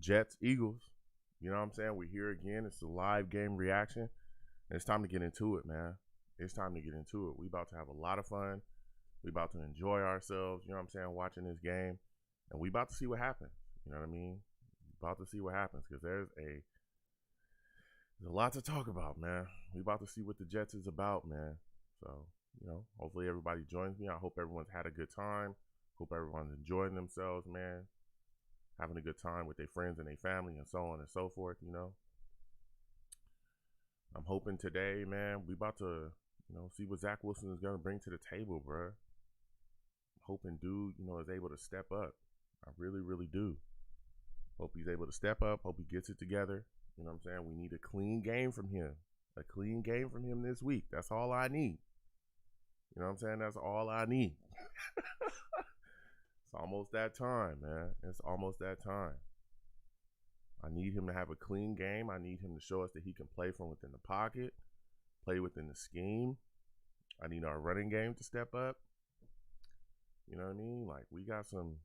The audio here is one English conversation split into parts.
Jets, Eagles. You know what I'm saying? We're here again. It's a live game reaction. And it's time to get into it, man. It's time to get into it. We about to have a lot of fun. We about to enjoy ourselves, you know what I'm saying, watching this game. And we about to see what happens. You know what I mean? About to see what happens because there's a lot to talk about, man. We about to see what the Jets is about, man. So, you know, hopefully everybody joins me. I hope everyone's had a good time. Hope everyone's enjoying themselves, man. Having a good time with their friends and their family and so on and so forth, you know. I'm hoping today, man, we about to, you know, see what Zach Wilson is going to bring to the table, bro. I'm hoping dude, you know, is able to step up. I really, really do. Hope he's able to step up. Hope he gets it together. You know what I'm saying? We need a clean game from him. A clean game from him this week. That's all I need. You know what I'm saying? That's all I need. It's almost that time, man. It's almost that time. I need him to have a clean game. I need him to show us that he can play from within the pocket, play within the scheme. I need our running game to step up. You know what I mean? Like we got some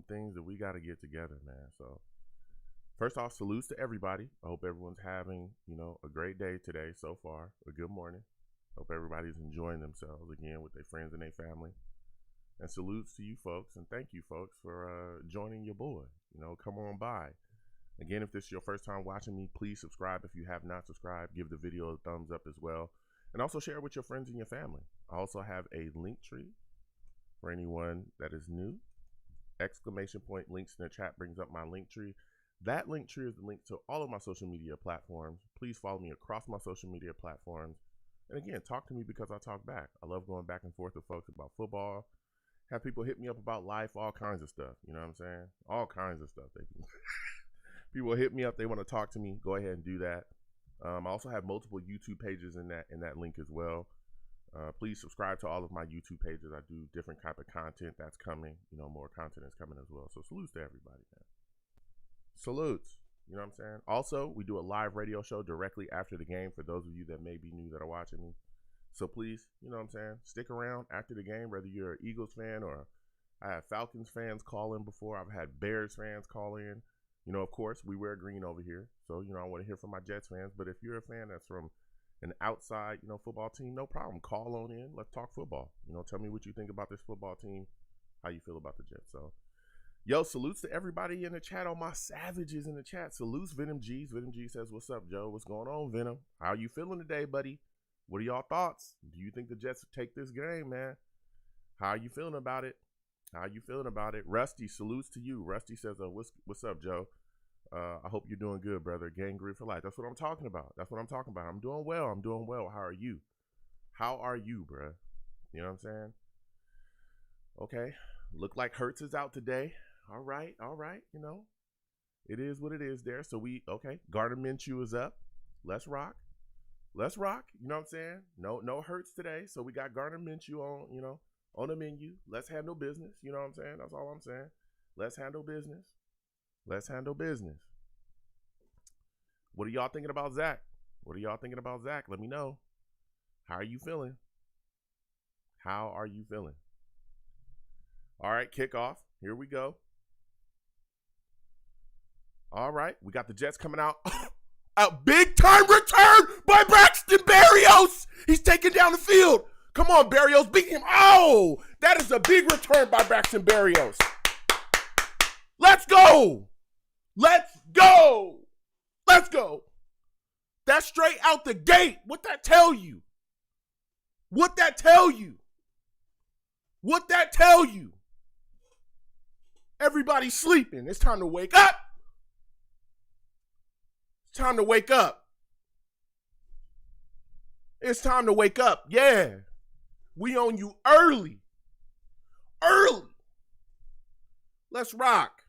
things that we got to get together, man. So first off, salutes to everybody. I hope everyone's having, you know, a great day today so far. A good morning. Hope everybody's enjoying themselves again with their friends and their family. And salutes to you folks, and thank you folks for joining your boy. You know, come on by. Again, if this is your first time watching me, please subscribe. If you have not subscribed, give the video a thumbs up as well. And also share it with your friends and your family. I also have a link tree for anyone that is new. Exclamation point links in the chat brings up my link tree. That link tree is the link to all of my social media platforms. Please follow me across my social media platforms. And again, talk to me because I talk back. I love going back and forth with folks about football. Have people hit me up about life, all kinds of stuff. You know what I'm saying? All kinds of stuff. People hit me up. They want to talk to me. Go ahead and do that. I also have multiple YouTube pages in that link as well. Please subscribe to all of my YouTube pages. I do different type of content that's coming. You know, more content is coming as well. So salutes to everybody, man. Salutes. You know what I'm saying? Also, we do a live radio show directly after the game for those of you that may be new that are watching me. So please, you know what I'm saying, stick around after the game, whether you're an Eagles fan or I have Falcons fans call in before. I've had Bears fans call in. You know, of course, we wear green over here. So, you know, I want to hear from my Jets fans. But if you're a fan that's from an outside, you know, football team, no problem. Call on in. Let's talk football. You know, tell me what you think about this football team, how you feel about the Jets. So, yo, salutes to everybody in the chat, all my savages in the chat. Salutes Venom G's. Venom G says, what's up, Joe? What's going on, Venom? How you feeling today, buddy? What are y'all thoughts? Do you think the Jets take this game, man? How are you feeling about it? How you feeling about it? Rusty, salutes to you. Rusty says, what's up, Joe? I hope you're doing good, brother. Gang Grid for life. That's what I'm talking about. That's what I'm talking about. I'm doing well. I'm doing well. How are you? How are you, bro? You know what I'm saying? Okay. Look like Hurts is out today. All right. You know, it is what it is there. So okay. Gardner Minshew is up. Let's rock. Let's rock. You know what I'm saying? No Hurts today. So we got Gardner Minshew on, you know, on the menu. Let's handle business. You know what I'm saying? That's all I'm saying. Let's handle business. Let's handle business. What are y'all thinking about Zach? What are y'all thinking about Zach? Let me know. How are you feeling? How are you feeling? All right, kickoff. Here we go. All right, we got the Jets coming out. A big-time return by Braxton Berrios. He's taking down the field. Come on, Berrios, beat him. Oh, that is a big return by Braxton Berrios. Let's go. Let's go. Let's go. That's straight out the gate. What that tell you? What that tell you? What that tell you? Everybody's sleeping. It's time to wake up. It's time to wake up. It's time to wake up. Yeah. We on you early. Early. Let's rock.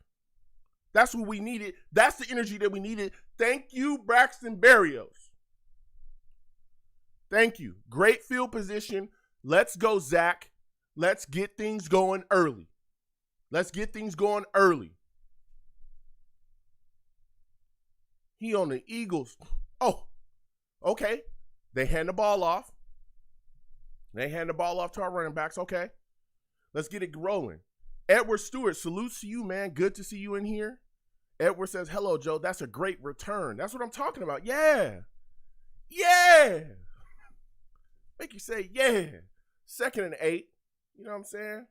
That's what we needed. That's the energy that we needed. Thank you, Braxton Berrios. Thank you. Great field position. Let's go, Zach. Let's get things going early. Let's get things going early. He on the Eagles. Oh, okay. They hand the ball off. They hand the ball off to our running backs. Okay. Let's get it rolling. Edward Stewart, salutes to you, man. Good to see you in here. Edward says, hello, Joe. That's a great return. That's what I'm talking about. Yeah. Yeah. Make you say, yeah. 2nd and 8. You know what I'm saying?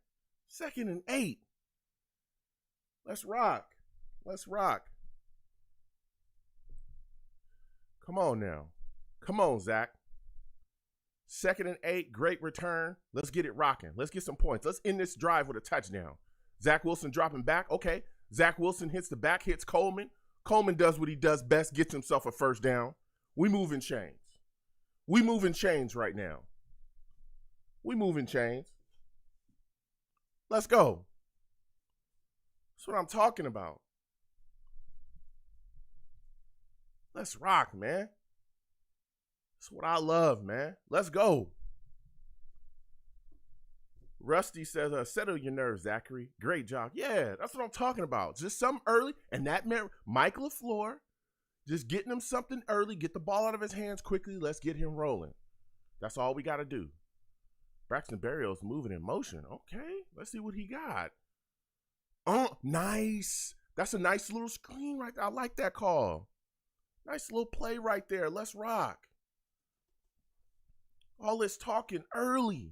2nd and 8. Let's rock. Let's rock. Come on now. Come on, Zach. 2nd and 8, great return. Let's get it rocking. Let's get some points. Let's end this drive with a touchdown. Zach Wilson dropping back. Okay. Zach Wilson hits the back, hits Coleman. Coleman does what he does best, gets himself a first down. We moving chains. We moving chains right now. We moving chains. Let's go. That's what I'm talking about. Let's rock, man. That's what I love, man. Let's go. Rusty says, settle your nerves, Zachary. Great job. Yeah, that's what I'm talking about. Just something early. And that meant Mike LaFleur just getting him something early, get the ball out of his hands quickly. Let's get him rolling. That's all we got to do. Braxton Berrios moving in motion. Okay, let's see what he got. Oh, nice. That's a nice little screen right there. I like that call. Nice little play right there. Let's rock. All this talking early.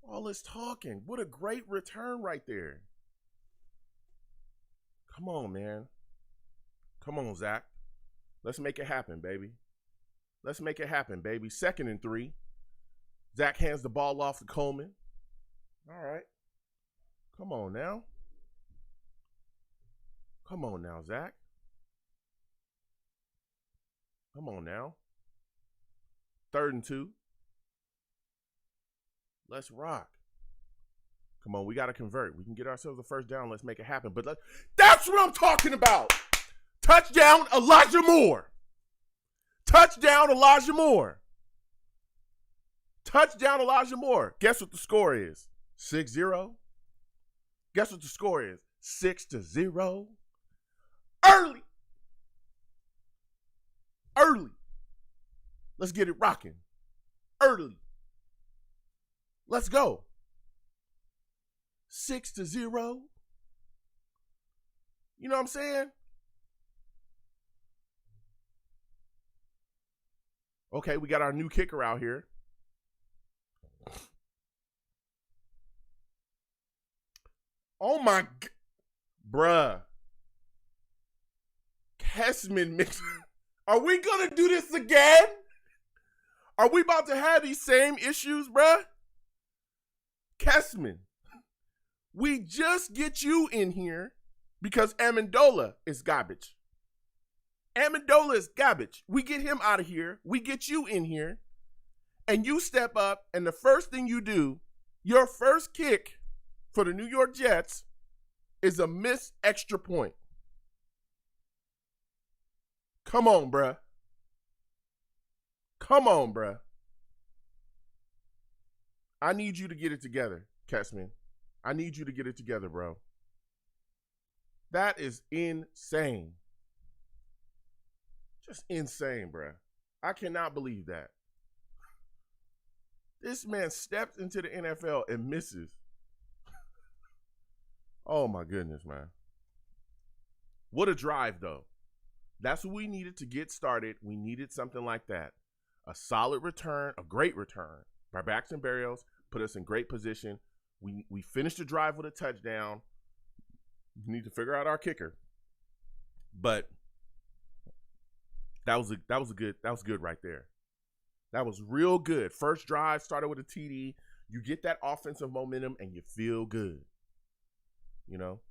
All this talking. What a great return right there. Come on, man. Come on, Zach. Let's make it happen, baby. Let's make it happen, baby. 2nd and 3. Zach hands the ball off to Coleman. All right. Come on now. Come on now, Zach. Come on now. 3rd and 2. Let's rock. Come on, we got to convert. We can get ourselves a first down. Let's make it happen. But that's what I'm talking about. Touchdown, Elijah Moore. Touchdown, Elijah Moore. Touchdown, Elijah Moore. Guess what the score is? 6-0. Guess what the score is? 6-0. Early. Early. Let's get it rocking. Early. Let's go. 6-0. You know what I'm saying? Okay, we got our new kicker out here. Oh my, bruh. Kessman mix. Are we gonna do this again? Are we about to have these same issues, bruh? Kessman, we just get you in here because Amendola is garbage. Amendola is garbage. We get him out of here. We get you in here. And you step up, and the first thing you do, your first kick for the New York Jets is a missed extra point. Come on, bruh. Come on, bruh. I need you to get it together, Kessman. I need you to get it together, bro. That is insane. Just insane, bruh. I cannot believe that. This man steps into the NFL and misses. Oh, my goodness, man. What a drive, though. That's what we needed to get started. We needed something like that. A solid return, a great return by Braxton Berrios, put us in great position. We finished the drive with a touchdown. We need to figure out our kicker. But that was good right there. That was real good. First drive started with a TD. You get that offensive momentum and you feel good. You know?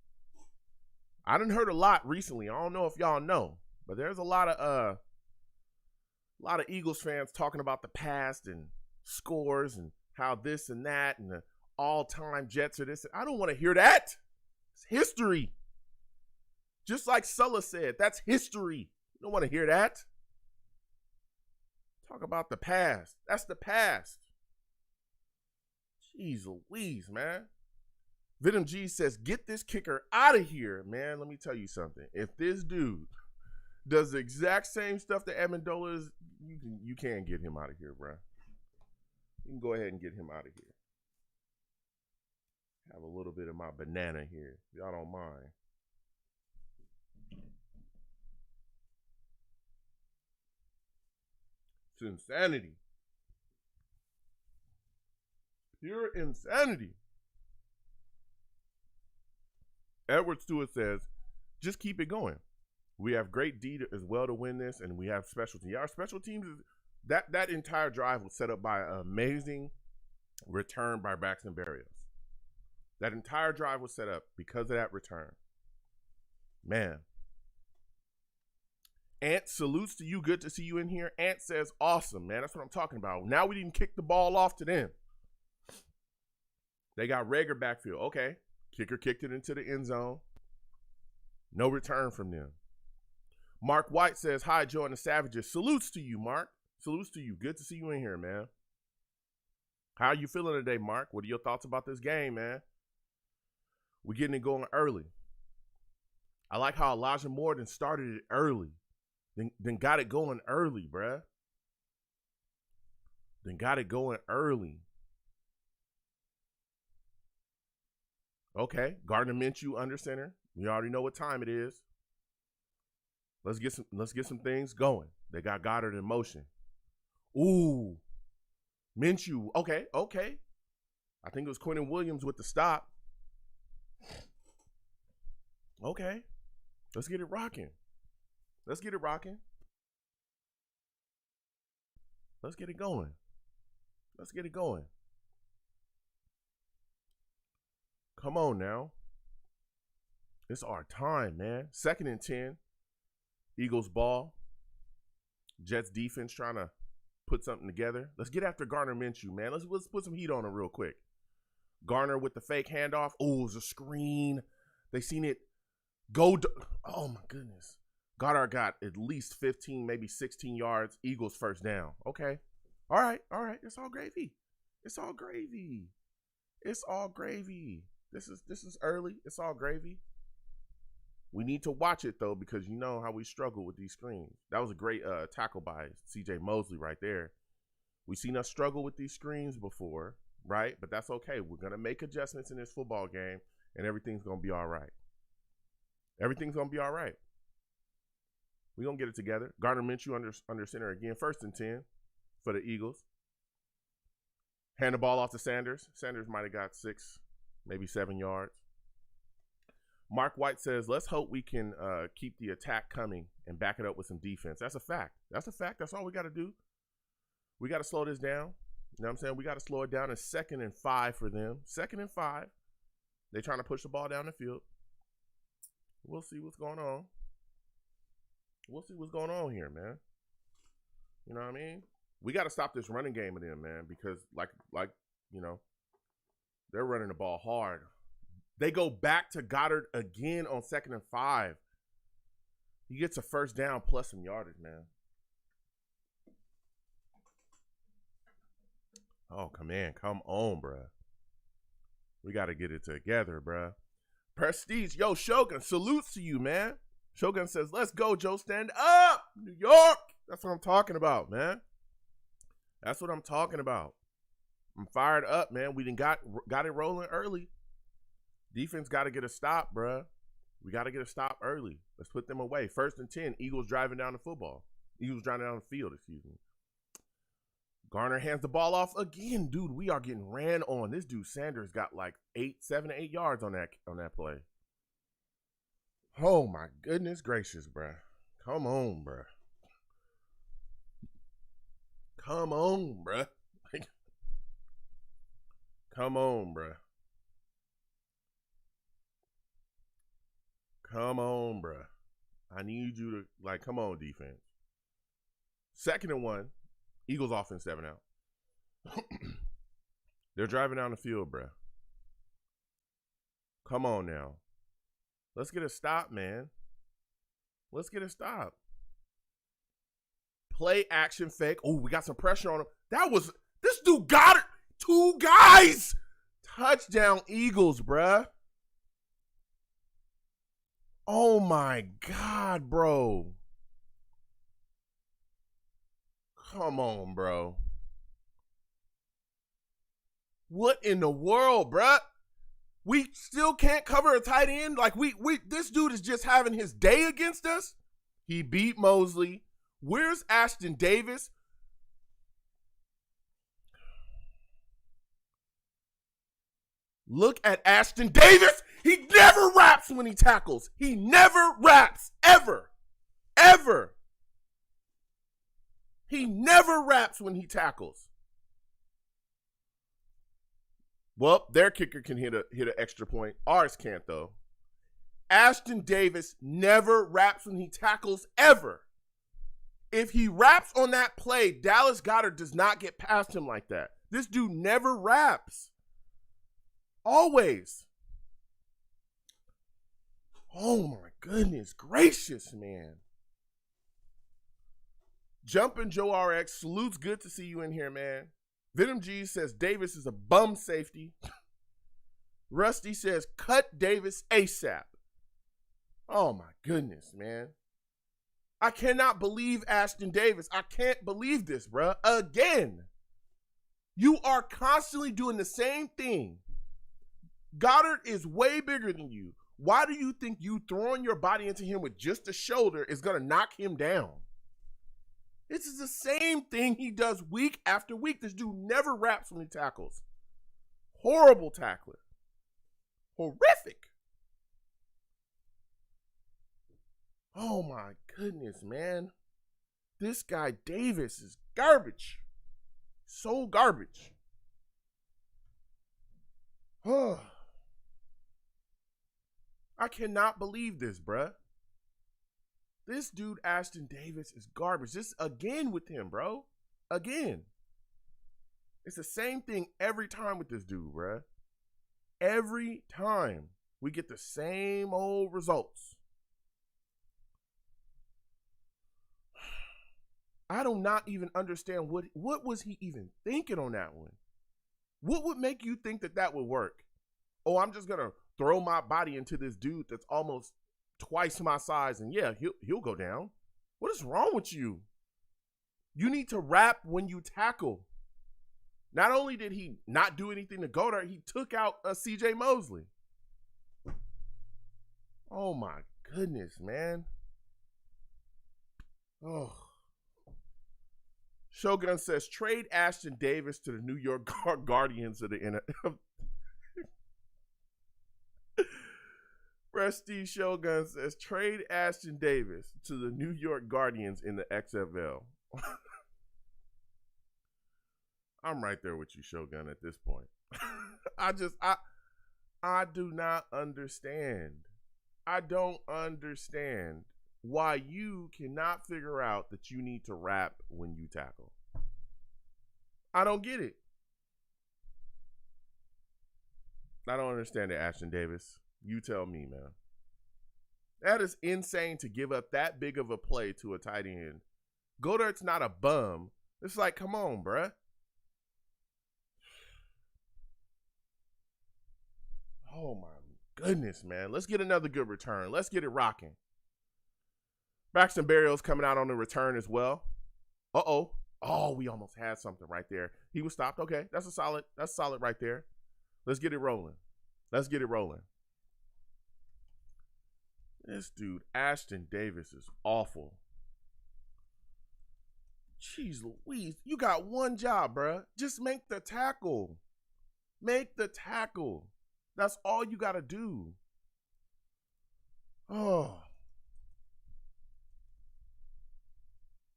I done heard a lot recently. I don't know if y'all know, but there's a lot of Eagles fans talking about the past and scores and how this and that and the all-time Jets are this. I don't want to hear that. It's history. Just like Sulla said, that's history. You don't want to hear that. Talk about the past. That's the past. Jeez Louise, man. Venom G says, get this kicker out of here, man. Let me tell you something. If this dude does the exact same stuff that Amendola is, you can get him out of here, bro. You can go ahead and get him out of here. Have a little bit of my banana here, if y'all don't mind. It's insanity. Pure insanity. Edward Stewart says, just keep it going. We have great D as well to win this, and we have special teams. Our special teams, that entire drive was set up by an amazing return by Braxton Berrios. That entire drive was set up because of that return. Man. Ant salutes to you. Good to see you in here. Ant says, awesome, man. That's what I'm talking about. Now we didn't kick the ball off to them. They got Rager backfield. Okay. Kicker kicked it into the end zone. No return from them. Mark White says, hi, Joe and the Savages. Salutes to you, Mark. Salutes to you. Good to see you in here, man. How are you feeling today, Mark? What are your thoughts about this game, man? We're getting it going early. I like how Elijah Moore then started it early. Then got it going early, bruh. Then got it going early. Okay, Gardner Minshew under center. We already know what time it is. Let's get some things going. They got Goddard in motion. Ooh. Minshew. Okay. I think it was Quentin Williams with the stop. Okay. Let's get it rocking. Let's get it going. Let's get it going. Come on now. It's our time, man. 2nd and 10. Eagles ball. Jets defense trying to put something together. Let's get after Gardner Minshew, man. Let's put some heat on him real quick. Garner with the fake handoff. Oh, it was a screen. They seen it go. Oh, my goodness. Goddard got at least 15, maybe 16 yards. Eagles first down. Okay. All right. It's all gravy. This is early. It's all gravy. We need to watch it, though, because you know how we struggle with these screens. That was a great tackle by C.J. Mosley right there. We've seen us struggle with these screens before, right? But that's okay. We're going to make adjustments in this football game, and everything's going to be all right. Everything's going to be all right. We're going to get it together. Gardner Minshew under center again. 1st and 10 for the Eagles. Hand the ball off to Sanders. Sanders might have got 6, maybe 7 yards. Mark White says, let's hope we can keep the attack coming and back it up with some defense. That's a fact. That's all we got to do. We got to slow this down. You know what I'm saying? We got to slow it down. It's 2nd and 5 for them. 2nd and 5. They're trying to push the ball down the field. We'll see what's going on. We'll see what's going on here, man. You know what I mean? We got to stop this running game of them, man, because like you know, they're running the ball hard. They go back to Goddard again on 2nd and 5. He gets a first down plus some yardage, man. Oh, come on, bruh. We got to get it together, bruh. Prestige, yo, Shogun, salutes to you, man. Shogun says, let's go, Joe, stand up, New York. That's what I'm talking about, man. That's what I'm talking about. I'm fired up, man. We done got it rolling early. Defense got to get a stop, bruh. We got to get a stop early. Let's put them away. 1st and 10, Eagles driving down the field, excuse me. Garner hands the ball off again. Dude, we are getting ran on. This dude Sanders got like 7 to 8 yards on that play. Oh my goodness gracious, bruh. Come on, bruh. Come on, bruh. Come on, bruh. Come on, bruh. I need you to, like, come on, defense. 2nd and 1. Eagles offense 7 out. They're driving down the field, bruh. Come on now. Let's get a stop, man. Let's get a stop. Play action fake. Oh, we got some pressure on him. This dude got it. 2 guys. Touchdown Eagles, bruh. Oh my God, bro. Come on, bro. What in the world, bruh? We still can't cover a tight end? Like, this dude is just having his day against us? He beat Mosley. Where's Ashton Davis? Look at Ashton Davis. He never raps when he tackles. He never raps, ever. Ever. He never raps when he tackles. Well, their kicker can hit an extra point. Ours can't, though. Ashton Davis never raps when he tackles, ever. If he raps on that play, Dallas Goedert does not get past him like that. This dude never raps. Always. Oh my goodness gracious, man. Jumpin' Joe RX, salutes, good to see you in here, man. Venom G says Davis is a bum safety. Rusty says cut Davis ASAP. Oh my goodness, man. I cannot believe Ashton Davis. I can't believe this, bruh. Again. You are constantly doing the same thing. Goddard is way bigger than you. Why do you think you throwing your body into him with just a shoulder is going to knock him down? This is the same thing he does week after week. This dude never raps when he tackles. Horrible tackler. Horrific. Oh my goodness, man. This guy Davis is garbage. So garbage. I cannot believe this, bruh. This dude, Ashton Davis, is garbage. This again with him, bro. Again. It's the same thing every time with this dude, bruh. Every time we get the same old results. I do not even understand what was he even thinking on that one. What would make you think that would work? Oh, I'm just going to throw my body into this dude that's almost twice my size, and yeah, he'll go down. What is wrong with you? You need to rap when you tackle. Not only did he not do anything to Goddard, he took out CJ Mosley. Oh my goodness, man. Oh. Shogun says, trade Ashton Davis to the New York Guardians of the NFL. Prestige Shogun says, trade Ashton Davis to the New York Guardians in the XFL. I'm right there with you, Shogun, at this point. I do not understand. I don't understand why you cannot figure out that you need to rap when you tackle. I don't get it. I don't understand it, Ashton Davis. You tell me, man. That is insane to give up that big of a play to a tight end. Goddard's not a bum. It's like, come on, bruh. Oh, my goodness, man. Let's get another good return. Let's get it rocking. Braxton Berrios coming out on the return as well. Uh-oh. Oh, we almost had something right there. He was stopped. Okay, that's solid right there. Let's get it rolling. Let's get it rolling. This dude, Ashton Davis, is awful. Jeez Louise, you got one job, bruh. Just make the tackle. Make the tackle. That's all you got to do. Oh.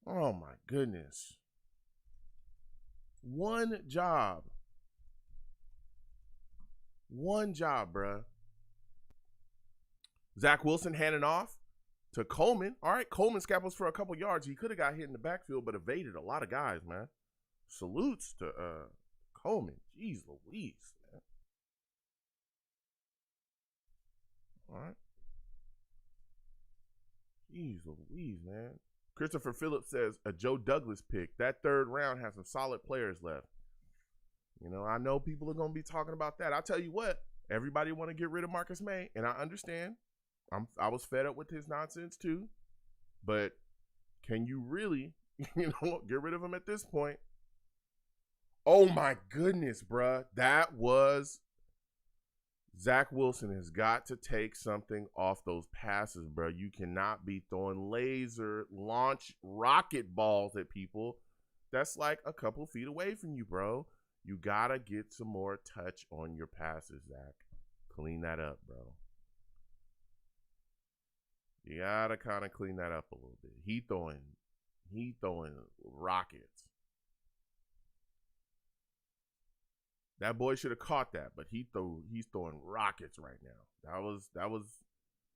Oh, my goodness. One job. One job, bruh. Zach Wilson handing off to Coleman. All right, Coleman scaples for a couple yards. He could have got hit in the backfield, but evaded a lot of guys, man. Salutes to Coleman. Jeez Louise, man. All right. Jeez Louise, man. Christopher Phillips says a Joe Douglas pick. That third round has some solid players left. You know, I know people are going to be talking about that. I'll tell you what, everybody want to get rid of Marcus May, and I understand. I was fed up with his nonsense too. But can you really, get rid of him at this point? Oh my goodness, bruh. That was Zach Wilson has got to take something off those passes, bro. You cannot be throwing laser launch rocket balls at people that's like a couple feet away from you, bro. You got to get some more touch on your passes, Zach. Clean that up, bro. You got to kind of clean that up a little bit. He throwing rockets. That boy should have caught that, but he's throwing rockets right now. That was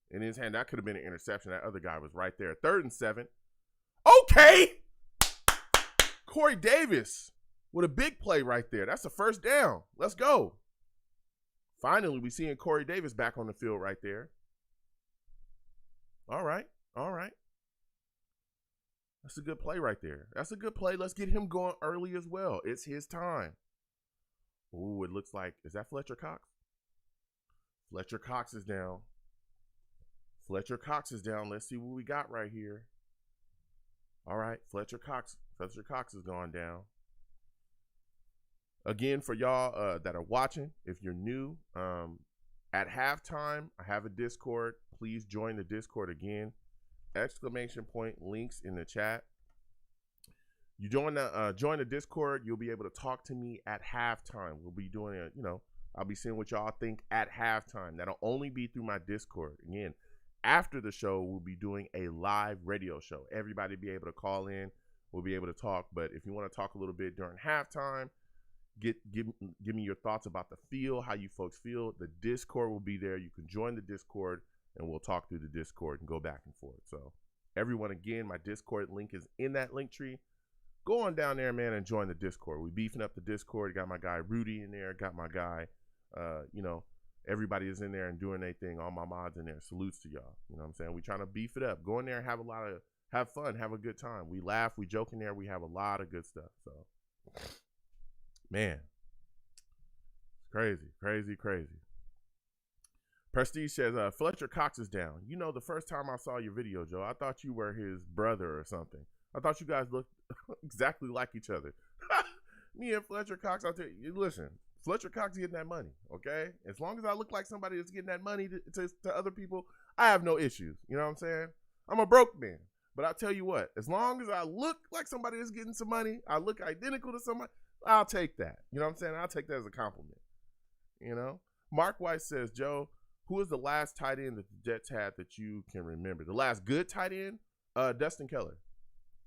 in his hand. That could have been an interception. That other guy was right there. 3rd and 7. Okay. Corey Davis with a big play right there. That's a first down. Let's go. Finally, we seeing Corey Davis back on the field right there. All right. That's a good play right there. That's a good play. Let's get him going early as well. It's his time. Ooh, it looks like, is that Fletcher Cox? Fletcher Cox is down. Let's see what we got right here. All right, Fletcher Cox is going down. Again, for y'all that are watching, if you're new, at halftime, I have a Discord. Please join the Discord again. ! Links in the chat. You join the Discord, you'll be able to talk to me at halftime. We'll be doing I'll be seeing what y'all think at halftime. That'll only be through my Discord. Again, after the show, we'll be doing a live radio show. Everybody be able to call in. We'll be able to talk. But if you want to talk a little bit during halftime, give me your thoughts about the feel, how you folks feel. The Discord will be there. You can join the Discord, and we'll talk through the Discord and go back and forth. So everyone, again, my Discord link is in that link tree. Go on down there, man, and join the Discord. We beefing up the Discord. Got my guy Rudy in there. Got my guy, everybody is in there and doing their thing. All my mods in there. Salutes to y'all. You know what I'm saying? We trying to beef it up. Go in there and have fun, have a good time. We laugh, we joke in there. We have a lot of good stuff. So, man, crazy. Prestige says, Fletcher Cox is down. You know, the first time I saw your video, Joe, I thought you were his brother or something. I thought you guys looked exactly like each other. Me and Fletcher Cox, I'll tell you, listen, Fletcher Cox getting that money, okay? As long as I look like somebody that's getting that money to other people, I have no issues. You know what I'm saying? I'm a broke man. But I'll tell you what, as long as I look like somebody that's getting some money, I look identical to somebody, I'll take that. You know what I'm saying? I'll take that as a compliment. You know? Mark White says, Joe, who was the last tight end that the Jets had that you can remember? The last good tight end? Dustin Keller.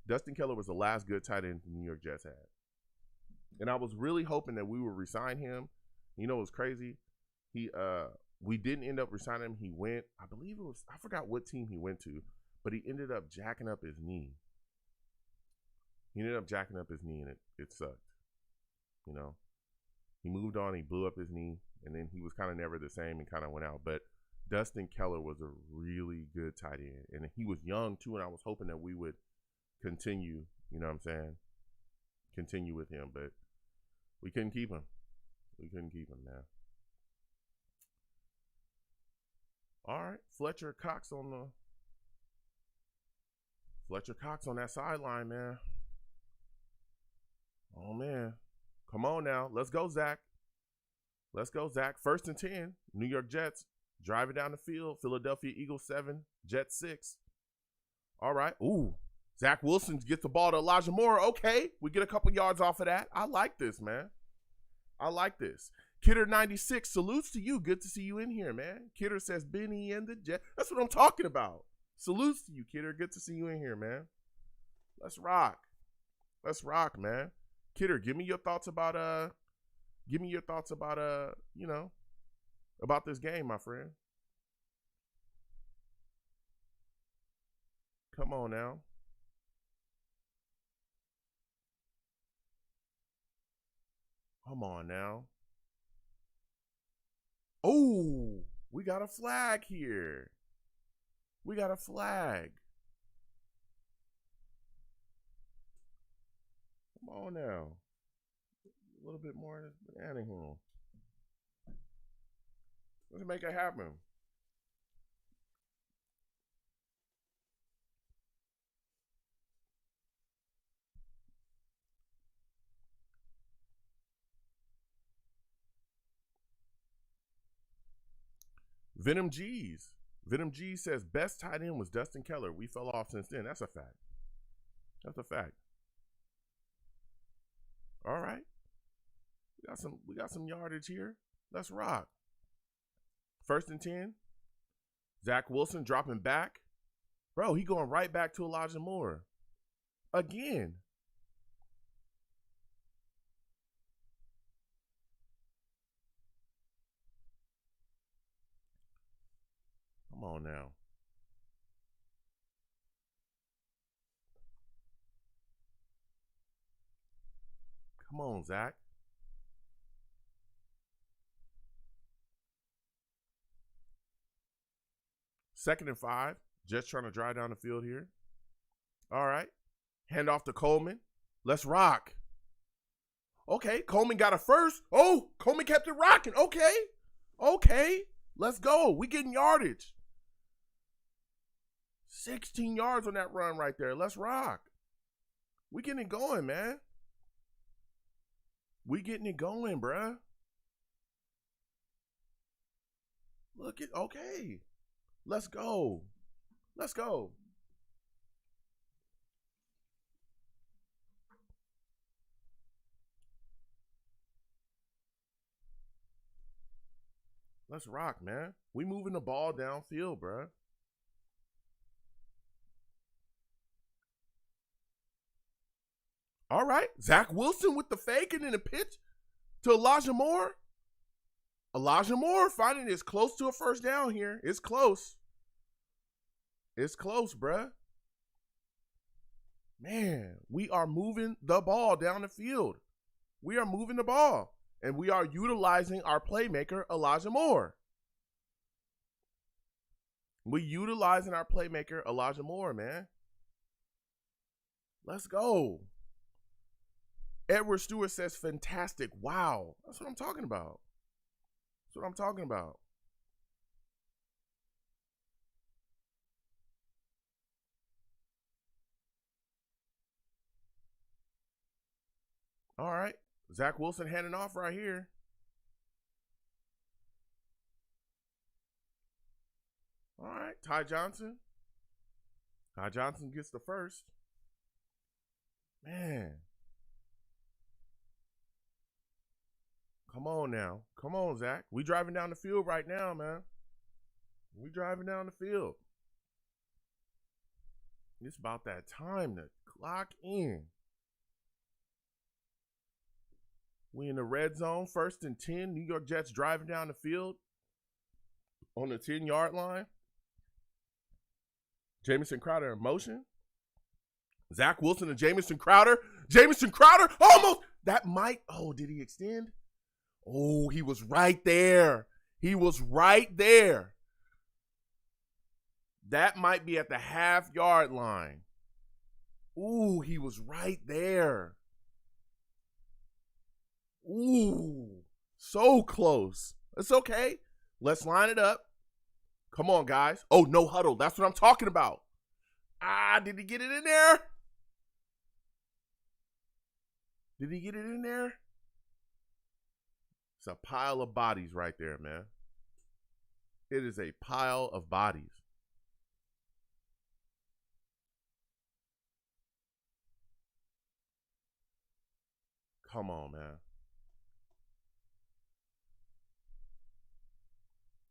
Dustin Keller was the last good tight end the New York Jets had. And I was really hoping that we would resign him. You know what's crazy? We didn't end up resigning him. He went, I forgot what team he went to, but he ended up jacking up his knee. And it sucked. You know? He moved on, he blew up his knee, and then he was kind of never the same and kind of went out. But Dustin Keller was a really good tight end. And he was young too, and I was hoping that we would continue, you know what I'm saying? Continue with him, but we couldn't keep him. Man. All right, Fletcher Cox on that sideline, man. Oh, man. Come on now. Let's go, Zach. 1st and 10. New York Jets driving down the field. Philadelphia Eagles 7. Jets 6. All right. Ooh. Zach Wilson gets the ball to Elijah Moore. Okay. We get a couple yards off of that. I like this, man. Kidder 96, salutes to you. Good to see you in here, man. Kidder says Benny and the Jets. That's what I'm talking about. Salutes to you, Kidder. Good to see you in here, man. Let's rock, man. Kidder, give me your thoughts about about this game, my friend. Come on now. Oh, we got a flag here. Come on now. A little bit more of this banana here. Let's make it happen. Venom G's says best tight end was Dustin Keller. We fell off since then. That's a fact. All right. We got some yardage here. Let's rock. 1st and 10. Zach Wilson dropping back. Bro, he going right back to Elijah Moore. Again. Come on now. Come on, Zach. Second and 5. Just trying to drive down the field here. All right. Hand off to Coleman. Let's rock. Okay, Coleman got a first. Oh, Coleman kept it rocking. Okay. Let's go. We getting yardage. 16 yards on that run right there. Let's rock. We getting it going, man. We getting it going, bruh. Look at, okay. Let's go. Let's go. Let's rock, man. We moving the ball downfield, bruh. All right. Zach Wilson with the fake and then the pitch to Elijah Moore. Elijah Moore finding it close to a first down here. It's close. It's close, bruh. Man, we are moving the ball down the field. We are moving the ball. And we are utilizing our playmaker, Elijah Moore. We utilizing our playmaker, Elijah Moore, man. Let's go. Edward Stewart says, fantastic. Wow. That's what I'm talking about. That's what I'm talking about. All right. Zach Wilson handing off right here. All right. Ty Johnson. Ty Johnson gets the first. Man. Come on now. Come on, Zach. We driving down the field right now, man. We driving down the field. It's about that time to clock in. We in the red zone, 1st and 10. New York Jets driving down the field on the 10-yard line. Jamison Crowder in motion. Zach Wilson and Jamison Crowder. Jamison Crowder almost. That might. Oh, did he extend? Oh, he was right there. He was right there. That might be at the half-yard line. Ooh, he was right there. Ooh, so close. It's okay. Let's line it up. Come on, guys. Oh, no huddle. That's what I'm talking about. Ah, did he get it in there? Did he get it in there? It's a pile of bodies right there, man. It is a pile of bodies. Come on, man.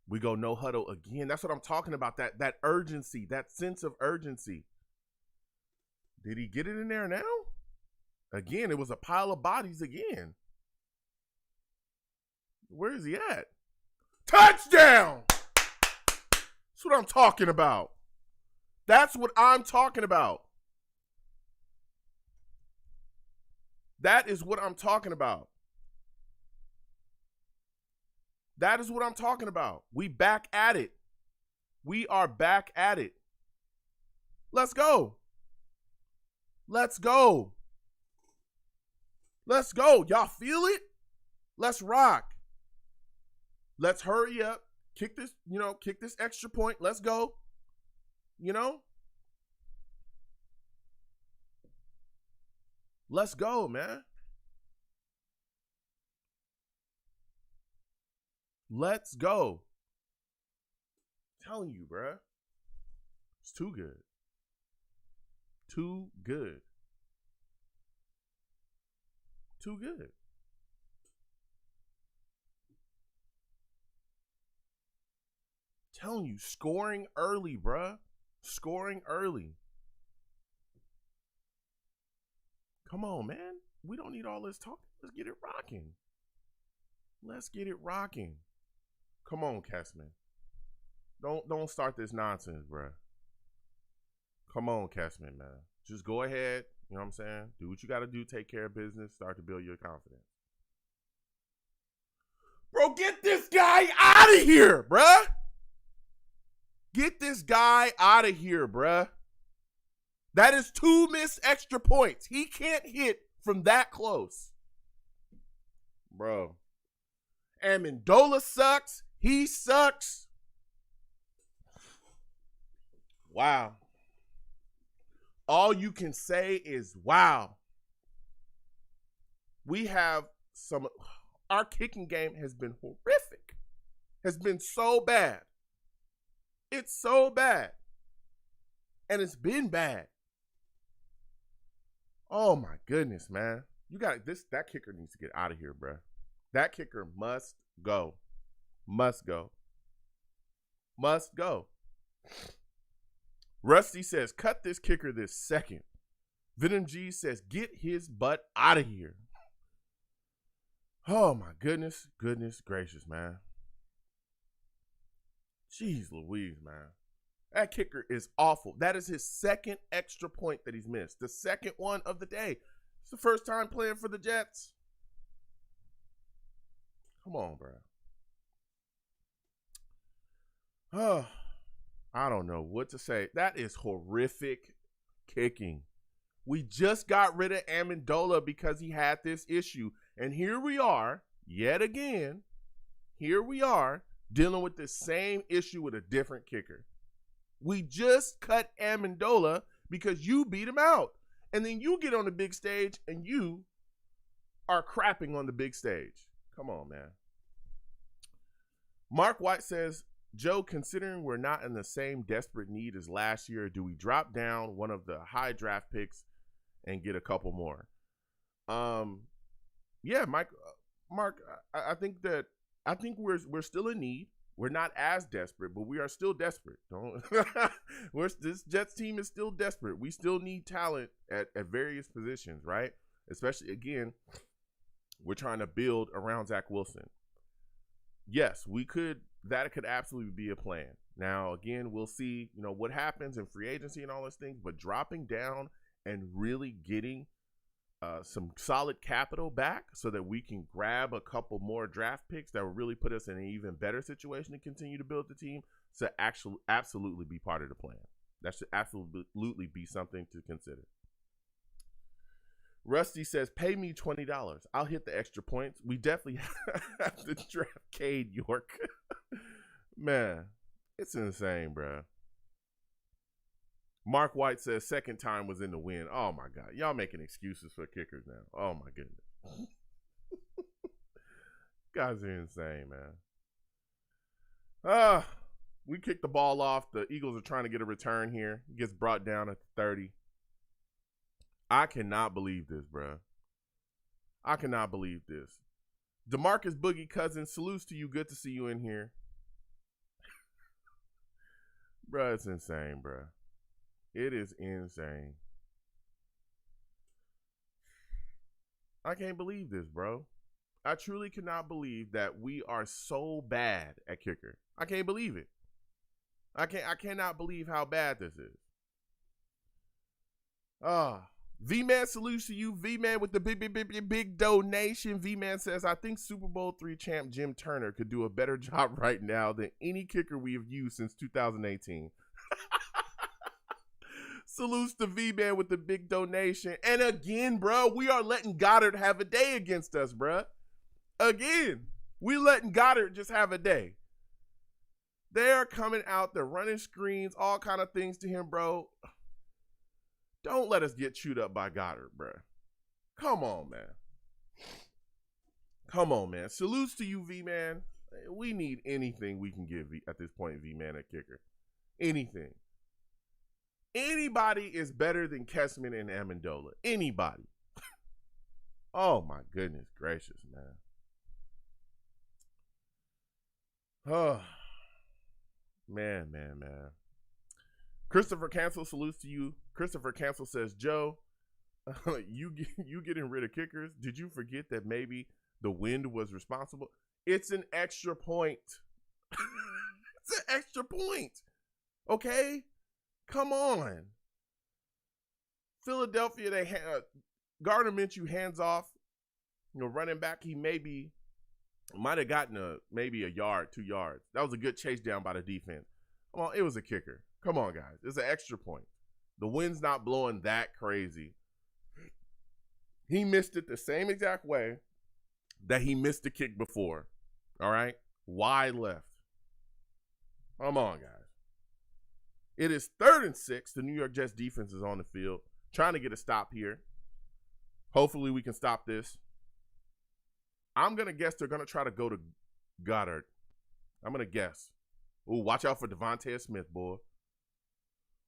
We go no huddle again. That's what I'm talking about. That urgency, that sense of urgency. Did he get it in there now? Again, it was a pile of bodies again. Where is he at? Touchdown! That's what I'm talking about. That's what I'm talking about. That is what I'm talking about. That is what I'm talking about. We back at it. We are back at it. Let's go. Let's go. Let's go. Y'all feel it? Let's rock. Let's hurry up. Kick this, kick this extra point. Let's go. Let's go, man. Let's go. I'm telling you, bruh. It's too good. Too good. Too good. telling you, scoring early, bruh. Scoring early. Come on, man. We don't need all this talking. Let's get it rocking. Let's get it rocking. Come on, Kessman. Don't start this nonsense, bruh. Come on, Kessman, man. Just go ahead. You know what I'm saying? Do what you got to do. Take care of business. Start to build your confidence. Bro, get this guy out of here, bruh. Get this guy out of here, bruh. That is 2 missed extra points. He can't hit from that close. Bro. Amendola sucks. He sucks. Wow. All you can say is wow. We have our kicking game has been horrific. Has been so bad. It's so bad. And it's been bad. Oh my goodness, man. That kicker needs to get out of here, bro. That kicker must go. Must go. Must go. Rusty says, cut this kicker this second. Venom G says, get his butt out of here. Oh my goodness gracious, man. Jeez Louise, man. That kicker is awful. That is his second extra point that he's missed. The second one of the day. It's the first time playing for the Jets. Come on, bro. Oh, I don't know what to say. That is horrific kicking. We just got rid of Amendola because he had this issue. And here we are, yet again, dealing with the same issue with a different kicker. We just cut Amendola because you beat him out. And then you get on the big stage and you are crapping on the big stage. Come on, man. Mark White says, Joe, considering we're not in the same desperate need as last year, do we drop down one of the high draft picks and get a couple more? Yeah, Mark, I think we're still in need. We're not as desperate, but we are still desperate. This Jets team is still desperate. We still need talent at various positions, right? Especially, again, we're trying to build around Zach Wilson. Yes, that could absolutely be a plan. Now, again, we'll see, what happens in free agency and all those things, but dropping down and really getting some solid capital back so that we can grab a couple more draft picks that will really put us in an even better situation to continue to build the team, to absolutely be part of the plan. That should absolutely be something to consider. Rusty says, pay me $20. I'll hit the extra points. We definitely have to draft Cade York. Man, it's insane, bro. Mark White says second time was in the win. Oh, my God. Y'all making excuses for kickers now. Oh, my goodness. Guys are insane, man. We kicked the ball off. The Eagles are trying to get a return here. It gets brought down at 30. I cannot believe this, bro. I cannot believe this. DeMarcus Boogie Cousins, salutes to you. Good to see you in here. Bro, it's insane, bro. It is insane. I can't believe this, bro. I truly cannot believe that we are so bad at kicker. I can't believe it. I cannot believe how bad this is. V-Man salutes to you. V-Man with the big donation. V-Man says, I think Super Bowl III champ Jim Turner could do a better job right now than any kicker we have used since 2018. Salutes to V-Man with the big donation. And again, bro, we are letting Goddard have a day against us, bro. Again, we letting Goddard just have a day. They are coming out, they're running screens, all kind of things to him, bro. Don't let us get chewed up by Goddard, bro. Come on, man. Come on, man. Salutes to you, V-Man. We need anything we can give at this point, V-Man at kicker. Anything. Anybody is better than Kessman and Amendola. Anybody. Oh, my goodness gracious, man. Oh. Man. Christopher Cancel salutes to you. Christopher Cancel says, Joe, you getting rid of kickers? Did you forget that maybe the wind was responsible? It's an extra point. It's an extra point. Okay? Come on. Philadelphia, they Gardner Minshew hands off. Running back, he might have gotten maybe a yard, 2 yards. That was a good chase down by the defense. Come on, it was a kicker. Come on, guys. It's an extra point. The wind's not blowing that crazy. He missed it the same exact way that he missed the kick before. All right? Wide left. Come on, guys. It is 3rd and 6. The New York Jets defense is on the field, trying to get a stop here. Hopefully we can stop this. I'm going to guess they're going to try to go to Goddard. I'm going to guess. Ooh, watch out for Devontae Smith, boy.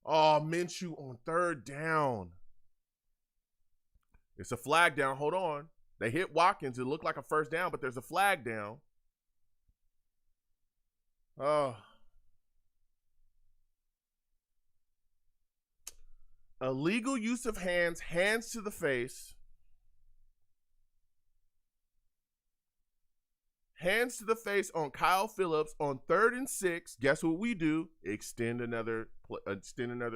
Oh, Minshew on 3rd down. It's a flag down. Hold on. They hit Watkins. It looked like a 1st down, but there's a flag down. Oh. Illegal use of hands to the face. Hands to the face on Kyle Phillips on 3rd and 6. Guess what we do? Extend another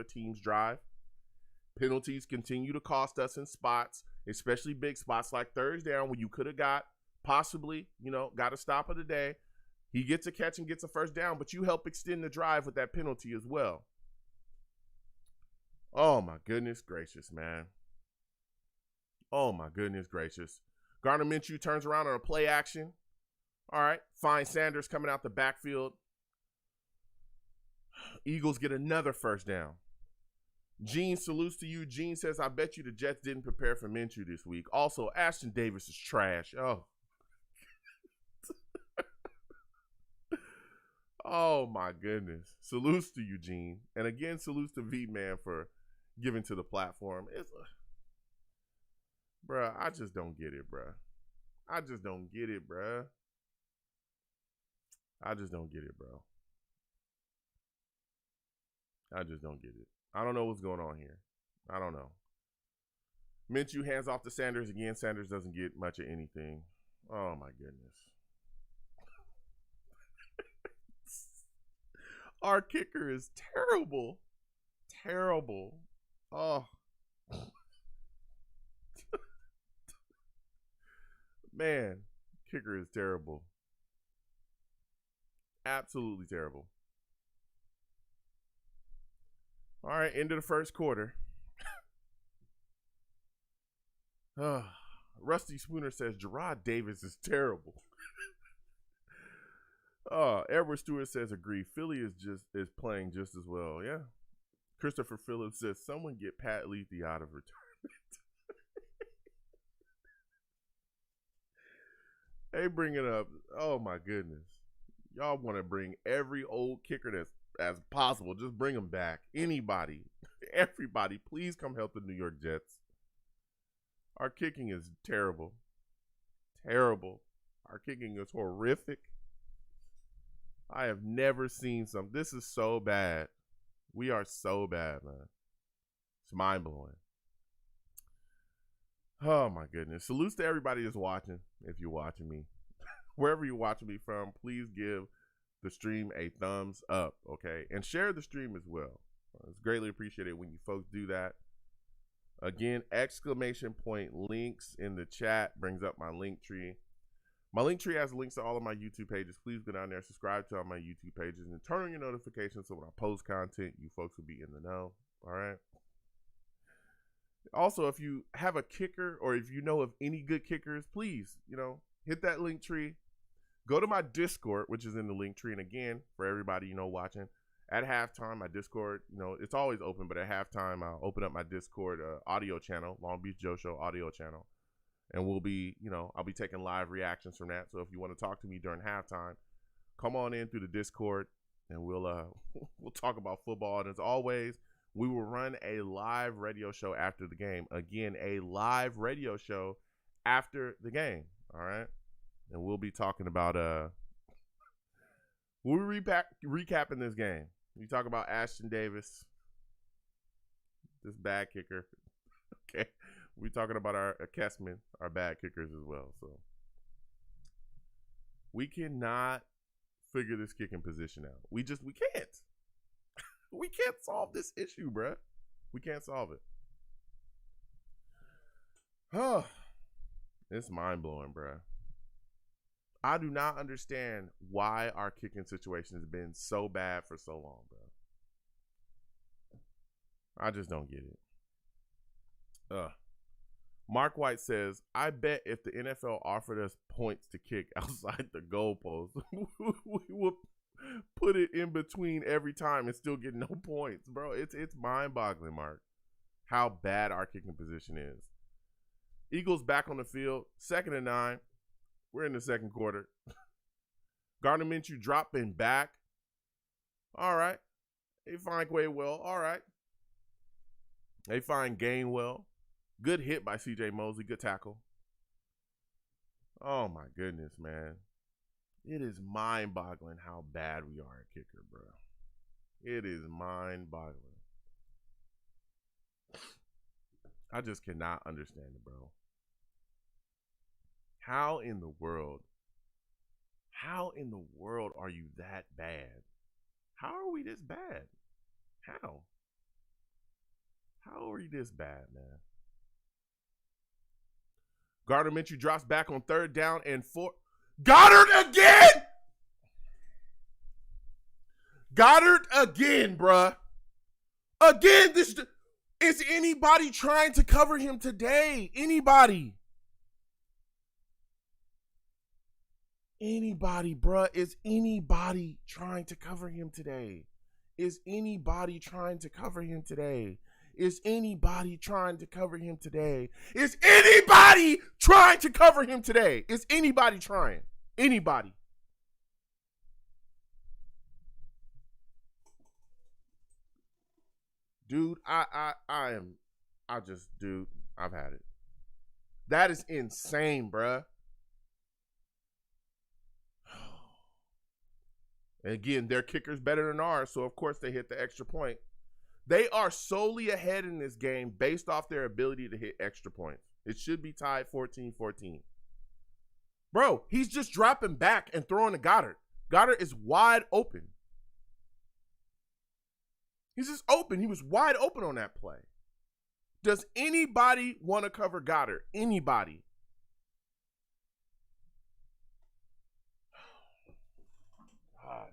team's drive. Penalties continue to cost us in spots, especially big spots like 3rd down where you could have got a stop of the day. He gets a catch and gets a 1st down, but you help extend the drive with that penalty as well. Oh, my goodness gracious, man. Oh, my goodness gracious. Gardner Minshew turns around on a play action. All right, finds Sanders coming out the backfield. Eagles get another 1st down. Gene salutes to you. Gene says, I bet you the Jets didn't prepare for Minshew this week. Also, Ashton Davis is trash. Oh. Oh, my goodness. Salutes to you, Gene. And again, salutes to V-Man for giving to the platform. Bruh, I just don't get it, bruh. I just don't get it, bro. I just don't get it. I don't know what's going on here. I don't know. Minshew hands off to Sanders again. Sanders doesn't get much of anything. Oh, my goodness. Our kicker is terrible. Terrible. Oh. Man, kicker is terrible. Absolutely terrible. All right, end of the 1st quarter. Rusty Spooner says Gerard Davis is terrible. Edward Stewart says agree. Philly is playing just as well. Yeah. Christopher Phillips says someone get Pat Lethe out of retirement. They bring it up. Oh my goodness. Y'all want to bring every old kicker that's as possible. Just bring them back. Anybody. Everybody. Please come help the New York Jets. Our kicking is terrible. Terrible. Our kicking is horrific. I have never seen something. This is so bad. We are so bad, man. It's mind-blowing. Oh, my goodness. Salutes to everybody that's watching, if you're watching me. Wherever you're watching me from, please give the stream a thumbs up, okay? And share the stream as well. It's greatly appreciated when you folks do that. Again, exclamation point links in the chat brings up my link tree. My link tree has links to all of my YouTube pages. Please go down there, subscribe to all my YouTube pages, and turn on your notifications so when I post content, you folks will be in the know, all right? Also, if you have a kicker or if you know of any good kickers, please, hit that link tree. Go to my Discord, which is in the link tree. And again, for everybody, watching, at halftime, my Discord, it's always open, but at halftime, I'll open up my Discord audio channel, Long Beach Joe Show audio channel. And we'll be, I'll be taking live reactions from that. So if you want to talk to me during halftime, come on in through the Discord and we'll talk about football. And as always, we will run a live radio show after the game. Again, a live radio show after the game. All right. And we'll be talking about We'll recapping this game. We talk about Ashton Davis, this bad kicker. Okay. We talking about our Kessman, our bad kickers as well. So we cannot figure this kicking position out. We can't. We can't solve this issue, bruh. We can't solve it. Oh, it's mind-blowing, bruh. I do not understand why our kicking situation has been so bad for so long, bro. I just don't get it. Mark White says, I bet if the NFL offered us points to kick outside the goalpost, we would put it in between every time and still get no points, bro. It's mind-boggling, Mark, how bad our kicking position is. Eagles back on the field, 2nd and 9. We're in the second quarter. Gardner Minshew dropping back. All right. They find Gainwell. All right. They find Gainwell. Good hit by C.J. Mosley. Good tackle. Oh, my goodness, man. It is mind-boggling how bad we are at kicker, bro. It is mind-boggling. I just cannot understand it, bro. How in the world are you that bad? How are we this bad? How are we this bad, man? Gardner Minshew drops back on 3rd down and 4. Goddard again! Goddard again, bruh. Again, is anybody trying to cover him today? Anybody, bruh. Is anybody trying to cover him today? Is anybody trying to cover him today? Is anybody trying to cover him today? Is anybody trying to cover him today? Is anybody trying? Anybody? Dude, dude, I've had it. That is insane, bruh. And again, their kicker's better than ours, so of course they hit the extra point. They are solely ahead in this game based off their ability to hit extra points. It should be tied 14-14. Bro, he's just dropping back and throwing to Goddard. Goddard is wide open. He's just open. He was wide open on that play. Does anybody want to cover Goddard? Anybody? God, man.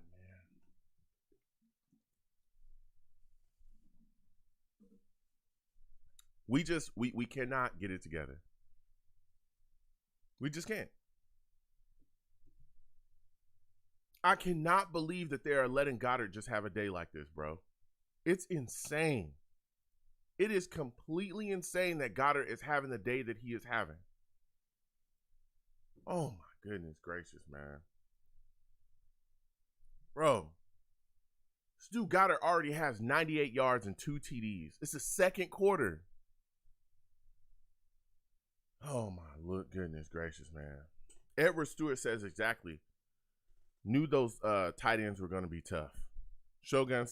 We cannot get it together. We just can't. I cannot believe that they are letting Goddard just have a day like this, bro. It's insane. It is completely insane that Goddard is having the day that he is having. Oh, my goodness gracious, man. Bro, this dude Goddard already has 98 yards and 2 TDs. It's the second quarter. Oh, my goodness gracious, man. Edward Stewart says exactly. Knew those tight ends were going to be tough. Shogun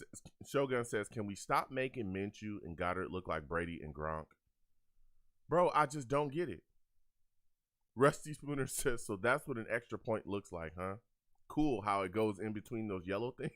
says, can we stop making Minshew and Goddard look like Brady and Gronk? Bro, I just don't get it. Rusty Spooner says, so that's what an extra point looks like, huh? Cool how it goes in between those yellow things.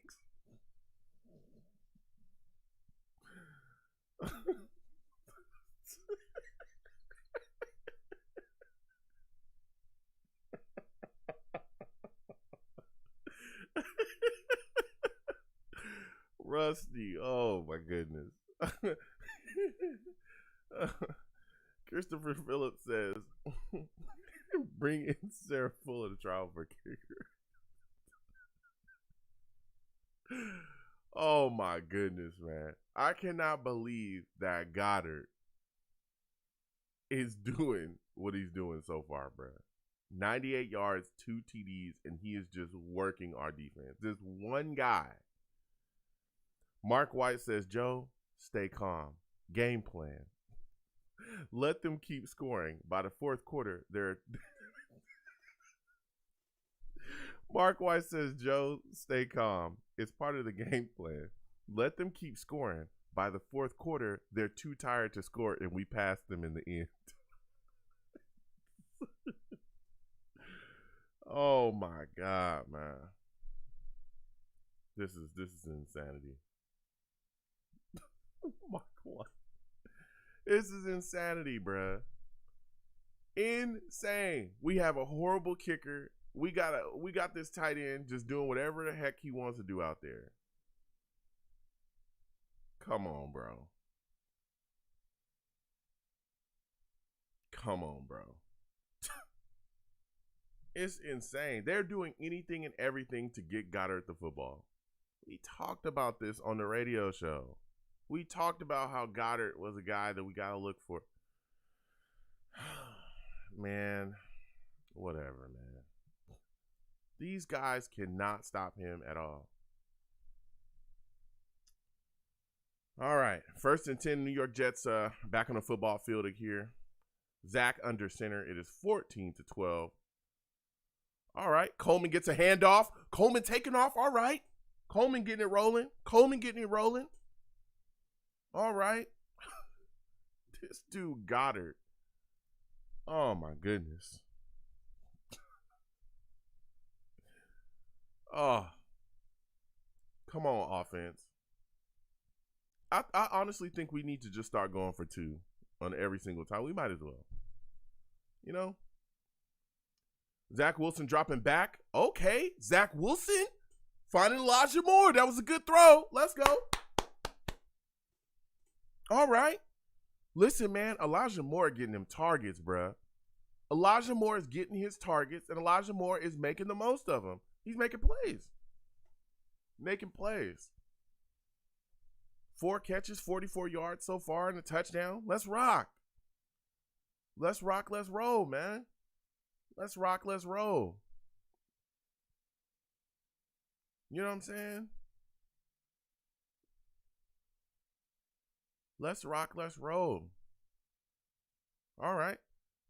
Rusty, oh my goodness. Christopher Phillips says, bring in Sarah Fuller to trial for kicker. Oh my goodness, man. I cannot believe that Goddard is doing what he's doing so far, bro. 98 yards, 2 TDs, and he is just working our defense. This one guy. Mark White says, Joe, stay calm. Game plan. Let them keep scoring. By the fourth quarter, they're Mark White says, Joe, stay calm. It's part of the game plan. Let them keep scoring. By the fourth quarter, they're too tired to score, and we pass them in the end. Oh my God, man. This is insanity. Mark White. This is insanity, bruh. Insane. We have a horrible kicker. We got this tight end just doing whatever the heck he wants to do out there. Come on, bro. Come on, bro. It's insane. They're doing anything and everything to get Goddard the football. We talked about this on the radio show. We talked about how Goddard was a guy that we got to look for. Man, whatever, man. These guys cannot stop him at all. All right, 1st and 10, New York Jets back on the football field here. Zach under center. It is 14-12. All right, Coleman gets a handoff. Coleman taking off. All right. Coleman getting it rolling. All right. This dude Goddard. Oh, my goodness. Oh. Come on, offense. I honestly think we need to just start going for 2 on every single time. We might as well. You know? Zach Wilson dropping back. Okay. Zach Wilson finding Elijah Moore. That was a good throw. Let's go. All right. Listen, man, Elijah Moore getting them targets, bruh. Elijah Moore is getting his targets, and Elijah Moore is making the most of them. He's making plays. 4 catches, 44 yards so far, and a touchdown. Let's rock. Let's roll, man. Let's roll. You know what I'm saying? Let's roll. All right.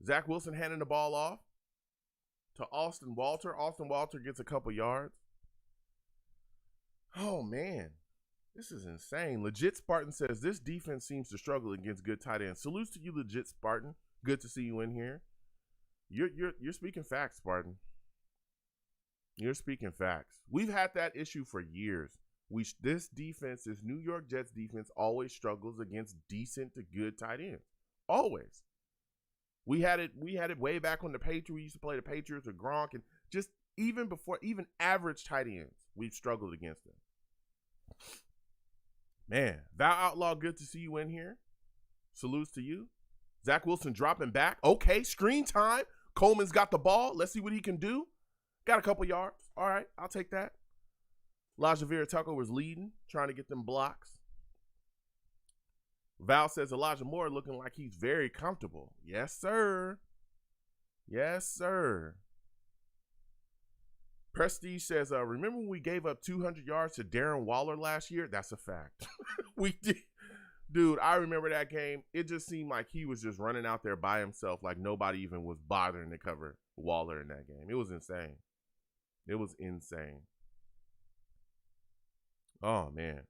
Zach Wilson handing the ball off to Austin Walter. Austin Walter gets a couple yards. Oh, man. This is insane. Legit Spartan says, this defense seems to struggle against good tight ends. Salutes to you, Legit Spartan. Good to see you in here. You're speaking facts, Spartan. You're speaking facts. We've had that issue for years. This defense, this New York Jets defense, always struggles against decent to good tight ends. Always. We had it way back when we used to play the Patriots with Gronk, and just even before, even average tight ends, we've struggled against them. Man, Val Outlaw, good to see you in here. Salutes to you. Zach Wilson dropping back. Okay, screen time. Coleman's got the ball. Let's see what he can do. Got a couple yards. All right, I'll take that. Elijah Vera-Tucker was leading, trying to get them blocks. Val says Elijah Moore looking like he's very comfortable. Yes, sir. Yes, sir. Prestige says, remember when we gave up 200 yards to Darren Waller last year? That's a fact. We did. Dude, I remember that game. It just seemed like he was just running out there by himself, like nobody even was bothering to cover Waller in that game. It was insane. It was insane. Oh, man.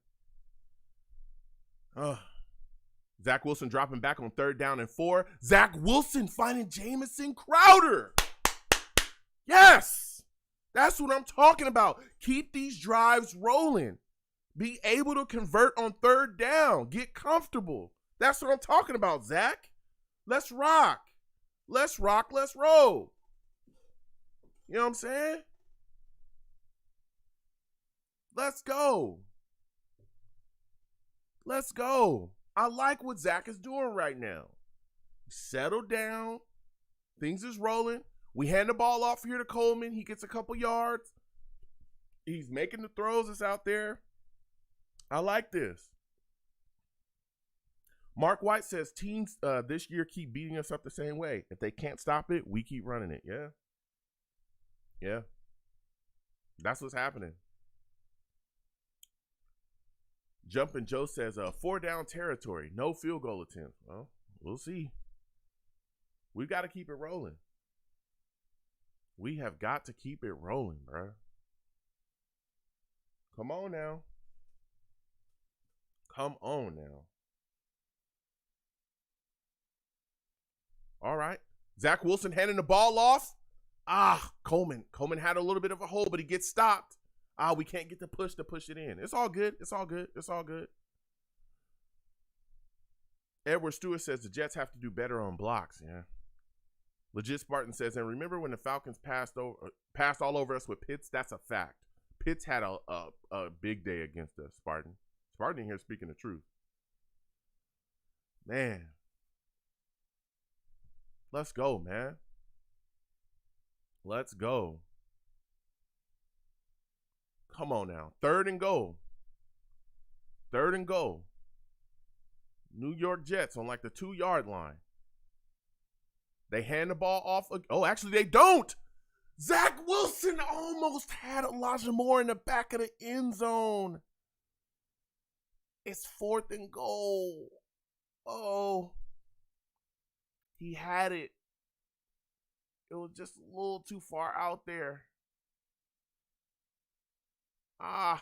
Zach Wilson dropping back on 3rd down and 4. Zach Wilson finding Jamison Crowder. Yes. That's what I'm talking about. Keep these drives rolling. Be able to convert on 3rd down. Get comfortable. That's what I'm talking about, Zach. Let's rock. Let's roll. You know what I'm saying? Let's go. I like what Zach is doing right now. Settle down. Things is rolling. We hand the ball off here to Coleman. He gets a couple yards. He's making the throws that's out there. I like this. Mark White says teams this year keep beating us up the same way. If they can't stop it, we keep running it. Yeah. That's what's happening. Jumpin' Joe says 4 down territory, no field goal attempts. Well, we'll see. We've got to keep it rolling. We have got to keep it rolling, bro. Come on now. Come on now. All right. Zach Wilson handing the ball off. Coleman. Coleman had a little bit of a hole, but he gets stopped. We can't get the push to push it in. It's all good. It's all good. It's all good. Edward Stewart says the Jets have to do better on blocks. Yeah. Legit Spartan says, and remember when the Falcons passed all over us with Pitts? That's a fact. Pitts had a big day against us, Spartan. Spartan in here speaking the truth. Man. Let's go, man. Let's go. Come on now. 3rd and goal. 3rd and goal. New York Jets on like the 2-yard line. They hand the ball off. Oh, actually, they don't. Zach Wilson almost had Elijah Moore in the back of the end zone. It's 4th and goal. Oh. He had it. It was just a little too far out there. Oh,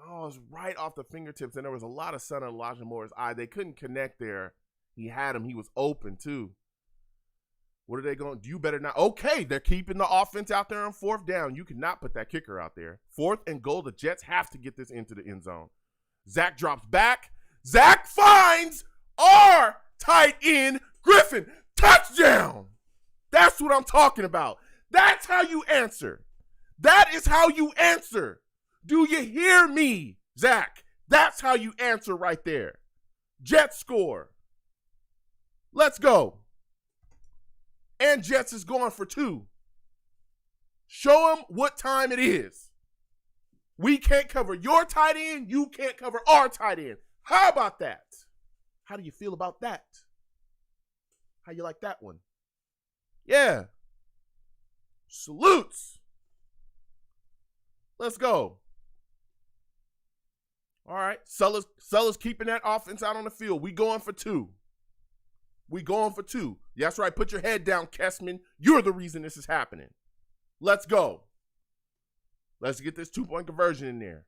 it was right off the fingertips, and there was a lot of sun in Elijah Moore's eye. They couldn't connect there. He had him. He was open, too. What are they going to do? You better not. Okay, they're keeping the offense out there on 4th down. You cannot put that kicker out there. 4th and goal. The Jets have to get this into the end zone. Zach drops back. Zach finds our tight end, Griffin. Touchdown. That's what I'm talking about. That's how you answer. That is how you answer. Do you hear me, Zach? That's how you answer right there. Jets score. Let's go. And Jets is going for 2. Show them what time it is. We can't cover your tight end. You can't cover our tight end. How about that? How do you feel about that? How you like that one? Yeah. Salutes. Let's go. All right. Sellers keeping that offense out on the field. We going for 2. We going for 2. That's right. Put your head down, Kessman. You're the reason this is happening. Let's go. Let's get this 2-point conversion in there.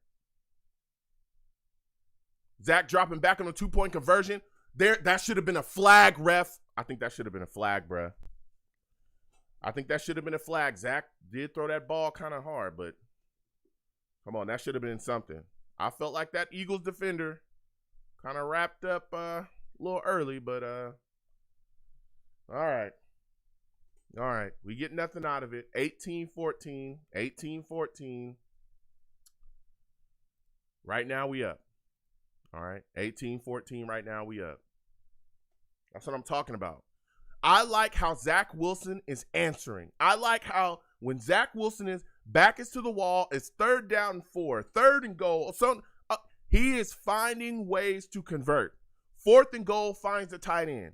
Zach dropping back on a 2-point conversion. That should have been a flag, ref. I think that should have been a flag, bruh. I think that should have been a flag. Zach did throw that ball kind of hard, but come on, that should have been something. I felt like that Eagles defender kind of wrapped up a little early, but all right. All right, we get nothing out of it. 18-14, 18-14. Right now we up. All right, 18-14 right now we up. That's what I'm talking about. I like how Zach Wilson is answering. I like how when Zach Wilson is back is to the wall, it's 3rd down and 4, 3rd and goal. So he is finding ways to convert. 4th and goal, finds the tight end.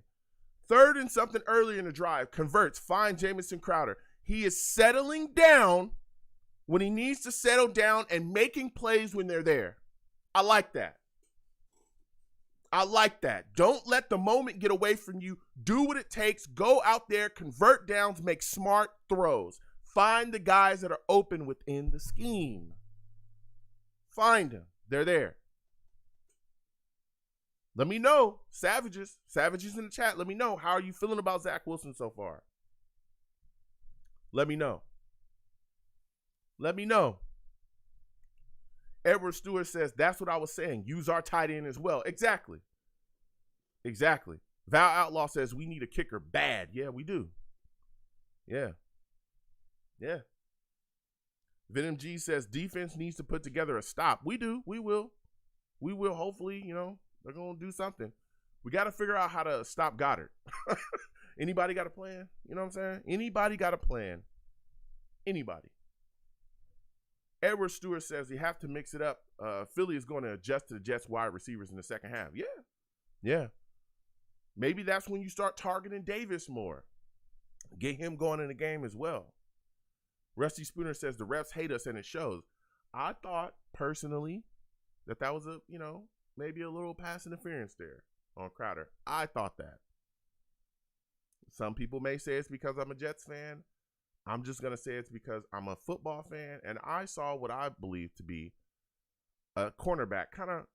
3rd and something earlier in the drive, converts, finds Jamison Crowder. He is settling down when he needs to settle down and making plays when they're there. I like that. I like that. Don't let the moment get away from you. Do what it takes. Go out there, convert downs, make smart throws. Find the guys that are open within the scheme. Find them. They're there. Let me know, Savages in the chat, let me know. How are you feeling about Zach Wilson so far? Let me know. Let me know. Edward Stewart says, that's what I was saying. Use our tight end as well. Exactly. Exactly. Val Outlaw says, we need a kicker bad. Yeah, we do. Yeah. Yeah. Venom G says, defense needs to put together a stop. We do. We will. We will. Hopefully, they're going to do something. We got to figure out how to stop Goddard. Anybody got a plan? You know what I'm saying? Anybody got a plan? Anybody. Edward Stewart says you have to mix it up. Philly is going to adjust to the Jets wide receivers in the second half. Yeah. Yeah. Maybe that's when you start targeting Davis more. Get him going in the game as well. Rusty Spooner says the refs hate us and it shows. I thought personally that was a, maybe a little pass interference there on Crowder. I thought that. Some people may say it's because I'm a Jets fan. I'm just going to say it's because I'm a football fan and I saw what I believe to be a cornerback kind of,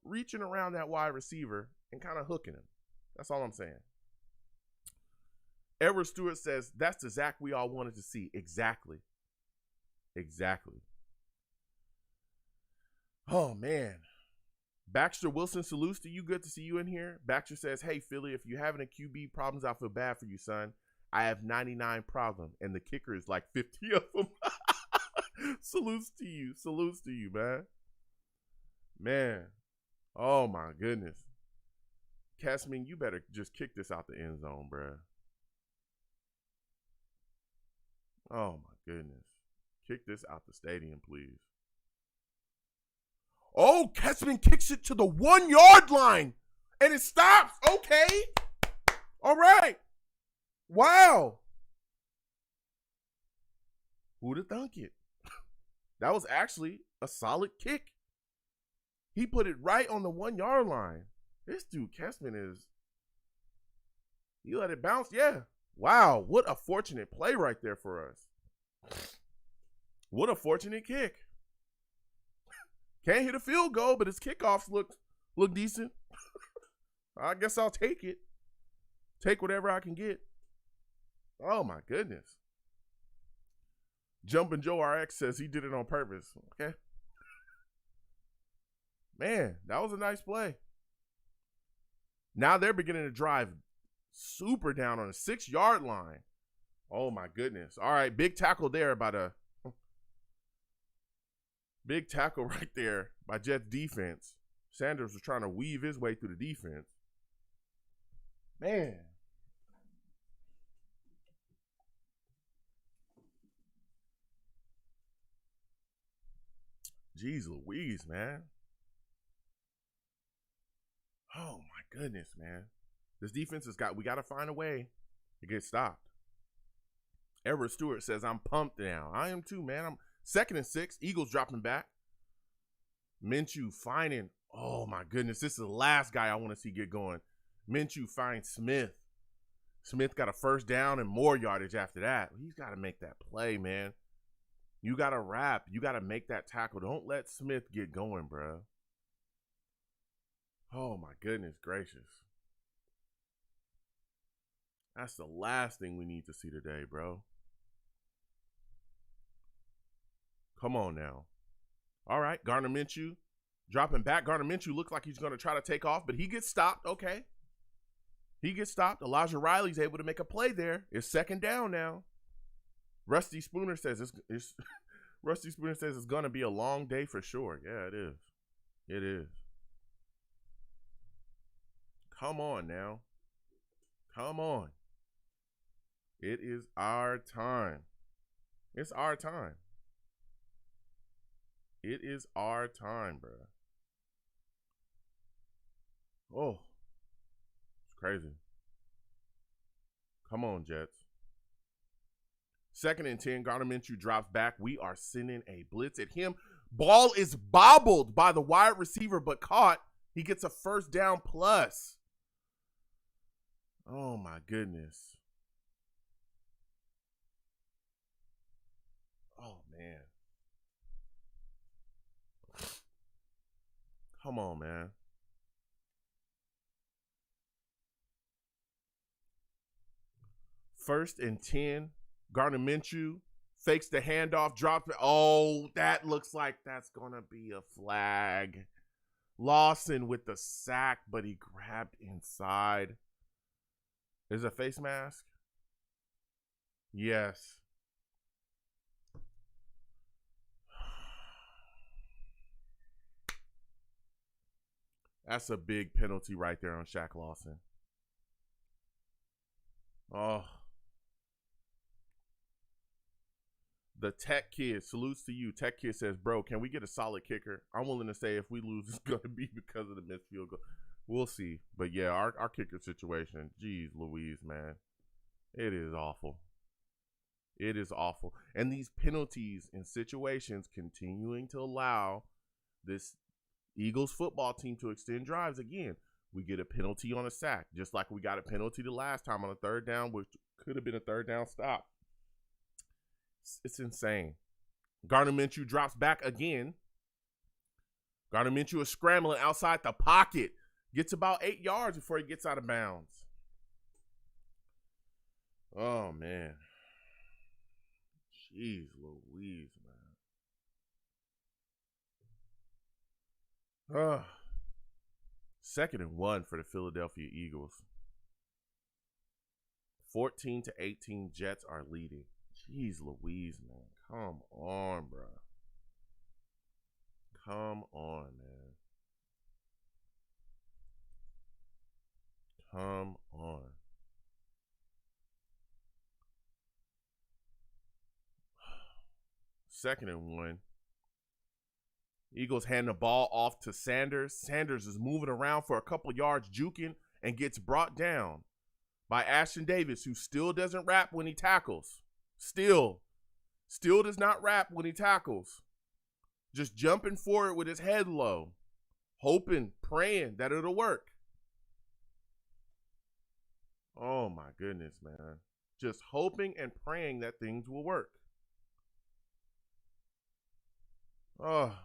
reaching around that wide receiver and kind of hooking him. That's all I'm saying. Edward Stewart says, that's the Zach we all wanted to see. Exactly. Oh, man. Baxter Wilson salutes to you. Good to see you in here. Baxter says, hey, Philly, if you're having a QB problems, I feel bad for you, son. I have 99 problems, and the kicker is like 50 of them. Salutes to you, man. Man. Oh, my goodness. Casmin, you better just kick this out the end zone, bruh. Oh, my goodness. Kick this out the stadium, please. Oh, Kessman kicks it to the 1 yard line. And it stops. Okay. All right. Wow. Who'd have thunk it? That was actually a solid kick. He put it right on the 1 yard line. This dude, Kessman, is. You let it bounce? Yeah. Wow. What a fortunate play right there for us. What a fortunate kick. Can't hit a field goal, but his kickoffs look decent. I guess I'll take it. Take whatever I can get. Oh, my goodness. Jumpin' Joe RX says he did it on purpose. Okay. Man, that was a nice play. Now they're beginning to drive super down on a 6 yard line. Oh, my goodness. All right, big tackle there by the big tackle right there by Jets defense. Sanders was trying to weave his way through the defense. Man. Jeez Louise, man. Oh, my goodness, man. This defense we got to find a way to get stopped. Everett Stewart says, I'm pumped now. I am too, man. I'm 2nd and 6. Eagles dropping back. Minshew finding, oh, my goodness. This is the last guy I want to see get going. Minshew finds Smith. Smith got a first down and more yardage after that. He's got to make that play, man. You got to wrap. You got to make that tackle. Don't let Smith get going, bro. Oh, my goodness gracious. That's the last thing we need to see today, bro. Come on now. All right, Gardner Minshew dropping back. Gardner Minshew looks like he's going to try to take off, but he gets stopped. Okay. He gets stopped. Elijah Riley's able to make a play there. It's 2nd down now. Rusty Spooner says it's Rusty Spooner says it's going to be a long day for sure. Yeah, it is. It is. Come on now. Come on. It is our time. It's our time. It is our time, bro. Oh, it's crazy. Come on, Jets. 2nd and 10. Gardner Minshew drops back. We are sending a blitz at him. Ball is bobbled by the wide receiver, but caught. He gets a first down plus. Oh, my goodness. Oh, man. Come on, man. First and 10. Gardner Minshew fakes the handoff, drops it. Oh, that looks like that's going to be a flag. Lawson with the sack, but he grabbed inside. Is it a face mask? Yes. That's a big penalty right there on Shaq Lawson. Oh. The Tech Kid, salutes to you. Tech Kid says, bro, can we get a solid kicker? I'm willing to say if we lose, it's going to be because of the missed field goal. We'll see. But, yeah, our kicker situation, geez Louise, man. It is awful. It is awful. And these penalties and situations continuing to allow this Eagles football team to extend drives. Again, we get a penalty on a sack, just like we got a penalty the last time on a 3rd down, which could have been a 3rd down stop. It's insane. Gardner Minshew drops back again. Gardner Minshew is scrambling outside the pocket. Gets about 8 yards before he gets out of bounds. Oh, man. Jeez Louise, man. 2nd and 1 for the Philadelphia Eagles. 14-18 Jets are leading. Jeez Louise, man. Come on, bro. Come on, man. Come on. Second and 1. Eagles hand the ball off to Sanders. Sanders is moving around for a couple yards, juking, and gets brought down by Ashtyn Davis, who still doesn't rap when he tackles. Still does not rap when he tackles. Just jumping forward with his head low, hoping, praying that it'll work. Oh, my goodness, man. Just hoping and praying that things will work. Oh.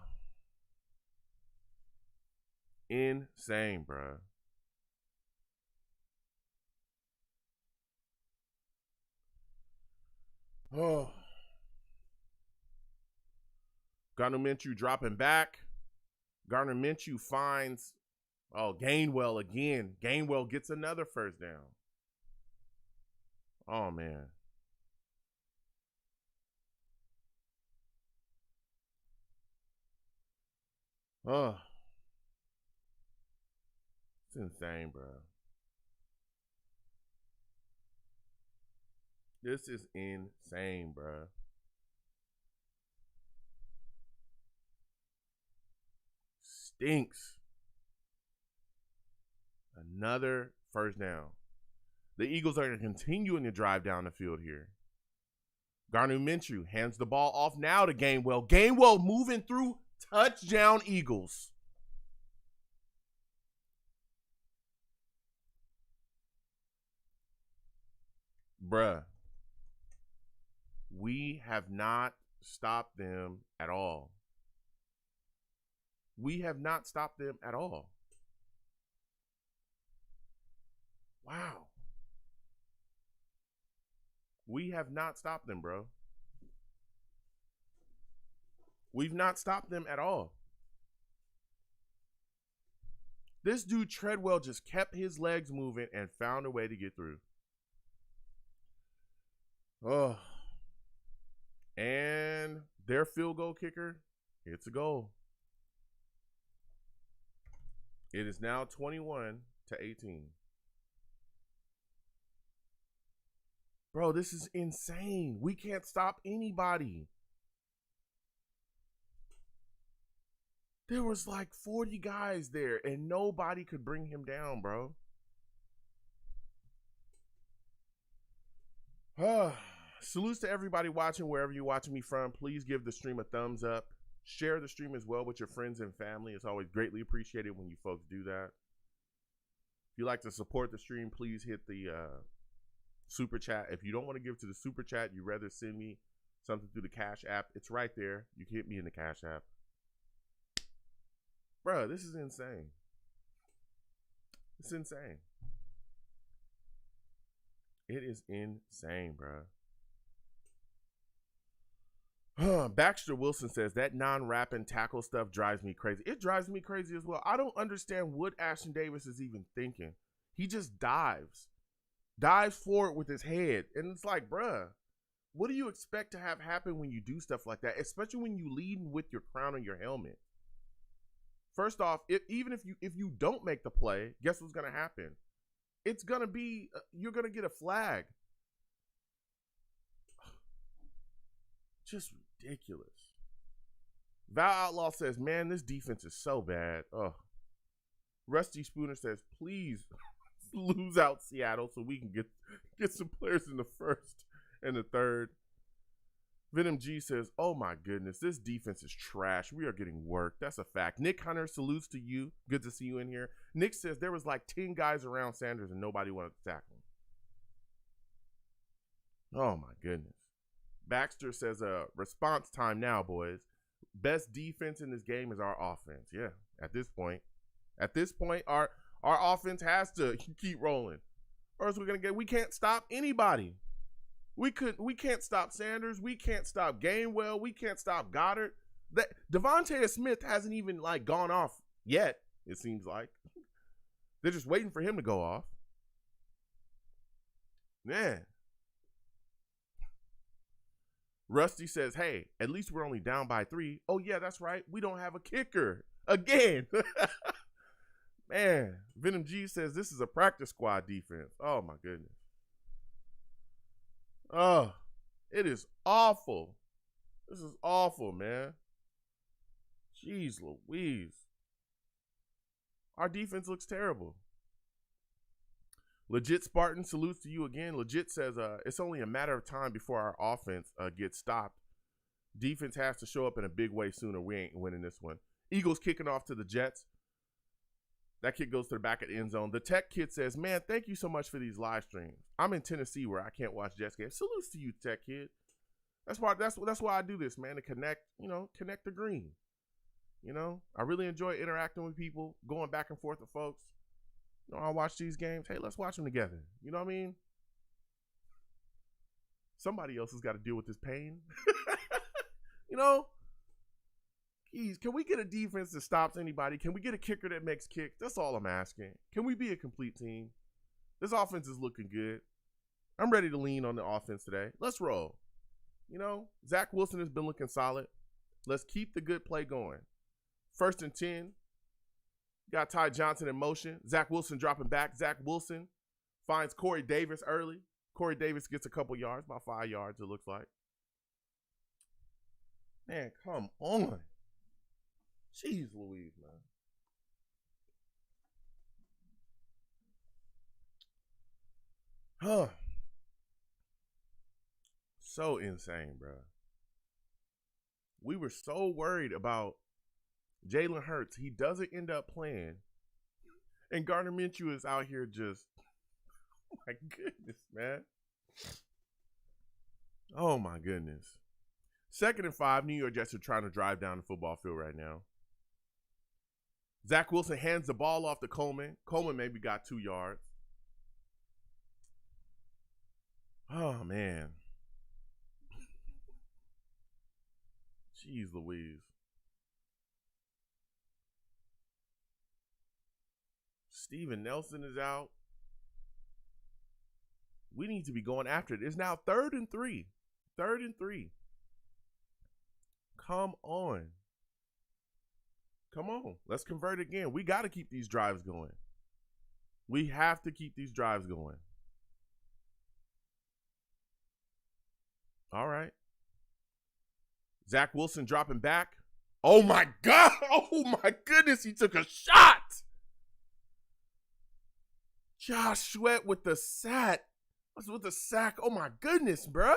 Insane, bro. Oh. Gardner Minshew dropping back. Gardner Minshew finds, Gainwell again. Gainwell gets another first down. Oh, man. Oh. It's insane, bro. This is insane, bro. Stinks. Another first down. The Eagles are continuing to drive down the field here. Gardner Minshew hands the ball off now to Gainwell. Gainwell moving through. Touchdown, Eagles. Bruh. We have not stopped them at all. We have not stopped them at all. Wow. We have not stopped them, bro. We've not stopped them at all. This dude Treadwell just kept his legs moving and found a way to get through. Oh. And their field goal kicker hits a goal. It is now 21-18. Bro, this is insane. We can't stop anybody. There was like 40 guys there, and nobody could bring him down, bro. Salutes to everybody watching, wherever you're watching me from. Please give the stream a thumbs up. Share the stream as well with your friends and family. It's always greatly appreciated when you folks do that. If you'd like to support the stream, please hit the super chat. If you don't want to give to the super chat, you'd rather send me something through the Cash App, it's right there. You can hit me in the Cash App. Bro, this is insane. It's insane. It is insane, bro. Baxter Wilson says that non-rapping tackle stuff drives me crazy. It drives me crazy as well. I don't understand what Ashtyn Davis is even thinking. He just dives forward with his head. And it's like, bruh, what do you expect to have happen when you do stuff like that? Especially when you lead with your crown and your helmet. First off, even if you don't make the play, guess what's going to happen? It's going to be, you're going to get a flag. Just ridiculous. Val Outlaw says, man, this defense is so bad. Oh. Rusty Spooner says, please lose out Seattle so we can get some players in the first and the third. Venom G says, oh my goodness, this defense is trash. We are getting worked. That's a fact. Nick Hunter salutes to you. Good to see you in here. Nick says there was like 10 guys around Sanders and nobody wanted to tackle him. Oh my goodness. Baxter says, response time now, boys. Best defense in this game is our offense. Yeah, at this point. At this point, our offense has to keep rolling. Or else we can't stop anybody. We can't stop Sanders. We can't stop Gainwell. We can't stop Goddard. That Devontae Smith hasn't even like gone off yet, it seems like. They're just waiting for him to go off. Man. Rusty says, hey, at least we're only down by 3. Oh, yeah, that's right. We don't have a kicker. Again. Man. Venom G says this is a practice squad defense. Oh, my goodness. Oh, it is awful. This is awful, man. Jeez Louise. Our defense looks terrible. Legit Spartan salutes to you again. Legit says it's only a matter of time before our offense gets stopped. Defense has to show up in a big way sooner. We ain't winning this one. Eagles kicking off to the Jets. That kick goes to the back of the end zone. The Tech Kid says, man, thank you so much for these live streams. I'm in Tennessee where I can't watch Jets games. Salutes to you, Tech Kid. That's why I do this, man, to connect the green. I really enjoy interacting with people, going back and forth with folks. I watch these games. Hey, let's watch them together. You know what I mean? Somebody else has got to deal with this pain. Geez, can we get a defense that stops anybody? Can we get a kicker that makes kicks? That's all I'm asking. Can we be a complete team? This offense is looking good. I'm ready to lean on the offense today. Let's roll. Zach Wilson has been looking solid. Let's keep the good play going. 1st and 10. Got Ty Johnson in motion. Zach Wilson dropping back. Zach Wilson finds Corey Davis early. Corey Davis gets a couple yards, about 5 yards it looks like. Man, come on. Jeez Louise, man. Huh. So insane, bro. We were so worried about Jalen Hurts. He doesn't end up playing. And Gardner Minshew is out here just, oh my goodness, man. Oh my goodness. 2nd and 5, New York Jets are trying to drive down the football field right now. Zach Wilson hands the ball off to Coleman. Coleman maybe got 2 yards. Oh, man. Jeez Louise. Steven Nelson is out. We need to be going after it. It's now 3rd and 3. 3rd and 3. Come on. Come on. Let's convert again. We got to keep these drives going. We have to keep these drives going. All right. Zach Wilson dropping back. Oh, my God. Oh, my goodness. He took a shot. Josh Sweat with the sack. Oh, my goodness, bruh.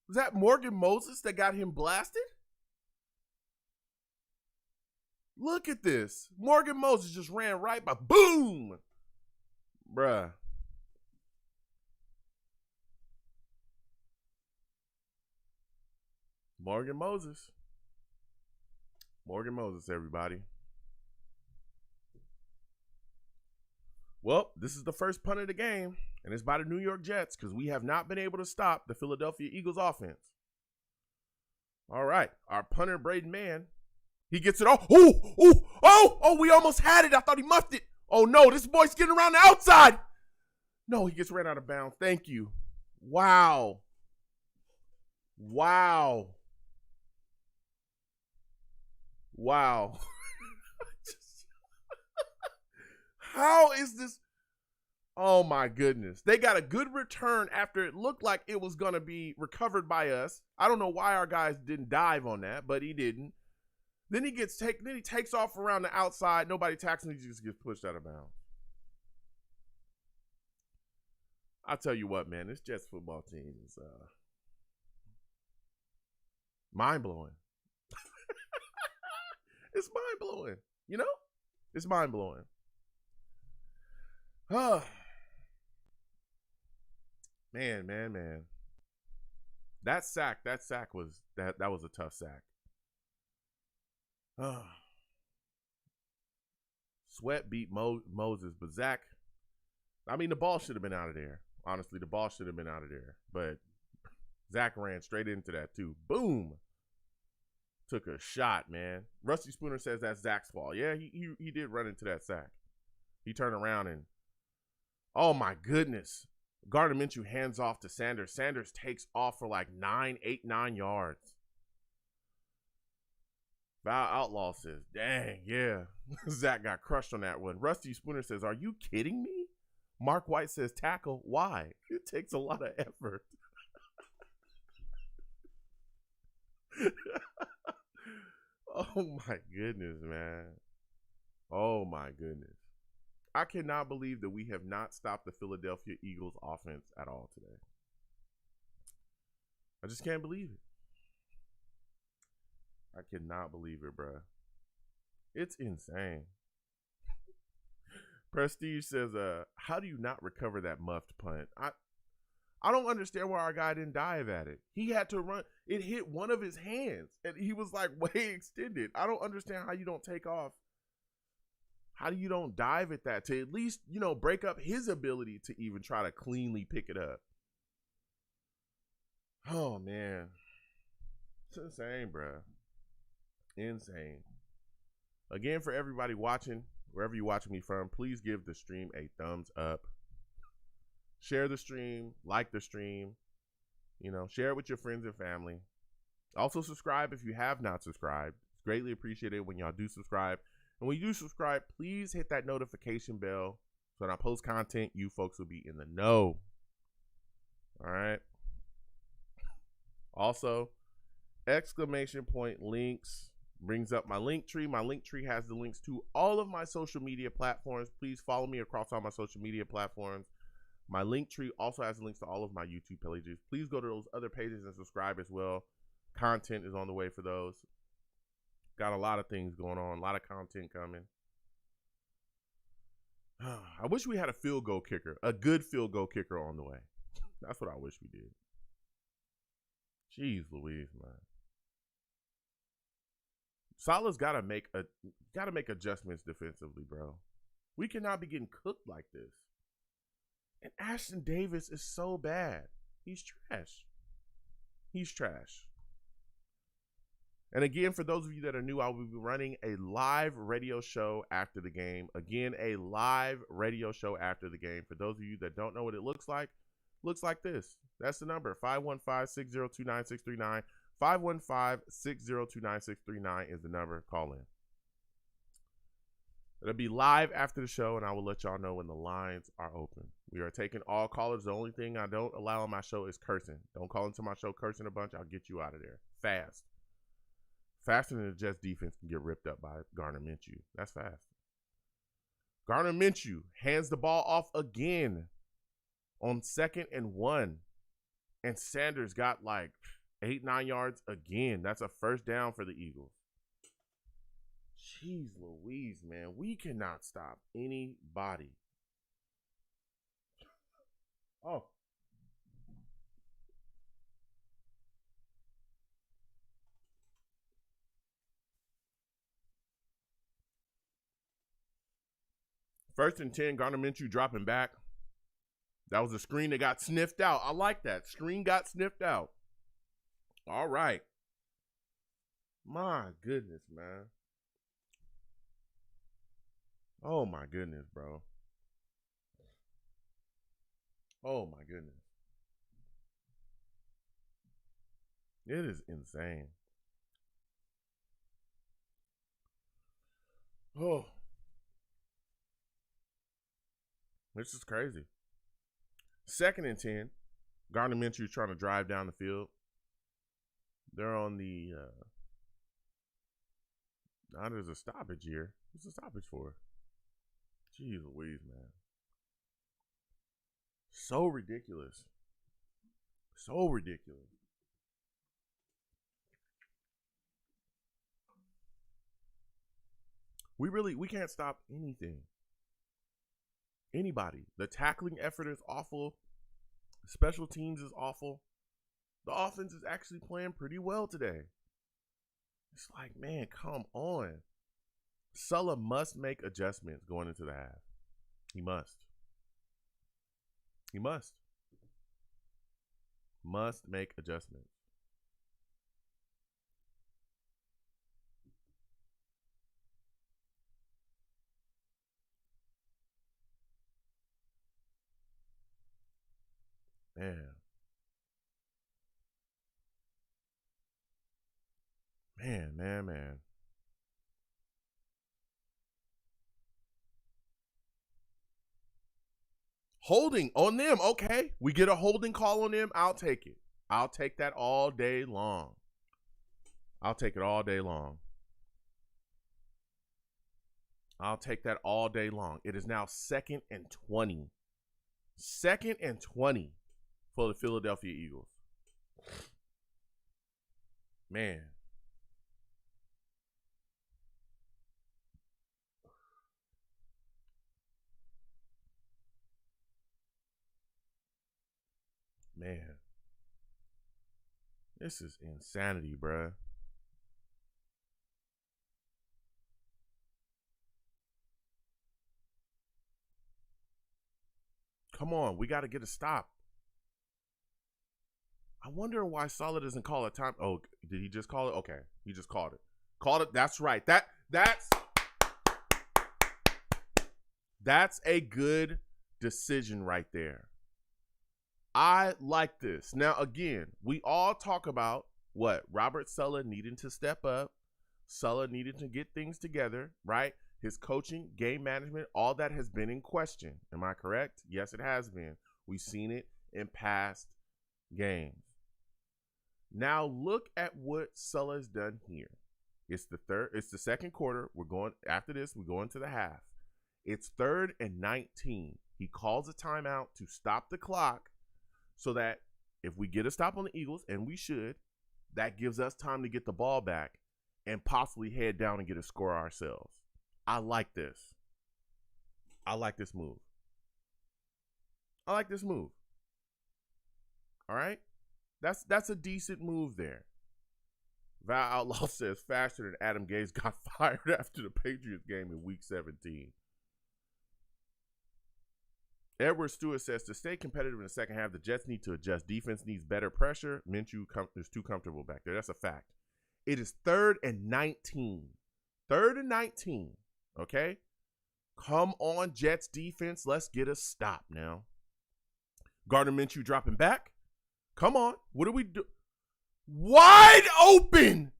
Was that Morgan Moses that got him blasted? Look at this. Morgan Moses just ran right by. Boom. Bruh. Morgan Moses. Morgan Moses, everybody. Well, this is the first punt of the game, and it's by the New York Jets because we have not been able to stop the Philadelphia Eagles offense. All right, our punter, Braden Mann, he gets it off. Oh, we almost had it. I thought he muffed it. Oh, no, this boy's getting around the outside. No, he gets ran out of bounds. Thank you. Wow. How is this? Oh, my goodness. They got a good return after it looked like it was going to be recovered by us. I don't know why our guys didn't dive on that, but he didn't. Then he takes off around the outside. Nobody tackles him. He just gets pushed out of bounds. I'll tell you what, man. This Jets football team is mind-blowing. It's mind-blowing. It's mind-blowing. Man. That sack was that was a tough sack. Sweat beat Moses, but Zach, I mean, the ball should have been out of there. Honestly, the ball should have been out of there. But Zach ran straight into that too. Boom. Took a shot, man. Rusty Spooner says that's Zach's fault. Yeah, he did run into that sack. He turned around and, oh my goodness. Gardner Minshew hands off to Sanders. Sanders takes off for like 9 yards. Val Outlaw says, dang, yeah. Zach got crushed on that one. Rusty Spooner says, are you kidding me? Mark White says, tackle. Why? It takes a lot of effort. Oh my goodness, man. Oh my goodness. I cannot believe that we have not stopped the Philadelphia Eagles offense at all today. I just can't believe it. I cannot believe it, bruh. It's insane. Prestige says, how do you not recover that muffed punt? I don't understand why our guy didn't dive at it. He had to run. It hit one of his hands, and he was like way extended. I don't understand how you don't take off. How do you don't dive at that to at least, break up his ability to even try to cleanly pick it up? Oh, man. It's insane, bruh. Insane. Again, for everybody watching, wherever you're watching me from, please give the stream a thumbs up. Share the stream, like the stream, share it with your friends and family. Also subscribe if you have not subscribed. It's greatly appreciated when y'all do subscribe. And when you do subscribe, please hit that notification bell so when I post content, you folks will be in the know. All right. Also, exclamation point links brings up my link tree. My link tree has the links to all of my social media platforms. Please follow me across all my social media platforms. My link tree also has links to all of my YouTube pages. Please go to those other pages and subscribe as well. Content is on the way for those. Got a lot of things going on, a lot of content coming. I wish we had a field goal kicker, a good field goal kicker on the way. That's what I wish we did. Jeez Louise, man. Salah's gotta make adjustments defensively, bro. We cannot be getting cooked like this. And Ashton Davis is so bad. He's trash. He's trash. And again, for those of you that are new, I will be running a live radio show after the game. Again, a live radio show after the game. For those of you that don't know what it looks like this. That's the number, 515-602-9639. 515-602-9639 is the number. Call in. It'll be live after the show, and I will let y'all know when the lines are open. We are taking all callers. The only thing I don't allow on my show is cursing. Don't call into my show cursing a bunch. I'll get you out of there fast. Faster than the Jets defense can get ripped up by Gardner Minshew. That's fast. Gardner Minshew hands the ball off again on 2nd and 1. And Sanders got like 8-9 yards again. That's a first down for the Eagles. Jeez Louise, man. We cannot stop anybody. Oh. First and 10, Gardner Minshew dropping back. That was a screen that got sniffed out. I like that. Screen got sniffed out. All right. My goodness, man. Oh, my goodness, bro. Oh, my goodness. It is insane. Oh. This is crazy. 2nd and 10. Gardner Minshew trying to drive down the field. They're on the now there's a stoppage here. What's the stoppage for? Jeez Louise, man. So ridiculous. So ridiculous. We can't stop anything. Anybody. The tackling effort is awful. Special teams is awful. The offense is actually playing pretty well today. It's like, man, come on. Sulla must make adjustments going into the half. He must. He must. Must make adjustments. Man. Man. Holding on them. Okay. We get a holding call on them. I'll take it. I'll take that all day long. I'll take it all day long. I'll take that all day long. It is now 2nd and 20. 2nd and 20 for the Philadelphia Eagles. Man. Man. This is insanity, bruh. Come on, we got to get a stop. I wonder why Sulla doesn't call a time. Oh, did he just call it? Okay, he just called it. Called it. That's right. That's a good decision right there. I like this. Now, again, we all talk about what? Robert Sulla needing to step up. Sulla needed to get things together, right? His coaching, game management, all that has been in question. Am I correct? Yes, it has been. We've seen it in past games. Now look at what Sulla's done here. It's the second quarter. We're going after this, we go into the half. It's 3rd and 19. He calls a timeout to stop the clock so that if we get a stop on the Eagles, and we should, that gives us time to get the ball back and possibly head down and get a score ourselves. I like this. I like this move. All right? That's a decent move there. Val Outlaw says faster than Adam Gase got fired after the Patriots game in week 17. Edward Stewart says to stay competitive in the second half, the Jets need to adjust. Defense needs better pressure. Minshew is too comfortable back there. That's a fact. It is 3rd and 19. 3rd and 19. Okay? Come on, Jets defense. Let's get a stop now. Gardner Minshew dropping back. Come on. What do we do? Wide open.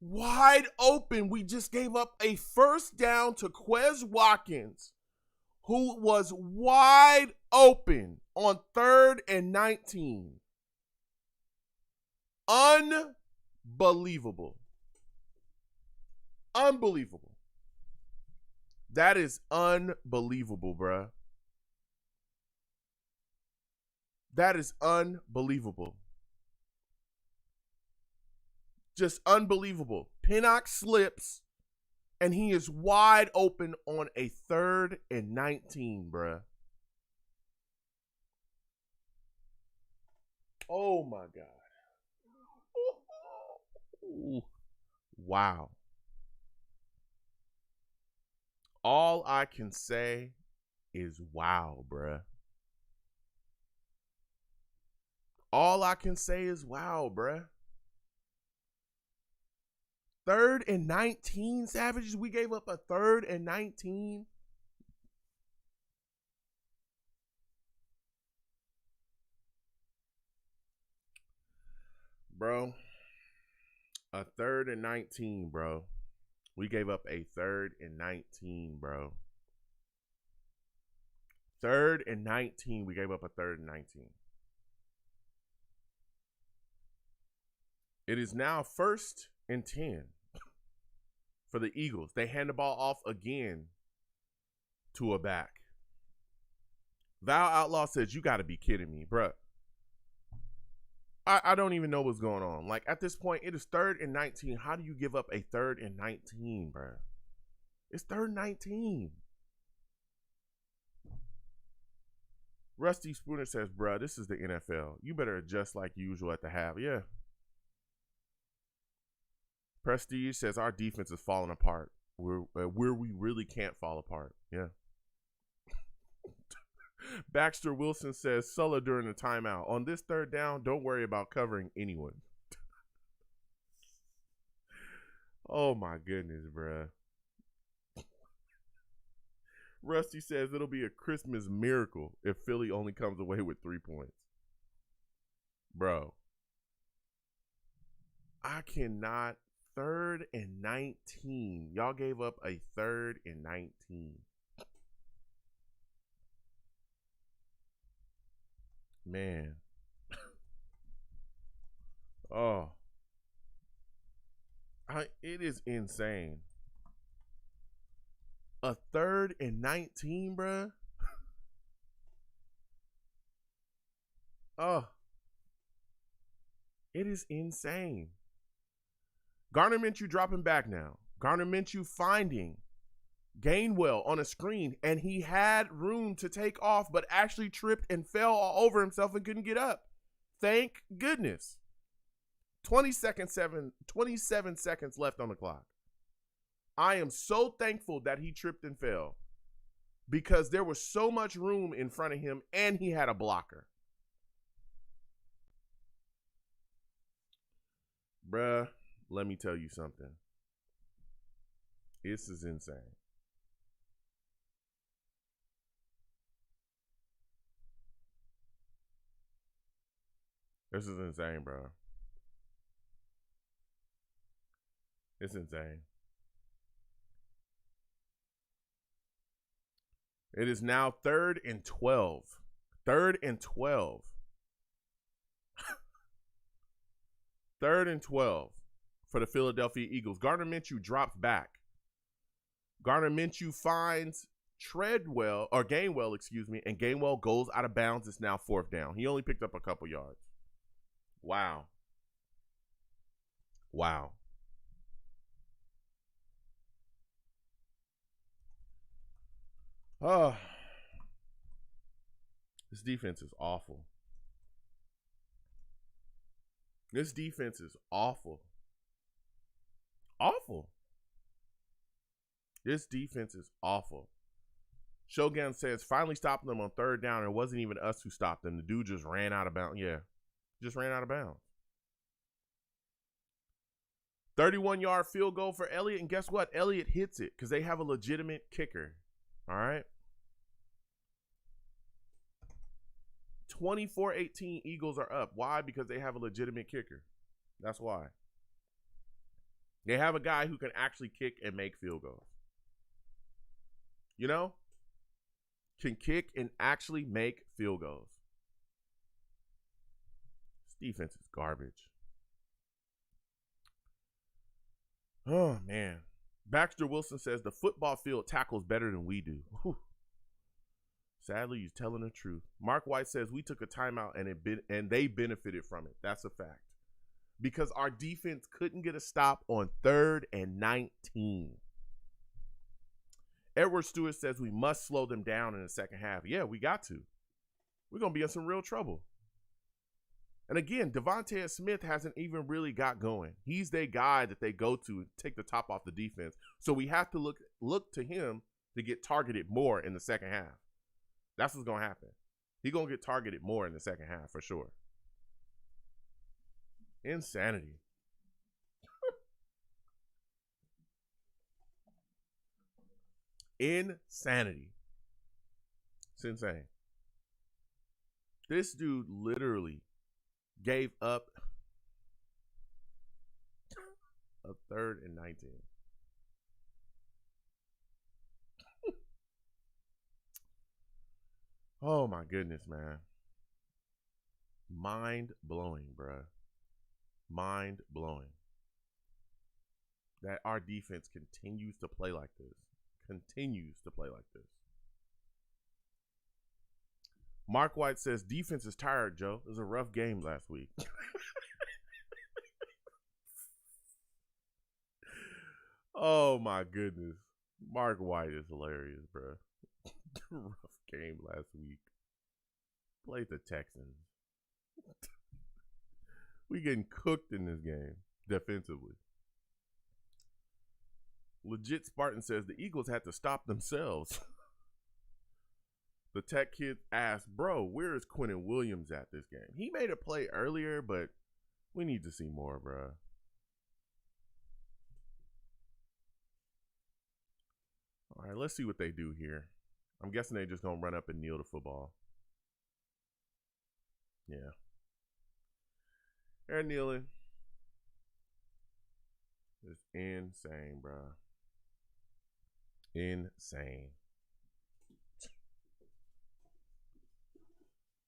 Wide open. We just gave up a first down to Quez Watkins, who was wide open on 3rd and 19. Unbelievable. Unbelievable. That is unbelievable, bruh. That is unbelievable. Just unbelievable. Pinnock slips, and he is wide open on a 3rd and 19, bruh. Oh, my God. Wow. All I can say is wow, bruh. All I can say is wow, bruh. 3rd and 19, Savages. We gave up a 3rd and 19. Bro, a 3rd and 19, bro. We gave up a 3rd and 19, bro. 3rd and 19. We gave up a 3rd and 19. It is now 1st and 10 for the Eagles. They hand the ball off again to a back. Val Outlaw says, you got to be kidding me, bro. I don't even know what's going on. Like, at this point, it is 3rd and 19. How do you give up a 3rd and 19, bro? It's 3rd and 19. Rusty Spooner says, bruh, this is the NFL. You better adjust like usual at the half. Yeah. Prestige says, our defense is falling apart. Where we really can't fall apart. Yeah. Baxter Wilson says, Sulla during the timeout. On this third down, don't worry about covering anyone. Oh, my goodness, bruh. Rusty says it'll be a Christmas miracle if Philly only comes away with 3 points. Bro. I cannot. 3rd and 19. Y'all gave up a 3rd and 19. Man. Oh. It is insane. A 3rd and 19, bruh. Oh. It is insane. Gardner Minshew dropping back now. Gardner Minshew finding Gainwell on a screen, and he had room to take off, but actually tripped and fell all over himself and couldn't get up. Thank goodness. 27 seconds left on the clock. I am so thankful that he tripped and fell because there was so much room in front of him, and he had a blocker. Bruh. Let me tell you something. This is insane. This is insane, bro. It's insane. It is now 3rd and 12. 3rd and 12. 3rd and 12. For the Philadelphia Eagles. Gardner Minshew drops back. Gardner Minshew finds Gainwell, and Gainwell goes out of bounds. It's now 4th down. He only picked up a couple yards. Wow. Wow. Oh. This defense is awful. This defense is awful. Awful. This defense is awful. Shogun says, finally stopped them on 3rd down. It wasn't even us who stopped them. The dude just ran out of bounds. Yeah, just ran out of bounds. 31-yard field goal for Elliott. And guess what? Elliott hits it because they have a legitimate kicker. All right. 24-18 Eagles are up. Why? Because they have a legitimate kicker. That's why. They have a guy who can actually kick and make field goals. You know? Can kick and actually make field goals. This defense is garbage. Oh, man. Baxter Wilson says the football field tackles better than we do. Whew. Sadly, he's telling the truth. Mark White says we took a timeout and they benefited from it. That's a fact. Because our defense couldn't get a stop on 3rd and 19. Edward Stewart says we must slow them down in the second half. Yeah, we got to. We're going to be in some real trouble. And again, Devontae Smith hasn't even really got going. He's the guy that they go to take the top off the defense. So we have to look to him to get targeted more in the second half. That's what's going to happen. He's going to get targeted more in the second half for sure. Insanity. Insanity. It's insane. This dude literally gave up a 3rd and 19. Oh my goodness, man. Mind blowing, bruh. Mind blowing. That our defense continues to play like this. Continues to play like this. Mark White says defense is tired, Joe. It was a rough game last week. Oh my goodness. Mark White is hilarious, bro. Rough game last week. Played the Texans. We getting cooked in this game defensively. Legit Spartan says the Eagles had to stop themselves. The Tech kid asked, bro, where is Quentin Williams at this game? He made a play earlier, but we need to see more, bro. All right, let's see what they do here. I'm guessing they just going to run up and kneel the football. Yeah. They're kneeling. It's insane, bro. Insane.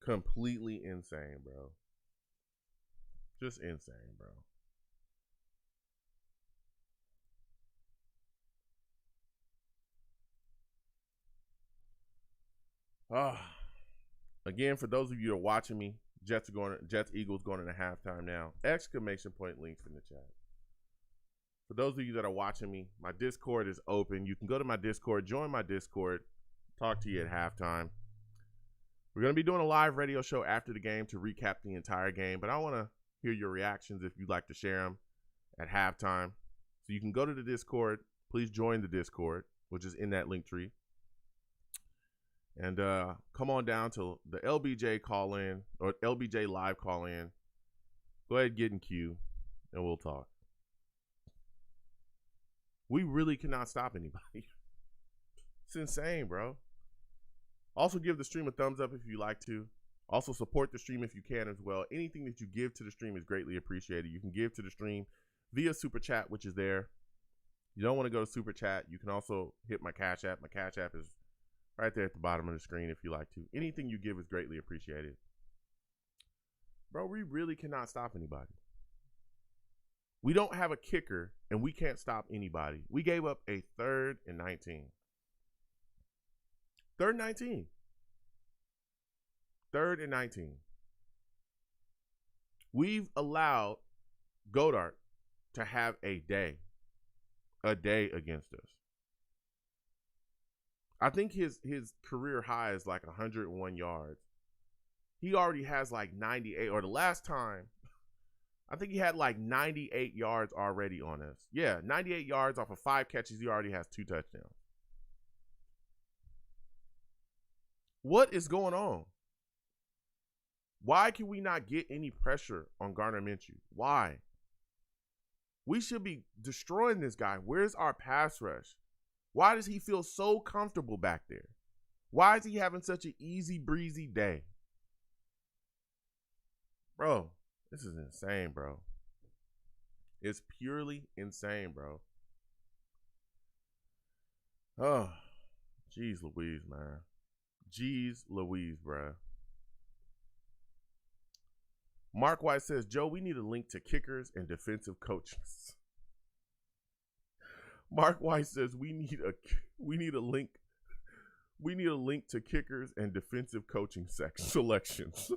Completely insane, bro. Just insane, bro. Again, for those of you that are watching me, Jets Eagles going into halftime now. Exclamation point links in the chat. For those of you that are watching me, my Discord is open. You can go to my Discord, join my Discord, talk to you at halftime. We're going to be doing a live radio show after the game to recap the entire game, but I want to hear your reactions if you'd like to share them at halftime. So you can go to the Discord. Please join the Discord, which is in that link tree. And come on down to the LBJ call in or LBJ live call in. Go ahead, get in queue, and we'll talk. We really cannot stop anybody. It's insane, bro. Also, give the stream a thumbs up if you like to. Also, support the stream if you can as well. Anything that you give to the stream is greatly appreciated. You can give to the stream via Super Chat, which is there. You don't want to go to Super Chat. You can also hit my Cash App. My Cash App is right there at the bottom of the screen if you like to. Anything you give is greatly appreciated. Bro, we really cannot stop anybody. We don't have a kicker, and we can't stop anybody. We gave up a 3rd and 19. 3rd and 19. 3rd and 19. We've allowed Goddard to have a day against us. I think his career high is like 101 yards. He already has like 98, or the last time, I think he had like 98 yards already on us. Yeah, 98 yards off of 5 catches. He already has 2 touchdowns. What is going on? Why can we not get any pressure on Gardner Minshew? Why? We should be destroying this guy. Where's our pass rush? Why does he feel so comfortable back there? Why is he having such an easy breezy day? Bro, this is insane, bro. It's purely insane, bro. Oh, jeez Louise, man. Jeez Louise, bro. Mark White says, Joe, we need a link to kickers and defensive coaches. Mark White says we need a link to kickers and defensive coaching selections.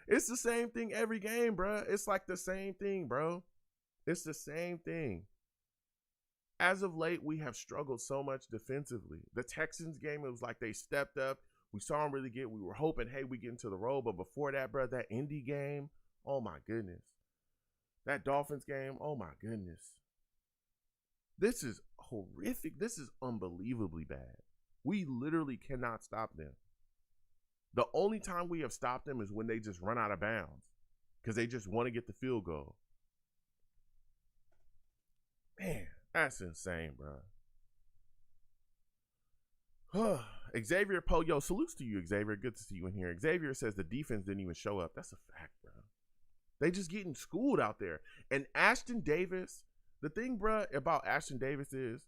It's the same thing every game, bro. It's like the same thing, bro. It's the same thing. As of late, we have struggled so much defensively. The Texans game, it was like they stepped up. We saw them really we were hoping, hey, we get into the road. But before that, bro, that Indy game, oh my goodness. That Dolphins game, oh my goodness. This is horrific. This is unbelievably bad. We literally cannot stop them. The only time we have stopped them is when they just run out of bounds because they just want to get the field goal. Man, that's insane, bro. Xavier Poe, yo, salutes to you, Xavier. Good to see you in here. Xavier says the defense didn't even show up. That's a fact, bro. They just getting schooled out there. And Ashton Davis, the thing, bro, about Ashton Davis is,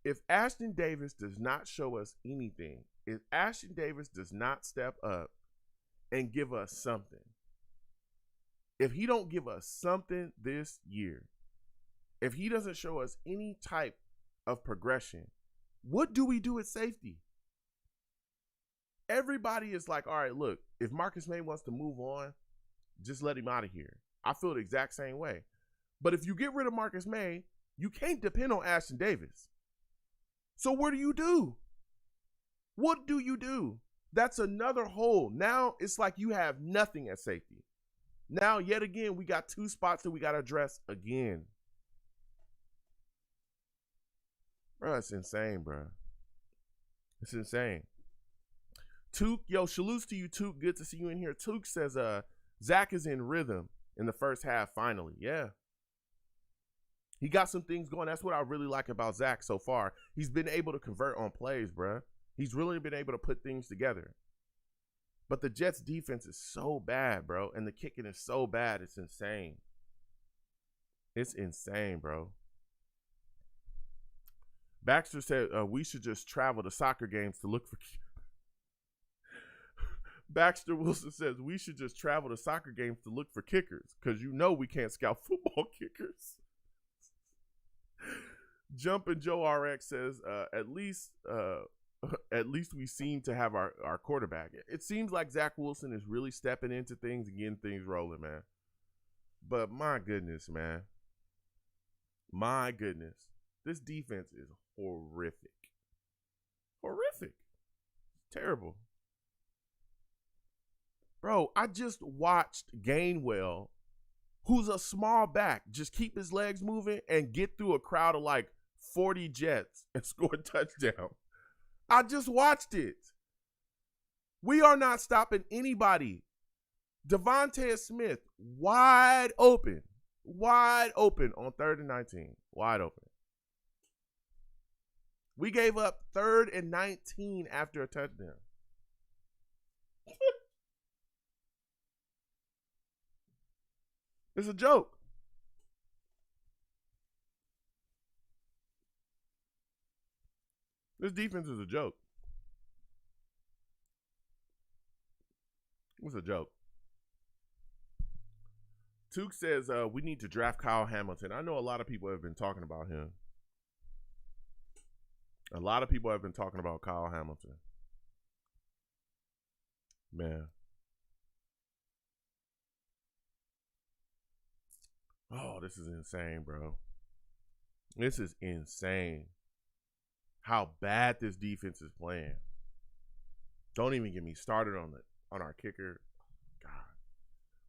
if Ashton Davis does not show us anything, if Ashton Davis does not step up and give us something, if he don't give us something this year, if he doesn't show us any type of progression, what do we do at safety? Everybody is like, all right, look, if Marcus May wants to move on, just let him out of here. I feel the exact same way. But if you get rid of Marcus May, you can't depend on Ashton Davis. So what do you do? What do you do? That's another hole. Now it's like you have nothing at safety. Now, yet again, we got two spots that we got to address again. Bro, it's insane, bro. It's insane. Took, yo, salutes to you, Took. Good to see you in here. Took says, Zach is in rhythm in the first half, finally. Yeah. He got some things going. That's what I really like about Zach so far. He's been able to convert on plays, bro. He's really been able to put things together. But the Jets defense is so bad, bro. And the kicking is so bad. It's insane. It's insane, bro. Baxter said we should just travel to soccer games to look for. Baxter Wilson says we should just travel to soccer games to look for kickers because you know we can't scout football kickers. Jumpin' Joe RX says at least we seem to have our quarterback. It seems like Zach Wilson is really stepping into things and getting things rolling, man. But my goodness, man. My goodness. This defense is horrific. Horrific. Terrible. Bro, I just watched Gainwell, who's a small back, just keep his legs moving and get through a crowd of like 40 Jets and score a touchdown. I just watched it. We are not stopping anybody. Devontae Smith, wide open on 3rd and 19, wide open. We gave up 3rd and 19 after a touchdown. It's a joke. This defense is a joke. It's a joke. Took says we need to draft Kyle Hamilton. I know a lot of people have been talking about him. A lot of people have been talking about Kyle Hamilton. Man. Oh, this is insane, bro. This is insane. How bad this defense is playing. Don't even get me started on our kicker. God.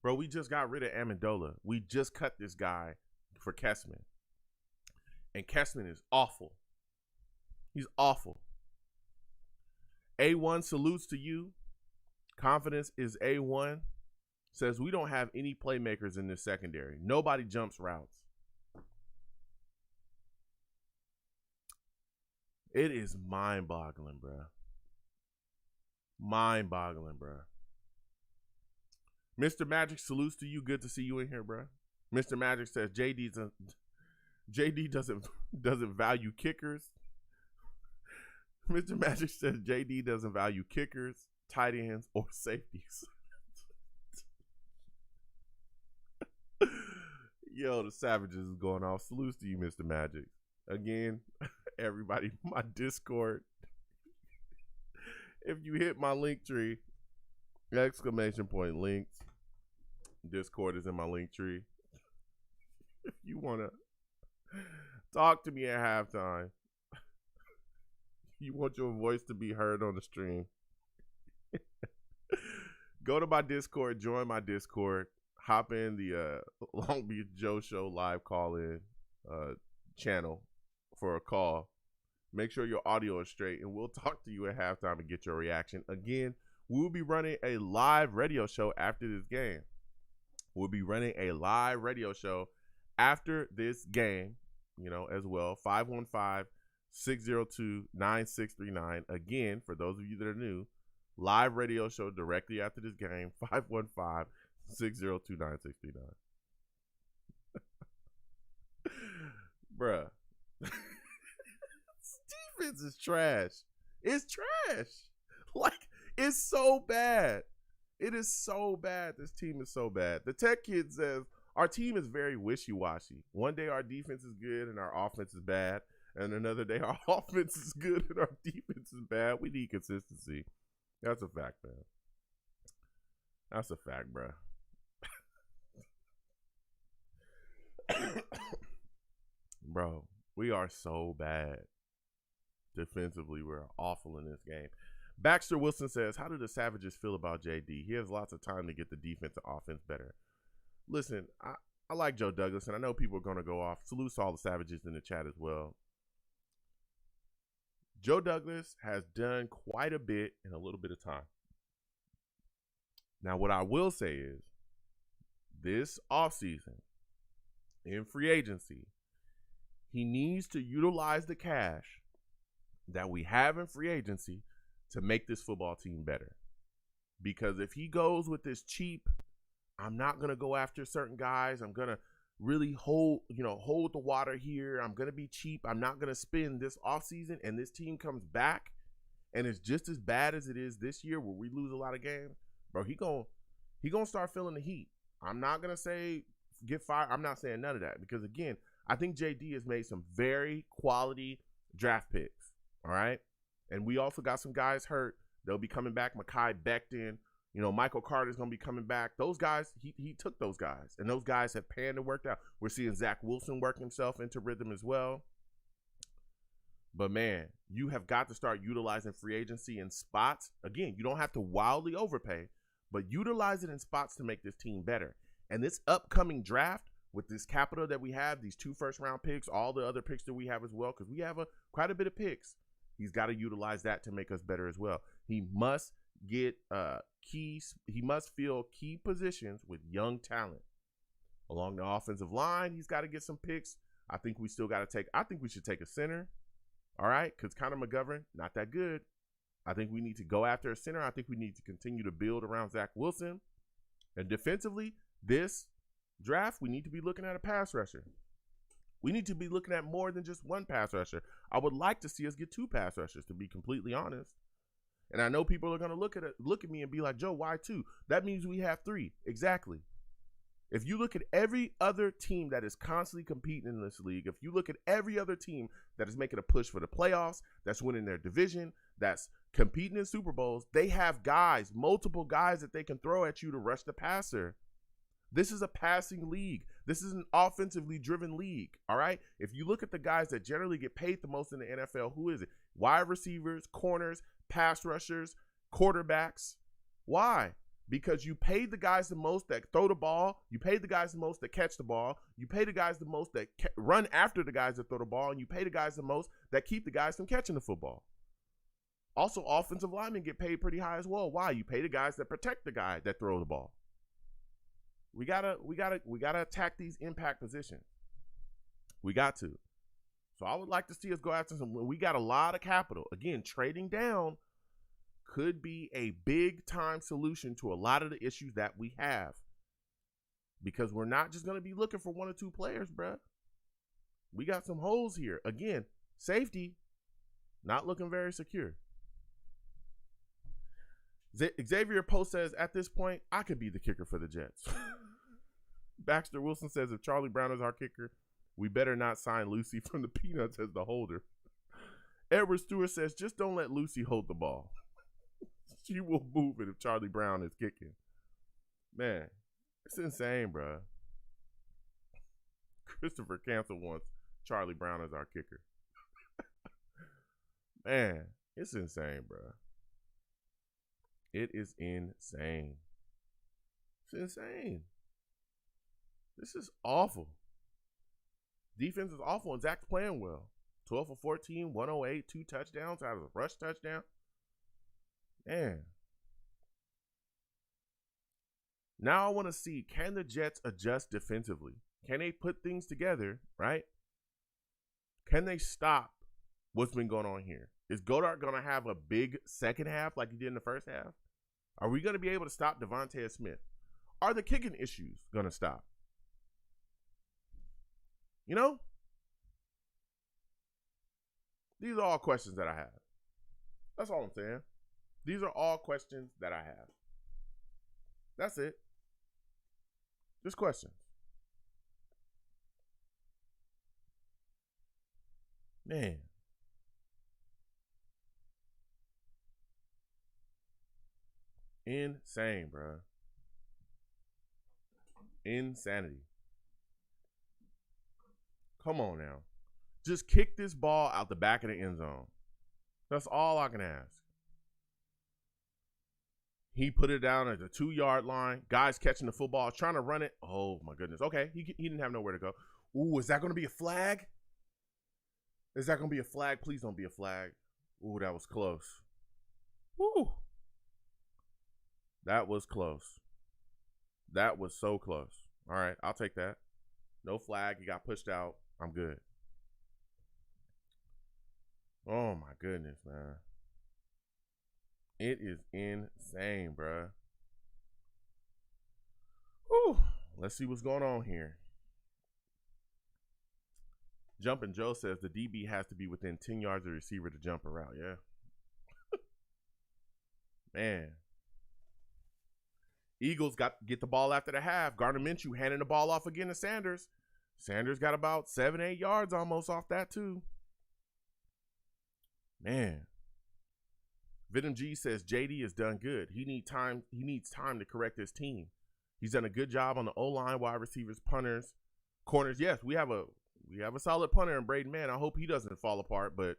Bro, we just got rid of Amendola. We just cut this guy for Kessman. And Kessman is awful. He's awful. A1 salutes to you. Confidence is A1. Says we don't have any playmakers in this secondary. Nobody jumps routes. It is mind-boggling, bro. Mind-boggling, bro. Mr. Magic salutes to you. Good to see you in here, bro. Mr. Magic says JD doesn't value kickers. Mr. Magic says JD doesn't value kickers, tight ends, or safeties. Yo, the Savages is going off. Salutes to you, Mr. Magic. Again, everybody, my Discord. If you hit my link tree, exclamation point links. Discord is in my link tree. If you want to talk to me at halftime, you want your voice to be heard on the stream, go to my Discord, join my Discord, hop in the Long Beach Joe Show live call-in channel for a call. Make sure your audio is straight, and we'll talk to you at halftime and get your reaction. Again, we'll be running a live radio show after this game. We'll be running a live radio show after this game, as well. 515-602-9639. Again, for those of you that are new, live radio show directly after this game, 515-602-9639. Bruh. This defense is trash. It's trash. Like, it's so bad. It is so bad. This team is so bad. The Tech Kid says, our team is very wishy-washy. One day our defense is good and our offense is bad. And another day our offense is good and our defense is bad. We need consistency. That's a fact, man. That's a fact, bro. Bro, we are so bad. Defensively, we're awful in this game. Baxter Wilson says, how do the Savages feel about JD? He has lots of time to get the defense and offense better. Listen, I like Joe Douglas, and I know people are going to go off. Salute to all the Savages in the chat as well. Joe Douglas has done quite a bit in a little bit of time. Now, what I will say is, this offseason, in free agency, he needs to utilize the cash that we have in free agency to make this football team better. Because if he goes with this cheap, I'm not going to go after certain guys, I'm going to really hold the water here, I'm going to be cheap, I'm not going to spend this offseason, and this team comes back and it's just as bad as it is this year where we lose a lot of games, bro, he gonna start feeling the heat. I'm not going to say get fired. I'm not saying none of that because, again, I think JD has made some very quality draft picks, all right? And we also got some guys hurt. They'll be coming back. Mekhi Becton, Michael Carter's going to be coming back. Those guys, he took those guys, and those guys have panned and worked out. We're seeing Zach Wilson work himself into rhythm as well. But, man, you have got to start utilizing free agency in spots. Again, you don't have to wildly overpay, but utilize it in spots to make this team better. And this upcoming draft, with this capital that we have, these 2 first-round picks, all the other picks that we have as well, because we have quite a bit of picks, he's got to utilize that to make us better as well. He must get he must fill key positions with young talent. Along the offensive line, he's got to get some picks. I think we should take a center, all right, because Connor McGovern, not that good. I think we need to go after a center. I think we need to continue to build around Zach Wilson. And defensively, this draft, we need to be looking at a pass rusher. We need to be looking at more than just one pass rusher. I would like to see us get 2 pass rushers, to be completely honest. And I know people are going to look at me and be like, Joe, why 2? That means we have 3. Exactly. If you look at every other team that is constantly competing in this league, if you look at every other team that is making a push for the playoffs, that's winning their division, that's competing in Super Bowls, they have guys, multiple guys that they can throw at you to rush the passer. This is a passing league. This is an offensively driven league, all right? If you look at the guys that generally get paid the most in the NFL, who is it? Wide receivers, corners, pass rushers, quarterbacks. Why? Because you pay the guys the most that throw the ball, you pay the guys the most that catch the ball, you pay the guys the most that run after the guys that throw the ball, and you pay the guys the most that keep the guys from catching the football. Also, offensive linemen get paid pretty high as well. Why? You pay the guys that protect the guy that throw the ball. We gotta attack these impact positions. We got to. So I would like to see us go after some. We got a lot of capital. Again, trading down could be a big time solution to a lot of the issues that we have. Because we're not just going to be looking for 1 or 2 players, bruh. We got some holes here. Again, safety, not looking very secure. Xavier Post says, at this point, I could be the kicker for the Jets. Baxter Wilson says, if Charlie Brown is our kicker, we better not sign Lucy from the Peanuts as the holder. Edward Stewart says, just don't let Lucy hold the ball. She will move it if Charlie Brown is kicking. Man, it's insane, bro. Christopher Cancel wants Charlie Brown as our kicker. Man, it's insane, bro. It is insane. It's insane. This is awful. Defense is awful, and Zach's playing well. 12 for 14, 108, 2 touchdowns out of a rush touchdown. Man. Now I want to see, can the Jets adjust defensively? Can they put things together, right? Can they stop what's been going on here? Is Goddard going to have a big second half like he did in the first half? Are we going to be able to stop Devontae Smith? Are the kicking issues going to stop? You know? These are all questions that I have. That's all I'm saying. These are all questions that I have. That's it. Just questions. Man. Insane, bro. Insanity. Come on now. Just kick this ball out the back of the end zone. That's all I can ask. He put it down at the 2-yard line. Guys catching the football, trying to run it. Oh, my goodness. Okay, he didn't have nowhere to go. Ooh, is that going to be a flag? Is that going to be a flag? Please don't be a flag. Ooh, that was close. Ooh. That was close. That was so close. All right, I'll take that. No flag. He got pushed out. I'm good. Oh, my goodness, man. It is insane, bruh. Whew. Let's see what's going on here. Jumpin' Joe says the DB has to be within 10 yards of the receiver to jump a route. Yeah. Man. Eagles get the ball after the half. Gardner Minshew handing the ball off again to Sanders. Sanders got about 7-8 yards almost off that too. Man. Venom G says JD has done good. He needs time to correct his team. He's done a good job on the O-line, wide receivers, punters, corners. Yes, we have a solid punter in Braden Mann. I hope he doesn't fall apart, but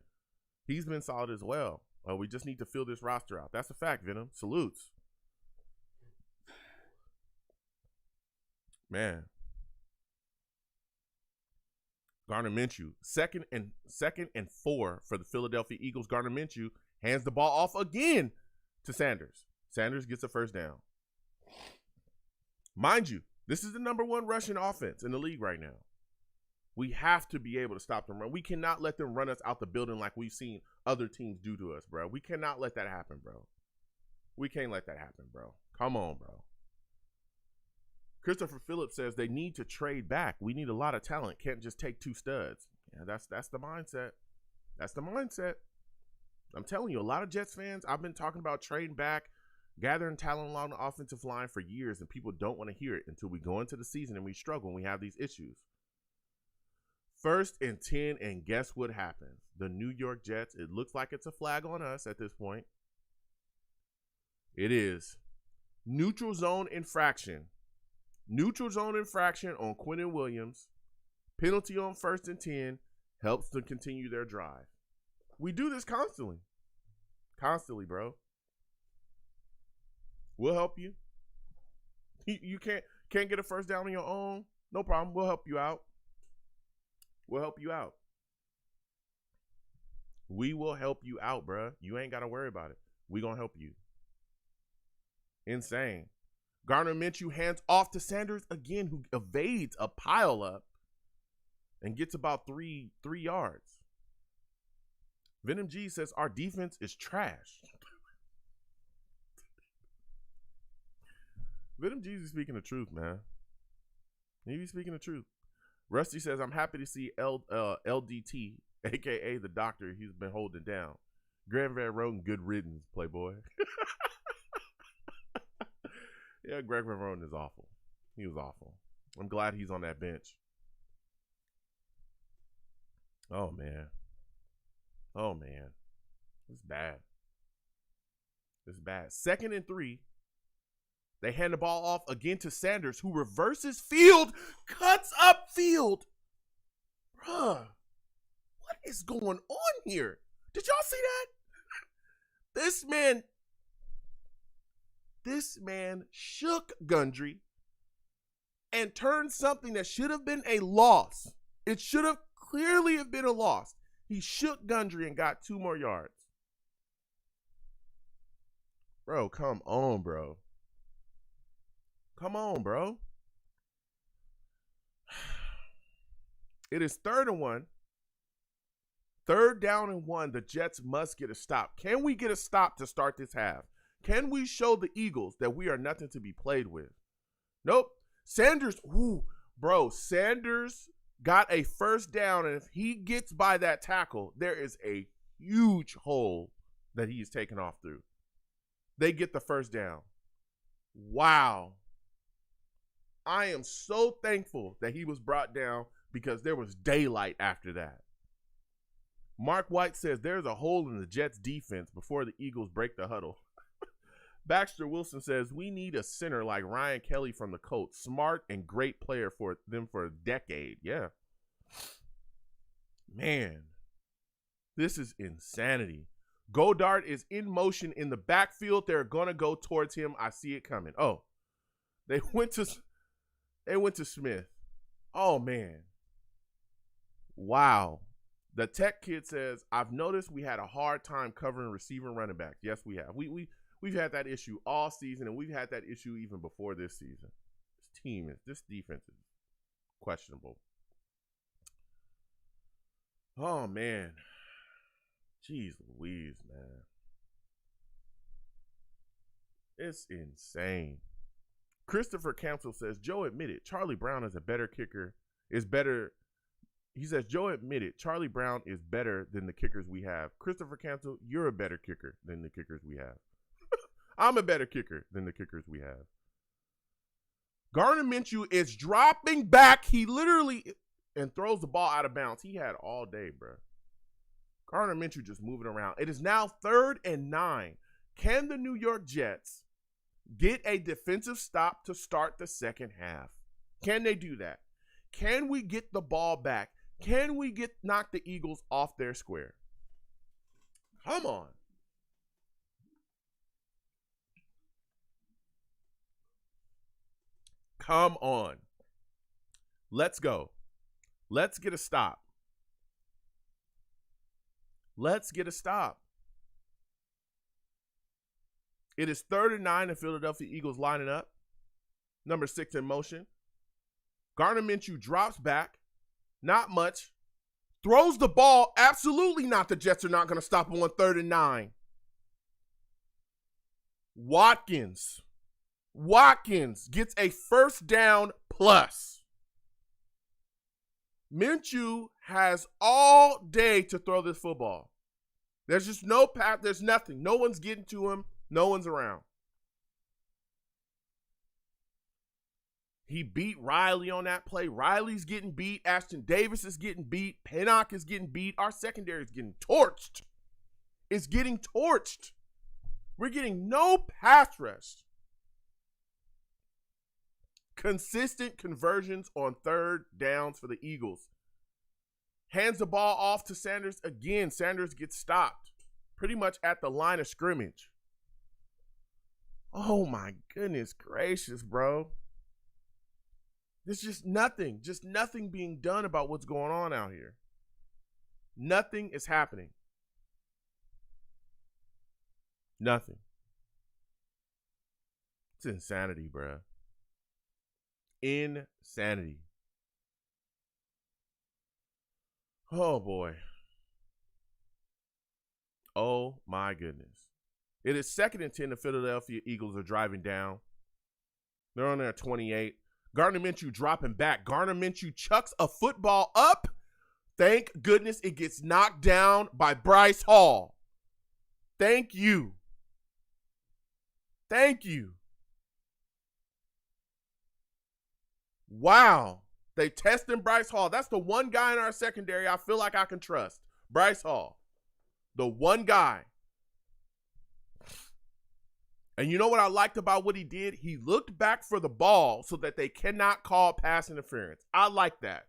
he's been solid as well. We just need to fill this roster out. That's a fact, Venom. Salutes. Man. Gardner Minshew, second and 4 for the Philadelphia Eagles. Gardner Minshew hands the ball off again to Sanders. Sanders gets a first down. Mind you, this is the number 1 rushing offense in the league right now. We have to be able to stop them run. We cannot let them run us out the building like we've seen other teams do to us, bro. We cannot let that happen, bro. We can't let that happen, bro. Come on, bro. Christopher Phillips says they need to trade back. We need a lot of talent. Can't just take 2 studs. Yeah, that's the mindset. That's the mindset. I'm telling you, a lot of Jets fans, I've been talking about trading back, gathering talent along the offensive line for years, and people don't want to hear it until we go into the season and we struggle and we have these issues. 1st and 10, and guess what happens? The New York Jets, it looks like it's a flag on us at this point. It is. Neutral zone infraction. Neutral zone infraction on Quinnen Williams. Penalty on 1st and 10 helps to continue their drive. We do this constantly. Constantly, bro. We'll help you. You can't get a first down on your own. No problem. We'll help you out. We'll help you out. We will help you out, bro. You ain't got to worry about it. We gonna help you. Insane. Gardner Minshew hands off to Sanders again, who evades a pile up and gets about 3 yards. Venom G says our defense is trash. Venom G is speaking the truth, man. He's speaking the truth. Rusty says, I'm happy to see LDT, a.k.a. the doctor he's been holding down. Grant Van Roten, good riddance, Playboy. Yeah, Greg Van Roten is awful. He was awful. I'm glad he's on that bench. Oh, man. Oh, man. It's bad. It's bad. 2nd and 3. They hand the ball off again to Sanders, who reverses field, cuts up field. Bruh, what is going on here? Did y'all see that? This man shook Gundry and turned something that should have been a loss. It should have clearly have been a loss. He shook Gundry and got 2 more yards. Bro, come on, bro. Come on, bro. It is 3rd and 1. 3rd down and 1. The Jets must get a stop. Can we get a stop to start this half? Can we show the Eagles that we are nothing to be played with? Nope. Sanders, Sanders got a first down, and if he gets by that tackle, there is a huge hole that he is taken off through. They get the first down. Wow. I am so thankful that he was brought down because there was daylight after that. Mark White says there's a hole in the Jets defense before the Eagles break the huddle. Baxter Wilson says we need a center like Ryan Kelly from the Colts. Smart and great player for them for a decade. Yeah. Man, this is insanity. Goddard is in motion in the backfield. They're gonna go towards him. I see it coming. Oh, they went to Smith. Oh man. Wow. The tech kid says, I've noticed we had a hard time covering receiver running back. Yes, we have. We've had that issue all season, and we've had that issue even before this season. This defense is questionable. Oh man. Jeez Louise, man. It's insane. Christopher Cancel says, Joe admitted Charlie Brown is a better kicker. He says, Joe admitted Charlie Brown is better than the kickers we have. Christopher Cancel, you're a better kicker than the kickers we have. I'm a better kicker than the kickers we have. Gardner Minshew is dropping back. He literally and throws the ball out of bounds. He had all day, bro. Gardner Minshew just moving around. It is now 3rd and 9. Can the New York Jets get a defensive stop to start the second half? Can they do that? Can we get the ball back? Can we knock the Eagles off their square? Come on. Come on. Let's go. Let's get a stop. Let's get a stop. It is 3rd and 9 and Philadelphia Eagles lining up. Number 6 in motion. Gardner Minshew drops back. Not much. Throws the ball. Absolutely not. The Jets are not going to stop him on 3rd and 9. Watkins gets a first down plus. Minshew has all day to throw this football. There's just no path. There's nothing. No one's getting to him. No one's around. He beat Riley on that play. Riley's getting beat. Ashton Davis is getting beat. Pinnock is getting beat. Our secondary is getting torched. It's getting torched. We're getting no pass rush. Consistent conversions on 3rd downs for the Eagles. Hands the ball off to Sanders again. Sanders gets stopped pretty much at the line of scrimmage. Oh my goodness gracious, bro. There's just nothing being done about what's going on out here. Nothing is happening. Nothing. It's insanity, bro. Insanity. Oh boy. Oh my goodness. It is 2nd and 10. The Philadelphia Eagles are driving down. They're on their 28. Gardner Minshew dropping back. Gardner Minshew chucks a football up. Thank goodness it gets knocked down by Bryce Hall. Thank you. Thank you. Wow. They testing Bryce Hall. That's the one guy in our secondary I feel like I can trust. Bryce Hall. The one guy. And you know what I liked about what he did? He looked back for the ball so that they cannot call pass interference. I like that.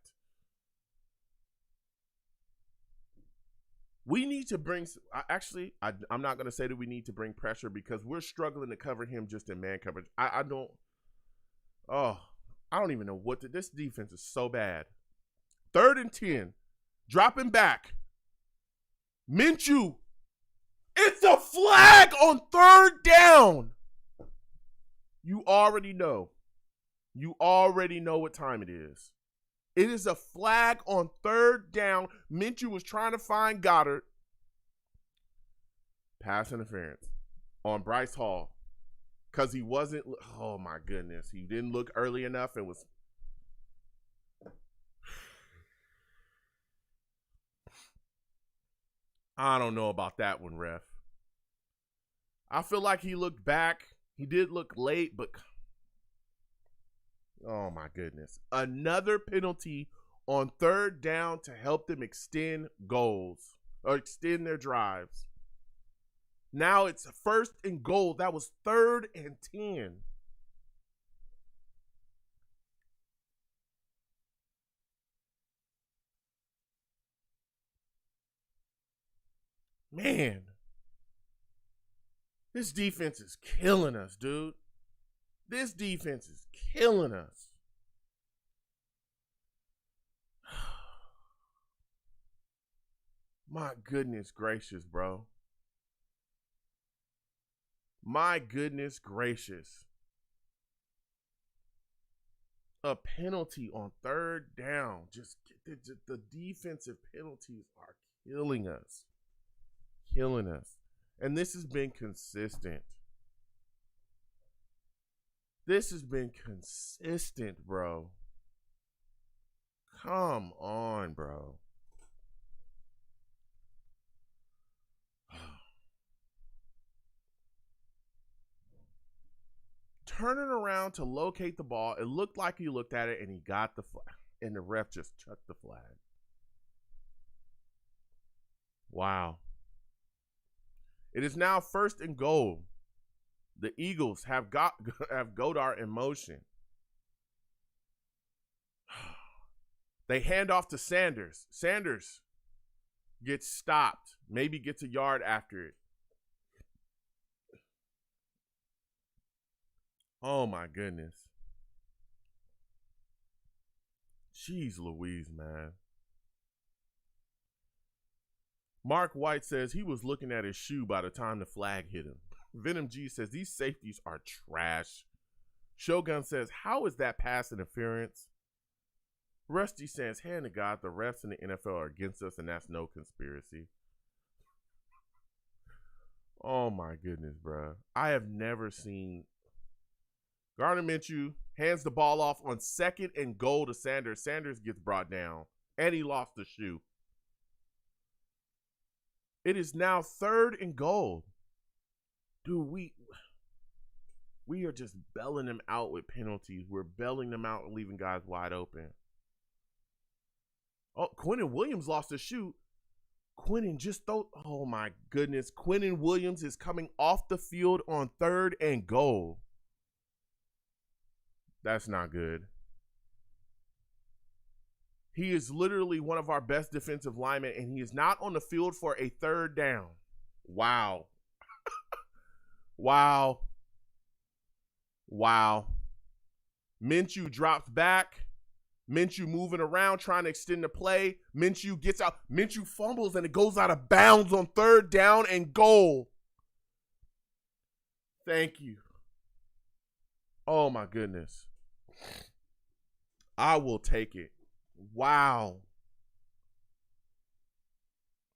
We need to bring, I'm not going to say that we need to bring pressure because we're struggling to cover him just in man coverage. I don't even know this defense is so bad. 3rd and 10, dropping back. Minshew. It's a flag on 3rd down. You already know. You already know what time it is. It is a flag on 3rd down. Minshew was trying to find Goddard. Pass interference on Bryce Hall. Because he wasn't, oh my goodness. He didn't look early enough and was. I don't know about that one, ref. I feel like he looked back. He did look late, but oh my goodness. Another penalty on 3rd down to help them extend goals or extend their drives. Now it's 1st and goal. That was 3rd and 10. Man, This defense is killing us, dude. This defense is killing us. My goodness gracious, bro. My goodness gracious. A penalty on third down. Just the defensive penalties are killing us. Killing us. And this has been consistent. This has been consistent, bro. Come on, bro. Turning around to locate the ball, it looked like he looked at it and he got the flag, and the ref just chucked the flag. Wow. It is now 1st and goal. The Eagles have Goddard in motion. They hand off to Sanders. Sanders gets stopped, maybe gets a yard after it. Oh my goodness. Jeez Louise, man. Mark White says he was looking at his shoe by the time the flag hit him. Venom G says these safeties are trash. Shogun says, how is that pass interference? Rusty says, hand to God, the refs in the NFL are against us, and that's no conspiracy. Oh my goodness, bro. I have never seen. Gardner Minshew hands the ball off on 2nd and goal to Sanders. Sanders gets brought down, and he lost the shoe. It is now 3rd and goal. Dude, we are just belling them out with penalties. We're belling them out and leaving guys wide open. Oh, Quinnen Williams lost a shoe. Quinnen just thought, oh my goodness. Quinnen Williams is coming off the field on 3rd and goal. That's not good. He is literally one of our best defensive linemen, and he is not on the field for a 3rd down. Wow. Wow. Wow. Minshew drops back. Minshew moving around, trying to extend the play. Minshew gets out. Minshew fumbles, and it goes out of bounds on 3rd down and goal. Thank you. Oh, my goodness. I will take it. Wow.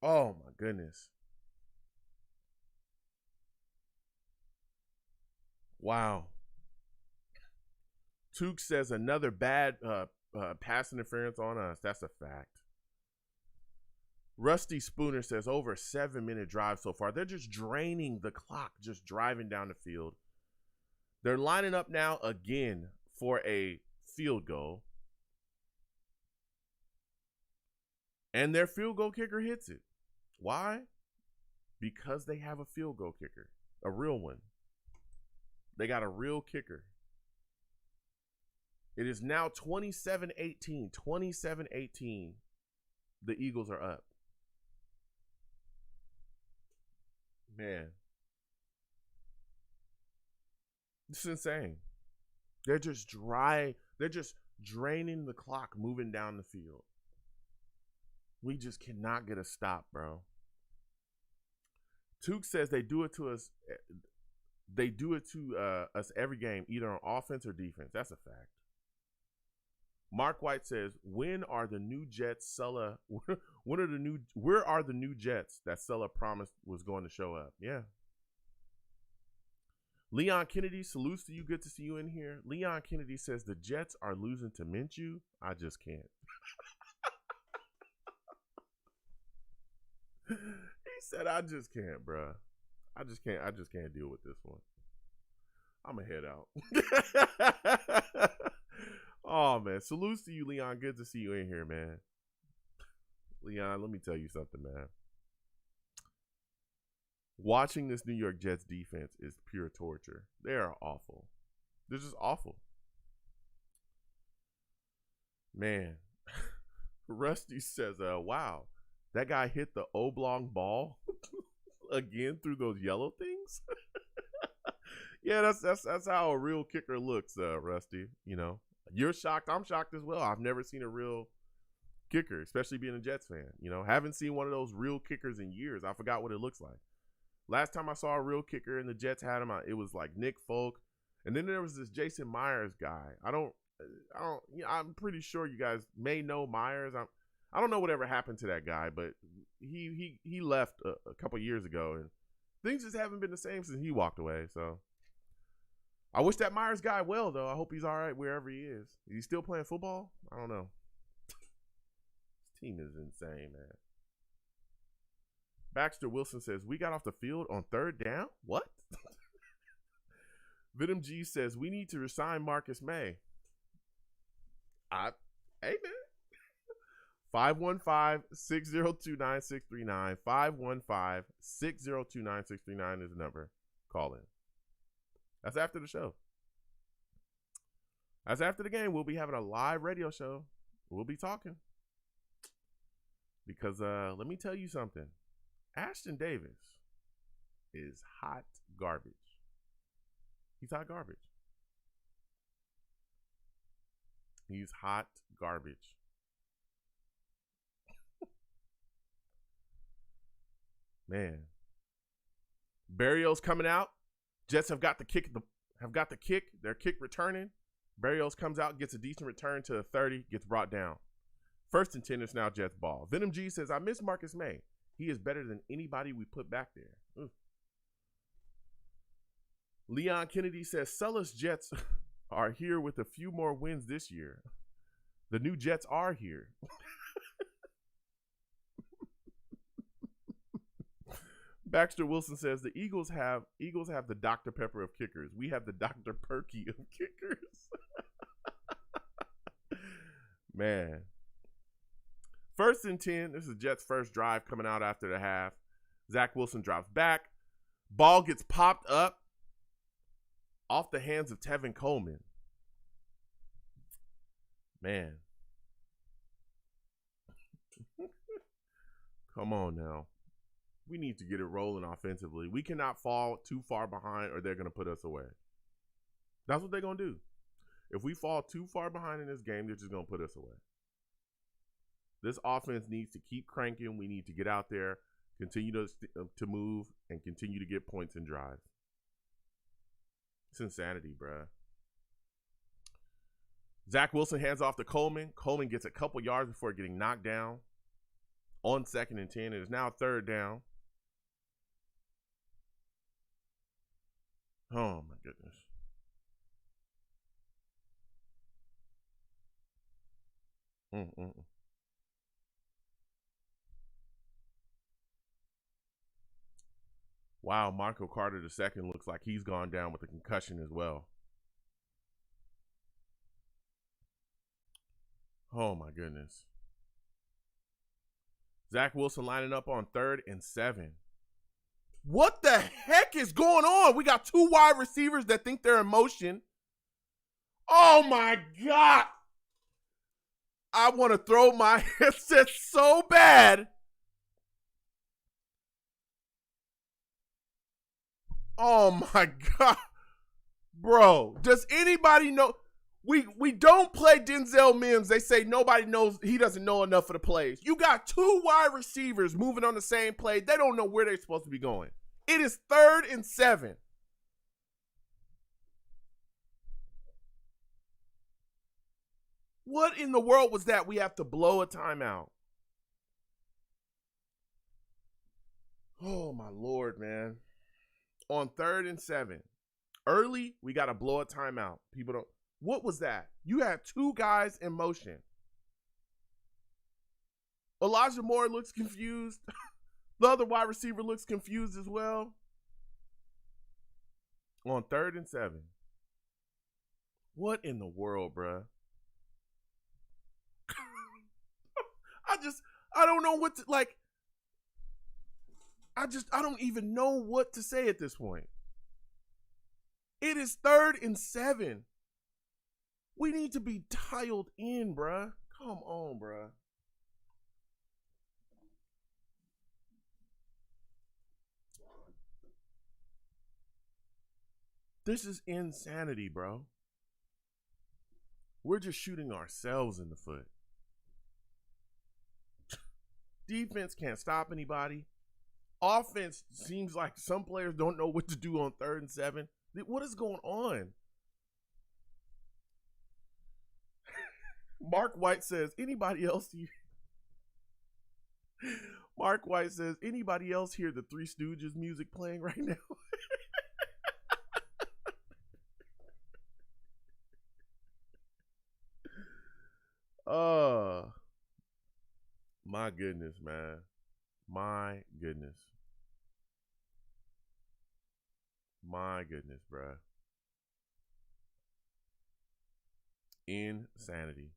Oh, my goodness. Wow. Took says another bad pass interference on us. That's a fact. Rusty Spooner says over 7-minute drive so far. They're just draining the clock, just driving down the field. They're lining up now again for a field goal. And their field goal kicker hits it. Why? Because they have a field goal kicker, a real one. They got a real kicker. It is now 27-18. 27-18. The Eagles are up. Man. It's insane. They're just dry. They're just draining the clock, moving down the field. We just cannot get a stop, bro. Took says they do it to us. They do it to us every game, either on offense or defense. That's a fact. Mark White says, when are the new Jets Sulla? Where are the new Jets that Sulla promised was going to show up? Yeah. Leon Kennedy, salutes to you. Good to see you in here. Leon Kennedy says the Jets are losing to Minshew. I just can't. He said, I just can't, bro. I just can't deal with this one. I'm going to head out. Oh, man. Salutes to you, Leon. Good to see you in here, man. Leon, let me tell you something, man. Watching this New York Jets defense is pure torture. They are awful. They're just awful. Man. Rusty says, wow, that guy hit the oblong ball again through those yellow things. Yeah, that's how a real kicker looks, Rusty. You know, you're shocked. I'm shocked as well. I've never seen a real kicker, especially being a Jets fan. You know, haven't seen one of those real kickers in years. I forgot what it looks like. Last time I saw a real kicker and the Jets had him, it was like Nick Folk, and then there was this Jason Myers guy. I'm pretty sure you guys may know Myers. I don't know whatever happened to that guy, but he left a couple years ago, and things just haven't been the same since he walked away. So I wish that Myers guy well, though. I hope he's all right wherever he is. Is he still playing football? I don't know. This team is insane, man. Baxter Wilson says, we got off the field on third down? What? Venom G says, we need to resign Marcus May. Hey, man. 515-602-9639. 515-602-9639 is the number. Call in. That's after the show. That's after the game. We'll be having a live radio show. We'll be talking. Because let me tell you something. Ashton Davis is hot garbage. He's hot garbage. He's hot garbage. Man. Barrios coming out. Jets have got the kick. Their kick returning. Barrios comes out, gets a decent return to the 30, gets brought down. 1st and 10 is now Jets ball. Venom G says, I miss Marcus May. He is better than anybody we put back there. Ooh. Leon Kennedy says, Sullis Jets are here with a few more wins this year. The new Jets are here. Baxter Wilson says, the Eagles have the Dr. Pepper of kickers. We have the Dr. Perky of kickers. Man. 1st and 10. This is Jets' first drive coming out after the half. Zach Wilson drops back. Ball gets popped up off the hands of Tevin Coleman. Man. Come on now. We need to get it rolling offensively. We cannot fall too far behind or they're going to put us away. That's what they're going to do. If we fall too far behind in this game, they're just going to put us away. This offense needs to keep cranking. We need to get out there, continue to move, and continue to get points and drives. It's insanity, bruh. Zach Wilson hands off to Coleman. Coleman gets a couple yards before getting knocked down. On 2nd and 10. It is now 3rd down. Oh, my goodness. Wow, Michael Carter II looks like he's gone down with a concussion as well. Oh, my goodness. Zach Wilson lining up on 3rd and 7. What the heck is going on? We got 2 wide receivers that think they're in motion. Oh, my God. I want to throw my headset so bad. Oh, my God. Bro, does anybody know? We don't play Denzel Mims. They say nobody knows. He doesn't know enough of the plays. You got 2 wide receivers moving on the same play. They don't know where they're supposed to be going. It is 3rd and 7. What in the world was that? We have to blow a timeout. Oh, my Lord, man. On 3rd and 7. Early, we got to blow a timeout. People don't. What was that? You had 2 guys in motion. Elijah Moore looks confused. The other wide receiver looks confused as well. On 3rd and 7. What in the world, bruh? I don't know what to, like, I don't even know what to say at this point. It is 3rd and 7. We need to be dialed in, bruh. Come on, bruh. This is insanity, bro. We're just shooting ourselves in the foot. Defense can't stop anybody. Offense seems like some players don't know what to do on 3rd and 7. What is going on? Mark White says, anybody else here? Mark White says, anybody else hear the Three Stooges music playing right now? My goodness, man. My goodness. My goodness, bruh. Insanity.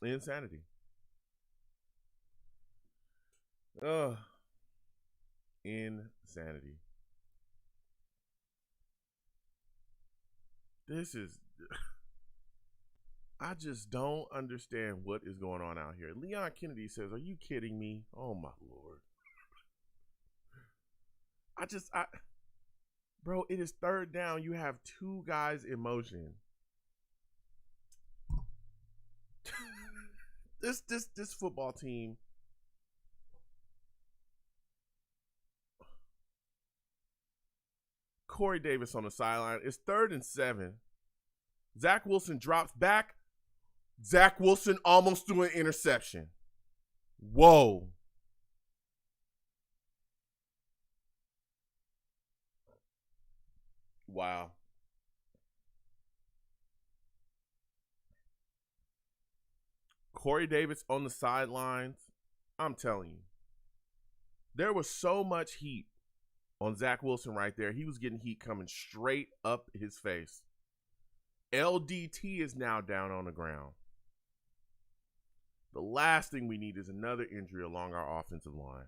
Insanity. Insanity. This is... I just don't understand what is going on out here. Leon Kennedy says, are you kidding me? Oh, my Lord. Bro, it is 3rd down. You have 2 guys in motion. This football team. Corey Davis on the sideline. It's 3rd and 7. Zach Wilson drops back. Zach Wilson almost threw an interception. Whoa. Wow. Corey Davis on the sidelines. I'm telling you. There was so much heat on Zach Wilson right there. He was getting heat coming straight up his face. LDT is now down on the ground. The last thing we need is another injury along our offensive line.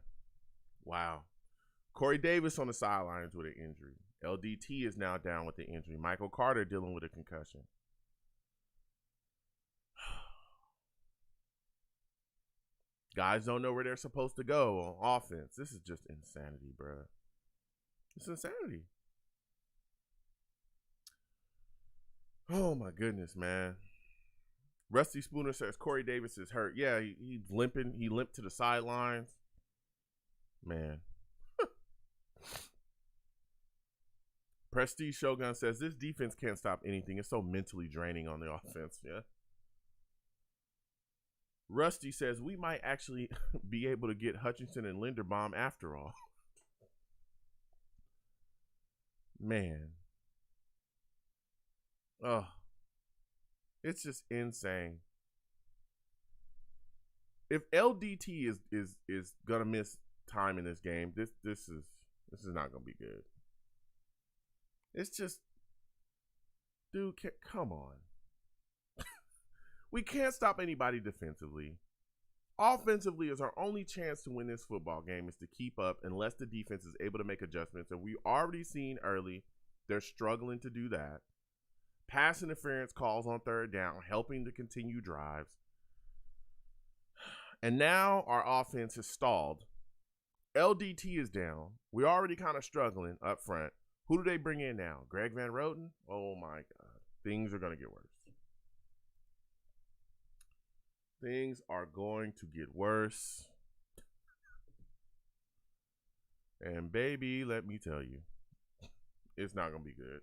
Wow. Corey Davis on the sidelines with an injury. LDT is now down with the injury. Michael Carter dealing with a concussion. Guys don't know where they're supposed to go on offense. This is just insanity, bro. It's insanity. Oh, my goodness, man. Rusty Spooner says Corey Davis is hurt. Yeah, he's limping. He limped to the sidelines. Man. Prestige Shogun says this defense can't stop anything. It's so mentally draining on the offense. Yeah. Rusty says we might actually be able to get Hutchinson and Linderbaum after all. Man. Oh. It's just insane. If LDT is gonna miss time in this game, this is not gonna be good. It's just, dude, come on. We can't stop anybody defensively. Offensively is our only chance to win this football game, is to keep up unless the defense is able to make adjustments. And we already seen early they're struggling to do that. Pass interference calls on 3rd down, helping to continue drives. And now our offense has stalled. LDT is down. We're already kind of struggling up front. Who do they bring in now? Greg Van Roten? Oh, my God. Things are going to get worse. Things are going to get worse. And, baby, let me tell you, it's not going to be good.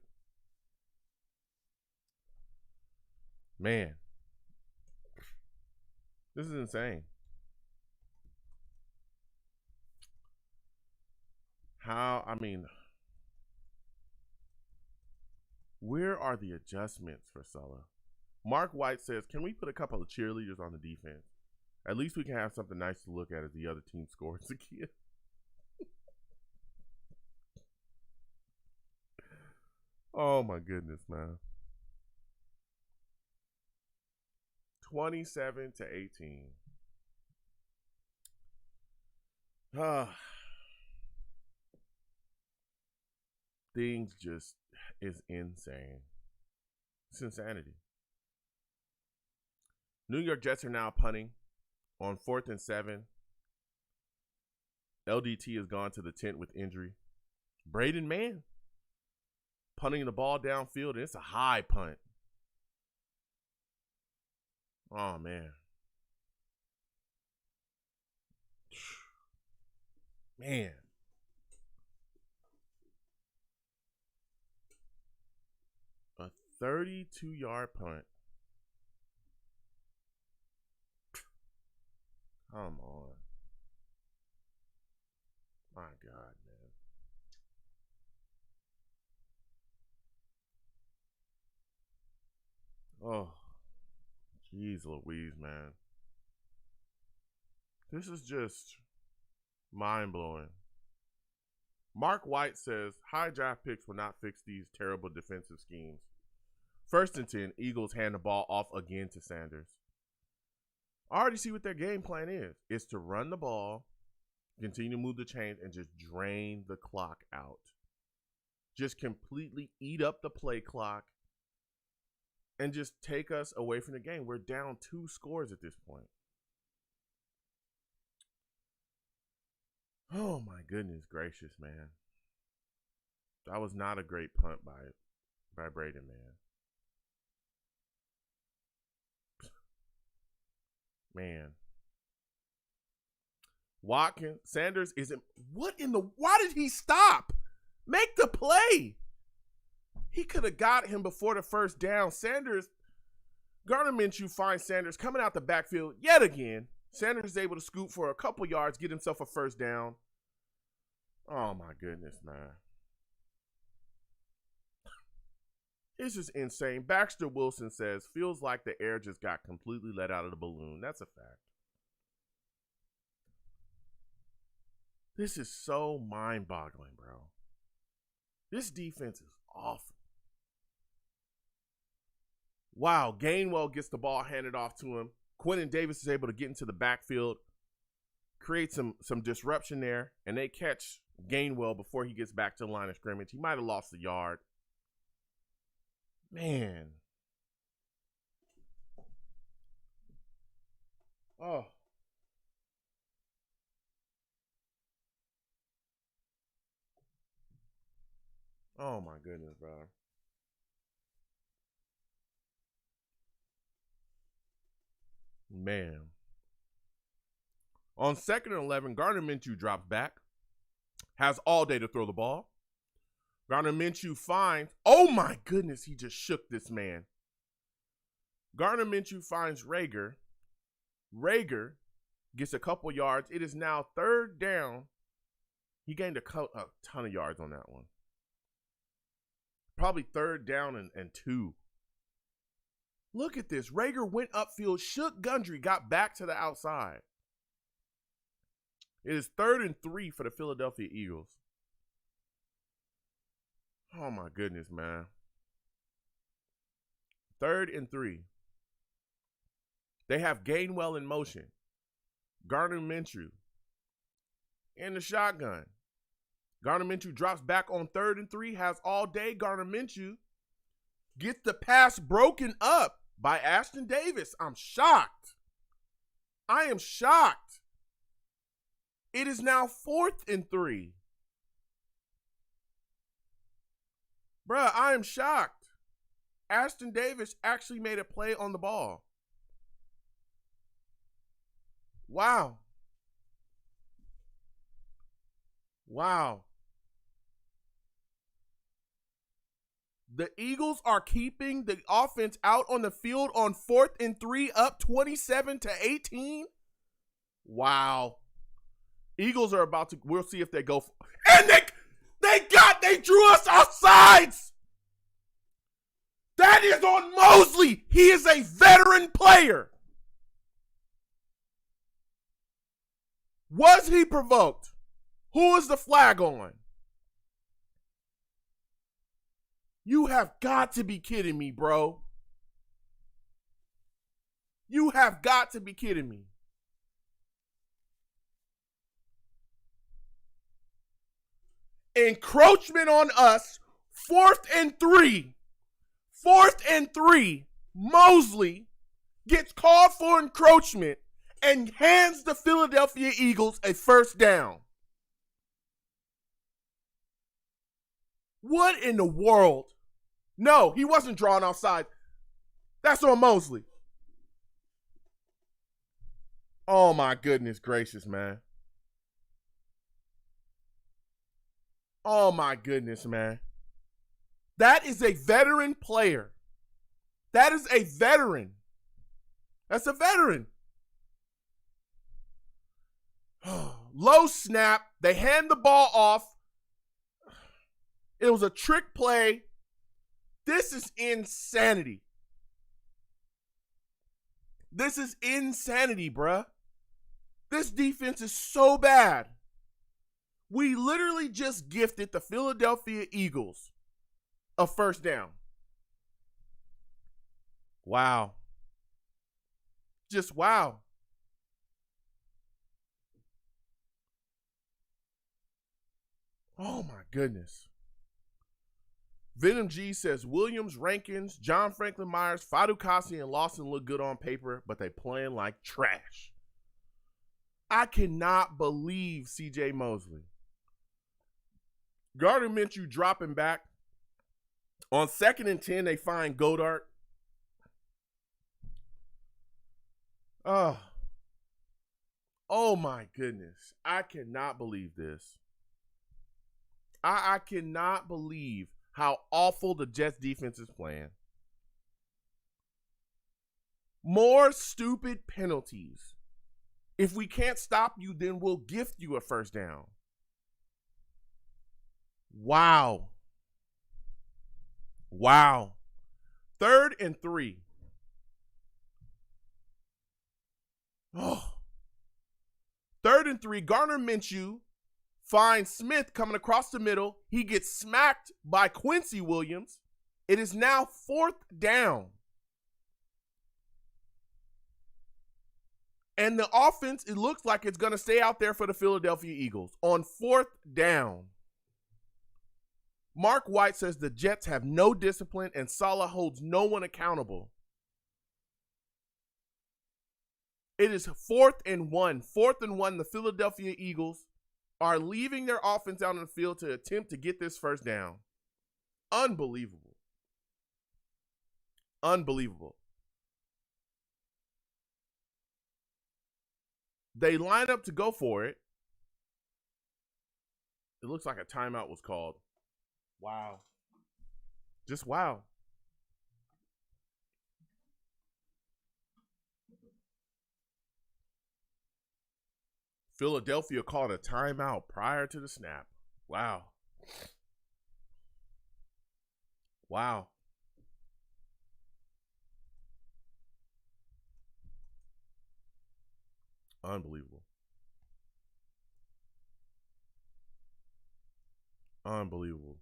Man. This is insane. Where are the adjustments for Sulla? Mark White says, can we put a couple of cheerleaders on the defense? At least we can have something nice to look at as the other team scores again. Oh, my goodness, man. 27-18. Things just is insane. It's insanity. New York Jets are now punting on 4th and 7. LDT has gone to the tent with injury. Braden Mann punting the ball downfield, and it's a high punt. Oh, man. Man. A 32-yard punt. Come on. My God, man. Oh, jeez Louise, man. This is just mind-blowing. Mark White says, high draft picks will not fix these terrible defensive schemes. 1st and 10, Eagles hand the ball off again to Sanders. I already see what their game plan is. It's to run the ball, continue to move the chains, and just drain the clock out. Just completely eat up the play clock and just take us away from the game. We're down 2 scores at this point. Oh, my goodness gracious, man. That was not a great punt by Braden, man. Man. Watkins, Sanders isn't. Why did he stop? Make the play. He could have got him before the first down. Gardner Minshew finds Sanders coming out the backfield yet again. Sanders is able to scoop for a couple yards, get himself a first down. Oh, my goodness, man. This is insane. Baxter Wilson says, feels like the air just got completely let out of the balloon. That's a fact. This is so mind-boggling, bro. This defense is awful. Wow, Gainwell gets the ball handed off to him. Quentin Davis is able to get into the backfield, create some disruption there, and they catch Gainwell before he gets back to the line of scrimmage. He might have lost a yard. Man. Oh. Oh, my goodness, bro. Man. On 2nd and 11, Gardner Minshew drops back. Has all day to throw the ball. Gardner Minshew finds, oh my goodness, he just shook this man. Gardner Minshew finds Rager. Rager gets a couple yards. It is now 3rd down. He gained a ton of yards on that one. Probably 3rd down and 2. Look at this. Rager went upfield, shook Gundry, got back to the outside. It is 3rd and 3 for the Philadelphia Eagles. Oh, my goodness, man. 3rd and 3. They have Gainwell in motion. Gardner Minshew in the shotgun. Gardner Minshew drops back on 3rd and 3, has all day. Gardner Minshew gets the pass broken up by Ashton Davis. I'm shocked. I am shocked. It is now 4th and 3. Bruh, I am shocked. Ashton Davis actually made a play on the ball. Wow. Wow. The Eagles are keeping the offense out on the field on 4th and 3, up 27-18. Wow. Eagles are about to, we'll see if they go. And they drew us offsides. That is on Mosley. He is a veteran player. Was he provoked? Who is the flag on? You have got to be kidding me, bro. You have got to be kidding me. Encroachment on us. 4th and 3. 4th and 3. Mosley gets called for encroachment and hands the Philadelphia Eagles a first down. What in the world? No, he wasn't drawn offside. That's on Mosley. Oh my goodness gracious, man. Oh my goodness, man. That is a veteran player. That is a veteran. That's a veteran. Low snap. They hand the ball off. It was a trick play. This is insanity. This is insanity, bruh. This defense is so bad. We literally just gifted the Philadelphia Eagles a first down. Wow. Just wow. Oh my goodness. Venom G says Williams, Rankins, John Franklin Myers, Fatukasi, and Lawson look good on paper, but they playing like trash. I cannot believe CJ Mosley. Gardner Minshew dropping back. On 2nd and 10, they find Goddard. Oh my goodness. I cannot believe this. I cannot believe how awful the Jets defense is playing. More stupid penalties. If we can't stop you, then we'll gift you a first down. Wow. Wow. 3rd and 3. Oh. 3rd and 3. Gardner Minshew finds Smith coming across the middle. He gets smacked by Quincy Williams. It is now 4th down. And the offense, it looks like it's going to stay out there for the Philadelphia Eagles on 4th down. Mark White says the Jets have no discipline and Saleh holds no one accountable. It is 4th and 1. 4th and 1, the Philadelphia Eagles are leaving their offense out on the field to attempt to get this first down. Unbelievable. Unbelievable. They line up to go for it. It looks like a timeout was called. Wow. Just wow. Philadelphia called a timeout prior to the snap. Wow. Wow. Unbelievable. Unbelievable.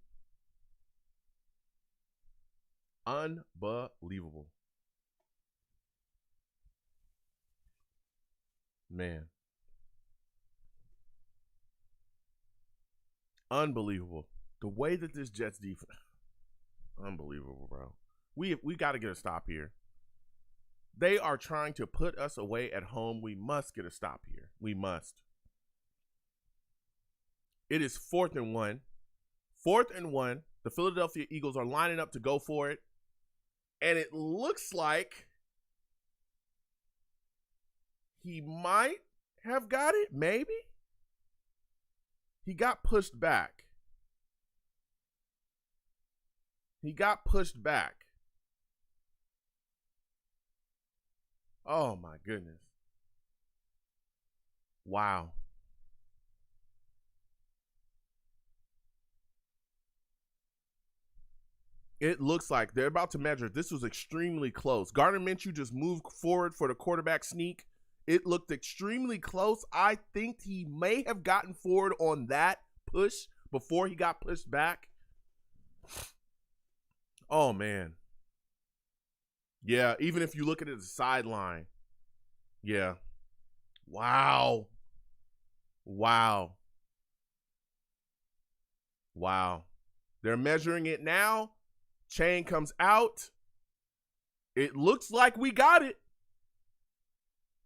Unbelievable. Man. Unbelievable. The way that this Jets defense, unbelievable, bro. We got to get a stop here. They are trying to put us away at home. We must get a stop here. We must. It is 4th and 1. 4th and 1. The Philadelphia Eagles are lining up to go for it. And it looks like he might have got it, maybe. He got pushed back. He got pushed back. Oh, my goodness. Wow. It looks like they're about to measure. This was extremely close. Gardner Minshew just moved forward for the quarterback sneak. It looked extremely close. I think he may have gotten forward on that push before he got pushed back. Oh, man. Yeah, even if you look at it as a sideline. Yeah. Wow. Wow. Wow. They're measuring it now. Chain comes out. It looks like we got it.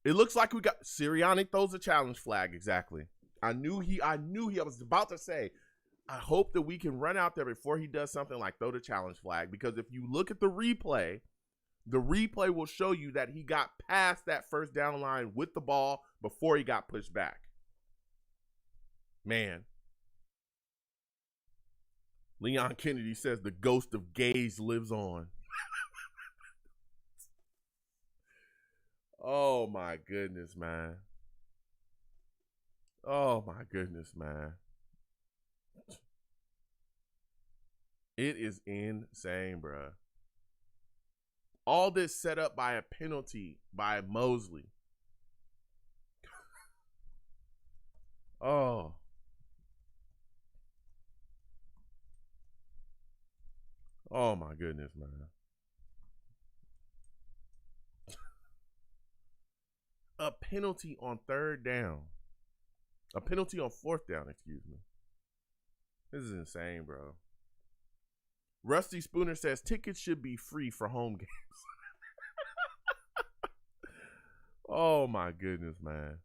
It looks like we got Sirianni throws a challenge flag. Exactly. I knew he I was about to say I hope that we can run out there before he does something like throw the challenge flag, because if you look at the replay will show you that he got past that first down line with the ball before he got pushed back. Man. Leon Kennedy says the ghost of Gage lives on. Oh my goodness, man. Oh my goodness, man. It is insane, bruh. All this set up by a penalty by Mosley. Oh. Oh my goodness, man. A penalty on third down. A penalty on fourth down, excuse me. This is insane, bro. Rusty Spooner says tickets should be free for home games. Oh my goodness, man.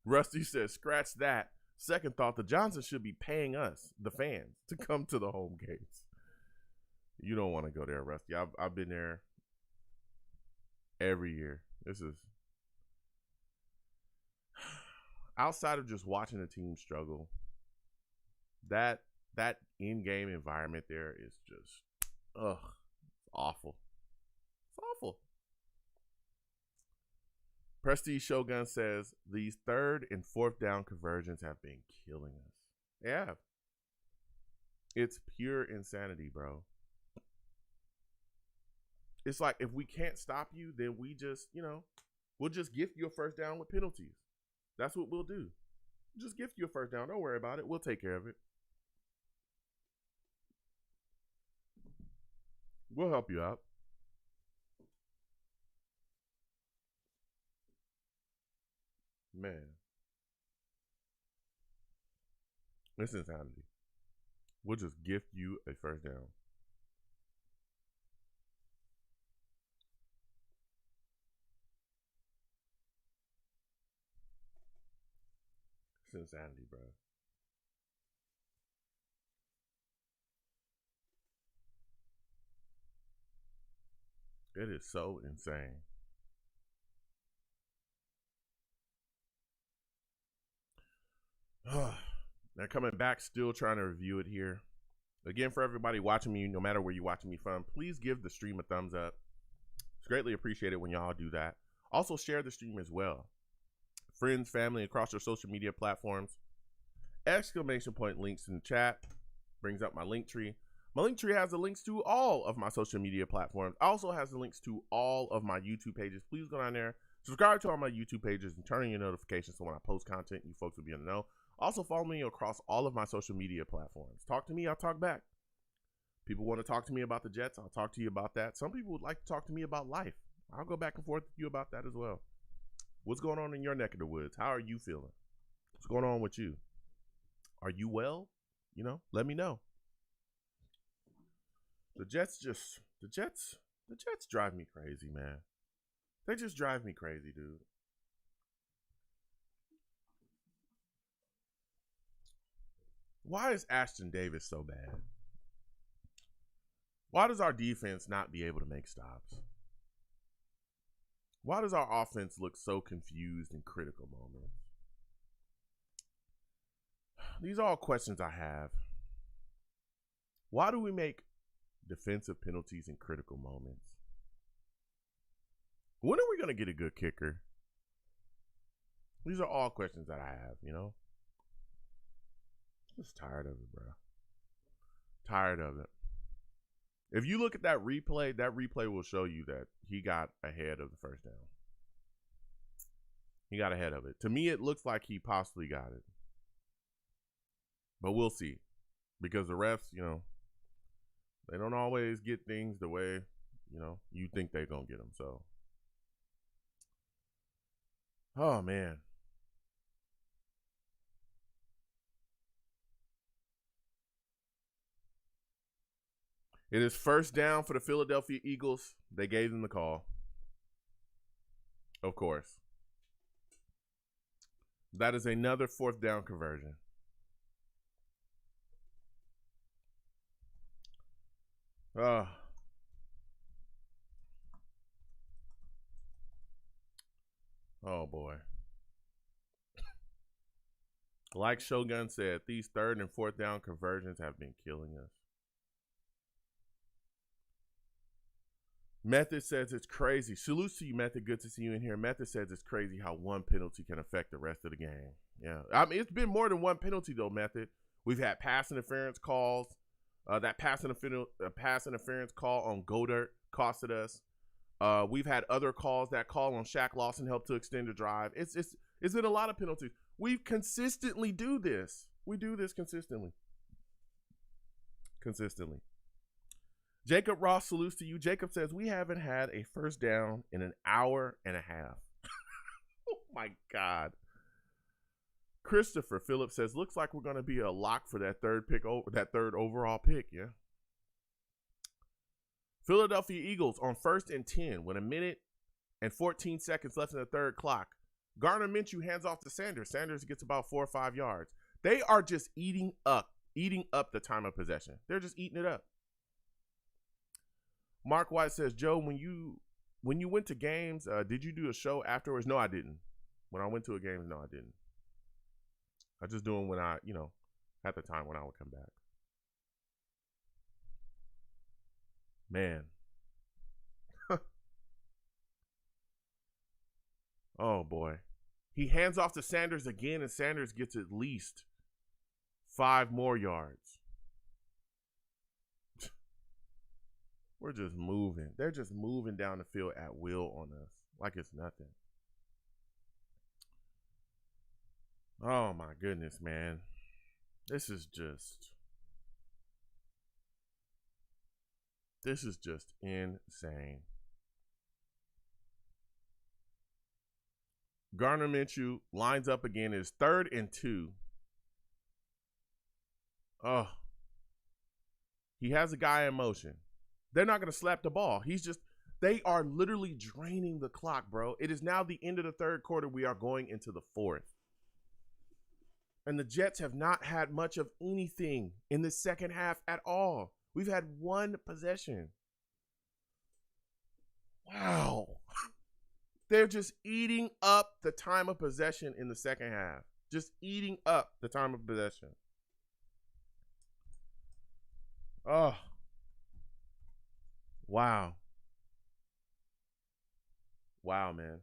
Rusty says, scratch that. Second thought, the Johnsons should be paying us, the fans, to come to the home games. You don't want to go there, Rusty. I've been there every year. This is outside of just watching the team struggle. That in-game environment there is just it's awful. It's awful. Prestige Shogun says these third and fourth down conversions have been killing us. Yeah. It's pure insanity, bro. It's like if we can't stop you, then we just, we'll just gift you a first down with penalties. That's what we'll do. Just gift you a first down. Don't worry about it. We'll take care of it. We'll help you out. Man. It's insanity. We'll just gift you a first down. It's insanity, bro. It is so insane. Now coming back, still trying to review it here. Again, for everybody watching me, no matter where you're watching me from, please give the stream a thumbs up. It's greatly appreciated when y'all do that. Also share the stream as well. Friends, family, across your social media platforms. Exclamation point links in the chat. Brings up my link tree. My link tree has the links to all of my social media platforms. Also has the links to all of my YouTube pages. Please go down there, subscribe to all my YouTube pages, and turn on your notifications so when I post content, you folks will be in the know. Also follow me across all of my social media platforms. Talk to me, I'll talk back. People want to talk to me about the Jets, I'll talk to you about that. Some people would like to talk to me about life. I'll go back and forth with you about that as well. What's going on in your neck of the woods? How are you feeling? What's going on with you? Are you well? Let me know. The Jets drive me crazy, man. They just drive me crazy, dude. Why is Ashton Davis so bad? Why does our defense not be able to make stops? Why does our offense look so confused in critical moments? These are all questions I have. Why do we make defensive penalties in critical moments? When are we going to get a good kicker? These are all questions that I have, Just tired of it, bro. Tired of it. If you look at that replay will show you that he got ahead of the first down. He got ahead of it. To me, it looks like he possibly got it. But we'll see. Because the refs, they don't always get things the way, you think they're going to get them. So, oh, man. It is first down for the Philadelphia Eagles. They gave them the call. Of course. That is another fourth down conversion. Uh, oh boy. Like Shogun said, these third and fourth down conversions have been killing us. Method says it's crazy. Salute to you, Method. Good to see you in here. Method says it's crazy how one penalty can affect the rest of the game. Yeah. I mean, it's been more than one penalty, though, Method. We've had pass interference calls. That pass interference call on Goddard costed us. We've had other calls. That call on Shaq Lawson helped to extend the drive. It's been a lot of penalties. We consistently do this. We do this consistently. Jacob Ross salutes to you. Jacob says, we haven't had a first down in an hour and a half. Oh, my God. Christopher Phillips says, looks like we're going to be a lock for that third overall pick, yeah. Philadelphia Eagles on 1st and 10 with 1 minute and 14 seconds left in the third clock. Gardner Minshew hands off to Sanders. Sanders gets about 4 or 5 yards. They are just eating up the time of possession. They're just eating it up. Mark White says, Joe, when you went to games, did you do a show afterwards? No, I didn't. When I went to a game, no, I didn't. I just doing when I, had the time when I would come back. Man. Oh, boy. He hands off to Sanders again, and Sanders gets at least 5 more yards. We're just moving. They're just moving down the field at will on us like it's nothing. Oh, my goodness, man. This is just insane. Gardner Minshew lines up again. It's 3rd and 2. Oh. He has a guy in motion. They're not going to slap the ball. They are literally draining the clock, bro. It is now the end of the third quarter. We are going into the fourth. And the Jets have not had much of anything in the second half at all. We've had 1 possession. Wow. They're just eating up the time of possession in the second half. Just eating up the time of possession. Oh. Wow. Wow, man.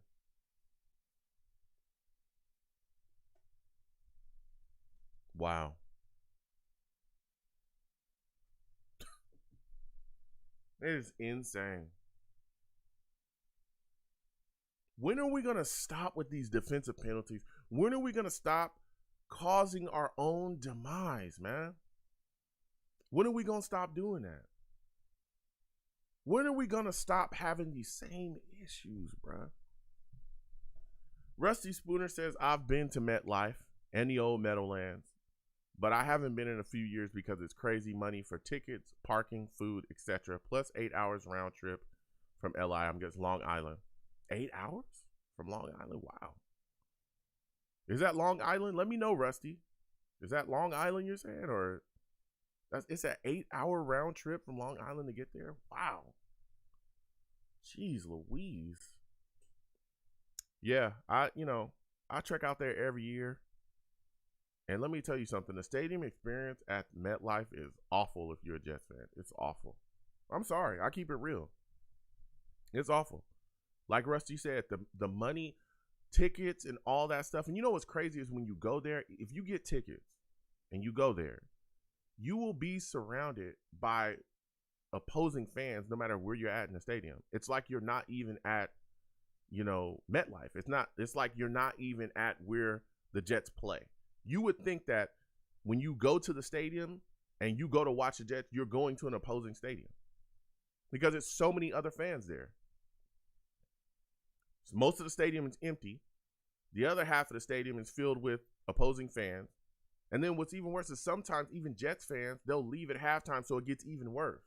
Wow. It is insane. When are we going to stop with these defensive penalties? When are we going to stop causing our own demise, man? When are we going to stop doing that? When are we going to stop having these same issues, bro? Rusty Spooner says, I've been to MetLife and the old Meadowlands, but I haven't been in a few years because it's crazy money for tickets, parking, food, etc. Plus 8 hours round trip from LI. I'm guessing Long Island. 8 hours from Long Island? Wow. Is that Long Island? Let me know, Rusty. Is that Long Island you're saying? Or it's an 8-hour round trip from Long Island to get there? Wow. Jeez Louise. Yeah, I trek out there every year. And let me tell you something. The stadium experience at MetLife is awful if you're a Jets fan. It's awful. I'm sorry. I keep it real. It's awful. Like Rusty said, the money, tickets, and all that stuff. And you know what's crazy is when you go there, if you get tickets and you go there, you will be surrounded by opposing fans no matter where you're at in the stadium. It's like you're not even at, MetLife. It's like you're not even at where the Jets play. You would think that when you go to the stadium and you go to watch the Jets, you're going to an opposing stadium because it's so many other fans there. So most of the stadium is empty. The other half of the stadium is filled with opposing fans. And then what's even worse is sometimes even Jets fans, they'll leave at halftime, so it gets even worse.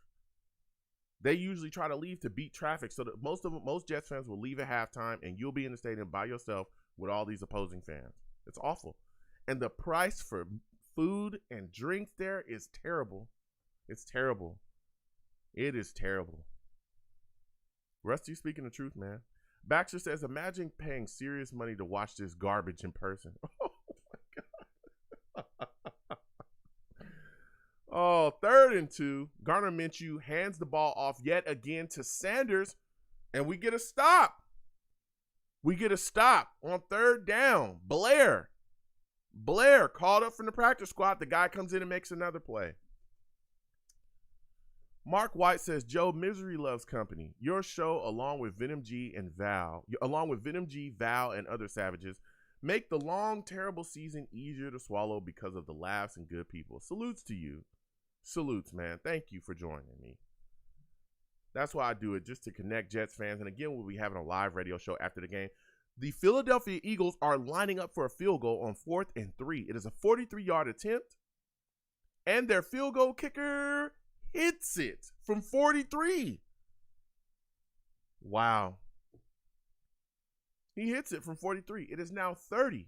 They usually try to leave to beat traffic, so that most Jets fans will leave at halftime, and you'll be in the stadium by yourself with all these opposing fans. It's awful. And the price for food and drinks there is terrible. It's terrible. It is terrible. Rusty speaking the truth, man. Baxter says, imagine paying serious money to watch this garbage in person. Oh, my God. Oh, 3rd and 2. Gardner Minshew hands the ball off yet again to Sanders, and we get a stop. We get a stop on 3rd down. Blair called up from the practice squad. The guy comes in and makes another play. Mark White says, Joe, misery loves company. Your show, along with Venom G, Val, and other savages, make the long, terrible season easier to swallow because of the laughs and good people. Salutes to you. Salutes, man. Thank you for joining me. That's why I do it, just to connect Jets fans. And again, we'll be having a live radio show after the game. The Philadelphia Eagles are lining up for a field goal on 4th and 3. It is a 43-yard attempt, and their field goal kicker hits it from 43. Wow. He hits it from 43. It is now 30-18.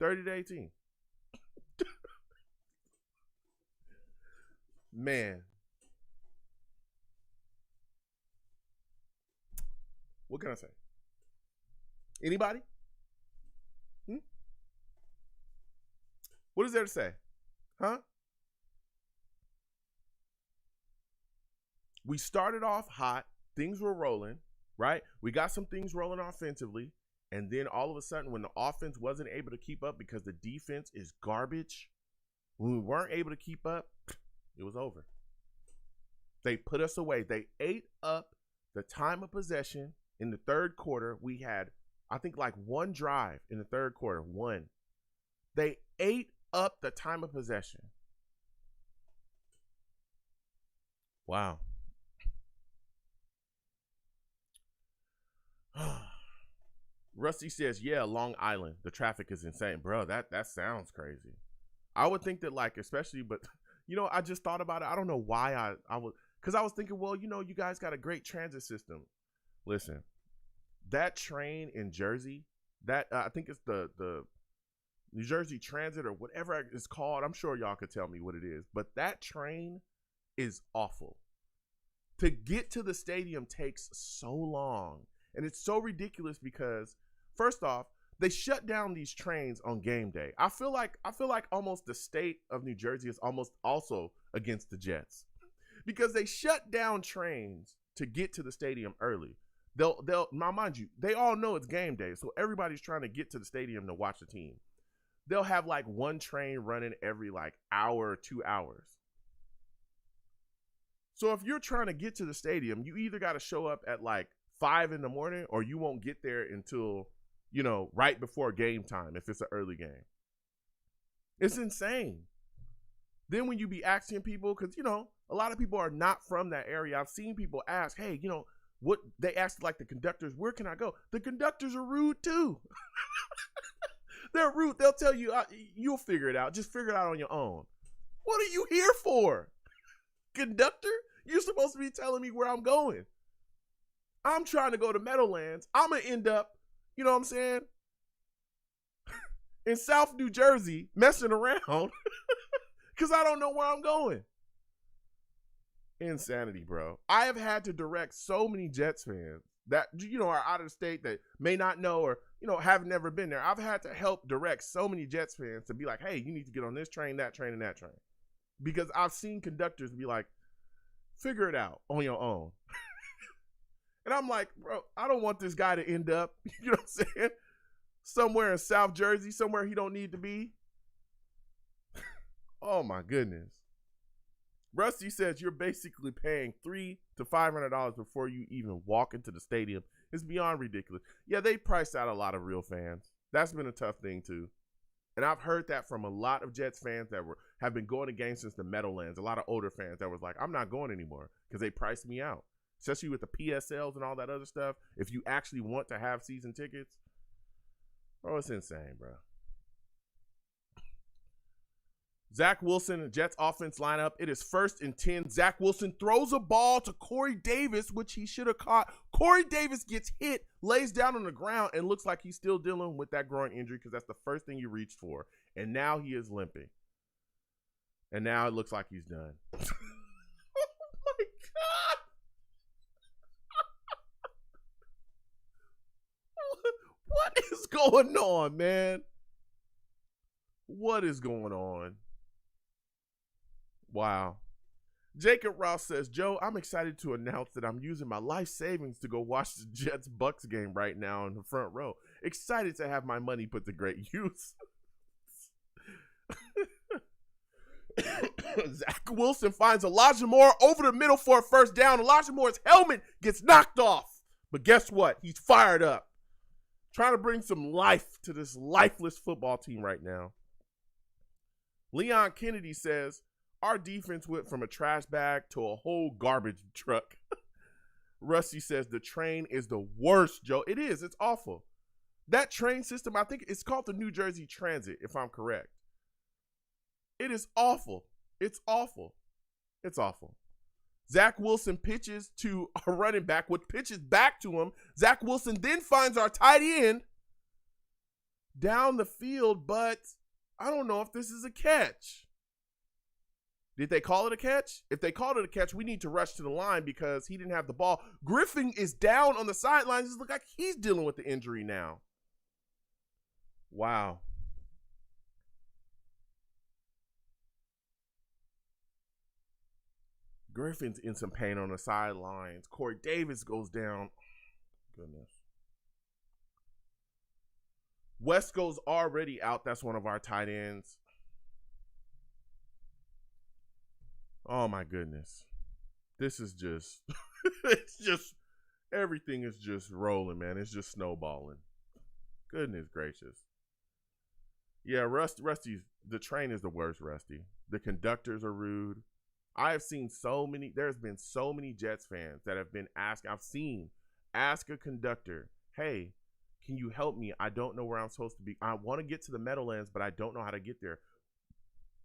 30-18. Man. What can I say? Anybody? What is there to say? Huh? We started off hot. Things were rolling, right? We got some things rolling offensively. And then all of a sudden, when the offense wasn't able to keep up because the defense is garbage, when we weren't able to keep up, it was over. They put us away. They ate up the time of possession in the 3rd quarter. We had, I think, like one drive in the 3rd quarter. One. They ate up the time of possession. Wow. Rusty says, yeah, Long Island. The traffic is insane. Bro, that sounds crazy. I would think that, like, especially, but, you know, I just thought about it. I don't know why I would, because I was thinking, well, you know, you guys got a great transit system. Listen, that train in Jersey, that I think it's the New Jersey Transit or whatever it's called. I'm sure y'all could tell me what it is, but that train is awful. To get to the stadium takes so long, and it's so ridiculous because, first off, they shut down these trains on game day. I feel like almost the state of New Jersey is almost also against the Jets because they shut down trains to get to the stadium early. They'll now mind you, they all know it's game day, so everybody's trying to get to the stadium to watch the team. They'll have like one train running every like hour or 2 hours. So if you're trying to get to the stadium, you either got to show up at like 5 in the morning or you won't get there until, you know, right before game time if it's an early game. It's insane. Then when you be asking people, because, you know, a lot of people are not from that area. I've seen people ask, hey, you know, what they asked like the conductors, where can I go? The conductors are rude too. They're rude. They'll tell you, you'll figure it out. Just figure it out on your own. What are you here for? Conductor? You're supposed to be telling me where I'm going. I'm trying to go to Meadowlands. I'm going to end up, you know what I'm saying, in South New Jersey messing around because I don't know where I'm going. Insanity, bro. I have had to direct so many Jets fans that, you know, are out of the state that may not know or, you know, have never been there. I've had to help direct so many Jets fans to be like, hey, you need to get on this train, that train, and that train. Because I've seen conductors be like, figure it out on your own. And I'm like, bro, I don't want this guy to end up, you know what I'm saying, somewhere in South Jersey, somewhere he don't need to be. Oh, my goodness. Rusty says you're basically paying $300 to $500 before you even walk into the stadium. It's beyond ridiculous. Yeah, they priced out a lot of real fans. That's been a tough thing, too. And I've heard that from a lot of Jets fans that have been going to games since the Meadowlands. A lot of older fans that was like, I'm not going anymore because they priced me out. Especially with the PSLs and all that other stuff. If you actually want to have season tickets, bro, it's insane, bro. Zach Wilson, Jets offense lineup. It is 1st and 10. Zach Wilson throws a ball to Corey Davis, which he should have caught. Corey Davis gets hit, lays down on the ground, and looks like he's still dealing with that groin injury because that's the first thing you reached for. And now he is limping. And now it looks like he's done. Oh my God. What is going on, man? What is going on? Wow. Jacob Ross says, Joe, I'm excited to announce that I'm using my life savings to go watch the Jets-Bucks game right now in the front row. Excited to have my money put to great use. Zach Wilson finds Elijah Moore over the middle for a first down. Elijah Moore's helmet gets knocked off. But guess what? He's fired up. Trying to bring some life to this lifeless football team right now. Leon Kennedy says, our defense went from a trash bag to a whole garbage truck. Rusty says, the train is the worst, Joe. It is. It's awful. That train system, I think it's called the New Jersey Transit, if I'm correct. It is awful. It's awful. It's awful. Zach Wilson pitches to a running back, which pitches back to him. Zach Wilson then finds our tight end down the field, but I don't know if this is a catch. Did they call it a catch? If they called it a catch, we need to rush to the line because he didn't have the ball. Griffin is down on the sidelines. It looks like he's dealing with the injury now. Wow. Griffin's in some pain on the sidelines. Corey Davis goes down. Goodness. Wesco's already out. That's one of our tight ends. Oh my goodness. This is just, it's just, everything is just rolling, man. It's just snowballing. Goodness gracious. Yeah, Rusty's, the train is the worst, Rusty. The conductors are rude. I have seen there's been so many Jets fans that have been asked, ask a conductor, hey, can you help me? I don't know where I'm supposed to be. I want to get to the Meadowlands, but I don't know how to get there.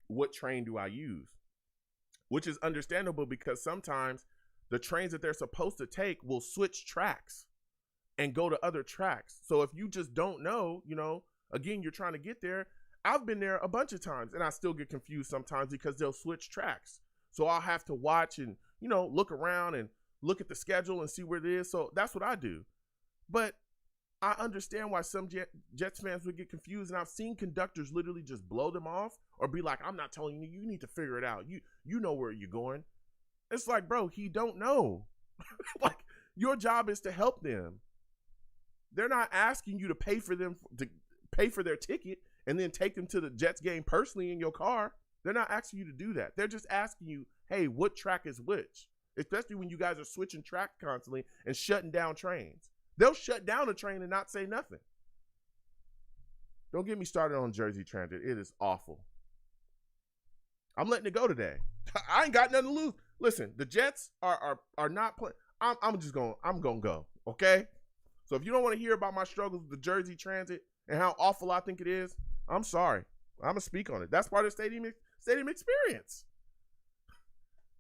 What train do I use? Which is understandable because sometimes the trains that they're supposed to take will switch tracks and go to other tracks. So if you just don't know, again, you're trying to get there. I've been there a bunch of times and I still get confused sometimes because they'll switch tracks. So I'll have to watch and, look around and look at the schedule and see where it is. So that's what I do. But I understand why some Jets fans would get confused. And I've seen conductors literally just blow them off or be like, I'm not telling you, you need to figure it out. You know where you're going. It's like, bro, he don't know. Like, your job is to help them. They're not asking you to pay for their ticket and then take them to the Jets game personally in your car. They're not asking you to do that. They're just asking you, hey, what track is which? Especially when you guys are switching tracks constantly and shutting down trains. They'll shut down a train and not say nothing. Don't get me started on Jersey Transit. It is awful. I'm letting it go today. I ain't got nothing to lose. Listen, the Jets are not playing. I'm going to go, okay? So if you don't want to hear about my struggles with the Jersey Transit and how awful I think it is, I'm sorry. I'm going to speak on it. That's part of the stadium experience.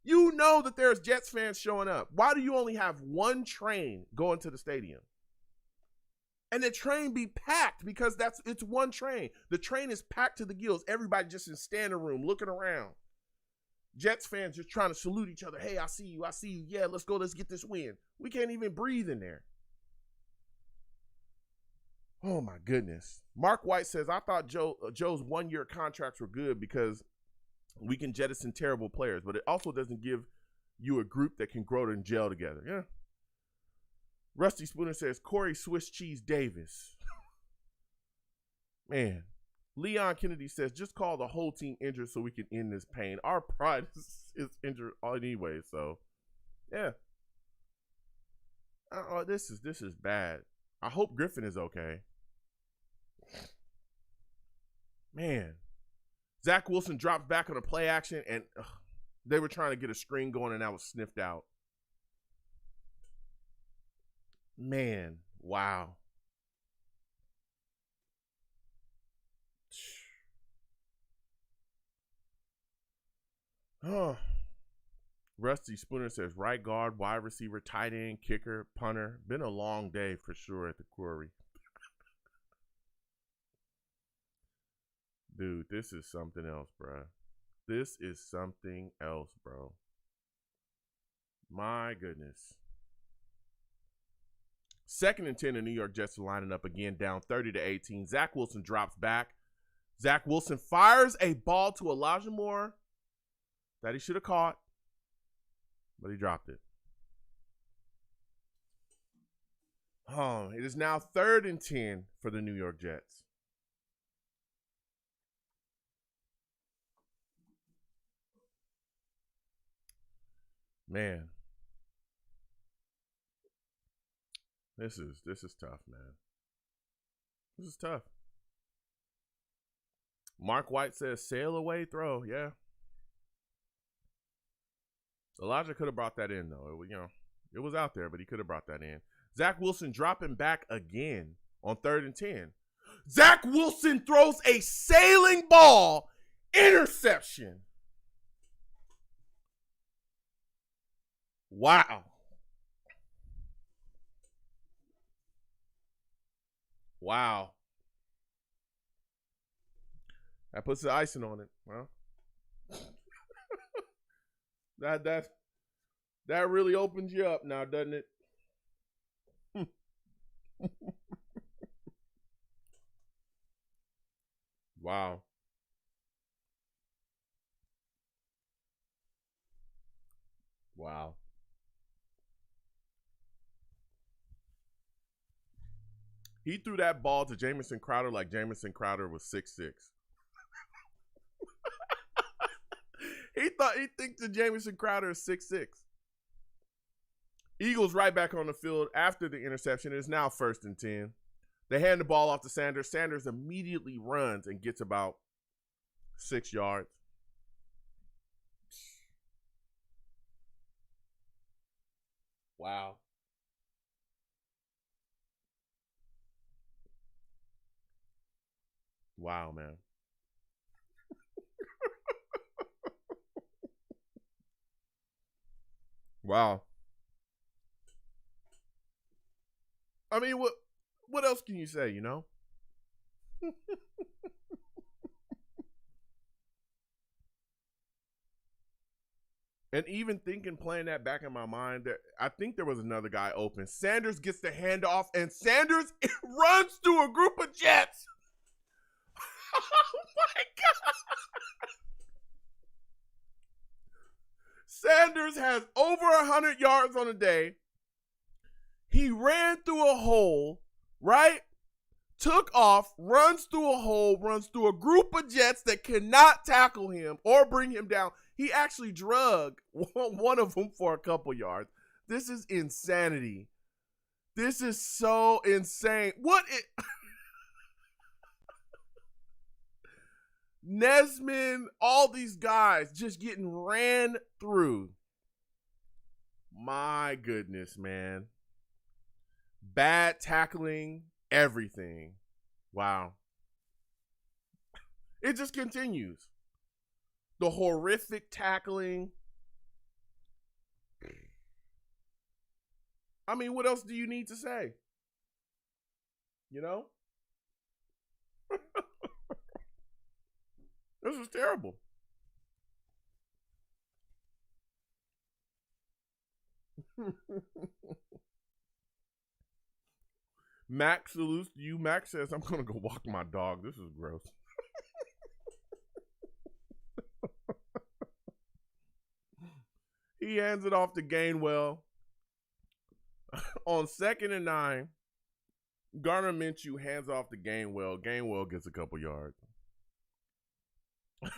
You know that there's Jets fans showing up. Why do you only have one train going to the stadium? And the train be packed because it's one train. The train is packed to the gills. Everybody just in standing room looking around. Jets fans just trying to salute each other. Hey, I see you. I see you. Yeah, let's go. Let's get this win. We can't even breathe in there. Oh, my goodness. Mark White says, I thought Joe's one-year contracts were good because we can jettison terrible players, but it also doesn't give you a group that can grow and gel together. Yeah. Rusty Spooner says, Corey Swiss Cheese Davis. Man. Leon Kennedy says, just call the whole team injured so we can end this pain. Our pride is injured anyway, so yeah. This is bad. I hope Griffin is okay. Man. Zach Wilson drops back on a play action, and they were trying to get a screen going, and that was sniffed out. Man, wow. Oh. Rusty Spooner says, right guard, wide receiver, tight end, kicker, punter. Been a long day for sure at the quarry. Dude, this is something else, bruh. This is something else, bro. My goodness. 2nd and 10, the New York Jets are lining up again, down 30-18. Zach Wilson drops back. Zach Wilson fires a ball to Elijah Moore that he should have caught, but he dropped it. It is now 3rd and 10 for the New York Jets. Man. This is tough, man. This is tough. Mark White says sail away throw. Yeah. Elijah could have brought that in, though. It was out there, but he could have brought that in. Zach Wilson dropping back again on 3rd and 10. Zach Wilson throws a sailing ball. Interception. Wow. Wow. That puts the icing on it. Well, that really opens you up now, doesn't it? Wow. Wow. He threw that ball to Jamison Crowder like Jamison Crowder was 6'6". He thinks that Jamison Crowder is 6'6". Eagles right back on the field after the interception. It is now 1st and 10. They hand the ball off to Sanders. Sanders immediately runs and gets about 6 yards. Wow. Wow, man. Wow. I mean, what else can you say, you know? And even playing that back in my mind, I think there was another guy open. Sanders gets the handoff, and Sanders runs through a group of Jets. Oh, my God. Sanders has over 100 yards on the day. He ran through a hole, right? Took off, runs through a hole, runs through a group of Jets that cannot tackle him or bring him down. He actually drugged one of them for a couple yards. This is insanity. This is so insane. Nesmond, all these guys just getting ran through. My goodness, man. Bad tackling, everything. Wow. It just continues. The horrific tackling. I mean, what else do you need to say? You know? This was terrible. Max salutes to you. Max says, I'm going to go walk my dog. This is gross. He hands it off to Gainwell. On 2nd and 9, Gardner Minshew hands off to Gainwell. Gainwell gets a couple yards. This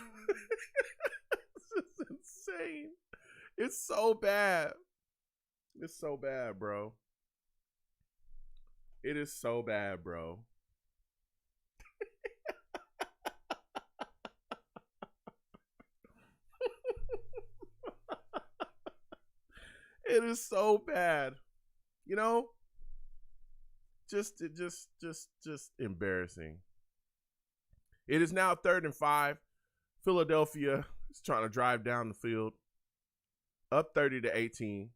is insane. It's so bad. It's so bad, bro. It is so bad, bro. It is so bad. You know? Just embarrassing. It is now 3rd and 5. Philadelphia is trying to drive down the field. Up 30-18.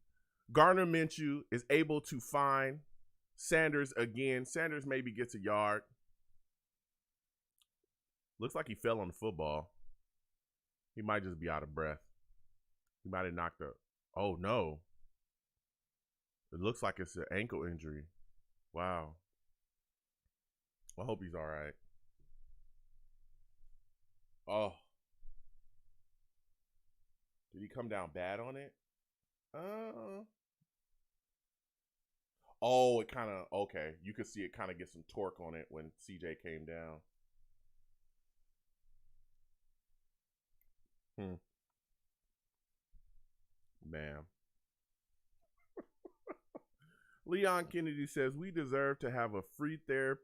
Gardner Minshew is able to find Sanders again. Sanders maybe gets a yard. Looks like he fell on the football. He might just be out of breath. He might have knocked up. Oh no. It looks like it's an ankle injury. Wow. I hope he's all right. Oh. Did he come down bad on it? Oh, it kind of, okay. You could see it kind of get some torque on it when CJ came down. Man. Leon Kennedy says we deserve to have free therapy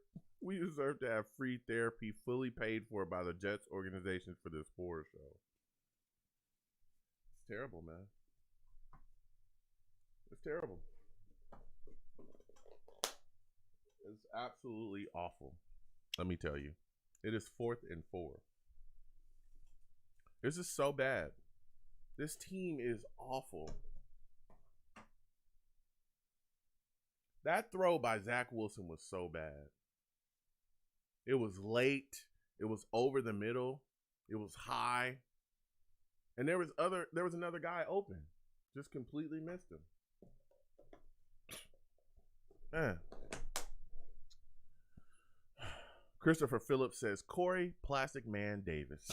fully paid for by the Jets organization for this horror show. It's terrible, man. It's terrible. It's absolutely awful. Let me tell you. It is 4th and 4. This is so bad. This team is awful. That throw by Zach Wilson was so bad. It was late. It was over the middle. It was high. And there was another guy open. Just completely missed him. Man. Christopher Phillips says Corey Plastic Man Davis.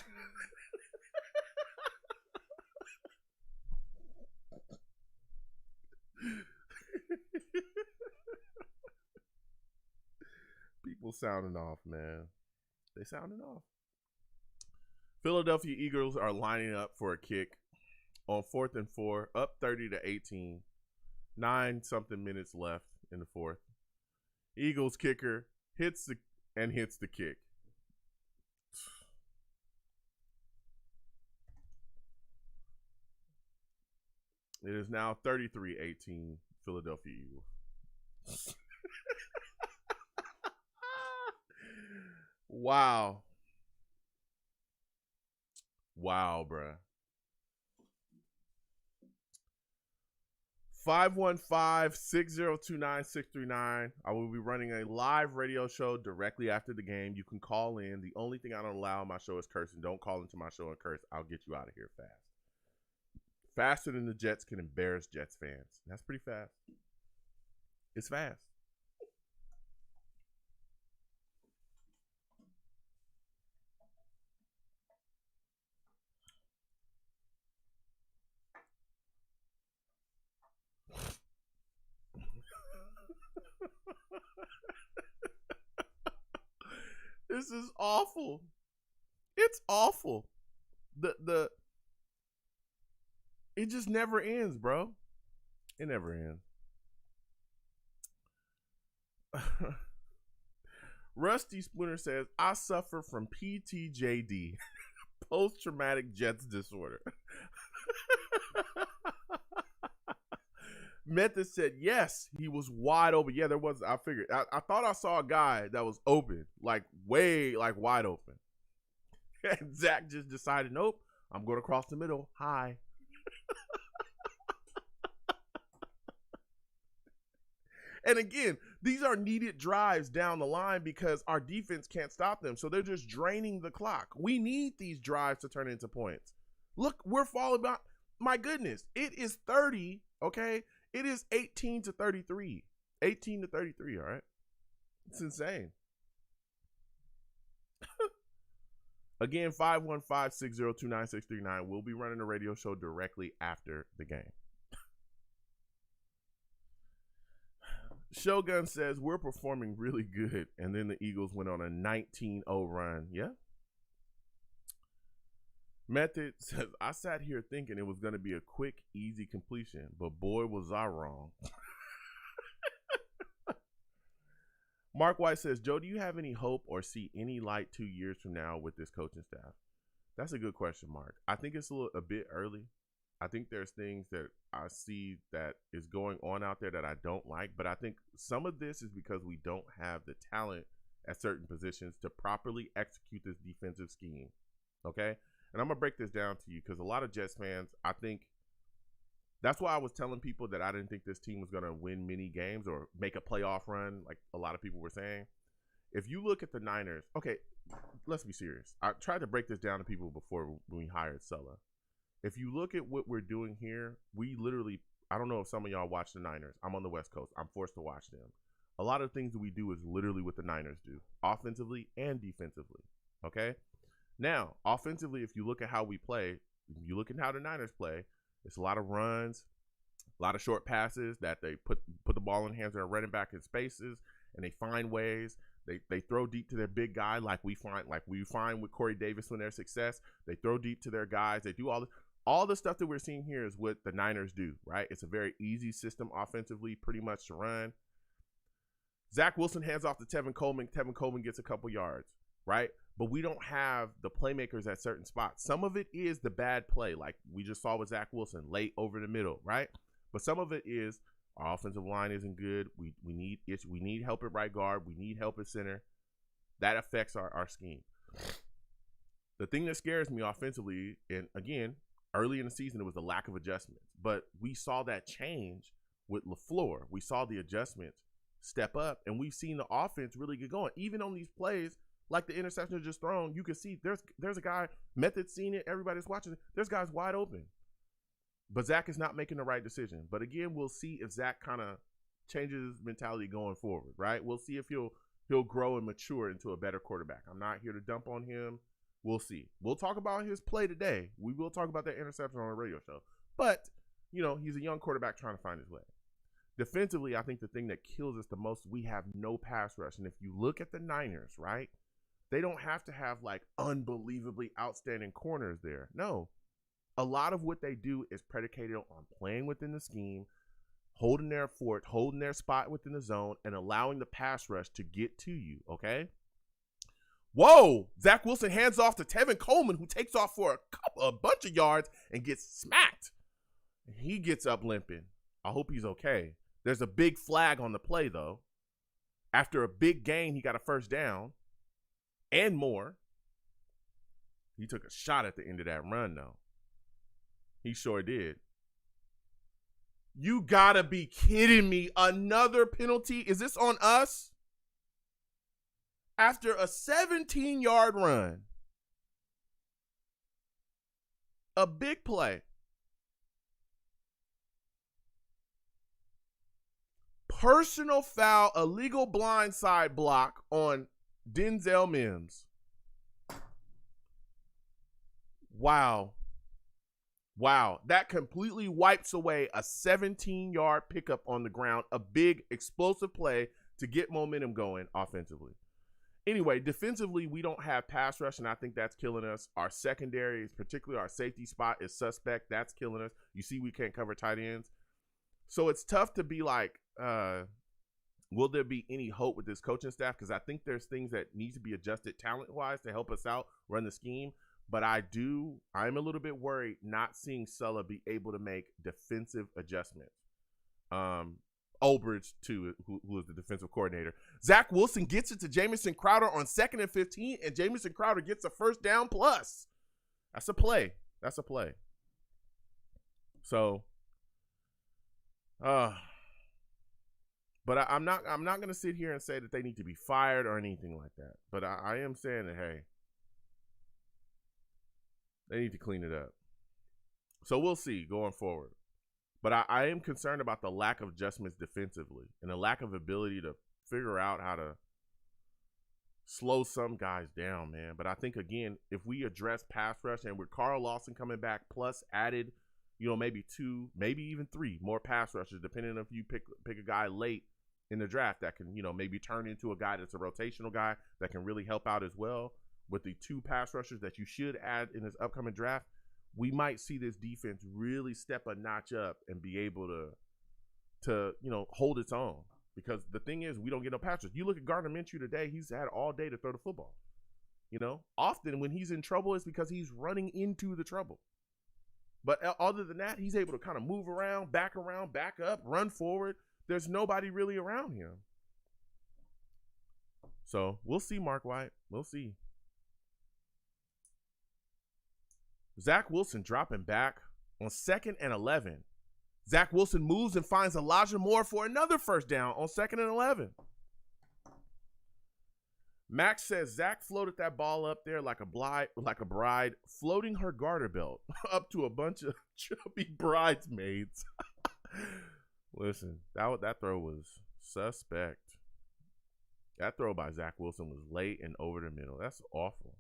People sounding off, man. They sounding off. Philadelphia Eagles are lining up for a kick on 4th and 4, up 30-18. 9-something minutes left in the 4th. Eagles kicker hits the kick. It is now 33-18 Philadelphia Eagles. Wow. Wow, bruh. 515-6029-639. I will be running a live radio show directly after the game. You can call in. The only thing I don't allow on my show is cursing. Don't call into my show and curse. I'll get you out of here fast. Faster than the Jets can embarrass Jets fans. That's pretty fast. It's fast. This is awful. It's awful. It just never ends, bro. It never ends. Rusty Spooner says, I suffer from PTJD, post-traumatic Jets disorder. Method said, yes, he was wide open. Yeah, there was. I figured. I thought I saw a guy that was open, like way, like wide open. And Zach just decided, nope, I'm going to cross the middle. Hi. And again, these are needed drives down the line because our defense can't stop them. So they're just draining the clock. We need these drives to turn into points. Look, we're falling back. My goodness, it is 30, okay? It is 18-33. 18-33, all right? It's insane. Again, 515-602-9639. We'll be running a radio show directly after the game. Shogun says, we're performing really good. And then the Eagles went on a 19-0 run. Yeah. Method says, I sat here thinking it was going to be a quick, easy completion, but boy, was I wrong. Mark White says, Joe, do you have any hope or see any light 2 years from now with this coaching staff? That's a good question, Mark. I think it's a bit early. I think there's things that I see that is going on out there that I don't like, but I think some of this is because we don't have the talent at certain positions to properly execute this defensive scheme. Okay? And I'm going to break this down to you because a lot of Jets fans, I think that's why I was telling people that I didn't think this team was going to win many games or make a playoff run like a lot of people were saying, if you look at the Niners, okay, let's be serious. I tried to break this down to people before when we hired Sulla. If you look at what we're doing here, we literally, I don't know if some of y'all watch the Niners. I'm on the West Coast. I'm forced to watch them. A lot of things that we do is literally what the Niners do, offensively and defensively, okay? Now, offensively, if you look at how we play, if you look at how the Niners play, it's a lot of runs, a lot of short passes that they put the ball in the hands of their running back in spaces, and they find ways. They throw deep to their big guy like we find with Corey Davis when their success. They throw deep to their guys. They do all the stuff that we're seeing here is what the Niners do, right? It's a very easy system offensively, pretty much to run. Zach Wilson hands off to Tevin Coleman. Tevin Coleman gets a couple yards, right? But we don't have the playmakers at certain spots. Some of it is the bad play, like we just saw with Zach Wilson, late over the middle, right? But some of it is our offensive line isn't good. We need help at right guard. We need help at center. That affects our scheme. The thing that scares me offensively, and again, early in the season, it was the lack of adjustments. But we saw that change with LaFleur. We saw the adjustments step up, and we've seen the offense really get going. Even on these plays, like the interception just thrown, you can see there's a guy, Method's seen it, everybody's watching it. There's guys wide open. But Zach is not making the right decision. But again, we'll see if Zach kind of changes his mentality going forward, right? We'll see if he'll grow and mature into a better quarterback. I'm not here to dump on him. We'll see. We'll talk about his play today. We will talk about that interception on a radio show. But, he's a young quarterback trying to find his way. Defensively, I think the thing that kills us the most, we have no pass rush. And if you look at the Niners, right, they don't have to have like unbelievably outstanding corners there. No. A lot of what they do is predicated on playing within the scheme, holding their fort, holding their spot within the zone, and allowing the pass rush to get to you, okay? Whoa! Zach Wilson hands off to Tevin Coleman, who takes off for a bunch of yards and gets smacked. He gets up limping. I hope he's okay. There's a big flag on the play, though. After a big gain, he got a first down and more. He took a shot at the end of that run, though. He sure did. You gotta be kidding me. Another penalty? Is this on us? After a 17-yard run, a big play, personal foul, illegal blindside block on Denzel Mims. Wow, that completely wipes away a 17-yard pickup on the ground, a big explosive play to get momentum going offensively. Anyway, defensively, we don't have pass rush, and I think that's killing us. Our secondary, particularly our safety spot, is suspect. That's killing us. You see we can't cover tight ends. So it's tough to be like, will there be any hope with this coaching staff? Because I think there's things that need to be adjusted talent-wise to help us out, run the scheme. But I'm a little bit worried not seeing Sulla be able to make defensive adjustments. Ulbrich, too, who is the defensive coordinator. Zach Wilson gets it to Jamison Crowder on 2nd and 15, and Jamison Crowder gets a first down plus. That's a play. So, but I'm not going to sit here and say that they need to be fired or anything like that. But I am saying that, hey, they need to clean it up. So we'll see going forward. But I am concerned about the lack of adjustments defensively and the lack of ability to figure out how to slow some guys down, man. But I think, again, if we address pass rush and with Carl Lawson coming back plus added, maybe 2, maybe even 3 more pass rushers, depending on if you pick a guy late in the draft that can, maybe turn into a guy that's a rotational guy that can really help out as well. With the 2 pass rushers that you should add in this upcoming draft, we might see this defense really step a notch up and be able to hold its own. Because the thing is, we don't get no pass rush. You look at Gardner Minshew today, he's had all day to throw the football. Often when he's in trouble, it's because he's running into the trouble. But other than that, he's able to kind of move around, back up, run forward. There's nobody really around him. So we'll see, Mark White. We'll see. Zach Wilson dropping back on 2nd and 11. Zach Wilson moves and finds Elijah Moore for another first down on 2nd and 11. Max says Zach floated that ball up there like a bride floating her garter belt up to a bunch of chubby bridesmaids. Listen, that throw was suspect. That throw by Zach Wilson was late and over the middle. That's awful.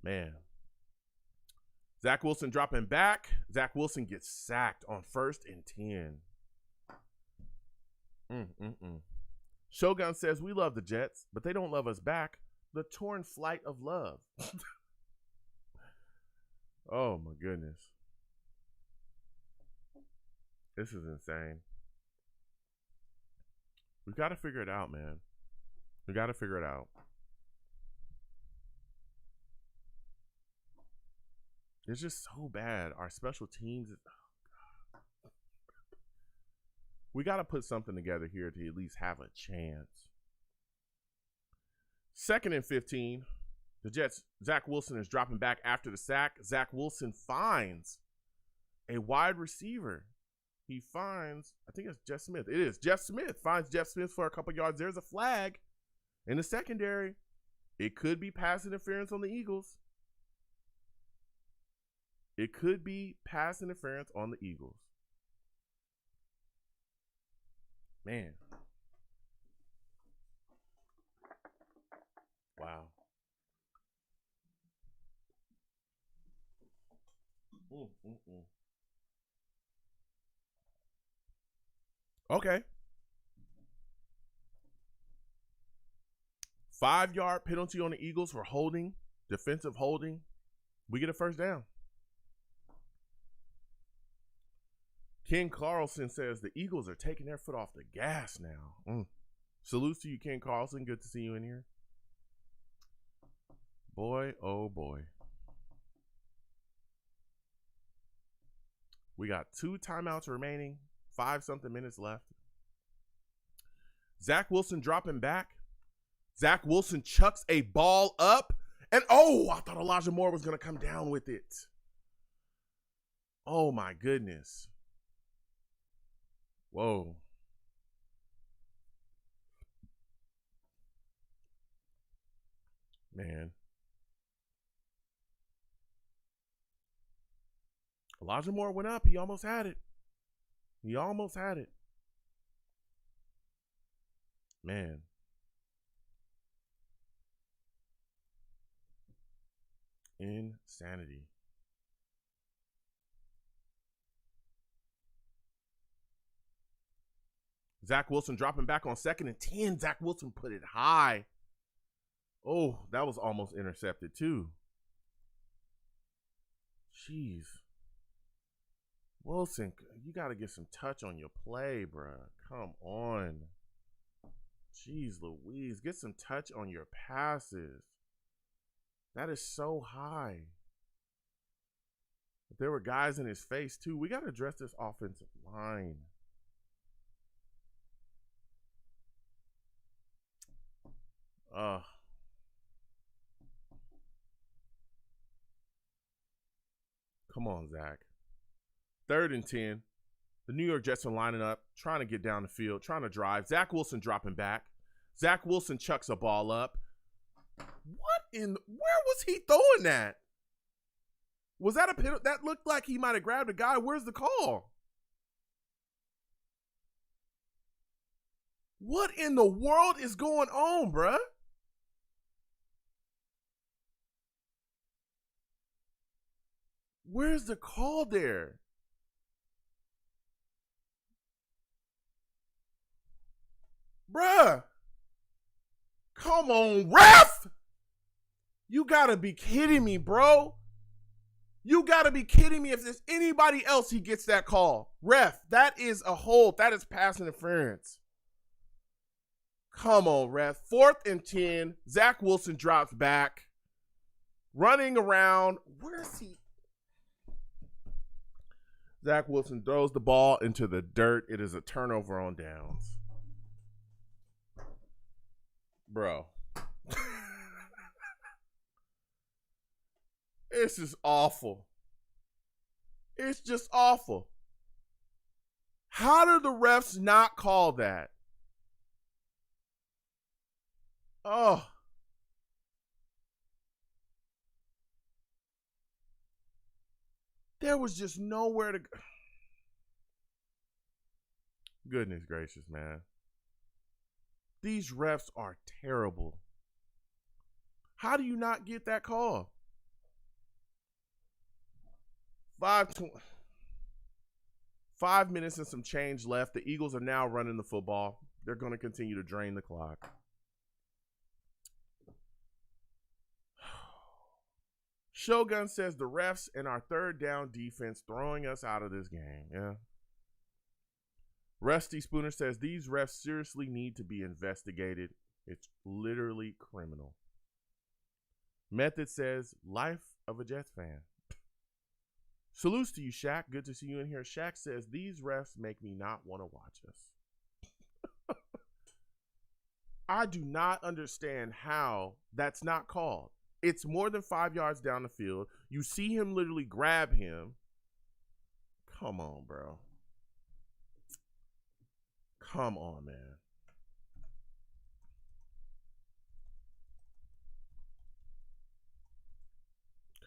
Man. Zach Wilson dropping back. Zach Wilson gets sacked on 1st and 10. Shogun says, we love the Jets, but they don't love us back. The torn flight of love. Oh, my goodness. This is insane. We got to figure it out, man. We got to figure it out. It's just so bad. Our special teams. Oh, God. We got to put something together here to at least have a chance. 2nd and 15. The Jets, Zach Wilson is dropping back after the sack. Zach Wilson finds a wide receiver. He finds, I think it's Jeff Smith. It is Jeff Smith. Finds Jeff Smith for a couple yards. There's a flag in the secondary. It could be pass interference on the Eagles. It could be pass interference on the Eagles. Man. Wow. Okay. 5-yard penalty on the Eagles for holding, defensive holding. We get a first down. Ken Carlson says the Eagles are taking their foot off the gas now. Salutes to you, Ken Carlson. Good to see you in here. Boy, oh boy. We got 2 timeouts remaining. 5-something minutes left. Zach Wilson dropping back. Zach Wilson chucks a ball up. And I thought Elijah Moore was going to come down with it. Oh my goodness. Whoa. Man. Elijah Moore went up. He almost had it. Man. Insanity. Zach Wilson dropping back on 2nd and 10. Zach Wilson put it high. Oh, that was almost intercepted too. Jeez. Wilson, you got to get some touch on your play, bruh. Come on. Jeez Louise, get some touch on your passes. That is so high. If there were guys in his face too, we got to address this offensive line. Come on, Zach. 3rd and 10. The New York Jets are lining up, trying to get down the field, trying to drive. Zach Wilson dropping back. Zach Wilson chucks a ball up. Where was he throwing that? Was that a penalty? That looked like he might have grabbed a guy. Where's the call? What in the world is going on, bruh? Where's the call there? Bruh. Come on, ref! You gotta be kidding me, bro. You gotta be kidding me. If there's anybody else, he gets that call. Ref, that is a hold. That is pass interference. Come on, ref. 4th and 10. Zach Wilson drops back. Running around. Where is he? Zach Wilson throws the ball into the dirt. It is a turnover on downs. Bro. This is awful. It's just awful. How do the refs not call that? Oh. There was just nowhere to go. Goodness gracious, man. These refs are terrible. How do you not get that call? 5 minutes and some change left. The Eagles are now running the football. They're going to continue to drain the clock. Shogun says the refs and our third down defense throwing us out of this game. Yeah. Rusty Spooner says these refs seriously need to be investigated. It's literally criminal. Method says life of a Jets fan. Salutes to you, Shaq. Good to see you in here. Shaq says these refs make me not want to watch us. I do not understand how that's not called. It's more than 5 yards down the field. You see him literally grab him. Come on, bro. Come on, man.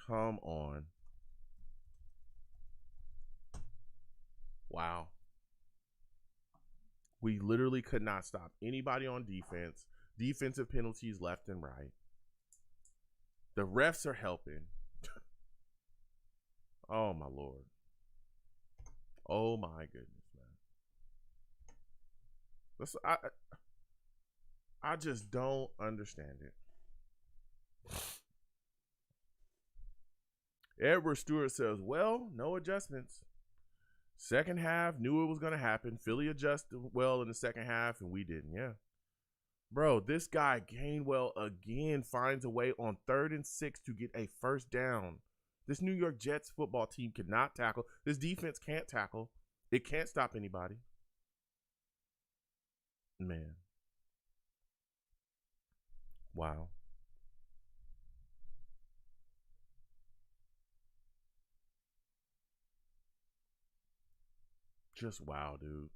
Come on. Wow. We literally could not stop anybody on defense. Defensive penalties left and right. The refs are helping. Oh, my Lord. Oh, my goodness, man. I just don't understand it. Edward Stewart says, well, no adjustments. Second half, knew it was going to happen. Philly adjusted well in the second half, and we didn't. Yeah. Bro, this guy, Gainwell, again finds a way on 3rd and 6 to get a first down. This New York Jets football team cannot tackle. This defense can't tackle. It can't stop anybody. Man. Wow. Just wow, dude.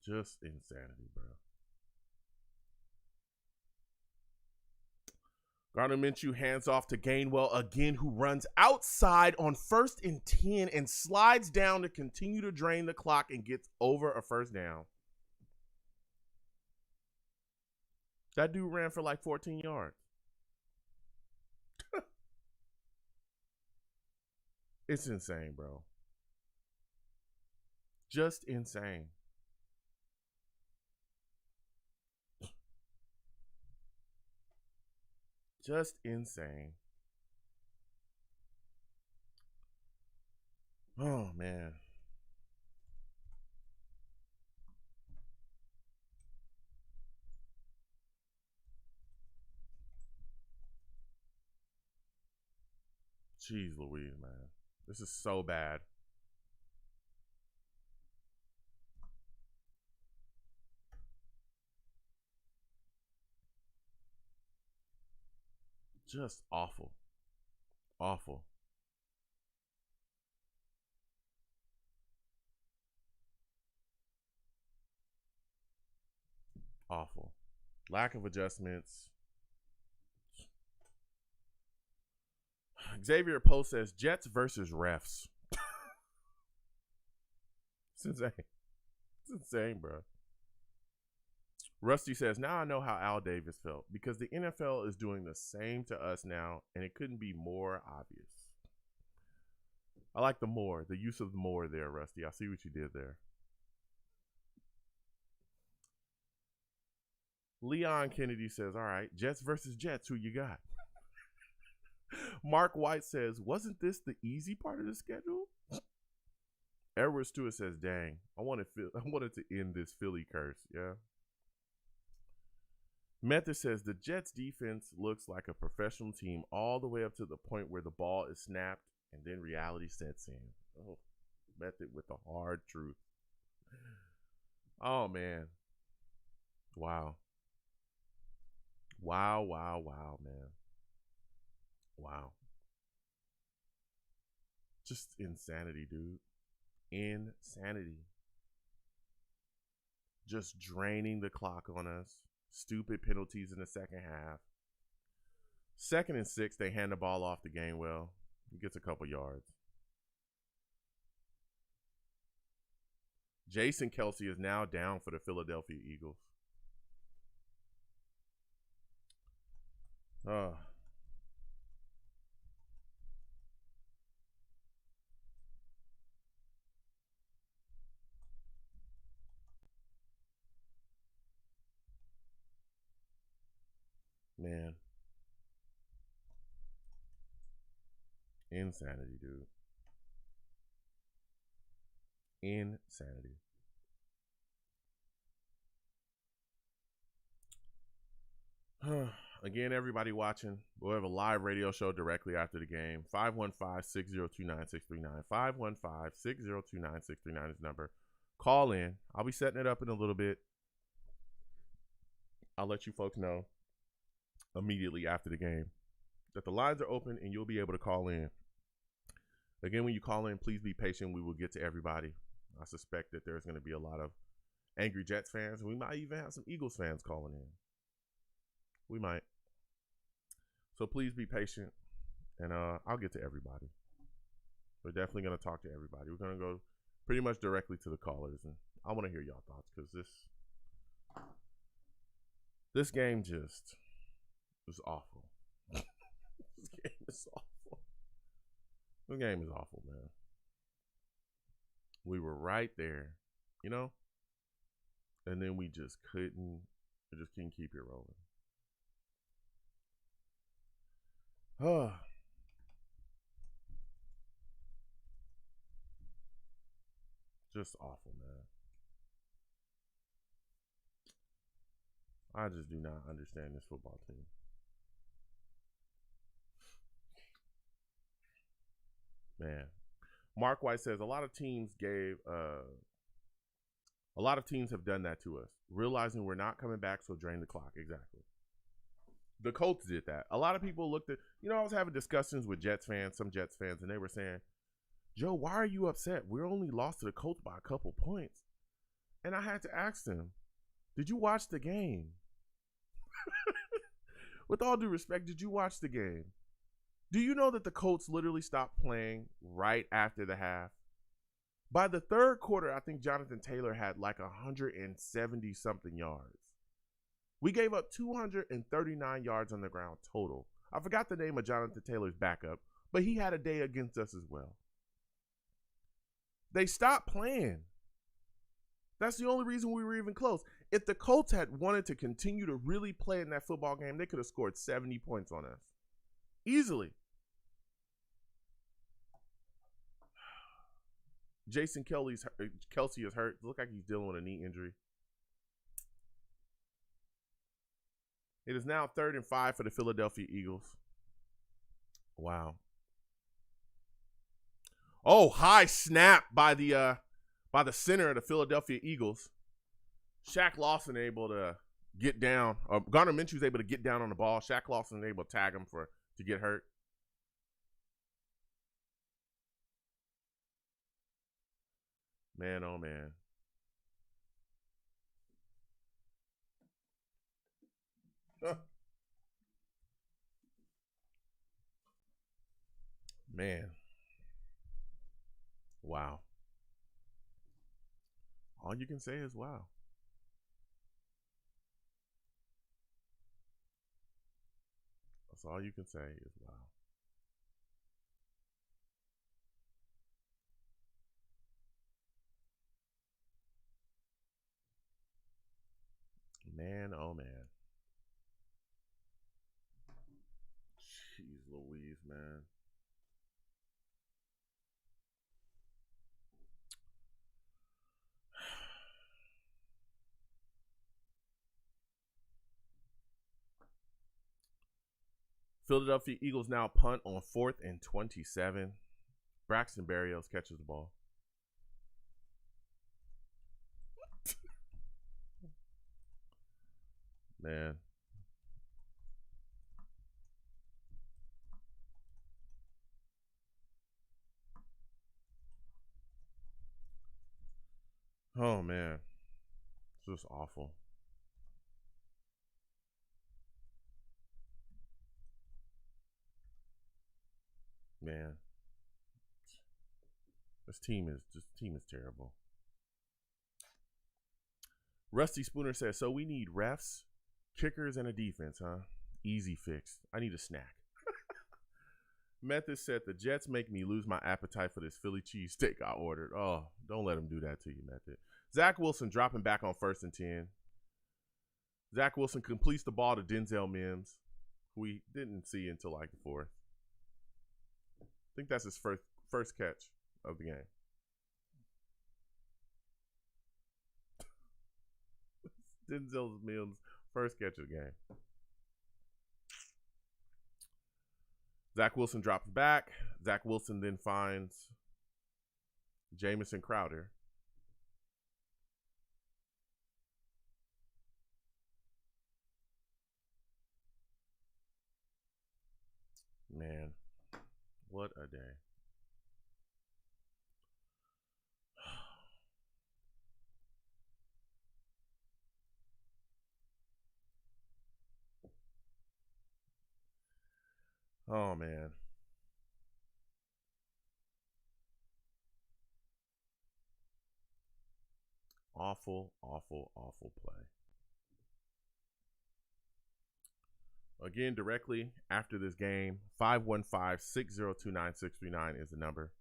Just insanity, bro. Gardner Minshew hands off to Gainwell again, who runs outside on 1st and 10 and slides down to continue to drain the clock and gets over a first down. That dude ran for like 14 yards. It's insane, bro. Just insane. Just insane. Oh, man. Jeez Louise, man. This is so bad. Just awful. Awful. Awful. Lack of adjustments. Xavier Post says Jets versus refs. It's insane. It's insane, bro. Rusty says, now I know how Al Davis felt because the NFL is doing the same to us now, and it couldn't be more obvious. I like the use of the more there, Rusty. I see what you did there. Leon Kennedy says, all right, Jets versus Jets, who you got? Mark White says, wasn't this the easy part of the schedule? Edward Stewart says, dang, I wanted to end this Philly curse, yeah. Method says, the Jets defense looks like a professional team all the way up to the point where the ball is snapped and then reality sets in. Oh, Method with the hard truth. Oh, man. Wow. Wow, wow, wow, man. Wow. Just insanity, dude. Insanity. Just draining the clock on us. Stupid penalties in the second half. 2nd and 6, they hand the ball off to Gainwell. He gets a couple yards. Jason Kelce is now down for the Philadelphia Eagles. Man. Insanity, dude. Insanity. Again, everybody watching, we'll have a live radio show directly after the game. 515-602-9639. 515-602-9639 is the number. Call in. I'll be setting it up in a little bit. I'll let you folks know immediately after the game that the lines are open and you'll be able to call in. Again, when you call in, please be patient. We will get to everybody. I suspect that there's going to be a lot of angry Jets fans. We might even have some Eagles fans calling in. We might. So please be patient, and I'll get to everybody. We're definitely going to talk to everybody. We're going to go pretty much directly to the callers, and I want to hear y'all thoughts because this game just was awful. This game is awful. This game is awful, man. We were right there, you know, and then we just couldn't keep it rolling. Just awful, man. I just do not understand this football team. Man. Mark White says a lot of teams have done that to us, realizing we're not coming back, so drain the clock. Exactly. The Colts did that. A lot of people looked at, I was having discussions with some Jets fans, and they were saying, Joe, why are you upset? We're only lost to the Colts by a couple points. And I had to ask them, did you watch the game? With all due respect, did you watch the game? Do you know that the Colts literally stopped playing right after the half? By the third quarter, I think Jonathan Taylor had like 170-something yards. We gave up 239 yards on the ground total. I forgot the name of Jonathan Taylor's backup, but he had a day against us as well. They stopped playing. That's the only reason we were even close. If the Colts had wanted to continue to really play in that football game, they could have scored 70 points on us. Easily. Jason Kelce is hurt. Looks like he's dealing with a knee injury. It is now 3rd and 5 for the Philadelphia Eagles. Wow. Oh, high snap by the center of the Philadelphia Eagles. Shaq Lawson able to get down. Gardner Minshew's able to get down on the ball. Shaq Lawson able to tag him to get hurt. Man, oh man. Man. Wow. All you can say is wow. That's all you can say is wow. Man, oh man. Jeez Louise, man. Philadelphia Eagles now punt on 4th and 27. Braxton Berrios catches the ball. Man. Oh, man. It's just awful. Man. This team is terrible. Rusty Spooner says, so we need refs, kickers, and a defense, huh? Easy fix. I need a snack. Method said, the Jets make me lose my appetite for this Philly cheesesteak I ordered. Oh, don't let them do that to you, Method. Zach Wilson dropping back on 1st and 10. Zach Wilson completes the ball to Denzel Mims, who we didn't see until like the 4th. I think that's his first catch of the game. Denzel Mims' first catch of the game. Zach Wilson drops back. Zach Wilson then finds Jamison Crowder. Man, what a day. Oh, man. Awful, awful, awful play. Again, directly after this game, 515-602-9639 is the number.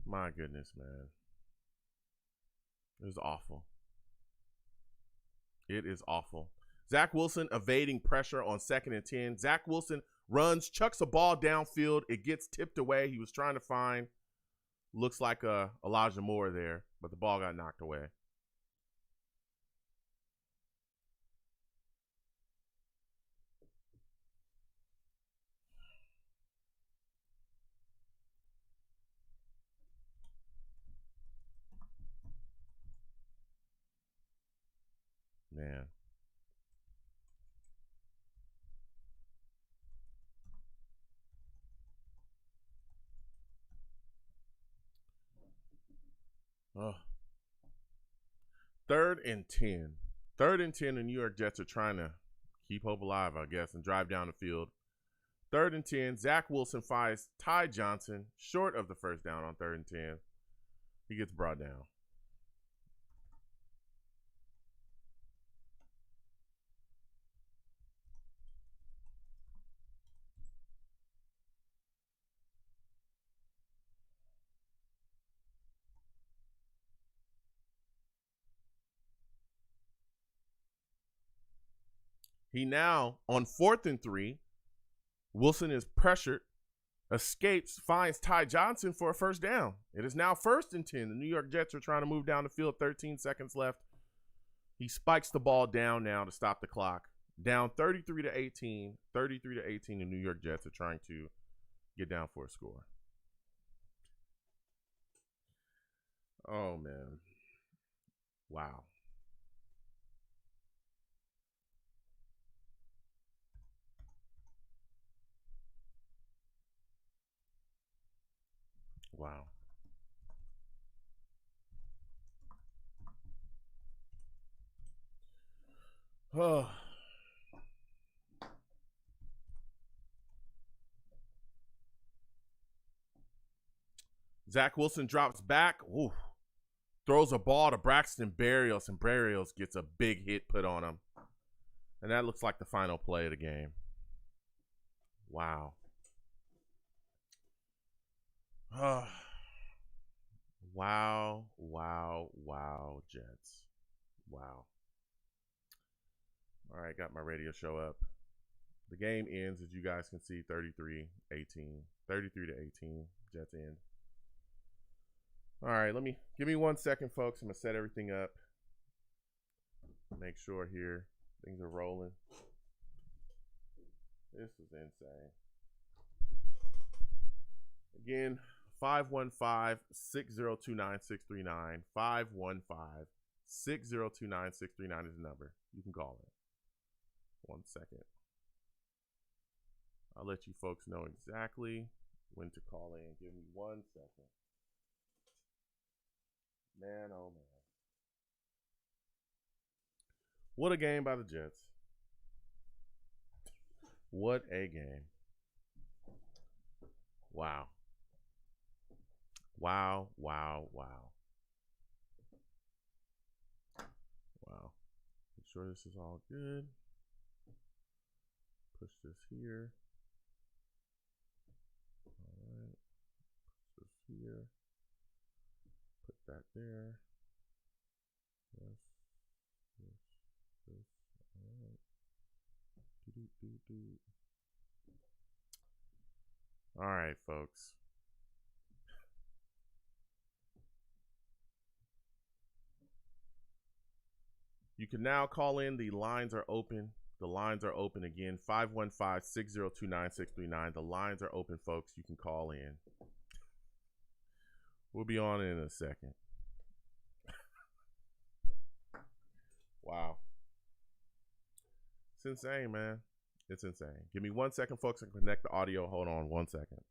My goodness, man. It was awful. It is awful. Zach Wilson evading pressure on 2nd and 10. Zach Wilson runs, chucks a ball downfield. It gets tipped away. He was trying to find, looks like Elijah Moore there, but the ball got knocked away. Man. Oh. 3rd and 10. 3rd and 10, the New York Jets are trying to keep hope alive, I guess, and drive down the field. 3rd and 10. Zach Wilson finds Ty Johnson short of the first down on 3rd and 10. He gets brought down. He now, on 4th and 3, Wilson is pressured, escapes, finds Ty Johnson for a first down. It is now 1st and 10. The New York Jets are trying to move down the field, 13 seconds left. He spikes the ball down now to stop the clock. Down 33-18. 33-18, the New York Jets are trying to get down for a score. Oh, man. Wow. Wow. Oh. Zach Wilson drops back. Ooh. Throws a ball to Braxton Berrios, and Berrios gets a big hit put on him. And that looks like the final play of the game. Wow. Wow, wow, wow, Jets. Wow. All right, got my radio show up. The game ends, as you guys can see, 33-18. 33-18, Jets end. All right, give me 1 second, folks. I'm going to set everything up. Make sure here things are rolling. This is insane. Again, 515-602-9639. 515-602-9639 is the number. You can call it. 1 second. I'll let you folks know exactly when to call in. Give me 1 second. Man, oh man. What a game by the Jets. What a game. Wow. Wow, wow, wow. Wow. Make sure this is all good. Push this here. All right. Push this here. Put that there. Yes. Yes. This. All right. Do. All right, folks. You can now call in. The lines are open. The lines are open again. 515-602-9639. The lines are open, folks. You can call in. We'll be on in a second. Wow. It's insane, man. It's insane. Give me 1 second, folks, and connect the audio. Hold on 1 second.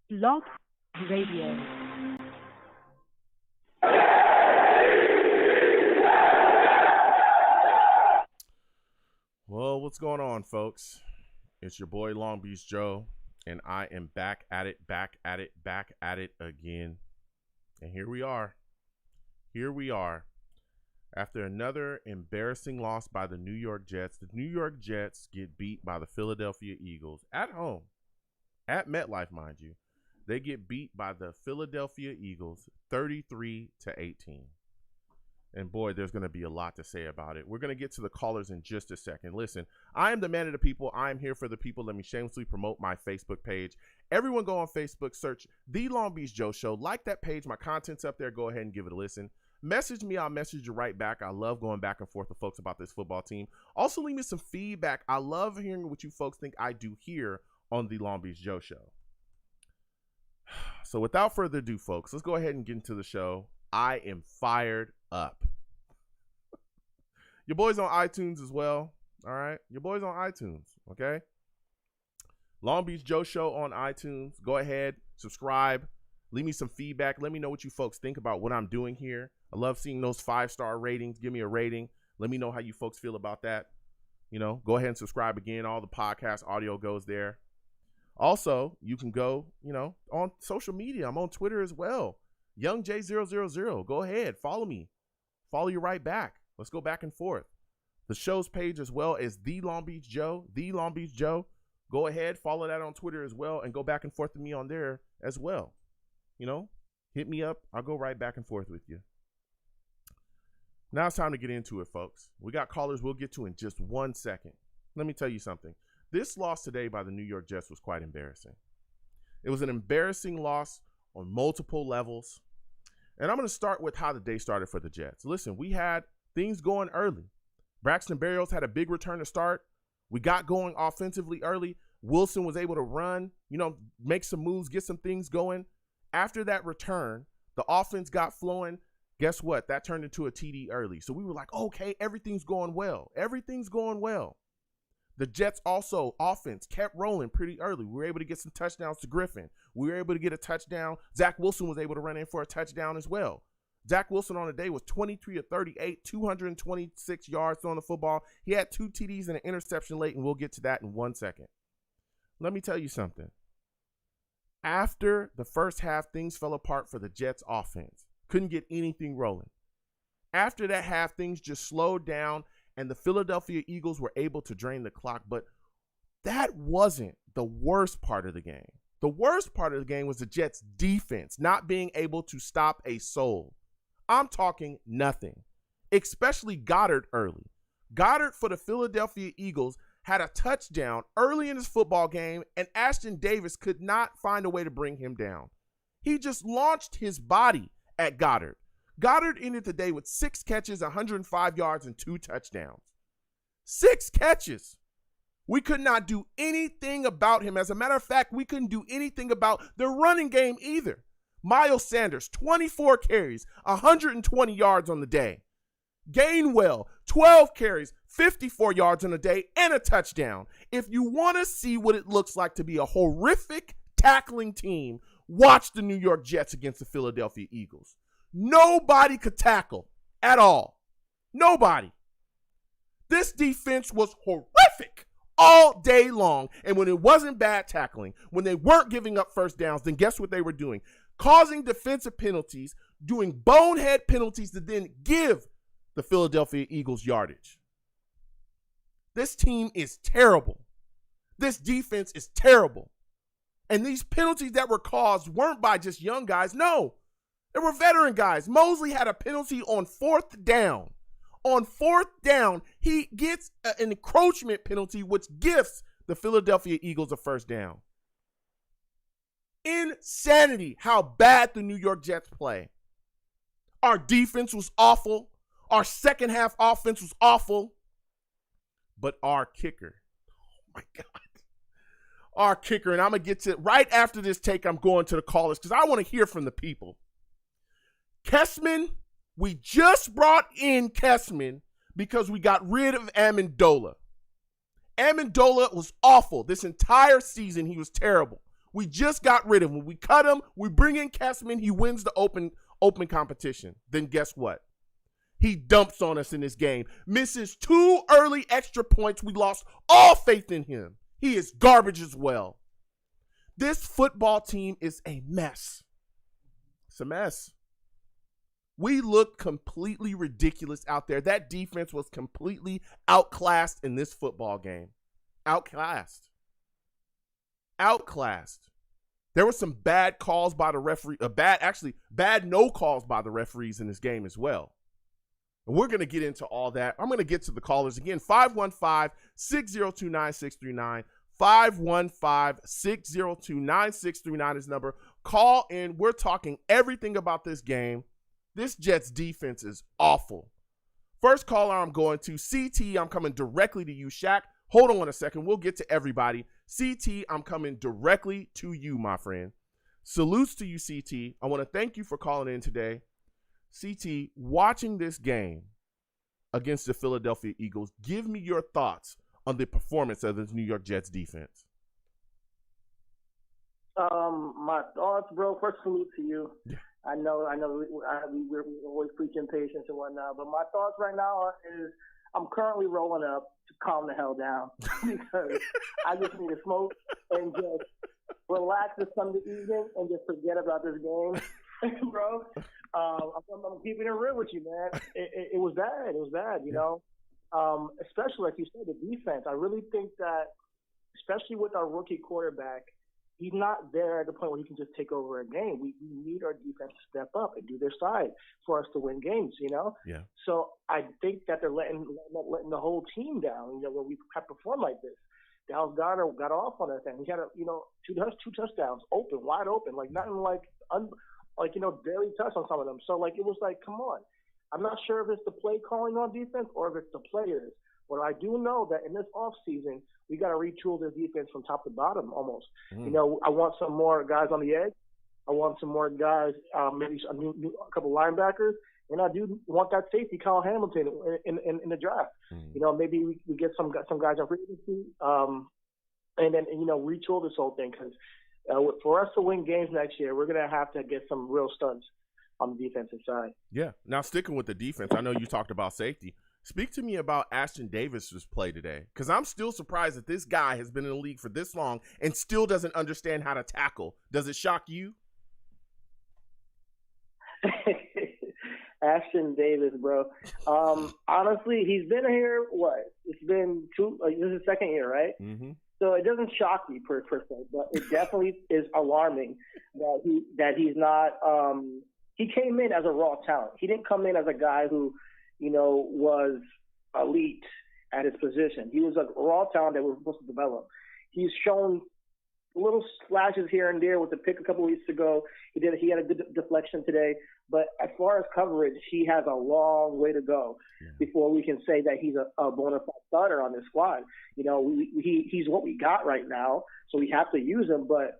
Blog Radio. Well, what's going on, folks? It's your boy Long Beach Joe, and I am back at it again. And here we are. After another embarrassing loss by the New York Jets, the New York Jets get beat by the Philadelphia Eagles at home, at MetLife, mind you. They get beat by the Philadelphia Eagles 33-18. And boy, there's going to be a lot to say about it. We're going to get to the callers in just a second. Listen, I am the man of the people. I am here for the people. Let me shamelessly promote my Facebook page. Everyone go on Facebook, search The Long Beach Joe Show. Like that page. My content's up there. Go ahead and give it a listen. Message me. I'll message you right back. I love going back and forth with folks about this football team. Also, leave me some feedback. I love hearing what you folks think I do here on The Long Beach Joe Show. So without further ado, folks, let's go ahead and get into the show. I am fired up. Your boy's on iTunes as well. All right. Your boy's on iTunes. Okay. Long Beach Joe Show on iTunes. Go ahead, subscribe, leave me some feedback. Let me know what you folks think about what I'm doing here. I love seeing those 5-star ratings. Give me a rating. Let me know how you folks feel about that. You know, go ahead and subscribe again. All the podcast audio goes there. Also, you can go, you know, on social media. I'm on Twitter as well. YoungJ000. Go ahead. Follow me. Follow you right back. Let's go back and forth. The show's page as well is The Long Beach Joe. The Long Beach Joe. Go ahead. Follow that on Twitter as well and go back and forth with me on there as well. You know, hit me up. I'll go right back and forth with you. Now it's time to get into it, folks. We got callers we'll get to in just 1 second. Let me tell you something. This loss today by the New York Jets was quite embarrassing. It was an embarrassing loss on multiple levels. And I'm going to start with how the day started for the Jets. Listen, we had things going early. Braxton Berrios had a big return to start. We got going offensively early. Wilson was able to run, you know, make some moves, get some things going. After that return, the offense got flowing. Guess what? That turned into a TD early. So we were like, okay, everything's going well. Everything's going well. The Jets also, offense, kept rolling pretty early. We were able to get some touchdowns to Griffin. We were able to get a touchdown. Zach Wilson was able to run in for a touchdown as well. Zach Wilson on the day was 23 of 38, 226 yards throwing the football. He had 2 TDs and an interception late, and we'll get to that in 1 second. Let me tell you something. After the first half, things fell apart for the Jets offense. Couldn't get anything rolling. After that half, things just slowed down, and the Philadelphia Eagles were able to drain the clock. But that wasn't the worst part of the game. The worst part of the game was the Jets' defense not being able to stop a soul. I'm talking nothing, especially Goddard early. Goddard for the Philadelphia Eagles had a touchdown early in his football game, and Ashton Davis could not find a way to bring him down. He just launched his body at Goddard. Goddard ended the day with 6 catches, 105 yards, and 2 touchdowns. 6 catches. We could not do anything about him. As a matter of fact, we couldn't do anything about the running game either. Miles Sanders, 24 carries, 120 yards on the day. Gainwell, 12 carries, 54 yards on the day, and a touchdown. If you want to see what it looks like to be a horrific tackling team, watch the New York Jets against the Philadelphia Eagles. Nobody could tackle at all. Nobody. This defense was horrific all day long. And when it wasn't bad tackling, when they weren't giving up first downs, then guess what they were doing? Causing defensive penalties, doing bonehead penalties to then give the Philadelphia Eagles yardage. This team is terrible. This defense is terrible. And these penalties that were caused weren't by just young guys. No, they were veteran guys. Mosley had a penalty on 4th down. On 4th down, he gets an encroachment penalty, which gives the Philadelphia Eagles a first down. Insanity how bad the New York Jets play. Our defense was awful. Our second half offense was awful. But our kicker, oh my God. Our kicker, and I'm going to get to it right after this take. I'm going to the callers because I want to hear from the people. Kessman, we just brought in Kessman because we got rid of Amendola. Amendola was awful. This entire season, he was terrible. We just got rid of him. We cut him. We bring in Kessman. He wins the open competition. Then guess what? He dumps on us in this game. Misses 2 early extra points. We lost all faith in him. He is garbage as well. This football team is a mess. It's a mess. We looked completely ridiculous out there. That defense was completely outclassed in this football game. Outclassed. There were some bad calls by the referee, bad no calls by the referees in this game as well. And we're going to get into all that. I'm going to get to the callers again. 515-602-9639. 515-602-9639 is number. Call in. We're talking everything about this game. This Jets defense is awful. First caller I'm going to, CT, I'm coming directly to you. Shaq, hold on a second. We'll get to everybody. CT, I'm coming directly to you, my friend. Salutes to you, CT. I want to thank you for calling in today. CT, watching this game against the Philadelphia Eagles, give me your thoughts on the performance of this New York Jets defense. My thoughts, bro. First, salute to you. Yeah. I know. We're always preaching patience and whatnot, but my thoughts right now is I'm currently rolling up to calm the hell down because I just need to smoke and just relax this Sunday evening and just forget about this game, bro. I'm keeping it real with you, man. It was bad. It was bad, you know. Especially like you said, the defense. I really think that, especially with our rookie quarterback, he's not there at the point where he can just take over a game. We need our defense to step up and do their side for us to win games, you know? Yeah. So I think that they're letting the whole team down, you know, when we have performed like this. Dallas Goedert got off on us, and he had, two touchdowns, wide open, like nothing barely touched on some of them. So, it was like, come on. I'm not sure if it's the play calling on defense or if it's the players. But I do know that in this offseason, we got to retool their defense from top to bottom almost. I want some more guys on the edge. I want some more guys, maybe a couple linebackers. And I do want that safety, Kyle Hamilton, in the draft. Maybe we get some guys on free agency, and then retool this whole thing. Because for us to win games next year, we're going to have to get some real studs on the defensive side. Yeah. Now, sticking with the defense, I know you talked about safety. Speak to me about Ashton Davis's play today, because I'm still surprised that this guy has been in the league for this long and still doesn't understand how to tackle. Does it shock you? Hey, Ashton Davis, bro. Honestly, he's been here. What? It's been this is his second year, right? Mm-hmm. So it doesn't shock me per se, but it definitely is alarming that he's not. He came in as a raw talent. He didn't come in as a guy who, was elite at his position. He was a raw talent that we were supposed to develop. He's shown little flashes here and there with the pick a couple weeks ago. He had a good deflection today, but as far as coverage, he has a long way to go before we can say that he's a bona fide starter on this squad. He's what we got right now, so we have to use him. But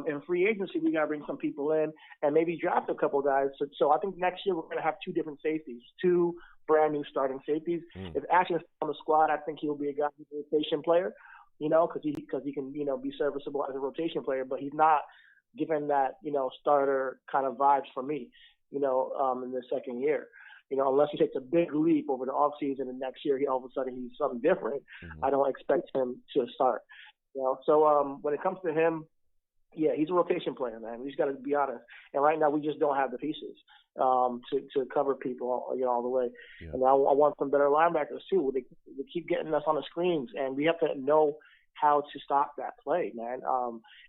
in free agency, we got to bring some people in and maybe draft a couple guys. So I think next year we're going to have two different safeties, two brand new starting safeties. If Ashton's on the squad, I think he'll be a guy who's a rotation player. Because he can, be serviceable as a rotation player, but he's not given that, starter kind of vibes for me, in the second year. Unless he takes a big leap over the offseason and next year all of a sudden he's something different, I don't expect him to start. So when it comes to him, yeah, he's a rotation player, man. We just got to be honest. And right now we just don't have the pieces to cover people, all the way. Yeah. And I want some better linebackers too. They keep getting us on the screens, and we have to know how to stop that play, man.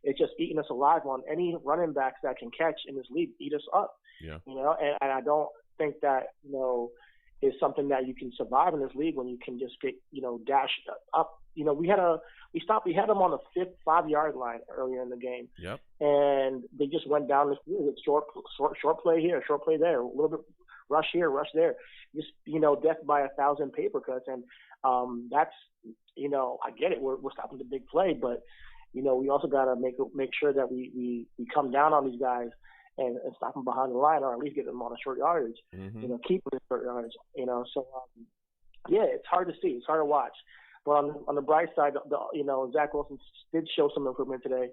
It's just eating us alive on any running backs that can catch in this league, eat us up. Yeah. And I don't think that, is something that you can survive in this league when you can just get, dash up. We had them on the 5-yard line earlier in the game. Yep. And they just went down the field with short play here, short play there, a little bit rush here, rush there. Just, death by 1,000 paper cuts. And that's, I get it. We're stopping the big play, but, we also got to make sure that we come down on these guys and stop them behind the line, or at least get them on a short yardage, keep them in short yardage, So, yeah, it's hard to see. It's hard to watch. But on the bright side, Zach Wilson did show some improvement today.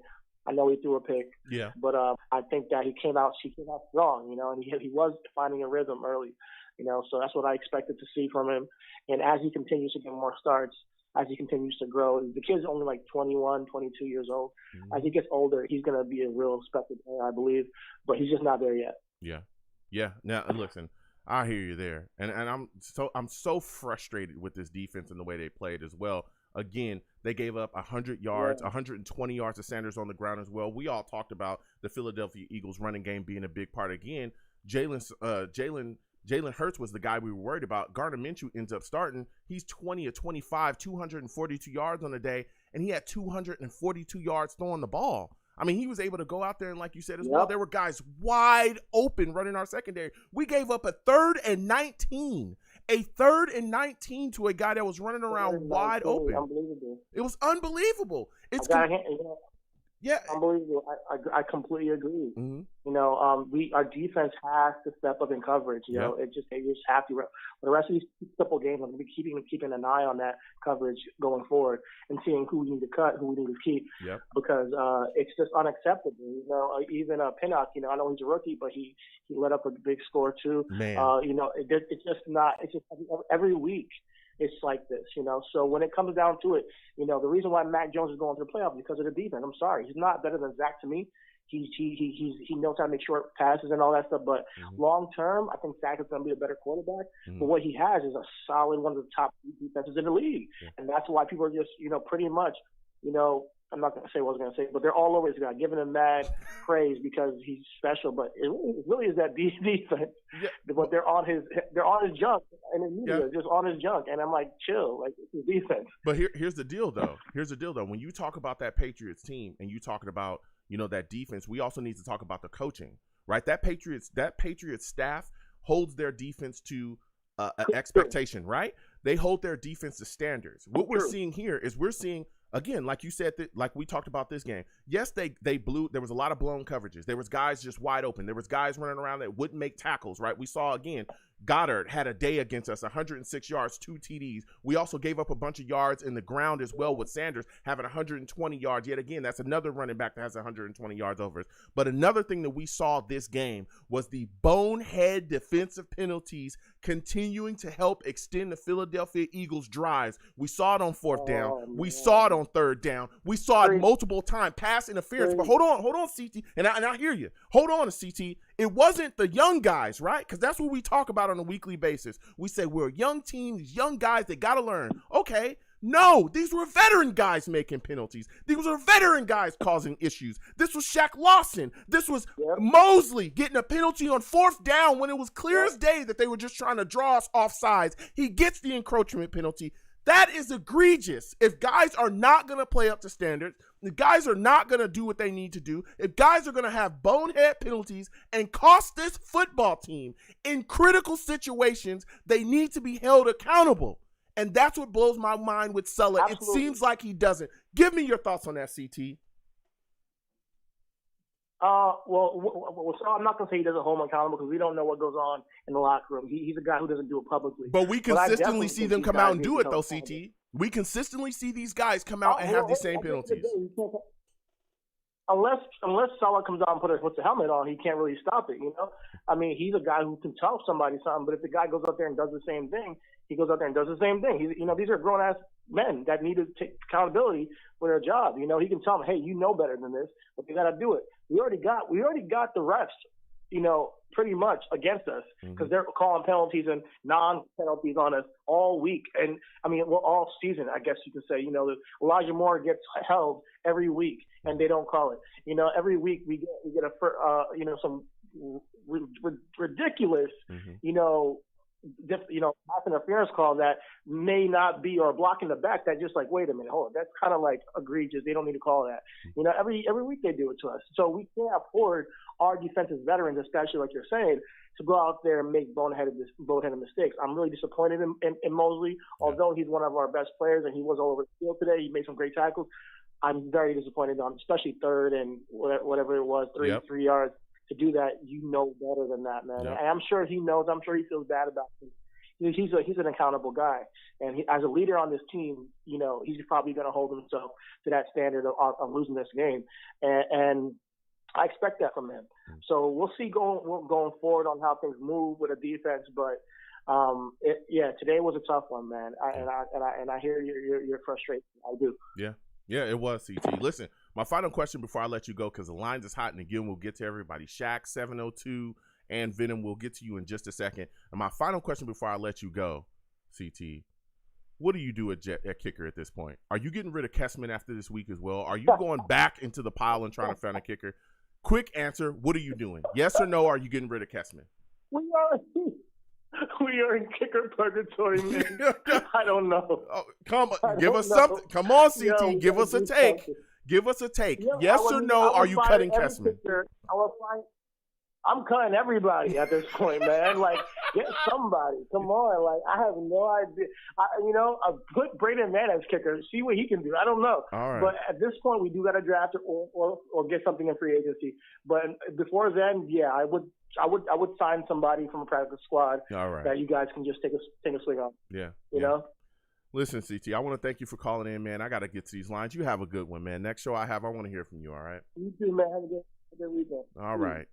I know he threw a pick. Yeah. But I think that he came out strong, and he was finding a rhythm early, So that's what I expected to see from him. And as he continues to get more starts, as he continues to grow, the kid's only like 21, 22 years old. Mm-hmm. As he gets older, he's going to be a real respected player, I believe. But he's just not there yet. Yeah. Yeah. Now, listen, I hear you there. And I'm so frustrated with this defense and the way they played as well. Again, they gave up 100 yards, 120 yards to Sanders on the ground as well. We all talked about the Philadelphia Eagles running game being a big part. Again, Jalen Hurts was the guy we were worried about. Gardner Minshew ends up starting. He's 20 of 25, 242 yards on the day, and he had 242 yards throwing the ball. I mean, he was able to go out there, and like you said as well, there were guys wide open running our secondary. We gave up a 3rd and 19. A 3rd and 19 to a guy that was running around wide open. Unbelievable. It was unbelievable. Yeah, unbelievable. I completely agree. Mm-hmm. Our defense has to step up in coverage. They just have to. For the rest of these couple games, I'm going to be keeping an eye on that coverage going forward and seeing who we need to cut, who we need to keep. Yep. Because it's just unacceptable. Even Pinnock. I know he's a rookie, but he let up a big score too. Man. It's just not. It's just every week. It's like this, So when it comes down to it, the reason why Mac Jones is going to the playoffs is because of the defense. I'm sorry, he's not better than Zach to me. He knows how to make short passes and all that stuff. But long term, I think Zach is going to be a better quarterback. But what he has is a solid one of the top defenses in the league, and that's why people are just pretty much I'm not going to say what I was going to say, but they're all over this guy, giving him mad praise because he's special. But it really is that defense. Yeah. But they're on his junk, and the media just on his junk. And I'm like, chill, like it's his defense. But here's the deal, though. When you talk about that Patriots team and you talking about that defense, we also need to talk about the coaching, right? That Patriots staff holds their defense to an expectation, right? They hold their defense to standards. What we're seeing here is again, like you said, like we talked about this game. Yes, they blew. There was a lot of blown coverages. There was guys just wide open. There was guys running around that wouldn't make tackles, right? We saw, again, Goddard had a day against us, 106 yards, 2 TDs. We also gave up a bunch of yards in the ground as well with Sanders having 120 yards. Yet again, that's another running back that has 120 yards over us. But another thing that we saw this game was the bonehead defensive penalties continuing to help extend the Philadelphia Eagles drives. We saw it on 4th down. We saw it on 3rd down. We saw it multiple times, pass interference. But hold on, CT, and I hear you. Hold on to CT. It wasn't the young guys, right? Because that's what we talk about on a weekly basis. We say we're a young team, these young guys, they got to learn. Okay. No, these were veteran guys making penalties. These were veteran guys causing issues. This was Shaq Lawson. This was Mosley getting a penalty on 4th down when it was clear as day that they were just trying to draw us offsides. He gets the encroachment penalty. That is egregious. If guys are not going to play up to standards, if guys are not going to do what they need to do, if guys are going to have bonehead penalties and cost this football team in critical situations, they need to be held accountable. And that's what blows my mind with Sulla. Absolutely. It seems like he doesn't. Give me your thoughts on that, CT. Well, so I'm not going to say he doesn't hold him accountable because we don't know what goes on in the locker room. He's a guy who doesn't do it publicly. But we consistently see them come out and do it, though, CT. We consistently see these guys come out and have these same penalties. Unless Sulla comes out and puts a helmet on, he can't really stop it, you know? I mean, he's a guy who can tell somebody something, but if the guy goes out there and does the same thing, he goes out there and does the same thing. These are grown-ass men that need to take accountability for their job. You know, he can tell them, hey, you know better than this, but you got to do it. We already got the refs, you know, pretty much against us because they're calling penalties and non-penalties on us all week. And, I mean, well, all season, I guess you could say. You know, Elijah Moore gets held every week, and they don't call it. You know, every week we get some ridiculous, pass interference call that may not be, or blocking the back that just like, wait a minute, hold on, that's kind of like egregious. They don't need to call that. You know, every week they do it to us. So we can't afford our defensive veterans, especially like you're saying, to go out there and make boneheaded mistakes. I'm really disappointed in Mosley, although he's one of our best players and he was all over the field today. He made some great tackles. I'm very disappointed on, especially 3rd and whatever it was, 3 yards. To do that, you know better than that, man. Yep. And I'm sure he knows. I'm sure he feels bad about it. He's an accountable guy, and as a leader on this team, you know, he's probably going to hold himself to that standard of losing this game, and I expect that from him. So we'll see going forward on how things move with a defense, but today was a tough one, man. I hear your frustration. I do. Yeah, it was, CT. Listen, my final question before I let you go, because the line is hot, and again, we'll get to everybody. Shaq 702 and Venom, we'll get to you in just a second. And my final question before I let you go, CT, what do you do at kicker at this point? Are you getting rid of Kessman after this week as well? Are you going back into the pile and trying to find a kicker? Quick answer, what are you doing? Yes or no, are you getting rid of Kessman? We are in kicker purgatory, man. I don't know. Come on, give us something. Come on, CT, give us a take. Give us a take. Yes or no, are you cutting Kessman? I'm cutting everybody at this point, man. Like, get somebody. Come on. Like, I have no idea. Put Braden Mann as kicker. See what he can do. I don't know. All right. But at this point, we do got to draft or get something in free agency. But before then, yeah, I would sign somebody from a practice squad. All right. That you guys can just take a swing on. Yeah. You know? Listen, CT, I want to thank you for calling in, man. I got to get to these lines. You have a good one, man. Next show I want to hear from you, all right? You too, man. Have a good weekend. All right.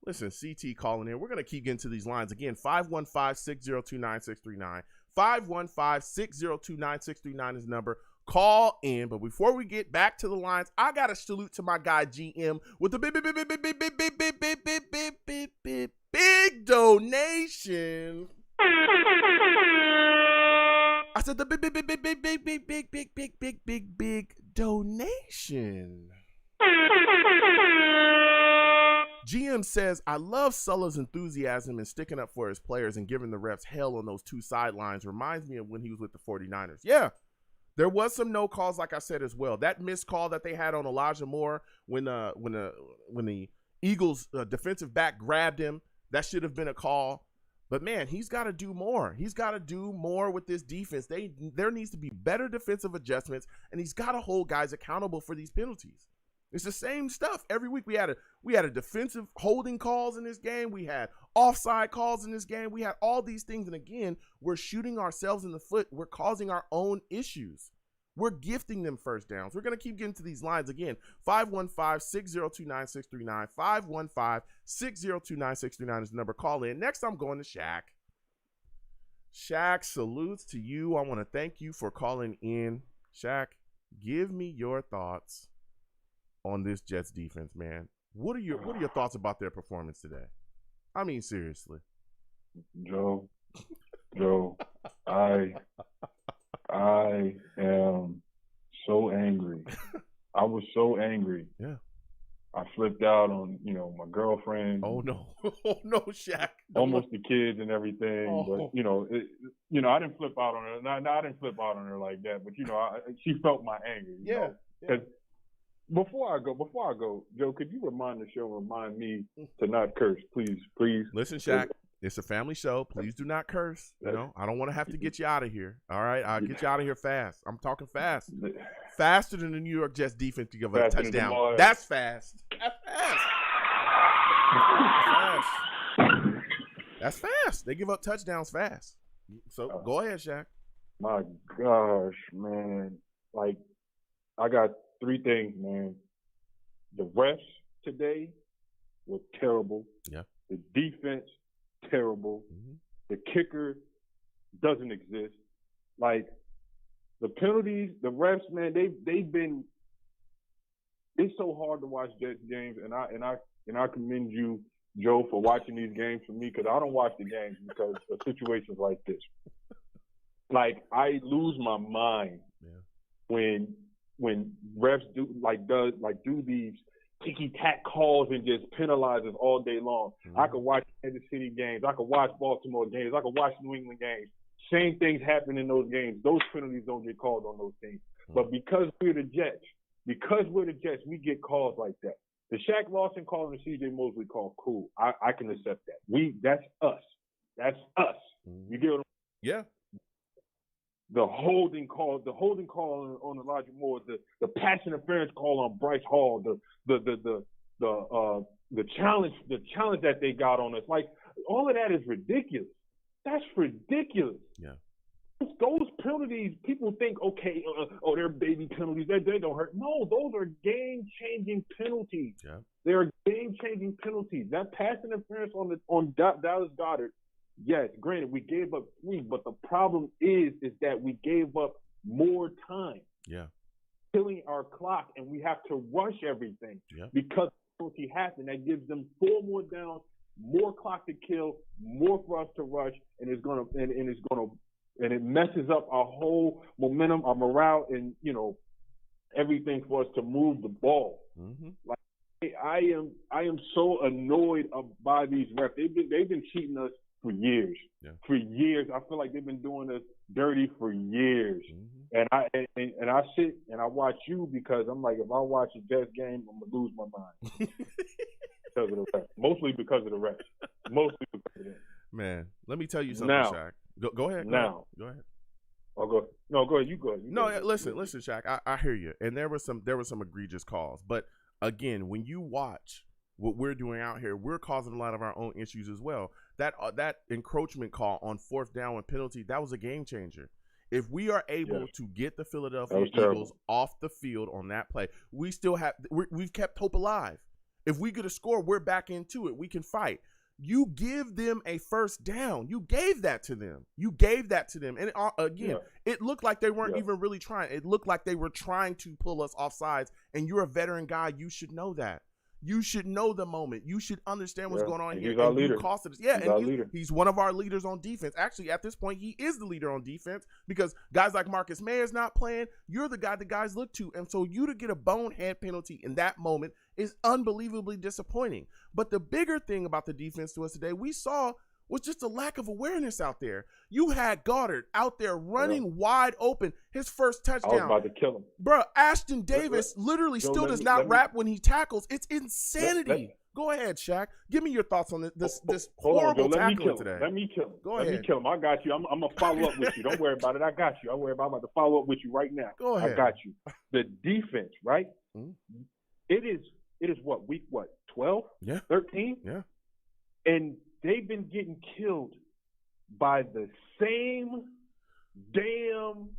Listen, CT calling in. We're going to keep getting to these lines. Again, 515-602-9639. 515-602-9639 is the number. Call in. But before we get back to the lines, I got to salute to my guy GM with the big donation. I said the big donation. GM says, I love Sulla's enthusiasm and sticking up for his players and giving the refs hell on those two sidelines. Reminds me of when he was with the 49ers. Yeah, there was some no calls, like I said, as well. That missed call that they had on Elijah Moore when the Eagles defensive back grabbed him, that should have been a call. But, man, he's got to do more. He's got to do more with this defense. There needs to be better defensive adjustments, and he's got to hold guys accountable for these penalties. It's the same stuff. Every week we had a defensive holding calls in this game. We had offside calls in this game. We had all these things. And again, we're shooting ourselves in the foot. We're causing our own issues. We're gifting them first downs. We're going to keep getting to these lines again. 515-602-9639. 515-602-9639 is the number. Call in. Next, I'm going to Shaq. Shaq, salutes to you. I want to thank you for calling in. Shaq, give me your thoughts on this Jets defense, man. What are your thoughts about their performance today? I mean, seriously. Joe, I am so angry. I was so angry. Yeah. I flipped out on, my girlfriend. Oh no. Oh no, Shaq. Almost the kids and everything. Oh. But, I didn't flip out on her. No, I didn't flip out on her like that. But, she felt my anger. Yeah. Because before I go, Joe, could you remind me to not curse, please? Listen, Shaq, it's a family show. Please do not curse. I don't want to have to get you out of here. All right? I'll get you out of here fast. I'm talking fast. Faster than the New York Jets defense to give up a touchdown. That's fast. That's fast. They give up touchdowns fast. So go ahead, Shaq. My gosh, man. Like, I got 3 things, man. The refs today were terrible. Yeah. The defense, terrible. Mm-hmm. The kicker doesn't exist. Like, the penalties, the refs, man, they've been. It's so hard to watch Jets games, and I commend you, Joe, for watching these games for me, because I don't watch the games because of situations like this. Like, I lose my mind when refs do these ticky-tack calls and just penalize us all day long. Mm-hmm. I could watch Kansas City games. I could watch Baltimore games. I could watch New England games. Same things happen in those games. Those penalties don't get called on those teams. Mm-hmm. But because we're the Jets, we get calls like that. The Shaq Lawson call and the C.J. Mosley call, cool. I can accept that. That's us. That's us. Mm-hmm. You get what I'm saying? Yeah. The holding call on Elijah Moore, the pass interference call on Bryce Hall, the challenge that they got on us, like, all of that is ridiculous. That's ridiculous. Yeah. Those penalties, people think, okay, they're baby penalties. They don't hurt. No, those are game-changing penalties. Yeah. They're game-changing penalties. That pass interference on Dallas Goedert, yes, granted, we gave up 3, but the problem is that we gave up more time. Yeah. Killing our clock, and we have to rush everything because the penalty happened. That gives them 4 more downs, more clock to kill, more for us to rush, and it messes up our whole momentum, our morale, and everything for us to move the ball. Mm-hmm. Like, I am so annoyed by these refs. They've been cheating us for years. Yeah. For years. I feel like they've been doing us dirty for years. Mm-hmm. And I sit and I watch you because I'm like, if I watch a Jets game, I'm gonna lose my mind. Because of the refs. Mostly because of the refs. Mostly because of that. Man, let me tell you something, now, Shaq. Go ahead. Go ahead. I'll go. No, go ahead. You go. Listen, Shaq. I hear you. And there were some egregious calls, but again, when you watch what we're doing out here, we're causing a lot of our own issues as well. That encroachment call on 4th down and penalty, that was a game changer. If we are able to get the Philadelphia Eagles off the field on that play, we've kept hope alive. If we get a score, we're back into it. We can fight. You give them a 1st down. You gave that to them. And again, it looked like they weren't even really trying. It looked like they were trying to pull us off sides. And you're a veteran guy. You should know that. You should know the moment. You should understand what's going on here. He's our leader. He's one of our leaders on defense. Actually, at this point, he is the leader on defense because guys like Marcus Mayer's not playing. You're the guy the guys look to. And so you to get a bonehead penalty in that moment is unbelievably disappointing. But the bigger thing about the defense to us today, we saw was just a lack of awareness out there. You had Goddard out there running wide open, his first touchdown. I was about to kill him. Bro, Ashton Davis literally still does not rap when he tackles. It's insanity. Go ahead, Shaq. Give me your thoughts on this horrible tackling today. Let me kill him. Go ahead. Let me kill him. I got you. I'm going to follow up with you. Don't worry about it. I got you. I'm about to follow up with you right now. Go ahead. I got you. The defense, right? Mm-hmm. It is what, week 12? Yeah. 13? Yeah. And they've been getting killed by the same damn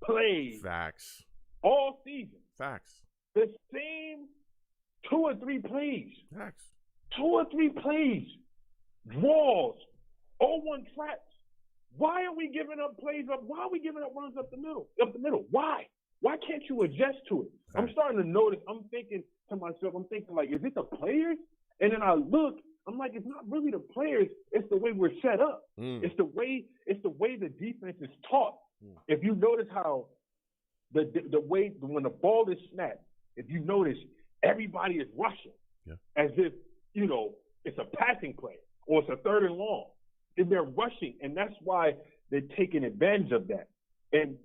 plays. Facts. All season. Facts. The same 2 or 3 plays. Facts. 2 or 3 plays. Draws. 0-1 traps. Why are we giving up plays up? Why are we giving up runs up the middle? Why? Why can't you adjust to it? Facts. I'm starting to notice. I'm thinking to myself, like, is it the players? And then I look, I'm like, it's not really the players, it's the way we're set up. It's the way the defense is taught. If you notice how the way when the ball is snapped, if you notice everybody is rushing as if, it's a passing play or it's a 3rd and long. And they're rushing, and that's why they're taking advantage of that. And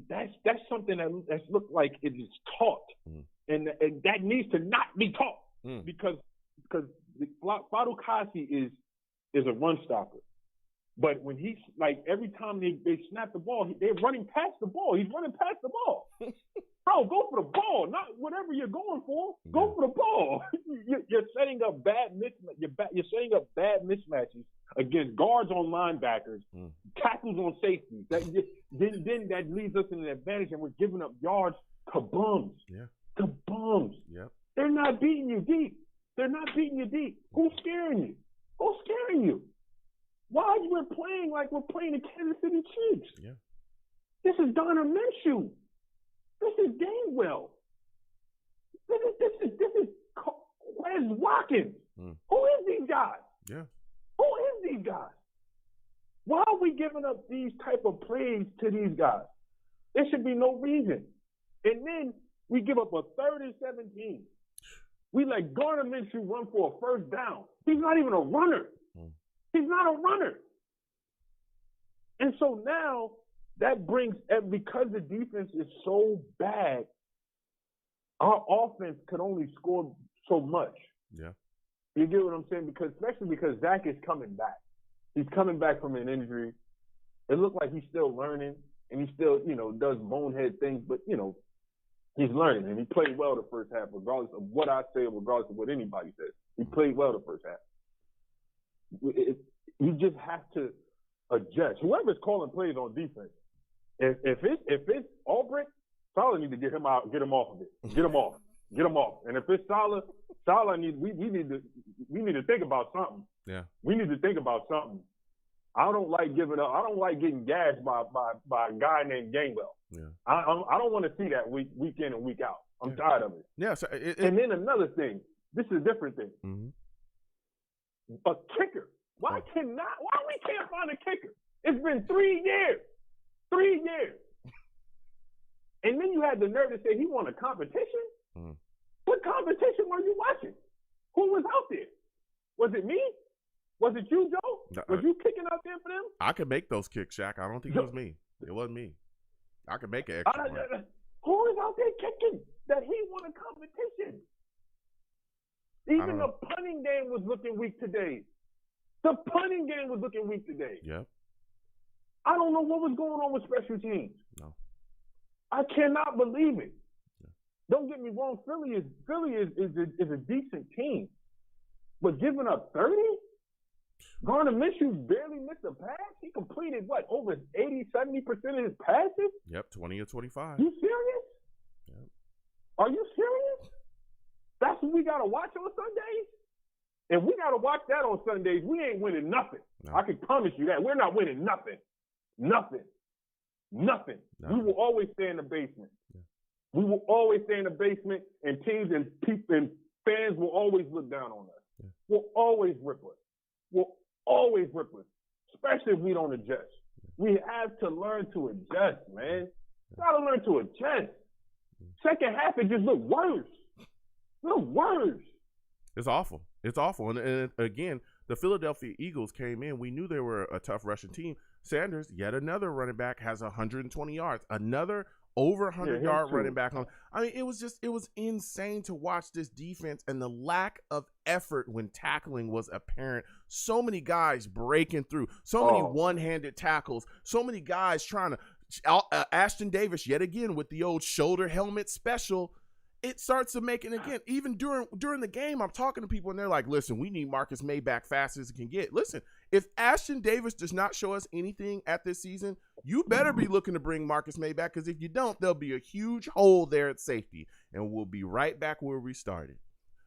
that's something that's looked like it is taught. And that needs to not be taught because Fatukasi is a run stopper. But when he's like every time they snap the ball, they're running past the ball. He's running past the ball. Bro, go for the ball, not whatever you're going for. Go for the ball. You're setting up You're setting up bad mismatches against guards on linebackers, tackles on safeties. Then that leaves us in an advantage, and we're giving up yards to bums. To bums. They're not beating you deep. Who's scaring you? Why we're playing like we're playing the Kansas City Chiefs? This is Garner Minshew. This is Gainwell. This is Wes Watkins. Who is these guys? Who is these guys? Why are we giving up these type of plays to these guys? There should be no reason. And then we give up a 3rd and 17. We let Garner Minshew run for a 1st down. He's not even a runner. He's not a runner. And so now that brings, because the defense is so bad, our offense could only score so much. You get what I'm saying? Especially because Zach is coming back. He's coming back from an injury. It looks like he's still learning, and he still, does bonehead things, but, he's learning, and he played well the first half, regardless of what I say, regardless of what anybody says. He played well the first half. You just have to adjust. Whoever's calling plays on defense, if it's Albrecht, Saleh need to get him out, get him off of it, get him off. And if it's Saleh we need to think about something. We need to think about something. I don't like giving up. I don't like getting gashed by a guy named Gainwell. I don't want to see that week in and week out. I'm tired of it. So and then another thing. This is a different thing. A kicker. Why we can't find a kicker? It's been 3 years. 3 years. And then you had the nerve to say he won a competition? What competition were you watching? Who was out there? Was it me? Was it you, Joe? Was you kicking out there for them? I could make those kicks, Shaq. I don't think it was me. It wasn't me. I could make an extra one. Who is out there kicking that he won a competition? Even the punting game was looking weak today. I don't know what was going on with special teams. No. I cannot believe it. Don't get me wrong. Philly is a decent team, but giving up 30. Garner Minshew barely missed a pass. He completed over 80-70% of his passes. 20 or 25. You serious? Are you serious? That's what we gotta watch on Sundays. If we gotta watch that on Sundays, we ain't winning nothing. I can promise you that. We're not winning nothing. Nothing. We will always stay in the basement. We will always stay in the basement, and teams and people and fans will always look down on us. We'll always rip us. Especially if we don't adjust. We have to learn to adjust, man. Gotta learn to adjust. Second half, it just looked worse. It's awful. And again, the Philadelphia Eagles came in. We knew they were a tough rushing team. Sanders, yet another running back, has 120 yards. Another over 100-yard running back. It was insane to watch this defense, and the lack of effort when tackling was apparent. So many guys breaking through, so many one-handed tackles, so many guys trying to Ashton Davis yet again with the old shoulder helmet special. It starts to make it again. Even during the game, I'm talking to people and they're like, listen, we need Marcus May back fast as it can get. Listen, if Ashton Davis does not show us anything at this season, you better be looking to bring Marcus May back, because if you don't, there'll be a huge hole there at safety, and we'll be right back where we started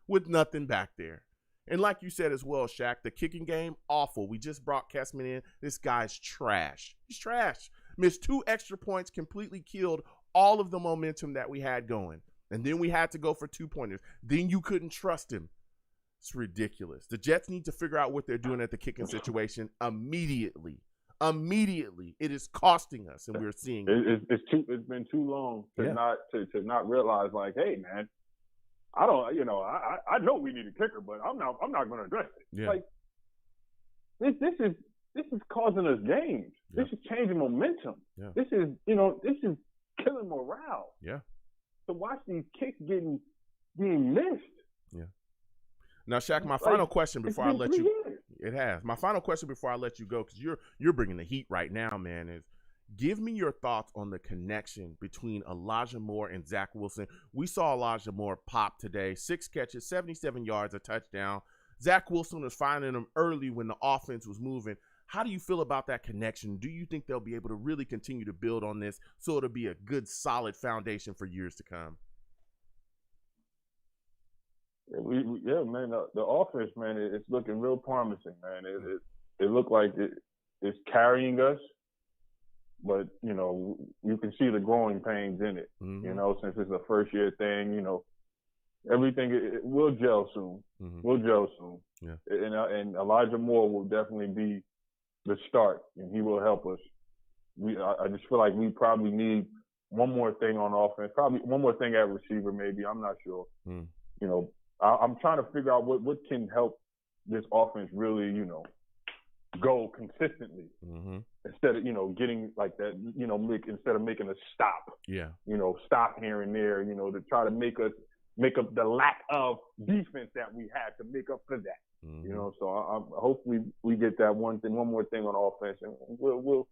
with nothing back there. And like you said as well, Shaq, the kicking game, awful. We just brought Kessman in. This guy's trash. He's trash. Missed 2 extra points, completely killed all of the momentum that we had going. And then we had to go for 2-pointers. Then you couldn't trust him. It's ridiculous. The Jets need to figure out what they're doing at the kicking situation immediately. Immediately. It is costing us, and we're seeing it. It's been too long to not realize, like, hey, man, I know we need a kicker, but I'm not going to address it. Yeah. Like, this is causing us games. Yeah. This is changing momentum. Yeah. This is killing morale. Yeah. To watch these kicks being missed. Yeah. Now, Shaq, my final question before I let you. Years. It has. My final question before I let you go, because you're bringing the heat right now, man, is give me your thoughts on the connection between Elijah Moore and Zach Wilson. We saw Elijah Moore pop today, 6 catches, 77 yards, a touchdown. Zach Wilson was finding him early when the offense was moving. How do you feel about that connection? Do you think they'll be able to really continue to build on this so it'll be a good, solid foundation for years to come? Yeah, man. The offense, man, it's looking real promising, man. It looked like it's carrying us, but you can see the growing pains in it. Mm-hmm. Since it's a first year thing, everything it will gel soon. Mm-hmm. We'll gel soon. Yeah. And Elijah Moore will definitely be the start, and he will help us. I just feel like we probably need one more thing on offense, probably one more thing at receiver, maybe. I'm not sure. Mm. I'm trying to figure out what can help this offense really, go consistently instead of, getting like that, instead of making a stop. Yeah. Stop here and there, to try to make up the lack of defense that we had to make up for that. Mm-hmm. So hopefully we get that one more thing on offense, and we'll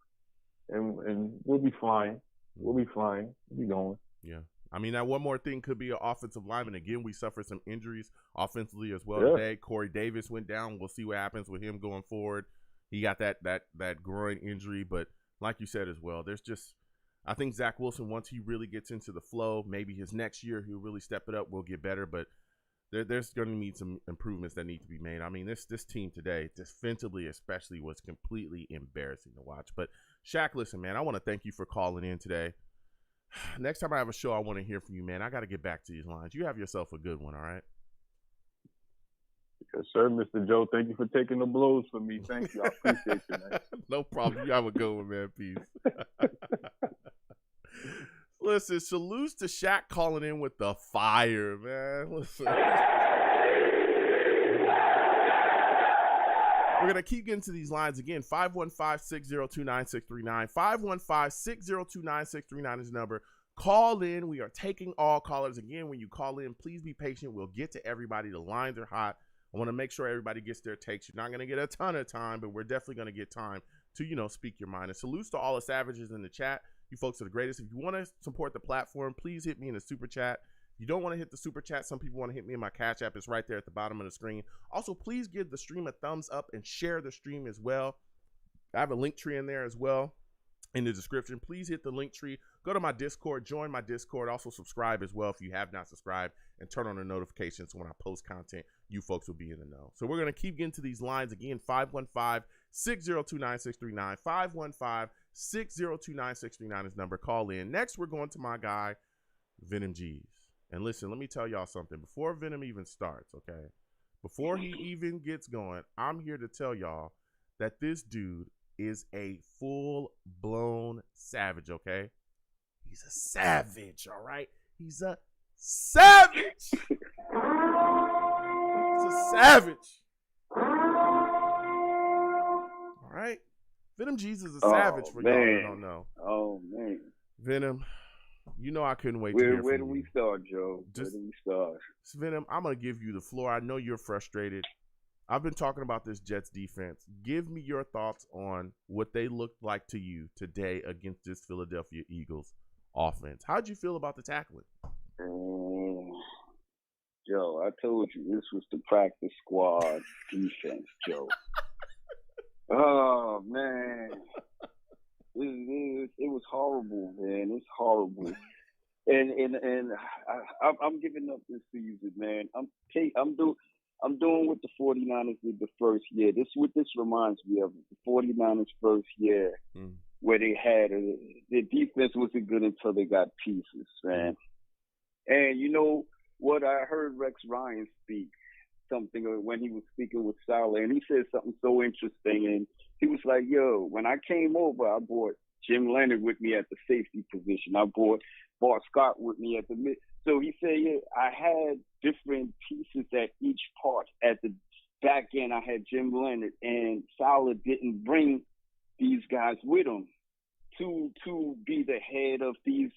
be flying. We'll be flying. We'll be going. Yeah. I mean, that one more thing could be an offensive lineman. Again, we suffered some injuries offensively as well today. Corey Davis went down. We'll see what happens with him going forward. He got that groin injury, but like you said as well, I think Zach Wilson, once he really gets into the flow, maybe his next year he'll really step it up. We'll get better, but there's going to need some improvements that need to be made. I mean, this team today, defensively especially, was completely embarrassing to watch. But Shaq, listen, man, I want to thank you for calling in today. Next time I have a show, I want to hear from you, man. I got to get back to these lines. You have yourself a good one, all right? Yes, sir, Mr. Joe. Thank you for taking the blows for me. Thank you. I appreciate you, man. No problem. You have a good one, man. Peace. Listen, salutes to Shaq calling in with the fire, man. Listen. We're going to keep getting to these lines again. 515-602-9639. 515-602-9639 is the number. Call in. We are taking all callers. Again, when you call in, please be patient. We'll get to everybody. The lines are hot. I want to make sure everybody gets their takes. You're not going to get a ton of time, but we're definitely going to get time to, speak your mind. And salutes to all the savages in the chat. You folks are the greatest. If you want to support the platform, please hit me in the super chat. If you don't want to hit the super chat, some people want to hit me in my Cash App. It's right there at the bottom of the screen. Also, please give the stream a thumbs up and share the stream as well. I have a link tree in there as well in the description. Please hit the link tree. Go to my Discord. Join my Discord. Also, subscribe as well if you have not subscribed, and turn on the notifications when I post content. You folks will be in the know. So we're going to keep getting to these lines again. 515-602-9639. 515-602-9639 is number. Call in. Next, we're going to my guy, Venom G's. And listen, let me tell y'all something. Before Venom even starts, okay? Before he even gets going, I'm here to tell y'all that this dude is a full-blown savage, okay? He's a savage, all right? He's a savage! He's a savage. All right? Venom Jesus is a savage for y'all that don't know. Oh, man. Venom, I couldn't wait to hear from you. Where do we start, Joe? Where do we start? Venom, I'm going to give you the floor. I know you're frustrated. I've been talking about this Jets defense. Give me your thoughts on what they looked like to you today against this Philadelphia Eagles offense. How'd you feel about the tackling? Joe, I told you this was the practice squad defense, Joe. Oh, man. It was horrible, man. It's horrible. And I'm giving up this season, man. I'm doing what the 49ers did the first year. This reminds me of the 49ers first year, where they had their defense wasn't good until they got pieces, man. And you know what? I heard Rex Ryan speak something when he was speaking with Salah, and he said something so interesting. And he was like, "Yo, when I came over, I brought Jim Leonard with me at the safety position. I brought Bart Scott with me at the mid." So he said, "Yeah, I had different pieces at each part. At the back end, I had Jim Leonard, and Salah didn't bring these guys with him to be the head of these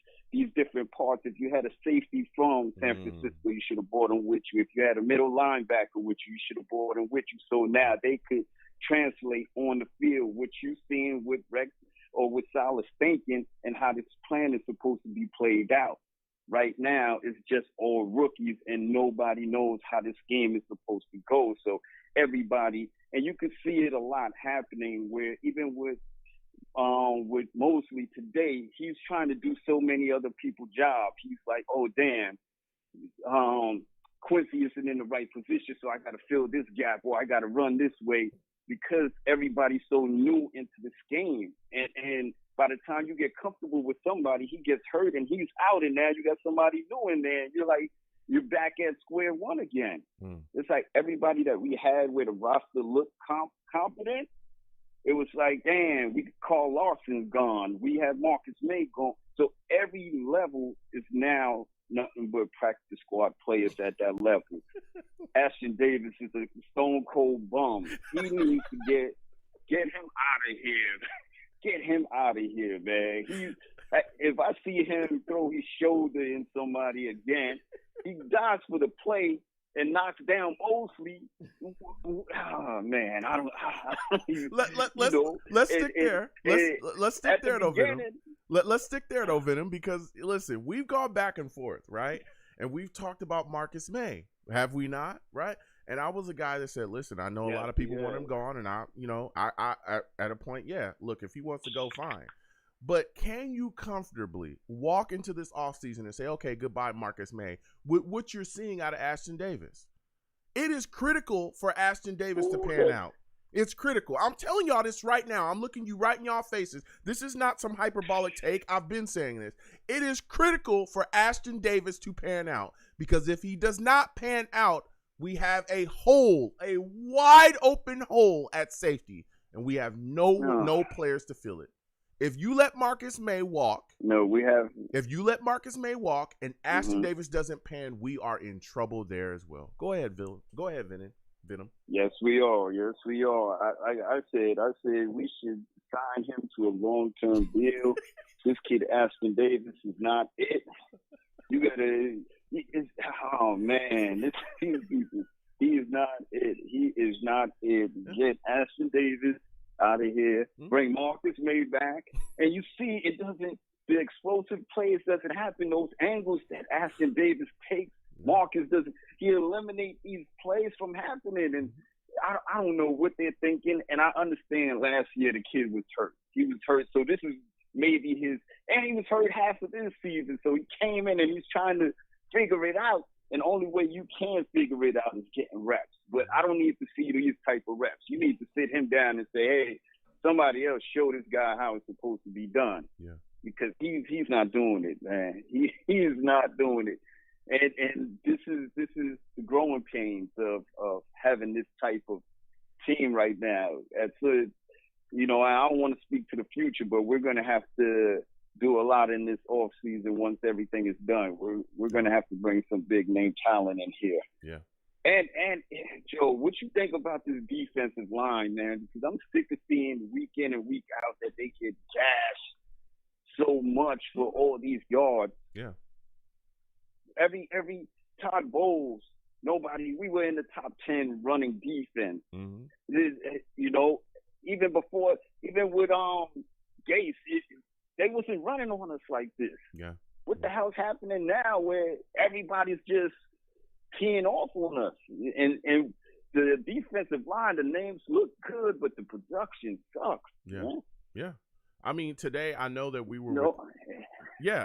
different parts. If you had a safety from San Francisco, you should have brought him with you. If you had a middle linebacker with you, you should have brought him with you. So now they could translate on the field what you're seeing with Rex or what Salah's thinking and how this plan is supposed to be played out. Right now, it's just all rookies, and nobody knows how this game is supposed to go. So everybody, and you can see it a lot happening where even with Mosley today, he's trying to do so many other people's jobs. He's like, oh, damn, Quincy isn't in the right position, so I got to fill this gap or I got to run this way because everybody's so new into this game. And by the time you get comfortable with somebody, he gets hurt and he's out, and now you got somebody new in there, and you're back at square one again. It's like everybody that we had where the roster looked competent, it was like, damn, Carl Larson's gone. We have Marcus May gone. So every level is now nothing but practice squad players at that level. Ashton Davis is a stone cold bum. He needs to get him out of here. Get him out of here, man. If I see him throw his shoulder in somebody again, he dives for the play and knocks down Mosley. Oh, man, I don't even, let's stick there. Let's stick there, though, Venom. Let's stick there, though, Venom, because, listen, we've gone back and forth, right? And we've talked about Marcus May, have we not, right? And I was a guy that said, listen, I know a lot of people want him gone, and I at a point, look, if he wants to go, fine. But can you comfortably walk into this offseason and say, okay, goodbye, Marcus May, with what you're seeing out of Ashton Davis? It is critical for Ashton Davis to pan out. It's critical. I'm telling y'all this right now. I'm looking you right in y'all faces. This is not some hyperbolic take. I've been saying this. It is critical for Ashton Davis to pan out, because if he does not pan out, we have a hole, a wide open hole at safety, and we have no players to fill it. If you let Marcus May walk, If you let Marcus May walk and Ashton Davis doesn't pan, we are in trouble there as well. Go ahead, Venom. Venom. Yes, we are. I said we should sign him to a long-term deal. This kid Ashton Davis is not it. You gotta. Oh man, he is not it. He is not it. Get Ashton Davis out of here. Bring Marcus May back, and you see it doesn't. The explosive plays doesn't happen. Those angles that Ashton Davis takes, Marcus doesn't. He eliminates these plays from happening, and I don't know what they're thinking. And I understand last year the kid was hurt. He was hurt, so this is maybe and he was hurt half of this season. So he came in and he's trying to figure it out. And the only way you can figure it out is getting reps. But I don't need to see these type of reps. You need to sit him down and say, hey, somebody else show this guy how it's supposed to be done. Yeah. Because he's not doing it, man. He is not doing it. And this is the growing pains of having this type of team right now. I don't want to speak to the future, but we're going to have to do a lot in this off season once everything is done. We're going to have to bring some big name talent in here. Yeah. And Joe, what you think about this defensive line, man? Because I'm sick of seeing week in and week out that they get gashed so much for all these yards. Yeah. Every Todd Bowles, we were in the top 10 running defense. Even with Gase, they wasn't running on us like this. Yeah. What the hell's happening now where everybody's just teeing off on us? And the defensive line, the names look good, but the production sucks. Yeah. Man. Yeah. I mean, today I know that we were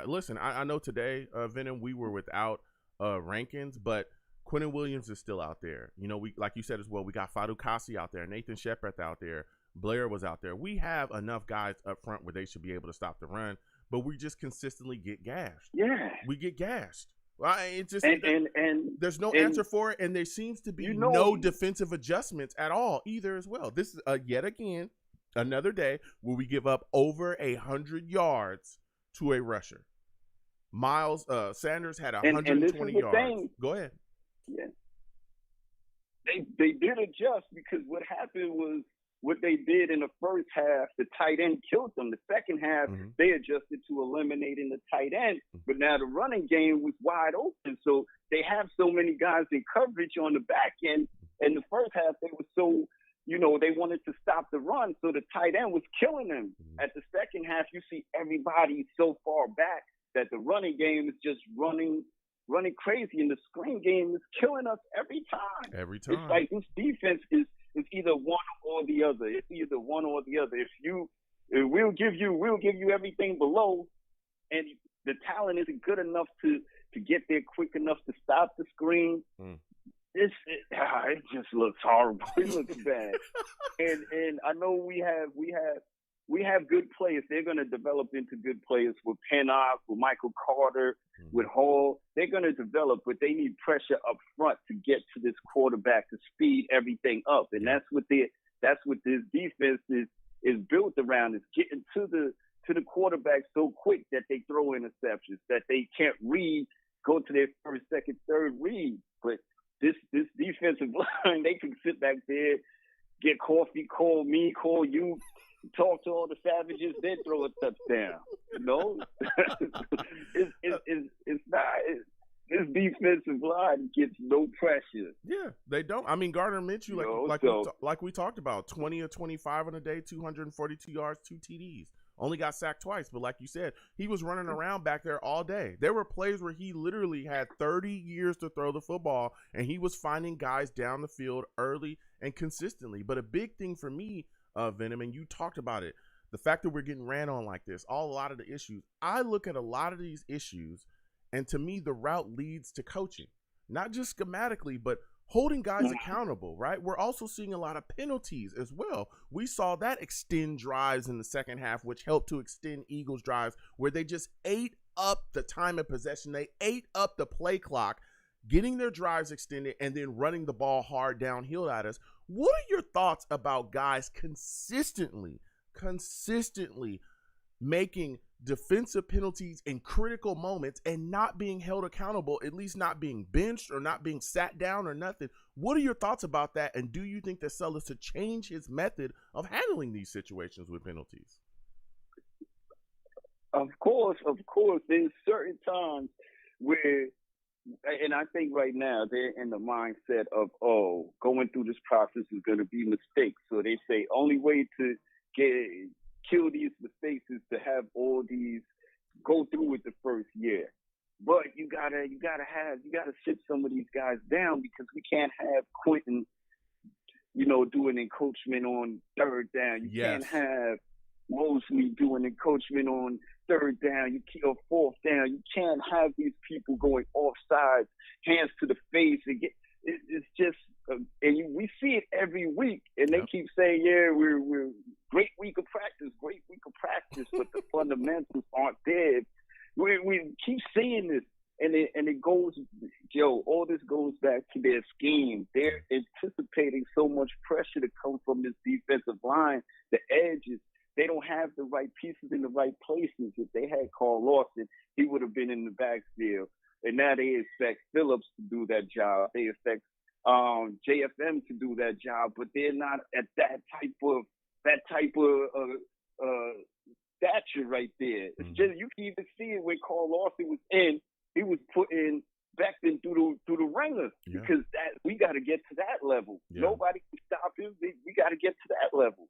listen, I know today, Venom, we were without Rankins, but Quentin Williams is still out there. We, like you said as well, we got Fadu Kasi out there, Nathan Shepard out there, Blair was out there. We have enough guys up front where they should be able to stop the run, but we just consistently get gashed. Yeah. We get gashed. Well, it just and there's no and answer for it, and there seems to be you know, no defensive adjustments at all either as well. This is yet again another day where we give up over 100 yards to a rusher. Miles Sanders had and 120 this is the yards. thing. Go ahead. Yeah. They did adjust because what happened was what they did in the first half, the tight end killed them. The second half, they adjusted to eliminating the tight end, but now the running game was wide open. So they have so many guys in coverage on the back end. And the first half, they were so, they wanted to stop the run, so the tight end was killing them. At the second half, you see everybody so far back that the running game is just running crazy, and the screen game is killing us every time. Every time. It's like this defense is either one or the other. It's either one or the other. We'll give you everything below, and the talent isn't good enough to get there quick enough to stop the screen. It just looks horrible. It looks bad. And I know we have good players. They're going to develop into good players with Pennock, with Michael Carter, with Hall. They're going to develop, but they need pressure up front to get to this quarterback to speed everything up. And that's what this defense is built around, is getting to the quarterback so quick that they throw interceptions, that they can't go to their first, second, third read. But this defensive line, they can sit back there, get coffee, call me, call you, talk to all the savages, then throw a touchdown. It's not. This defensive line gets no pressure. Yeah, they don't. I mean, Gardner Minshew, like we talked about, 20 or 25 on a day, 242 yards, 2 TDs. Only got sacked twice, but like you said, he was running around back there all day. There were plays where he literally had 30 years to throw the football, and he was finding guys down the field early and consistently. But a big thing for me, Venom, and you talked about it, the fact that we're getting ran on like this, a lot of the issues. I look at a lot of these issues, and to me, the route leads to coaching, not just schematically, but holding guys accountable, right? We're also seeing a lot of penalties as well. We saw that extend drives in the second half, which helped to extend Eagles drives, where they just ate up the time of possession. They ate up the play clock, getting their drives extended and then running the ball hard downhill at us. What are your thoughts about guys consistently making defensive penalties in critical moments and not being held accountable, at least not being benched or not being sat down or nothing? What are your thoughts about that? And do you think that Sellers should change his method of handling these situations with penalties? Of course. There's certain times where, and I think right now they're in the mindset of, going through this process is going to be mistakes. So they say only way to kill these mistakes is to have all these go through with the first year. But you gotta sit some of these guys down, because we can't have Quentin, doing encroachment on third down. You can't have Mosley doing encroachment on third down, or fourth down. You can't have these people going offside, hands to the face, and it's just, we see it every week, and they keep saying, we're great week of practice, but the fundamentals aren't there. We keep seeing this, and it goes, all this goes back to their scheme. They're anticipating so much pressure to come from this defensive line, the edges. They don't have the right pieces in the right places. If they had Carl Lawson, he would have been in the backfield. And now they expect Phillips to do that job. They expect JFM to do that job, but they're not at that type of stature right there. It's just, you can even see it when Carl Lawson was in. He was putting Becton through the ringer, because we got to get to that level. Nobody can stop him. We got to get to that level.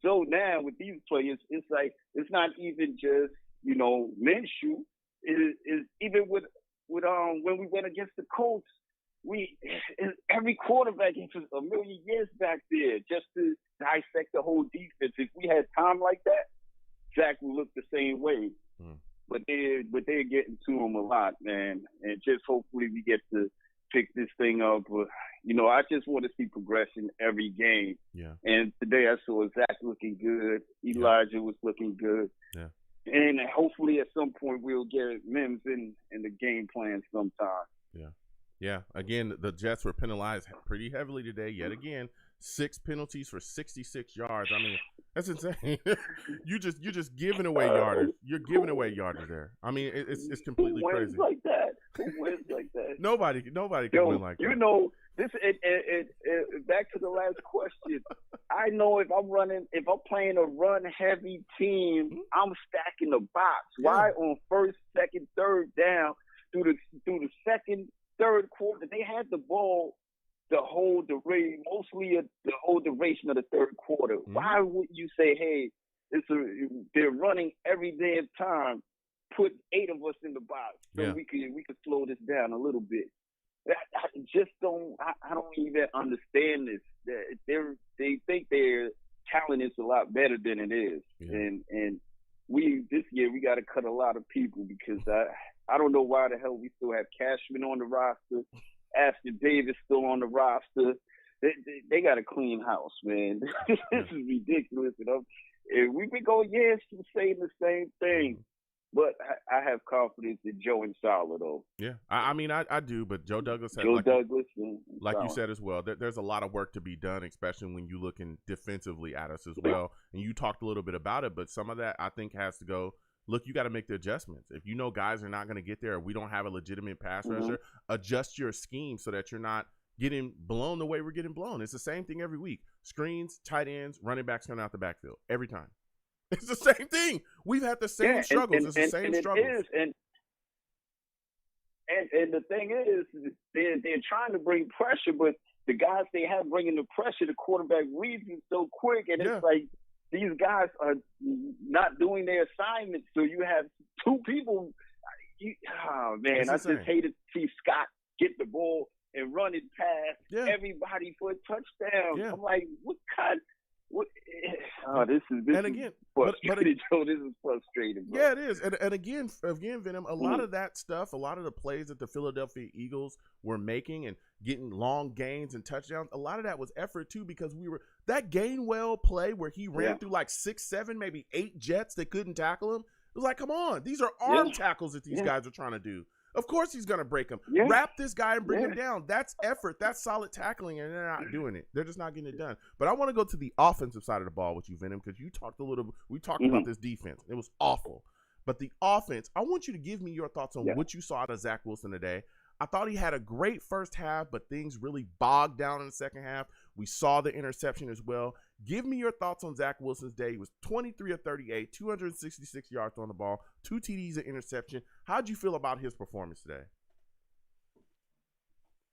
So now with these players, it's like, it's not even just Minshew. Is even with when we went against the Colts, every quarterback is a million years back there just to dissect the whole defense. If we had time like that, Zach would look the same way. But they're getting to him a lot, man. And just hopefully we get to pick this thing up. I just want to see progression every game. And today I saw Zach looking good. Elijah was looking good. and hopefully at some point we'll get Mims in the game plan sometime. Yeah. Again, the Jets were penalized pretty heavily today. Yet again, 6 penalties for 66 yards. I mean, that's insane. you're just giving away yardage. You're giving away yardage there. I mean, it's completely crazy. Who wins like that? Nobody can win like that. You know, this. Back to the last question. I know if I'm playing a run-heavy team, I'm stacking the box. Why on first, second, third down through the second, third quarter they had the ball the whole duration of the third quarter. Why would you say, hey, they're running every damn time? Put 8 of us in the box so we could slow this down a little bit. I just don't. I don't even understand this. They think their talent is a lot better than it is, and this year we got to cut a lot of people because I don't know why the hell we still have Cashman on the roster, Ashton Davis still on the roster. They got a clean house, man. This is ridiculous. And we've been going years saying the same thing. But I have confidence in Joe and Salah, though. Yeah, I mean, I do, but Joe Douglas, like you said as well, there's a lot of work to be done, especially when you're looking defensively at us as well. And you talked a little bit about it, but some of that I think has to go. Look, you got to make the adjustments. If you know guys are not going to get there, or we don't have a legitimate pass rusher, adjust your scheme so that you're not getting blown the way we're getting blown. It's the same thing every week. Screens, tight ends, running backs coming out the backfield every time. It's the same thing. We've had the same struggles. It's the same struggles. And the thing is, they're trying to bring pressure, but the guys they have bringing the pressure, the quarterback reads it so quick, and it's like these guys are not doing their assignments. So you have 2 people. I just hated to see Scott get the ball and run it past everybody for a touchdown. Yeah. I'm like, what kind? This is frustrating. Joe, this is frustrating. Bro. Yeah, it is. And again, Venom, a lot of that stuff, a lot of the plays that the Philadelphia Eagles were making and getting long gains and touchdowns, a lot of that was effort too, because that Gainwell play where he ran through like 6, 7, maybe 8 Jets that couldn't tackle him. It was like, come on, these are arm tackles that these guys are trying to do. Of course he's going to break him. Wrap this guy and bring him down. That's effort. That's solid tackling, and they're not doing it. They're just not getting it done. But I want to go to the offensive side of the ball with you, Venom, because we talked about this defense. It was awful. But the offense, I want you to give me your thoughts on what you saw out of Zach Wilson today. I thought he had a great first half, but things really bogged down in the second half. We saw the interception as well. Give me your thoughts on Zach Wilson's day. He was 23 of 38, 266 yards on the ball, 2 TDs, an interception. How'd you feel about his performance today?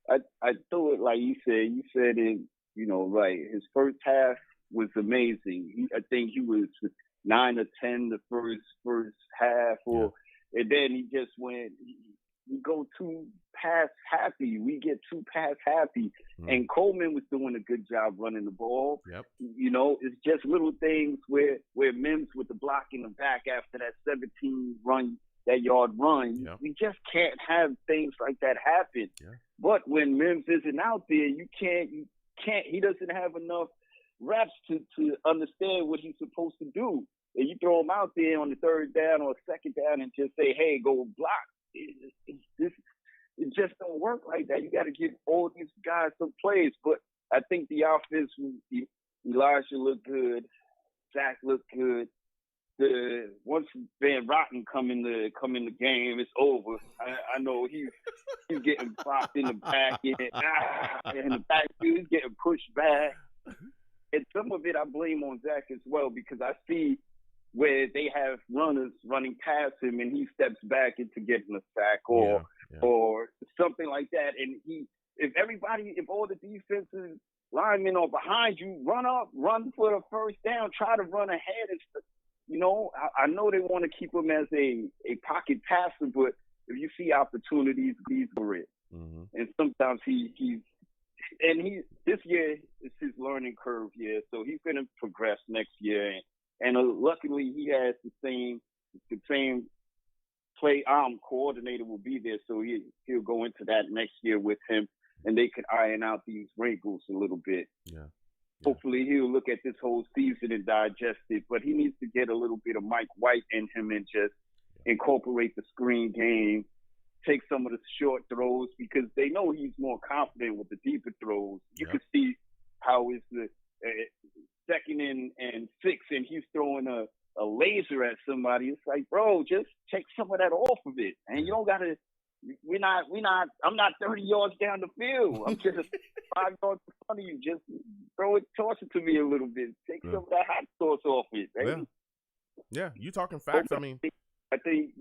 I thought it like you said. You said it, right. His first half was amazing. I think he was 9 or 10 the first half, and then he just went. We go too pass happy. We get too pass happy. And Coleman was doing a good job running the ball. Yep. It's just little things where Mims with the block in the back after that 17-yard run. Yep. We just can't have things like that happen. Yeah. But when Mims isn't out there, you can't. He doesn't have enough reps to understand what he's supposed to do. And you throw him out there on the third down or second down and just say, "Hey, go block." It just don't work like that. You got to give all these guys some plays. But I think the offense, Elijah looked good, Zach looked good. Once Van Rotten come in the game, it's over. I know he's getting popped in the back in the backfield. He's getting pushed back, and some of it I blame on Zach as well because I see where they have runners running past him and he steps back into getting a sack or something like that. And if all the defensive linemen are behind you, run for the first down, try to run ahead. I know they want to keep him as a pocket passer, but if you see opportunities, he's for it. Mm-hmm. And sometimes this year is his learning curve year, so he's going to progress next year. And luckily, he has the same play coordinator will be there, so he'll go into that next year with him, and they can iron out these wrinkles a little bit. Yeah. Hopefully he'll look at this whole season and digest it. But he needs to get a little bit of Mike White in him and just incorporate the screen game, take some of the short throws because they know he's more confident with the deeper throws. You can see how it's the second and 6 and he's throwing a laser at somebody. It's like, bro, just take some of that off of it. And you don't got to, I'm not 30 yards down the field. I'm just 5 yards in front of you. Just toss it to me a little bit. Take some of that hot sauce off it, baby. Yeah, you talking facts. I mean, I think,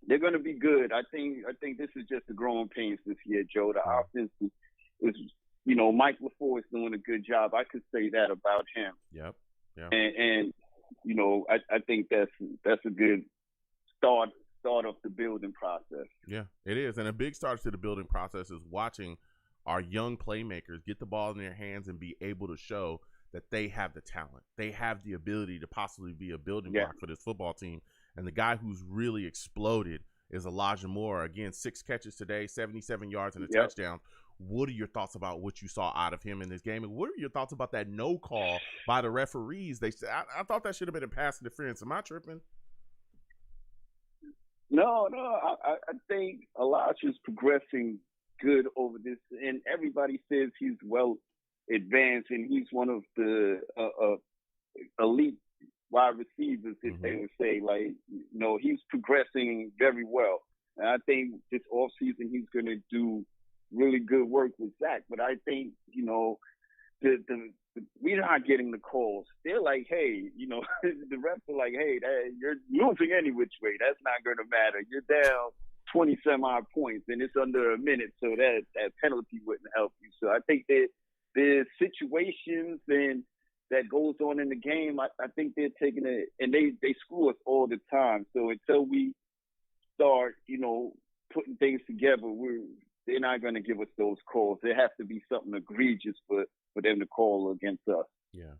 they're going to be good. I think this is just the growing pains this year, Joe. The offense is Mike LaFleur is doing a good job. I could say that about him. Yep. Yeah. And I think that's a good start of the building process. Yeah, it is. And a big start to the building process is watching our young playmakers get the ball in their hands and be able to show that they have the talent. They have the ability to possibly be a building block for this football team. And the guy who's really exploded is Elijah Moore. Again, 6 catches today, 77 yards and a touchdown. What are your thoughts about what you saw out of him in this game? And what are your thoughts about that no call by the referees? They said I thought that should have been a pass interference. Am I tripping? No. I think Elijah's progressing good over this, and everybody says he's well advanced, and he's one of the elite wide receivers, if they would say. He's progressing very well. And I think this offseason he's going to do really good work with Zach. But I think, we're not getting the calls. They're like, hey, the refs are like, hey, you're losing any which way. That's not going to matter. You're down 20-some-odd points, and it's under a minute, so that penalty wouldn't help you. So I think that there's situations and that goes on in the game. I think they're taking it, and they screw us all the time. So until we start, putting things together, they're not going to give us those calls. There has to be something egregious for them to call against us. Yeah.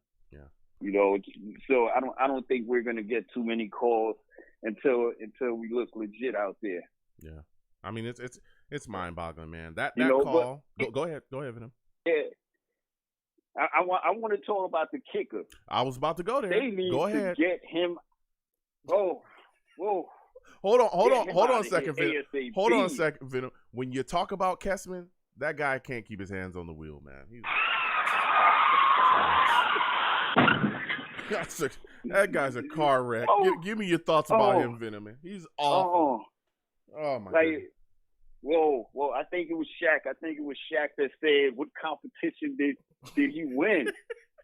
So I don't think we're going to get too many calls until we look legit out there. Yeah. I mean, it's mind-boggling, man. That call. Go ahead, Venom. Yeah. I want to talk about the kicker. I was about to go there. They need to get him. Oh, whoa. Hold on a second, Venom. Hold on a second, Venom. When you talk about Kessman, that guy can't keep his hands on the wheel, man. That guy's a car wreck. Give me your thoughts about him, Venom, man. He's awful. Oh my God. Whoa! I think it was Shaq. That said, "What competition did he win?"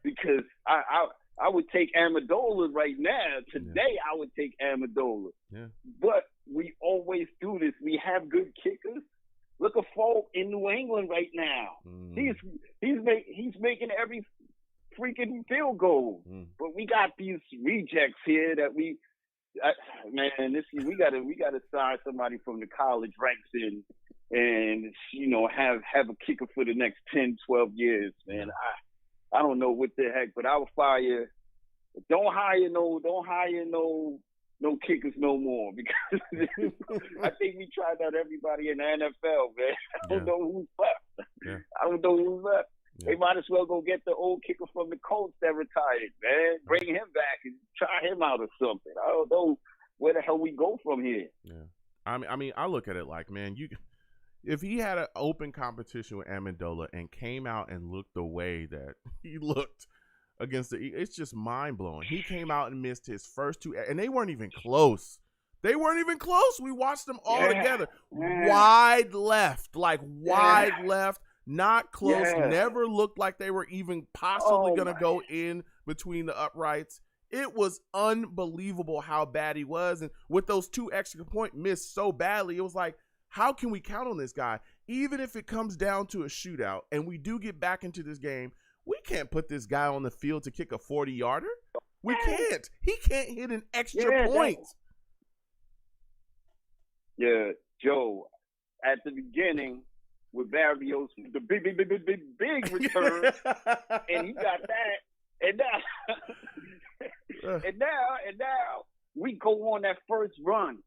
Because I would take Amendola right now. Today, I would take Amendola. Yeah. But we always do this. We have good kickers. Look at Folk in New England right now. He's making every freaking field goal. But we got these rejects here that we gotta sign somebody from the college ranks and have a kicker for the next 10, 12 years, man. I don't know what the heck, but I would fire. Don't hire no kickers no more, because I think we tried out everybody in the NFL, man. I don't know who's left. Yeah. I don't know who's left. Yeah. They might as well go get the old kicker from the Colts that retired, man. Bring him back and try him out or something. I don't know where the hell we go from here. Yeah. I mean, I look at it like, man, if he had an open competition with Amendola and came out and looked the way that he looked against it's just mind blowing. He came out and missed his first 2, and they weren't even close. We watched them all together. Wide left, left, not close. Never looked like they were even possibly going to go in between the uprights. It was unbelievable how bad he was. And with those 2 extra points missed so badly, it was like, how can we count on this guy? Even if it comes down to a shootout and we do get back into this game, we can't put this guy on the field to kick a 40-yarder. We can't. He can't hit an extra point. Yeah, Joe, at the beginning with Barrios, the big return, and he got that. And now we go on that first run.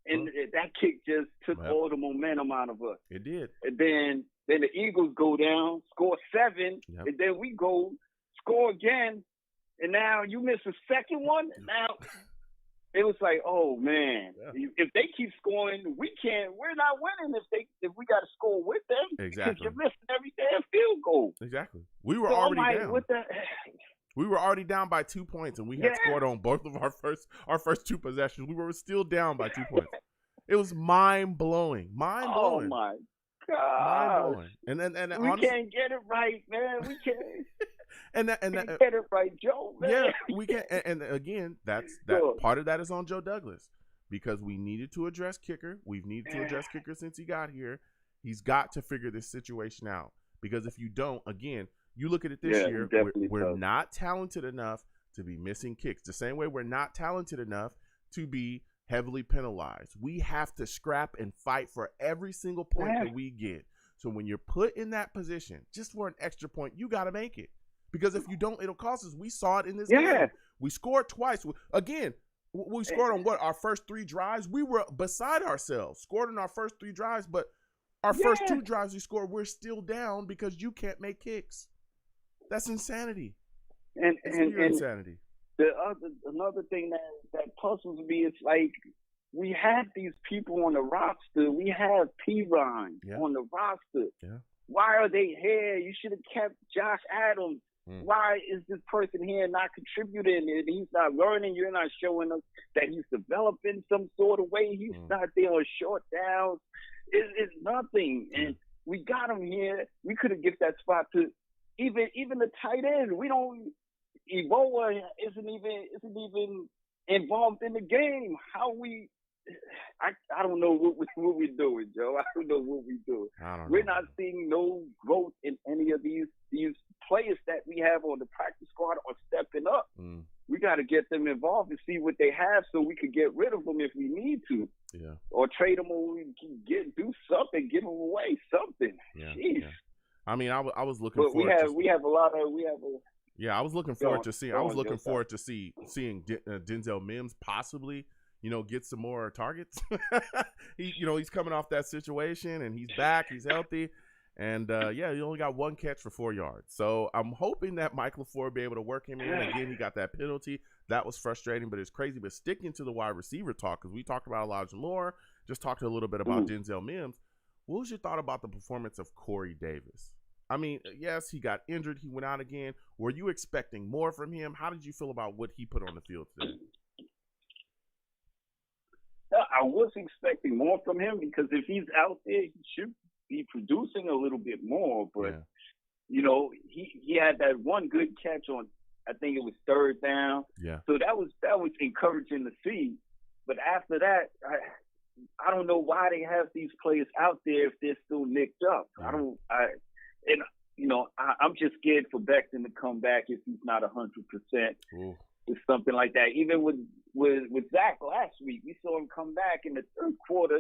And that kick just took all the momentum out of us. It did. And then Then the Eagles go down, score 7, Yep. and then we go score again, and now you miss a second one. Now it was like, oh man, if they keep scoring, we're not winning if we got to score with them. Exactly. Because you're missing every damn field goal. Exactly. We were So already I'm like, down. what the? We were already down by 2 points, and we had scored on both of our first 2 possessions. We were still down by 2 points. It was mind blowing. Mind blowing. Oh my god! Mind blowing. And we honestly, can't get it right, man. We can't. and Get it right, Joe. Man. Yeah, we can. And again, that part of that is on Joe Douglas, because we needed to address kicker. We've needed to address kicker since he got here. He's got to figure this situation out, because if you don't, again, you look at it this year, we're not talented enough to be missing kicks. The same way we're not talented enough to be heavily penalized. We have to scrap and fight for every single point that we get. So when you're put in that position, just for an extra point, you got to make it. Because if you don't, it'll cost us. We saw it in this game. We scored twice. Again, we scored on our first 3 drives? We were beside ourselves. Scored on our first 3 drives, but our first 2 drives we scored, we're still down because you can't make kicks. That's insanity. And insanity. Another thing that puzzles me is, like, we had these people on the roster. We have P-Ron on the roster. Yeah. Why are they here? You should have kept Josh Adams. Why is this person here not contributing? And he's not learning. You're not showing us that he's developing some sort of way. He's not there on short downs. It's nothing. And we got him here. We could have given that spot to even the tight end. We don't. Ebola isn't even involved in the game. How we? I don't know what we're doing, Joe. I don't know what we're doing. We're not seeing no growth in any of these players that we have on the practice squad are stepping up. We got to get them involved and see what they have so we could get rid of them if we need to. Yeah. Or trade them, or do something, give them away, something. Yeah. Jeez. Yeah. I mean, I was looking forward. I was looking forward to seeing. I was looking forward to seeing Denzel Mims possibly, get some more targets. He's coming off that situation and he's back. He's healthy, and he only got 1 catch for 4 yards. So I'm hoping that Mike LaFleur will be able to work him in. Again, he got that penalty. That was frustrating, but it's crazy. But sticking to the wide receiver talk, because we talked about Elijah Moore, just talked a little bit about Denzel Mims. What was your thought about the performance of Corey Davis? I mean, yes, he got injured. He went out again. Were you expecting more from him? How did you feel about what he put on the field today? I was expecting more from him, because if he's out there, he should be producing a little bit more. But, he had that one good catch on, I think it was 3rd down. Yeah. So that was encouraging to see. But after that, I don't know why they have these players out there if they're still nicked up. I'm just scared for Becton to come back if he's not 100%. It's something like that. Even with Zach last week, we saw him come back in the 3rd quarter.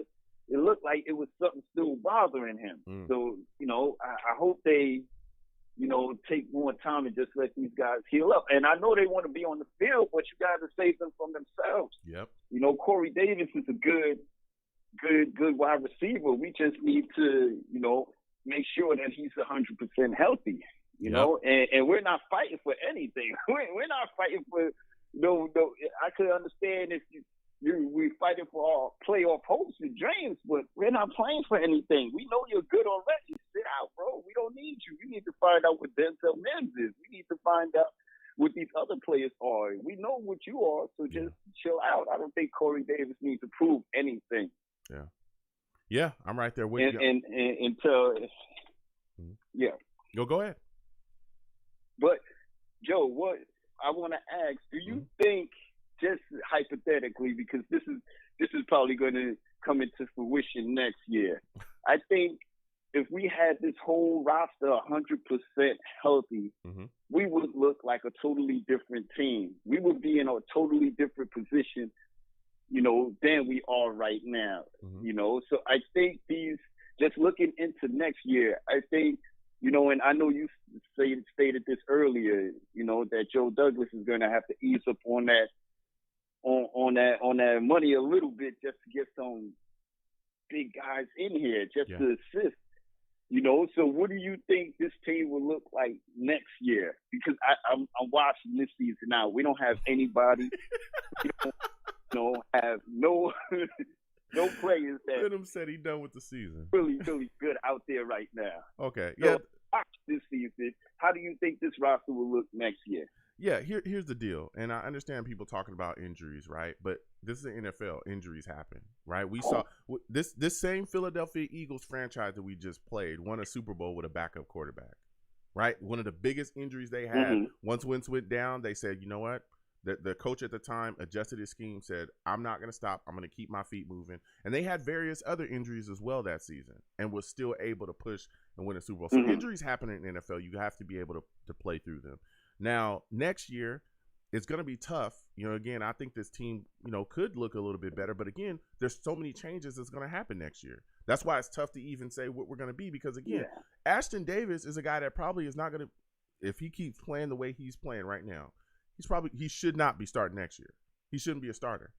It looked like it was something still bothering him. So, I hope they, take more time and just let these guys heal up. And I know they want to be on the field, but you got to save them from themselves. Yep. Corey Davis is a good wide receiver. We just need to, make sure that he's 100% healthy, and we're not fighting for anything. We're not fighting for no. I could understand if we're fighting for our playoff hopes and dreams, but we're not playing for anything. We know you're good already. Sit out, bro. We don't need you. We need to find out what Denzel Mims is. We need to find out what these other players are. We know what you are, so just chill out. I don't think Corey Davis needs to prove anything. Yeah. Yeah, I'm right there with you. Go ahead. But Joe, what I want to ask: do you think, just hypothetically, because this is probably going to come into fruition next year, I think if we had this whole roster 100% healthy, we would look like a totally different team. We would be in a totally different position, than we are right now. So I think just looking into next year, I think, and I know you stated this earlier, that Joe Douglas is going to have to ease up on that money a little bit just to get some big guys in here just to assist. So what do you think this team will look like next year? Because I'm watching this season now. We don't have anybody. We don't have no players that Venom said he done with the season. really, really good out there right now. Okay, So, yeah. watch this season. How do you think this roster will look next year? Yeah, here's the deal, and I understand people talking about injuries, right? But this is the NFL. Injuries happen, right? We saw this same Philadelphia Eagles franchise that we just played won a Super Bowl with a backup quarterback, right? One of the biggest injuries they had. Once Wentz went down, they said, you know what? The coach at the time adjusted his scheme, said, I'm not going to stop. I'm going to keep my feet moving. And they had various other injuries as well that season and was still able to push and win a Super Bowl. So injuries happen in the NFL. You have to be able to play through them. Now, next year, it's going to be tough. Again, I think this team, could look a little bit better. But again, there's so many changes that's going to happen next year. That's why it's tough to even say what we're going to be. Because, again, Ashton Davis is a guy that probably is not going to, if he keeps playing the way he's playing right now, he should not be starting next year. He shouldn't be a starter.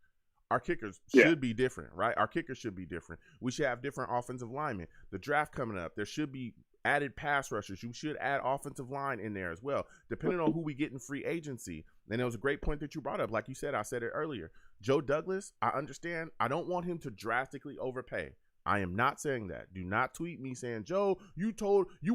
Our kickers should be different, right? Our kickers should be different. We should have different offensive linemen. The draft coming up, there should be added pass rushers. You should add offensive line in there as well, depending on who we get in free agency. And it was a great point that you brought up. Like you said, I said it earlier. Joe Douglas, I understand. I don't want him to drastically overpay. I am not saying that. Do not tweet me saying, Joe, you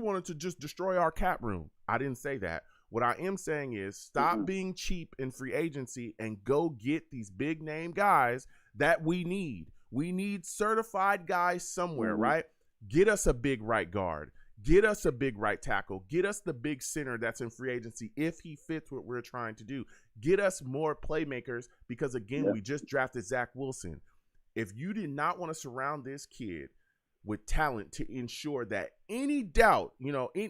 wanted to just destroy our cap room. I didn't say that. What I am saying is stop being cheap in free agency and go get these big name guys that we need. We need certified guys somewhere, right? Get us a big right guard. Get us a big right tackle. Get us the big center that's in free agency if he fits what we're trying to do. Get us more playmakers because, again, we just drafted Zach Wilson. If you did not want to surround this kid with talent to ensure that any doubt,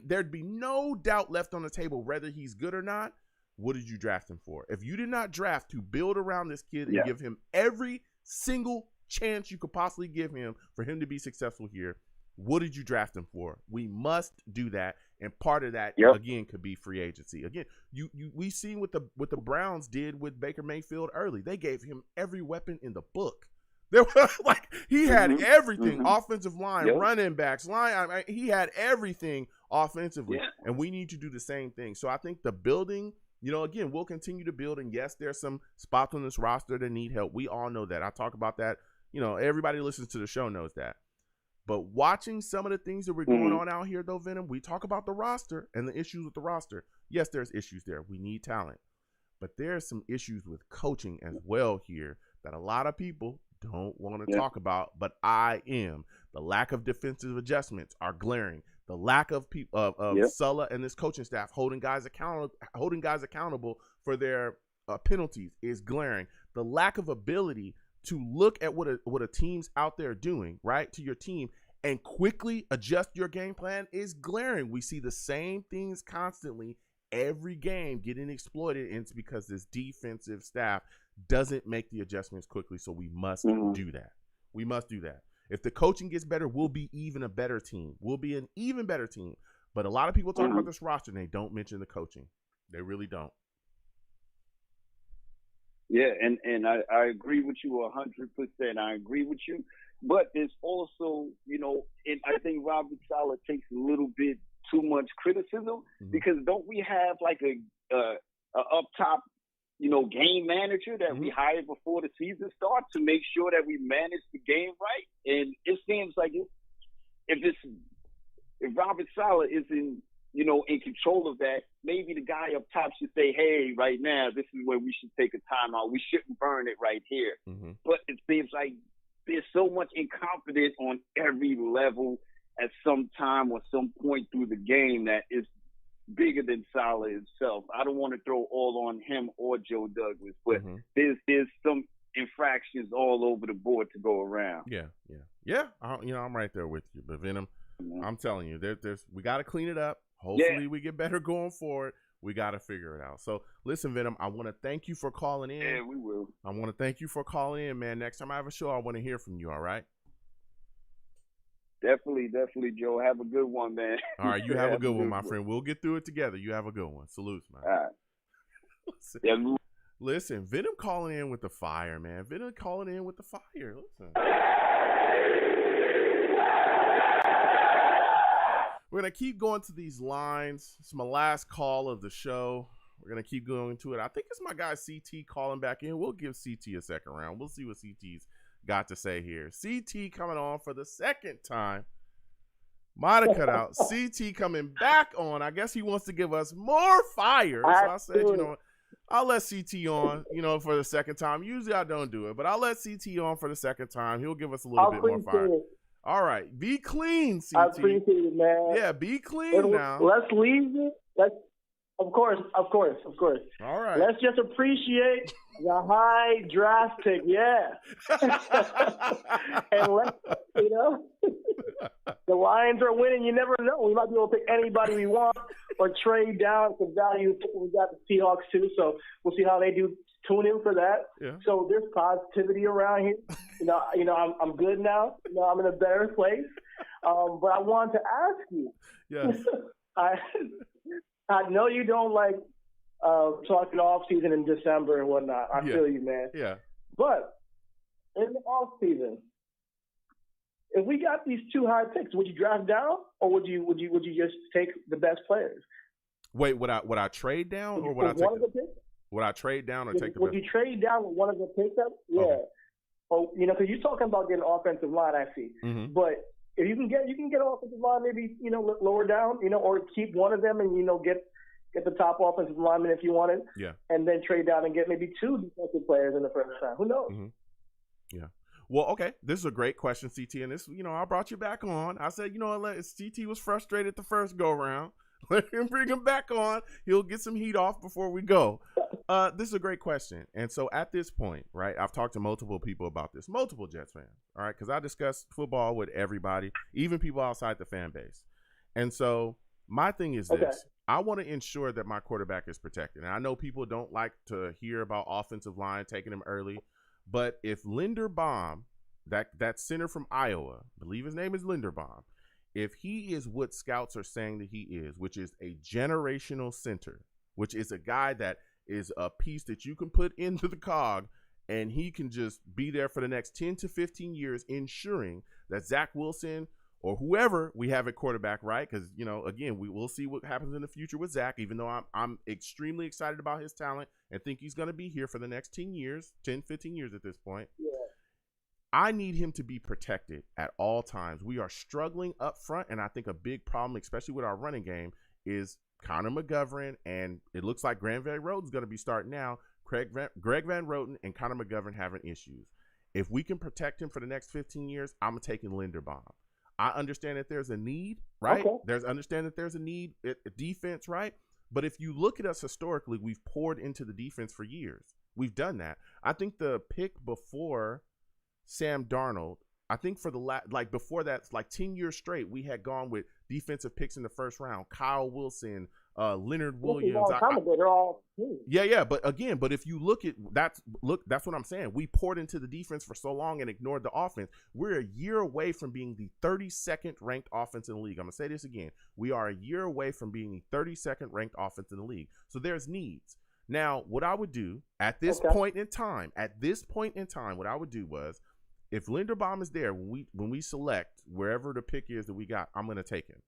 there'd be no doubt left on the table whether he's good or not, what did you draft him for? If you did not draft to build around this kid and give him every single chance you could possibly give him for him to be successful here, what did you draft him for? We must do that, and part of that again could be free agency. Again, we've seen what the Browns did with Baker Mayfield early. They gave him every weapon in the book. There was he had everything: offensive line, running backs, line. He had everything offensively, and we need to do the same thing. So I think the building, again, we'll continue to build. And yes, there's some spots on this roster that need help. We all know that. I talk about that. Everybody who listens to the show knows that. But watching some of the things that we're going on out here, though, Venom, we talk about the roster and the issues with the roster. Yes, there's issues there. We need talent. But there's some issues with coaching as well here that a lot of people don't want to talk about, but I am. The lack of defensive adjustments are glaring. The lack of Sulla and this coaching staff holding guys accountable for their penalties is glaring. The lack of ability to look at what a team's out there doing, right, to your team and quickly adjust your game plan is glaring. We see the same things constantly every game getting exploited, and it's because this defensive staff doesn't make the adjustments quickly. So we must do that. We must do that. If the coaching gets better, we'll be even a better team. We'll be an even better team. But a lot of people talk about this roster and they don't mention the coaching. They really don't. Yeah, and I agree with you 100%. I agree with you. But it's also, and I think Robert Saleh takes a little bit too much criticism because don't we have like a up top, game manager that we hired before the season starts to make sure that we manage the game right? And it seems like if Robert Saleh isn't, in control of that, maybe the guy up top should say, hey, right now, this is where we should take a timeout. We shouldn't burn it right here. But it seems like there's so much incompetence on every level at some time or some point through the game that is bigger than Saleh himself. I don't want to throw all on him or Joe Douglas, but there's some infractions all over the board to go around. Yeah. I'm right there with you. But Venom, I'm telling you, we got to clean it up. Hopefully we get better going forward. We got to figure it out. So listen, Venom, I want to thank you for calling in. Yeah, we will. I want to thank you for calling in, man. Next time I have a show, I want to hear from you. All right. Definitely, Joe. Have a good one, man. All right, you have a good one, my friend. We'll get through it together. You have a good one. Salutes, man. All right. Listen, Venom calling in with the fire, man. Venom calling in with the fire. Listen. We're going to keep going to these lines. It's my last call of the show. We're going to keep going to it. I think it's my guy CT calling back in. We'll give CT a second round. We'll see what CT's got to say here. CT coming on for the second time. Might have cut out. CT coming back on. I guess he wants to give us more fire. So I said, you know what? I'll let CT on, for the second time. Usually I don't do it, but I'll let CT on for the second time. He'll give us a little bit more fire. All right. Be clean, CT. I appreciate it, man. Yeah, be clean now. Let's leave it. Of course. All right. Let's just appreciate the high draft pick, yeah. And let's, the Lions are winning. You never know. We might be able to pick anybody we want or trade down for value. We got the Seahawks too, so we'll see how they do. Tune in for that. Yeah. So there's positivity around here. I'm good now. I'm in a better place. But I wanted to ask you. Yes. I know you don't like talking off season in December and whatnot. I feel you, man. Yeah. But in the off season, if we got these two high picks, would you draft down or would you just take the best players? Wait, would I trade down or would I take would I trade down or take the Would best? you trade down with one of the picks up? Yeah. Okay. Oh, because you're talking about getting offensive line, I see. Mm-hmm. But if you can get offensive line, maybe lower down, or keep one of them and get the top offensive lineman if you wanted. Yeah. And then trade down and get maybe two defensive players in the first round. Who knows? Mm-hmm. Yeah. Well, okay. This is a great question, CT. And this, I brought you back on. I said, CT was frustrated the first go round. Let him bring him back on. He'll get some heat off before we go. This is a great question. And so at this point, right, I've talked to multiple people about this, multiple Jets fans, all right, because I discuss football with everybody, even people outside the fan base. And so my thing is this. I want to ensure that my quarterback is protected. And I know people don't like to hear about offensive line, taking him early. But if Linderbaum, that center from Iowa, I believe his name is Linderbaum, if he is what scouts are saying that he is, which is a generational center, which is a guy that is a piece that you can put into the cog and he can just be there for the next 10 to 15 years, ensuring that Zach Wilson or whoever we have at quarterback, right? Because, again, we will see what happens in the future with Zach, even though I'm extremely excited about his talent and think he's going to be here for the next 10, 15 years at this point. Yeah. I need him to be protected at all times. We are struggling up front, and I think a big problem, especially with our running game, is Connor McGovern, and it looks like Greg Van Roten's going to be starting now. Greg Van Roten and Connor McGovern having issues. If we can protect him for the next 15 years, I'm taking Linderbaum. I understand that there's a need, right? Okay. Understand that there's a need at defense, right? But if you look at us historically, we've poured into the defense for years. We've done that. I think the pick before Sam Darnold, I think for before that, 10 years straight, we had gone with defensive picks in the first round. Kyle Wilson, Leonard Williams. They're all Yeah. But if you look at that's what I'm saying. We poured into the defense for so long and ignored the offense. We're a year away from being the 32nd ranked offense in the league. I'm gonna say this again. We are a year away from being the 32nd ranked offense in the league. So there's needs. Now, what I would do at this point in time, what I would do was, if Linderbaum is there when we select wherever the pick is that we got, I'm going to take him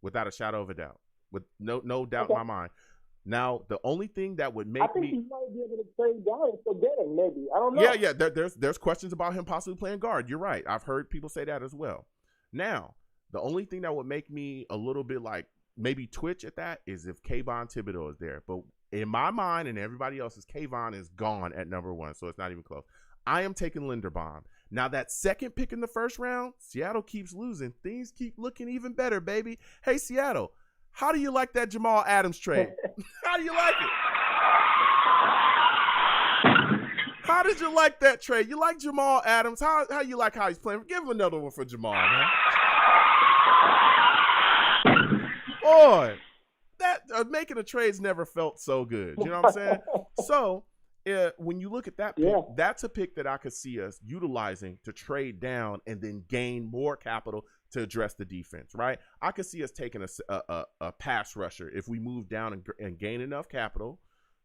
without a shadow of a doubt, with no doubt in my mind. Now, the only thing that would make I think he might be able to trade down and still get him, maybe. I don't know. Yeah. There's questions about him possibly playing guard. You're right. I've heard people say that as well. Now, the only thing that would make me a little bit maybe twitch at that is if Kayvon Thibodeau is there. But in my mind and everybody else's, Kayvon is gone at number 1, so it's not even close. I am taking Linderbaum. Now, that second pick in the first round, Seattle keeps losing. Things keep looking even better, baby. Hey, Seattle, how do you like that Jamal Adams trade? How do you like it? How did you like that trade? You like Jamal Adams? How you like how he's playing? Give him another one for Jamal, man. Boy, that making a trade's never felt so good. You know what I'm saying? So, when you look at that pick, that's a pick that I could see us utilizing to trade down and then gain more capital to address the defense, right? I could see us taking a pass rusher if we move down and gain enough capital,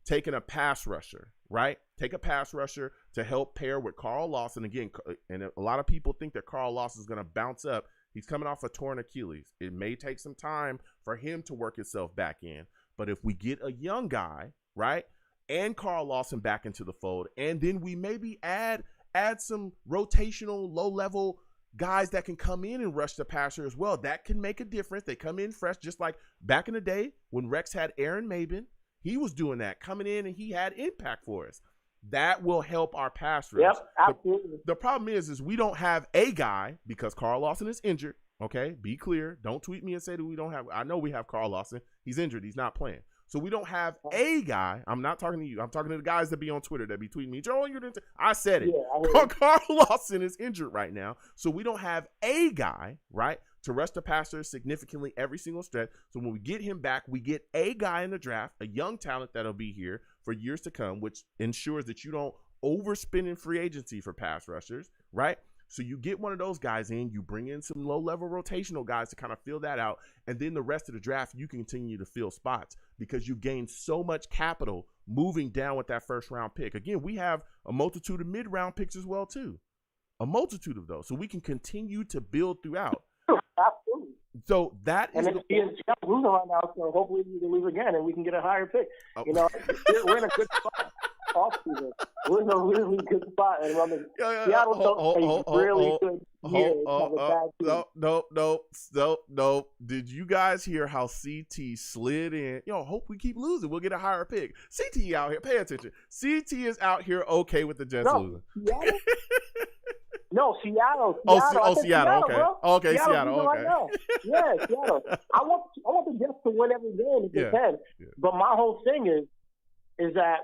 taking a pass rusher, right? Take a pass rusher to help pair with Carl Lawson. Again, and a lot of people think that Carl Lawson is going to bounce up. He's coming off a torn Achilles. It may take some time for him to work himself back in. But if we get a young guy, right, and Carl Lawson back into the fold, and then we maybe add some rotational, low-level guys that can come in and rush the passer as well, that can make a difference. They come in fresh, just like back in the day when Rex had Aaron Maben. He was doing that, coming in, and he had impact for us. That will help our pass rush. Yep, absolutely. The problem is we don't have a guy because Carl Lawson is injured. Okay, be clear. Don't tweet me and say that we don't have. I know we have Carl Lawson. He's injured. He's not playing. So we don't have a guy. I'm not talking to you. I'm talking to the guys that be on Twitter that be tweeting me. Joe, you didn't. I said it. Yeah, Carl Lawson is injured right now. So we don't have a guy, right, to rush the passer significantly every single stretch. So when we get him back, we get a guy in the draft, a young talent that'll be here for years to come, which ensures that you don't overspend in free agency for pass rushers, right? So you get one of those guys in, you bring in some low-level rotational guys to kind of fill that out, and then the rest of the draft, you continue to fill spots because you gain so much capital moving down with that first-round pick. Again, we have a multitude of mid-round picks as well, too. A multitude of those. So we can continue to build throughout. Absolutely. So that is. And it's losing right now, so hopefully we can lose again and we can get a higher pick. Oh. You know, we're in a good spot. Off-season. We're in a really good spot. And Seattle's a really good year. No. Did you guys hear how CT slid in? Hope we keep losing. We'll get a higher pick. CT out here. Pay attention. CT is out here okay with the Jets losing. Seattle? No, Seattle. Seattle. Okay. Bro. Okay, Seattle. Okay. Right now. Yeah, Seattle. I want the Jets to win every game if they can. Yeah. But my whole thing is that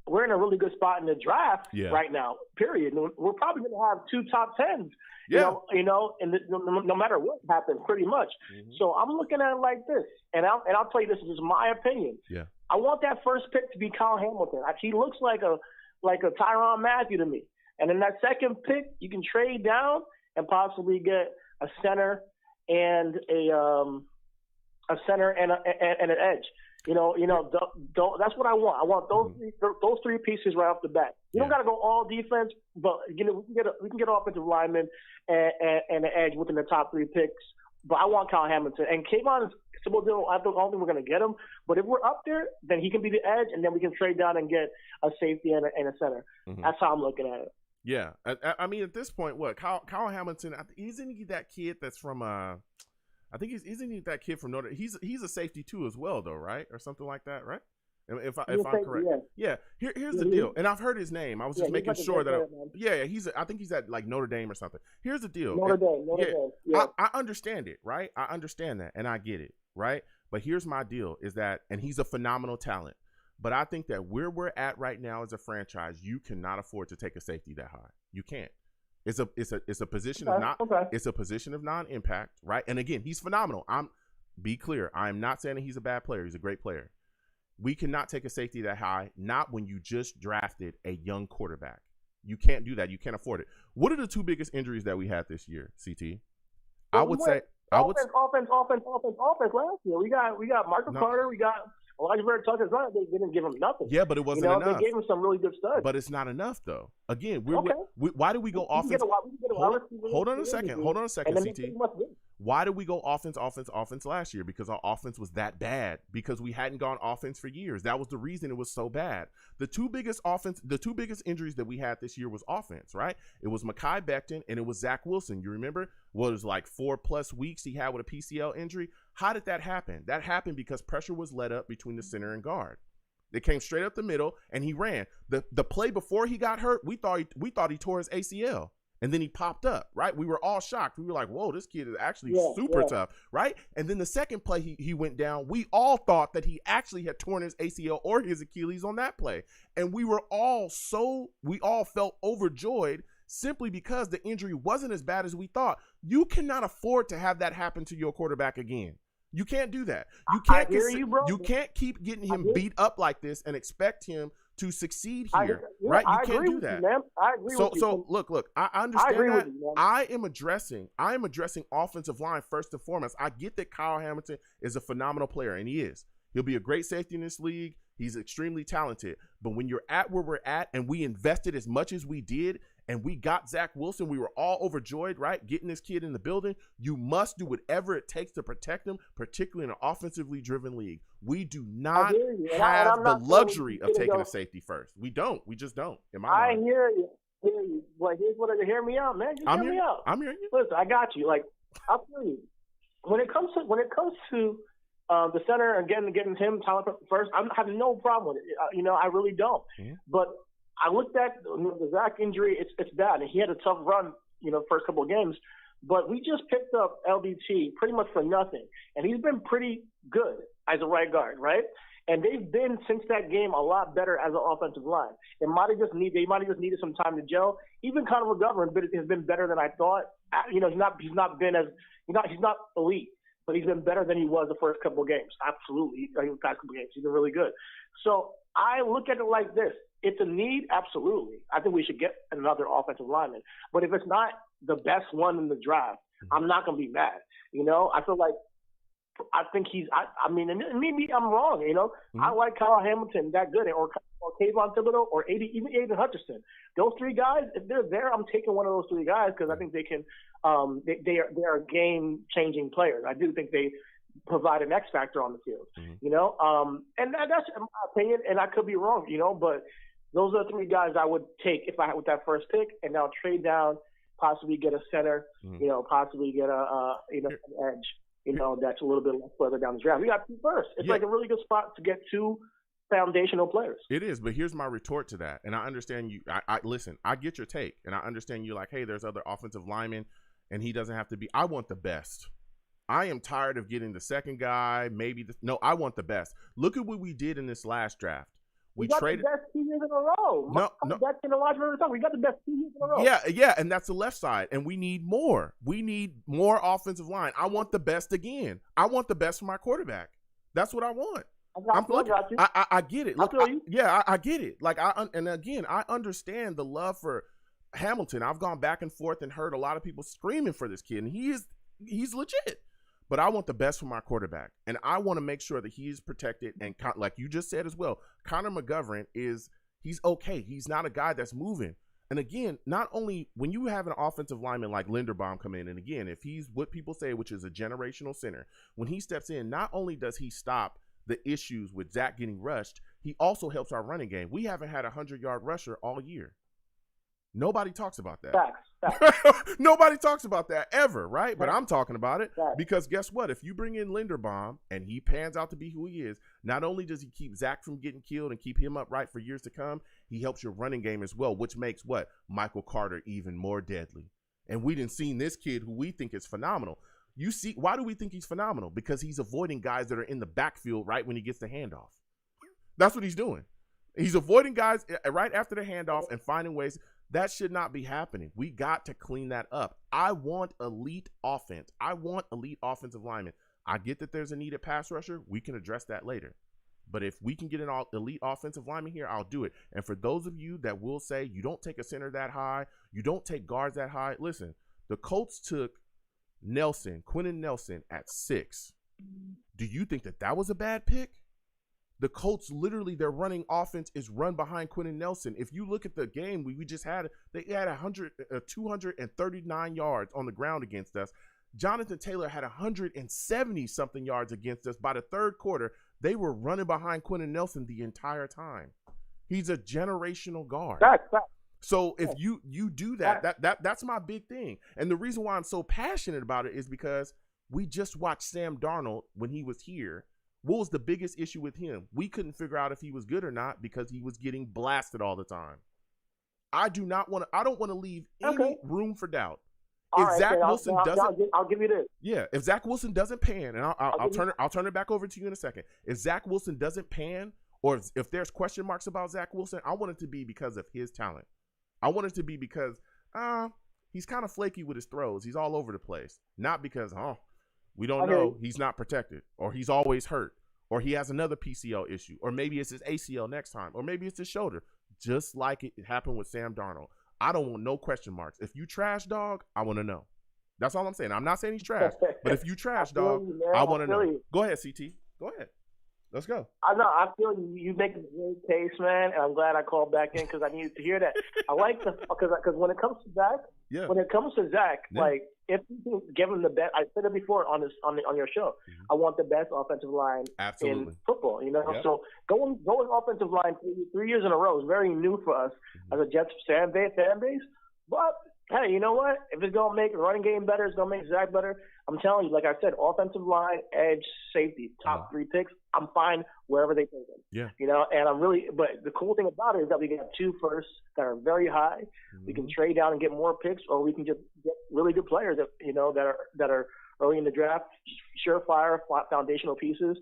we're in a really good spot in the draft right now, period. We're probably going to have 2 top 10s, you know, and no matter what happens, pretty much. Mm-hmm. So I'm looking at it like this, and I'll tell you this is my opinion. Yeah. I want that first pick to be Kyle Hamilton. He looks like a Tyrann Mathieu to me. And in that second pick, you can trade down and possibly get a center and an edge. You know, that's what I want. I want those 3 pieces right off the bat. You don't got to go all defense, but we can get offensive linemen and an edge within the top 3 picks. But I want Kyle Hamilton and Kayvon Thibodeaux. I don't think we're going to get him, but if we're up there, then he can be the edge, and then we can trade down and get a safety and a center. Mm-hmm. That's how I'm looking at it. Yeah, I mean, at this point, what Kyle Hamilton? Isn't he that kid that's from? I think isn't he that kid from Notre? He's a safety too as well, though, right, or something like that, right? If I'm correct, yeah. Here's the deal, and I've heard his name. I was just making sure that I think he's at like Notre Dame or something. Here's the deal. Notre Dame. Yeah. I understand it, right? I understand that, and I get it, right? But here's my deal: is that, and he's a phenomenal talent. But I think that where we're at right now as a franchise, you cannot afford to take a safety that high. You can't. It's a position it's a position of non-impact, right? And again, he's phenomenal. Be clear. I'm not saying that he's a bad player. He's a great player. We cannot take a safety that high, not when you just drafted a young quarterback. You can't do that. You can't afford it. What are the 2 biggest injuries that we had this year, CT? Offense last year. We got Michael Carter. We got Elijah Vera Tucker. They didn't give him nothing. Yeah, but it wasn't enough. They gave him some really good studs. But it's not enough, though. Again, why do we go offense? Hold on a second, CT. Why did we go offense last year? Because our offense was that bad. Because we hadn't gone offense for years. That was the reason it was so bad. The two biggest injuries that we had this year was offense, right? It was Mekhi Becton and it was Zach Wilson. You remember? What, it was like 4+ weeks he had with a PCL injury. How did that happen? That happened because pressure was let up between the center and guard. They came straight up the middle and he ran. The play before he got hurt, we thought he tore his ACL. And then he popped up, right? We were all shocked. We were like, whoa, this kid is actually super tough, right? And then the second play he went down, we all thought that he actually had torn his ACL or his Achilles on that play. And we all felt overjoyed simply because the injury wasn't as bad as we thought. You cannot afford to have that happen to your quarterback again. You can't do that. You can't keep getting him beat up like this and expect him to succeed here, right? You can't do that. I agree with you. So look, I understand that. I am addressing offensive line first and foremost. I get that Kyle Hamilton is a phenomenal player, and he is. He'll be a great safety in this league. He's extremely talented. But when you're at where we're at and we invested as much as we did, and we got Zach Wilson, we were all overjoyed, right? Getting this kid in the building. You must do whatever it takes to protect him, particularly in an offensively driven league. We do not have the luxury of taking a safety first. We don't. We just don't. In my mind. I hear you. But here's what I hear me out, man. Just hear me out. I'm hearing you. Listen, I got you. Like, I'll tell you. When it comes to the center and getting him talent first, I'm having no problem with it. I really don't. Mm-hmm. But I looked at the Zach injury. It's bad, and he had a tough run, first couple of games. But we just picked up LBT pretty much for nothing, and he's been pretty good as a right guard, right? And they've been since that game a lot better as an offensive line. They might have just needed some time to gel. Even Connor McGovern has been better than I thought. He's not elite, but he's been better than he was the first couple of games. Absolutely, the past couple of games, he's been really good. So I look at it like this: it's a need, absolutely. I think we should get another offensive lineman. But if it's not the best one in the draft, I'm not going to be mad. I feel like I think and maybe I'm wrong, Mm-hmm. I like Kyle Hamilton that good, or Kayvon Thibodeau, or even Aiden Hutchinson. Those three guys, if they're there, I'm taking one of those three guys because I think they can. They are game-changing players. I do think they provide an X factor on the field. Mm-hmm. And that's my opinion, and I could be wrong, but those are the three guys I would take if I had with that first pick, and now trade down, possibly get a center, mm-hmm. Possibly get an edge. That's a little bit further down the draft. We got two first. It's like a really good spot to get two foundational players. It is, but here's my retort to that. And I understand you. Listen, I get your take, and I understand you like, hey, there's other offensive linemen, and he doesn't have to be. I want the best. I am tired of getting the second guy. I want the best. Look at what we did in this last draft. We traded the best 2 years in a row. That's in a large amount of time. We got the best 2 years in a row. Yeah, and that's the left side, and we need more. We need more offensive line. I want the best again. I want the best for my quarterback. That's what I want. I get it. Look, I get it. Like I understand the love for Hamilton. I've gone back and forth and heard a lot of people screaming for this kid, and he's legit. But I want the best for my quarterback, and I want to make sure that he's protected. And like you just said as well, Connor McGovern he's okay. He's not a guy that's moving. And again, not only when you have an offensive lineman like Linderbaum come in, and again, if he's what people say, which is a generational center, when he steps in, not only does he stop the issues with Zach getting rushed, he also helps our running game. We haven't had a 100-yard rusher all year. Nobody talks about that. Facts. Nobody talks about that ever, right? But I'm talking about it Facts. Because guess what? If you bring in Linderbaum and he pans out to be who he is, not only does he keep Zach from getting killed and keep him upright for years to come, he helps your running game as well, which makes Michael Carter even more deadly. And we didn't see this kid who we think is phenomenal. You see, why do we think he's phenomenal? Because he's avoiding guys that are in the backfield right when he gets the handoff. That's what he's doing. He's avoiding guys right after the handoff and finding ways. That should not be happening. We got to clean that up. I want elite offense. I want elite offensive linemen. I get that there's a needed pass rusher. We can address that later. But if we can get an elite offensive lineman here, I'll do it. And for those of you that will say you don't take a center that high, you don't take guards that high, listen, the Colts took Quentin Nelson at 6. Do you think that was a bad pick? The Colts, literally, their running offense is run behind Quentin Nelson. If you look at the game we just had, they had 239 yards on the ground against us. Jonathan Taylor had 170-something yards against us. By the third quarter, they were running behind Quentin Nelson the entire time. He's a generational guard. So if you do that's my big thing. And the reason why I'm so passionate about it is because we just watched Sam Darnold when he was here. What was the biggest issue with him? We couldn't figure out if he was good or not because he was getting blasted all the time. I don't want to leave any room for doubt. If Zach Wilson doesn't, I'll give you this. Yeah, if Zach Wilson doesn't pan, and I'll turn it back over to you in a second. If Zach Wilson doesn't pan, or if there's question marks about Zach Wilson, I want it to be because of his talent. I want it to be because he's kind of flaky with his throws. He's all over the place. Not because we don't know, he's not protected, or he's always hurt, or he has another PCL issue, or maybe it's his ACL next time, or maybe it's his shoulder, just like it happened with Sam Darnold. I don't want no question marks. If you trash dog, I want to know. That's all I'm saying. I'm not saying he's trash, but if you trash dog, I want to know. Go ahead, CT. Go ahead. Let's go. I know. I feel you make a great case, man, and I'm glad I called back in because I needed to hear that. I like because when it comes to Zach, Yeah. Yeah. Like if you can give him the best, I said it before on your show. Mm-hmm. I want the best offensive line Absolutely. in football. You know, Yep. so going offensive line 3 years in a row is very new for us as a Jets fan base. But hey, you know what? If it's gonna make the running game better, it's gonna make Zach better. I'm telling you, like I said, offensive line, edge, safety, top 3 picks. I'm fine wherever they take them. Yeah. You know, and but the cool thing about it is that we can have 2 firsts that are very high. Mm-hmm. We can trade down and get more picks, or we can just get really good players that that are early in the draft, surefire foundational pieces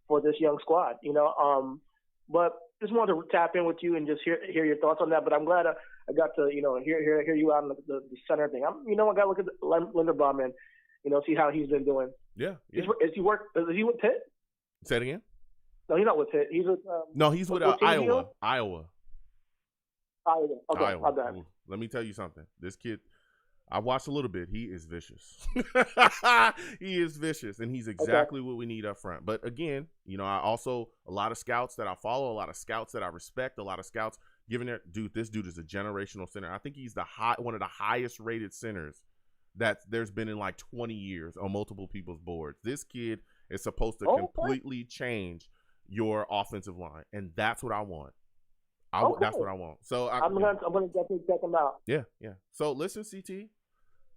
for this young squad. You know, but just wanted to tap in with you and just hear your thoughts on that. But I'm glad I got to hear you out on the center thing. I got to look at Linderbaum and see how he's been doing. Yeah. Is he with Pitt? Say it again. No, he's not with Pitt. He's with No, he's with what team is he Iowa. on? Iowa. Okay, Iowa. my bad. Ooh, let me tell you something. This kid, I watched a little bit. He is vicious. He is vicious, and he's exactly what we need up front. But again, I also a lot of scouts that I follow, a lot of scouts that I respect, a lot of scouts giving their this dude is a generational center. I think he's one of the highest rated centers that there's been in like 20 years on multiple people's boards. This kid is supposed to completely change your offensive line, and that's what I want. That's what I want. So I'm gonna definitely check him out. Yeah. So listen, CT,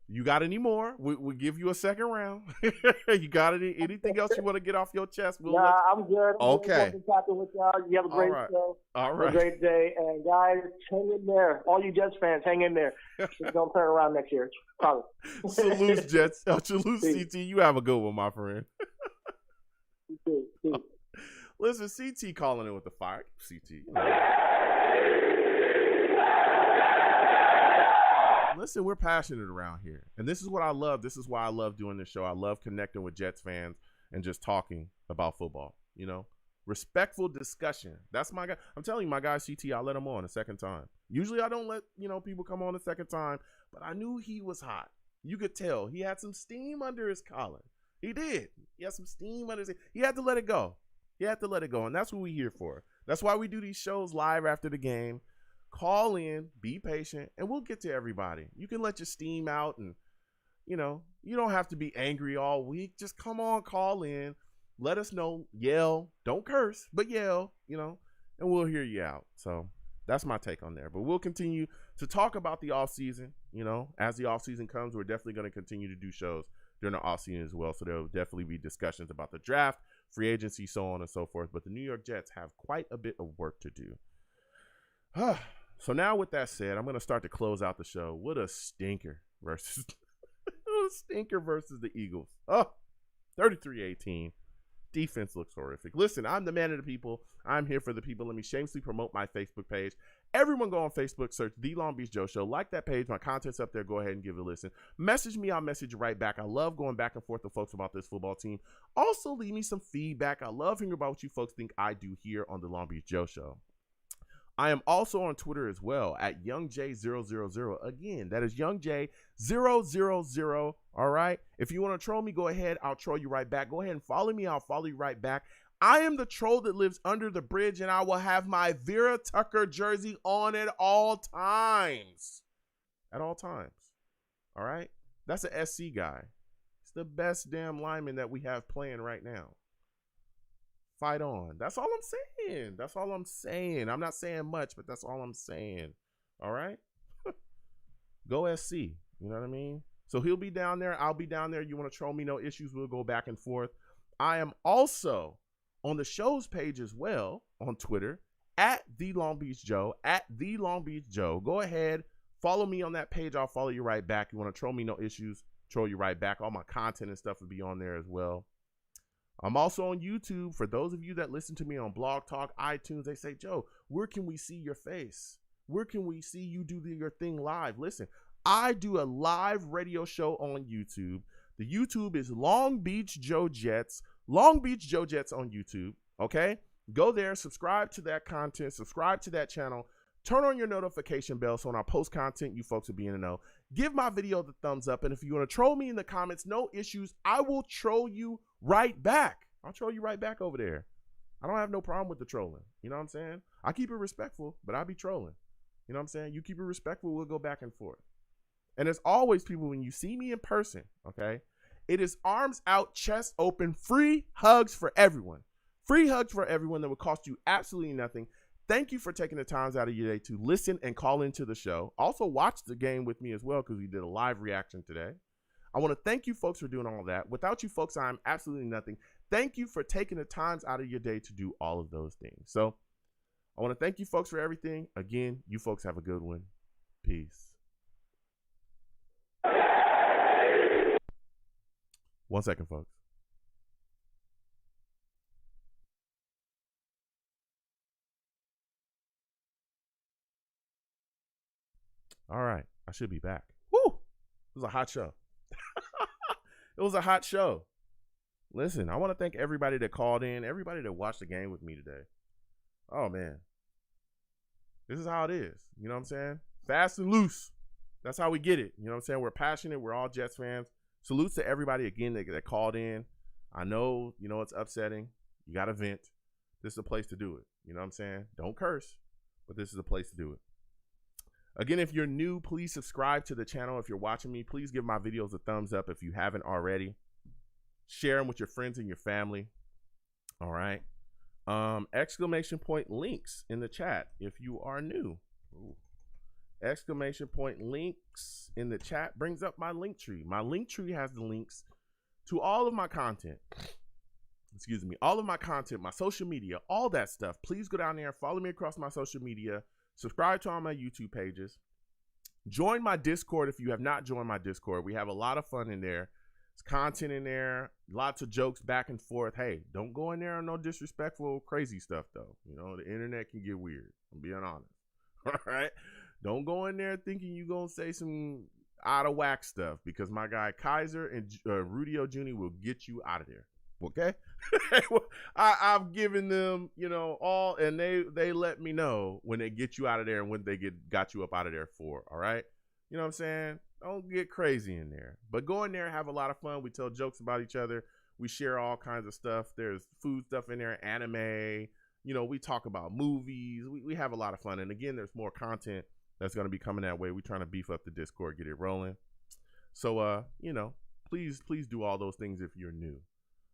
you got any more? We'll give you a second round. You got anything else you want to get off your chest? I'm good. Okay. With y'all. You have a great show. All right. Have a great day, and guys, hang in there. All you Jets fans, hang in there. Just don't turn around next year. Probably. Salute, Jets. Salute, CT. You have a good one, my friend. You too. Listen, CT calling in with the fire. CT. Listen, we're passionate around here. And this is what I love. This is why I love doing this show. I love connecting with Jets fans and just talking about football. Respectful discussion. That's my guy. I'm telling you, my guy CT, I let him on a second time. Usually I don't let, people come on a second time, but I knew he was hot. You could tell. He had some steam under his collar. He did. He had some steam under his. He had to let it go. And that's what we're here for. That's why we do these shows live after the game. Call in, be patient, and we'll get to everybody. You can let your steam out, and you don't have to be angry all week. Just come on, call in, let us know, yell, don't curse, but yell, and we'll hear you out. So that's my take on there. But we'll continue to talk about the off season. As the off season comes, we're definitely going to continue to do shows during the off season as well. So there will definitely be discussions about the draft, free agency, so on and so forth. But the New York Jets have quite a bit of work to do. So now with that said, I'm going to start to close out the show. What a stinker versus the Eagles. 33-18. Defense looks horrific. Listen, I'm the man of the people. I'm here for the people. Let me shamelessly promote my Facebook page. Everyone go on Facebook, search The Long Beach Joe Show. Like that page. My content's up there. Go ahead and give it a listen. Message me. I'll message you right back. I love going back and forth with folks about this football team. Also, leave me some feedback. I love hearing about what you folks think I do here on The Long Beach Joe Show. I am also on Twitter as well at YoungJ000. Again, that is YoungJ000. All right. If you want to troll me, go ahead. I'll troll you right back. Go ahead and follow me. I'll follow you right back. I am the troll that lives under the bridge, and I will have my Vera Tucker jersey on at all times. At all times. All right. That's an SC guy. It's the best damn lineman that we have playing right now. Fight on. That's all I'm saying. I'm not saying much, but that's all I'm saying. All right? Go SC. You know what I mean? So he'll be down there. I'll be down there. You want to troll me? No issues. We'll go back and forth. I am also on the show's page as well on Twitter at The Long Beach Joe. At The Long Beach Joe. Go ahead. Follow me on that page. I'll follow you right back. You want to troll me? No issues. Troll you right back. All my content and stuff will be on there as well. I'm also on YouTube. For those of you that listen to me on Blog Talk, iTunes, they say, Joe, where can we see your face? Where can we see you do your thing live? Listen, I do a live radio show on YouTube. The YouTube is Long Beach Joe Jets. Long Beach Joe Jets on YouTube. Okay? Go there, subscribe to that content, subscribe to that channel. Turn on your notification bell so when I post content, you folks will be in the know. Give my video the thumbs up. And if you want to troll me in the comments, no issues. I will troll you right back. I'll troll you right back over there. I don't have no problem with the trolling. You know what I'm saying? I keep it respectful, but I be trolling. You know what I'm saying? You keep it respectful, we'll go back and forth. And there's always people, when you see me in person, okay, it is arms out, chest open, free hugs for everyone. Free hugs for everyone that would cost you absolutely nothing. Thank you for taking the times out of your day to listen and call into the show. Also, watch the game with me as well, because we did a live reaction today. I want to thank you folks for doing all of that. Without you folks, I'm absolutely nothing. Thank you for taking the times out of your day to do all of those things. So I want to thank you folks for everything. Again, you folks have a good one. Peace. 1 second, folks. All right, I should be back. Woo! It was a hot show. It was a hot show. Listen, I want to thank everybody that called in, everybody that watched the game with me today. Oh, man. This is how it is. You know what I'm saying? Fast and loose. That's how we get it. You know what I'm saying? We're passionate. We're all Jets fans. Salutes to everybody, again, that called in. I know, it's upsetting. You got to vent. This is a place to do it. You know what I'm saying? Don't curse, but this is a place to do it. Again, if you're new, please subscribe to the channel. If you're watching me, please give my videos a thumbs up if you haven't already. Share them with your friends and your family. All right. Exclamation point links in the chat if you are new. Ooh. Exclamation point links in the chat brings up my link tree. My link tree has the links to all of my content. Excuse me. All of my content, my social media, all that stuff. Please go down there, follow me across my social media. Subscribe to all my YouTube pages. Join my Discord if you have not joined my Discord. We have a lot of fun in there. There's content in there, lots of jokes back and forth. Hey, don't go in there on no disrespectful, crazy stuff, though. The internet can get weird. I'm being honest. All right? Don't go in there thinking you're going to say some out of whack stuff, because my guy Kaiser and Rudy Ojuni will get you out of there. Okay? I've given them, all, and they let me know when they get you out of there and when they got you up out of there for. All right? You know what I'm saying? Don't get crazy in there. But go in there, have a lot of fun. We tell jokes about each other. We share all kinds of stuff. There's food stuff in there, anime. We talk about movies. We have a lot of fun. And again, there's more content that's going to be coming that way. We're trying to beef up the Discord, get it rolling. So, please do all those things if you're new.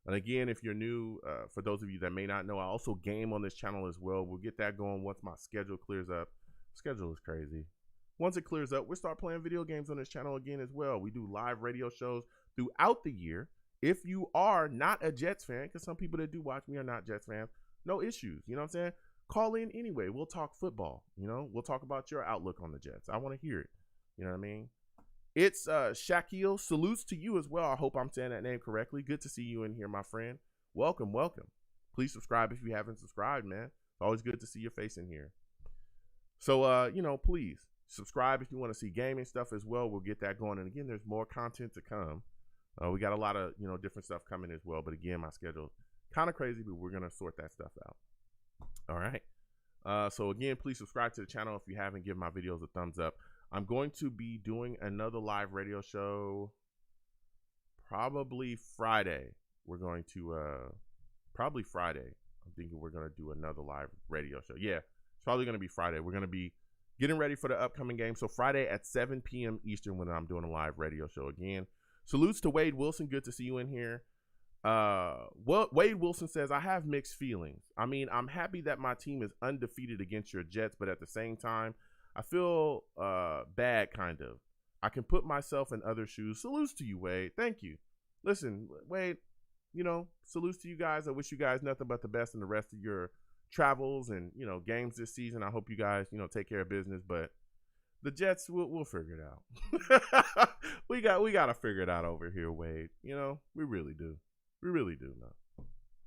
And again, if you're new, for those of you that may not know, I also game on this channel as well. We'll get that going once my schedule clears up. Schedule is crazy. Once it clears up, we'll start playing video games on this channel again as well. We do live radio shows throughout the year. If you are not a Jets fan, because some people that do watch me are not Jets fans, no issues. You know what I'm saying? Call in anyway. We'll talk football. We'll talk about your outlook on the Jets. I want to hear it. You know what I mean? It's Shaquille. Salutes to you as well. I hope I'm saying that name correctly. Good to see you in here, my friend. Welcome. Please subscribe if you haven't subscribed, man. It's always good to see your face in here. So, please subscribe if you want to see gaming stuff as well. We'll get that going. And again, there's more content to come. We got a lot of, different stuff coming as well. But again, my schedule kind of crazy, but we're going to sort that stuff out. All right. So again, please subscribe to the channel if you haven't. Give my videos a thumbs up. I'm going to be doing another live radio show probably Friday. We're going to, probably Friday. I'm thinking we're going to do another live radio show. Yeah, it's probably going to be Friday. We're going to be getting ready for the upcoming game. So Friday at 7 p.m. Eastern when I'm doing a live radio show again. Salutes to Wade Wilson. Good to see you in here. Wade Wilson says, I have mixed feelings. I mean, I'm happy that my team is undefeated against your Jets, but at the same time, I feel bad, kind of. I can put myself in other shoes. Salutes to you, Wade. Thank you. Listen, Wade, salutes to you guys. I wish you guys nothing but the best in the rest of your travels and, games this season. I hope you guys, take care of business. But the Jets, we'll figure it out. we got to figure it out over here, Wade. We really do. We really do, man.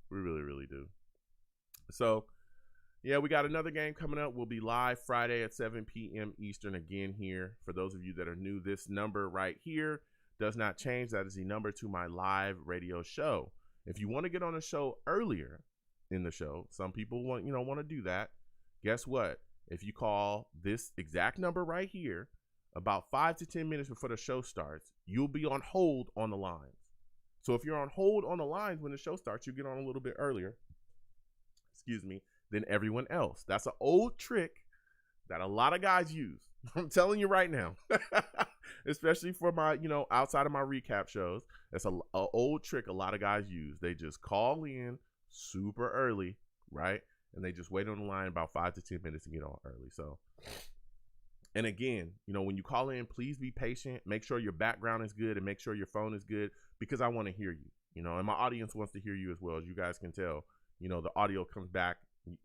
We really, really do. So, yeah, we got another game coming up. We'll be live Friday at 7 p.m. Eastern again here. For those of you that are new, this number right here does not change. That is the number to my live radio show. If you want to get on the show earlier in the show, some people want to do that. Guess what? If you call this exact number right here about 5 to 10 minutes before the show starts, you'll be on hold on the lines. So if you're on hold on the lines when the show starts, you get on a little bit earlier excuse me, than everyone else. That's an old trick that a lot of guys use. I'm telling you right now, especially for my, outside of my recap shows, that's a old trick a lot of guys use. They just call in super early, right? And they just wait on the line about 5 to 10 minutes to get on early. So, and again, when you call in, please be patient. Make sure your background is good and make sure your phone is good, because I want to hear you, and my audience wants to hear you as well. As you guys can tell, the audio comes back.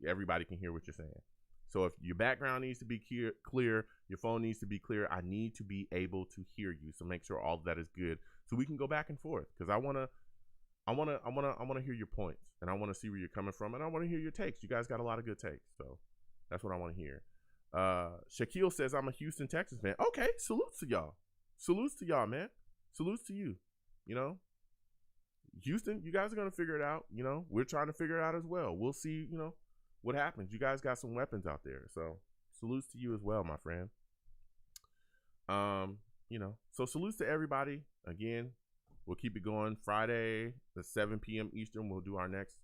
Everybody can hear what you're saying. So if your background needs to be clear, your phone needs to be clear, I need to be able to hear you. So make sure all of that is good so we can go back and forth, because I want to hear your points, and I want to see where you're coming from, and I want to hear your takes. You guys got a lot of good takes, so that's what I want to hear. Shaquille says, I'm a Houston, Texas fan. Okay, salutes to y'all. Salutes to y'all, man. Salutes to you. Houston, you guys are going to figure it out. We're trying to figure it out as well. We'll see, what happens. You guys got some weapons out there. So salutes to you as well, my friend. So salutes to everybody. Again, we'll keep it going. Friday at 7 p.m. Eastern, we'll do our next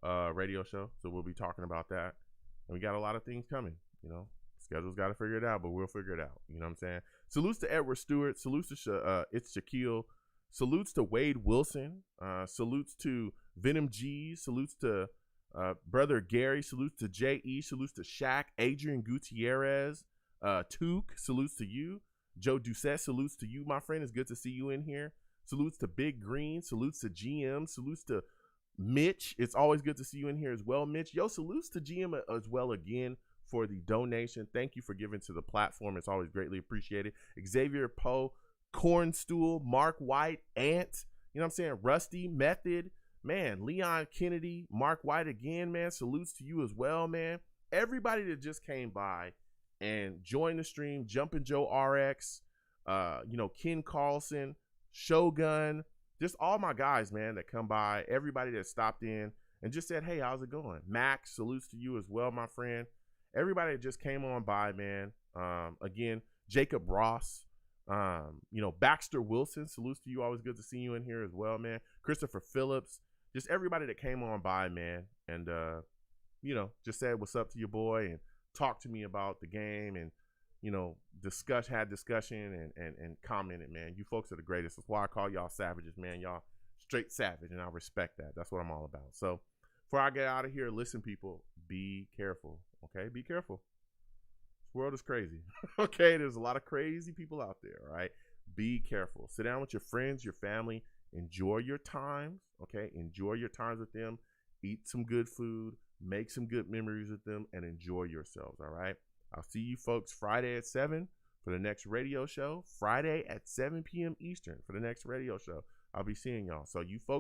radio show. So we'll be talking about that. And we got a lot of things coming, Schedule's got to figure it out, but we'll figure it out. You know what I'm saying? Salutes to Edward Stewart. Salutes to it's Shaquille. Salutes to Wade Wilson. Salutes to Venom G. Salutes to Brother Gary. Salutes to J.E. Salutes to Shaq. Adrian Gutierrez. Took. Salutes to you. Joe Doucette. Salutes to you, my friend. It's good to see you in here. Salutes to Big Green. Salutes to GM. Salutes to Mitch. It's always good to see you in here as well, Mitch. Yo, salutes to GM as well again for the donation. Thank you for giving to the platform. It's always greatly appreciated. Xavier Poe, Cornstool, Mark White, Ant, you know what I'm saying? Rusty, Method, man, Leon Kennedy, Mark White again, man. Salutes to you as well, man. Everybody that just came by and joined the stream, Jumpin' Joe RX, Ken Carlson, Shogun, just all my guys, man, that come by, everybody that stopped in and just said, hey, how's it going? Max, salutes to you as well, my friend. Everybody that just came on by, man. Again, Jacob Ross, Baxter Wilson, salutes to you. Always good to see you in here as well, man. Christopher Phillips, just everybody that came on by, man. And, just said what's up to your boy and talked to me about the game and, had discussion and commented, man. You folks are the greatest. That's why I call y'all savages, man. Y'all straight savage, and I respect that. That's what I'm all about. So before I get out of here, listen, people, be careful. Okay, be careful. This world is crazy. Okay, there's a lot of crazy people out there. All right, be careful. Sit down with your friends, your family. Enjoy your times. Okay, enjoy your times with them. Eat some good food. Make some good memories with them, and enjoy yourselves. All right. I'll see you folks Friday at 7 for the next radio show. Friday at 7 p.m. Eastern for the next radio show. I'll be seeing y'all. So you folks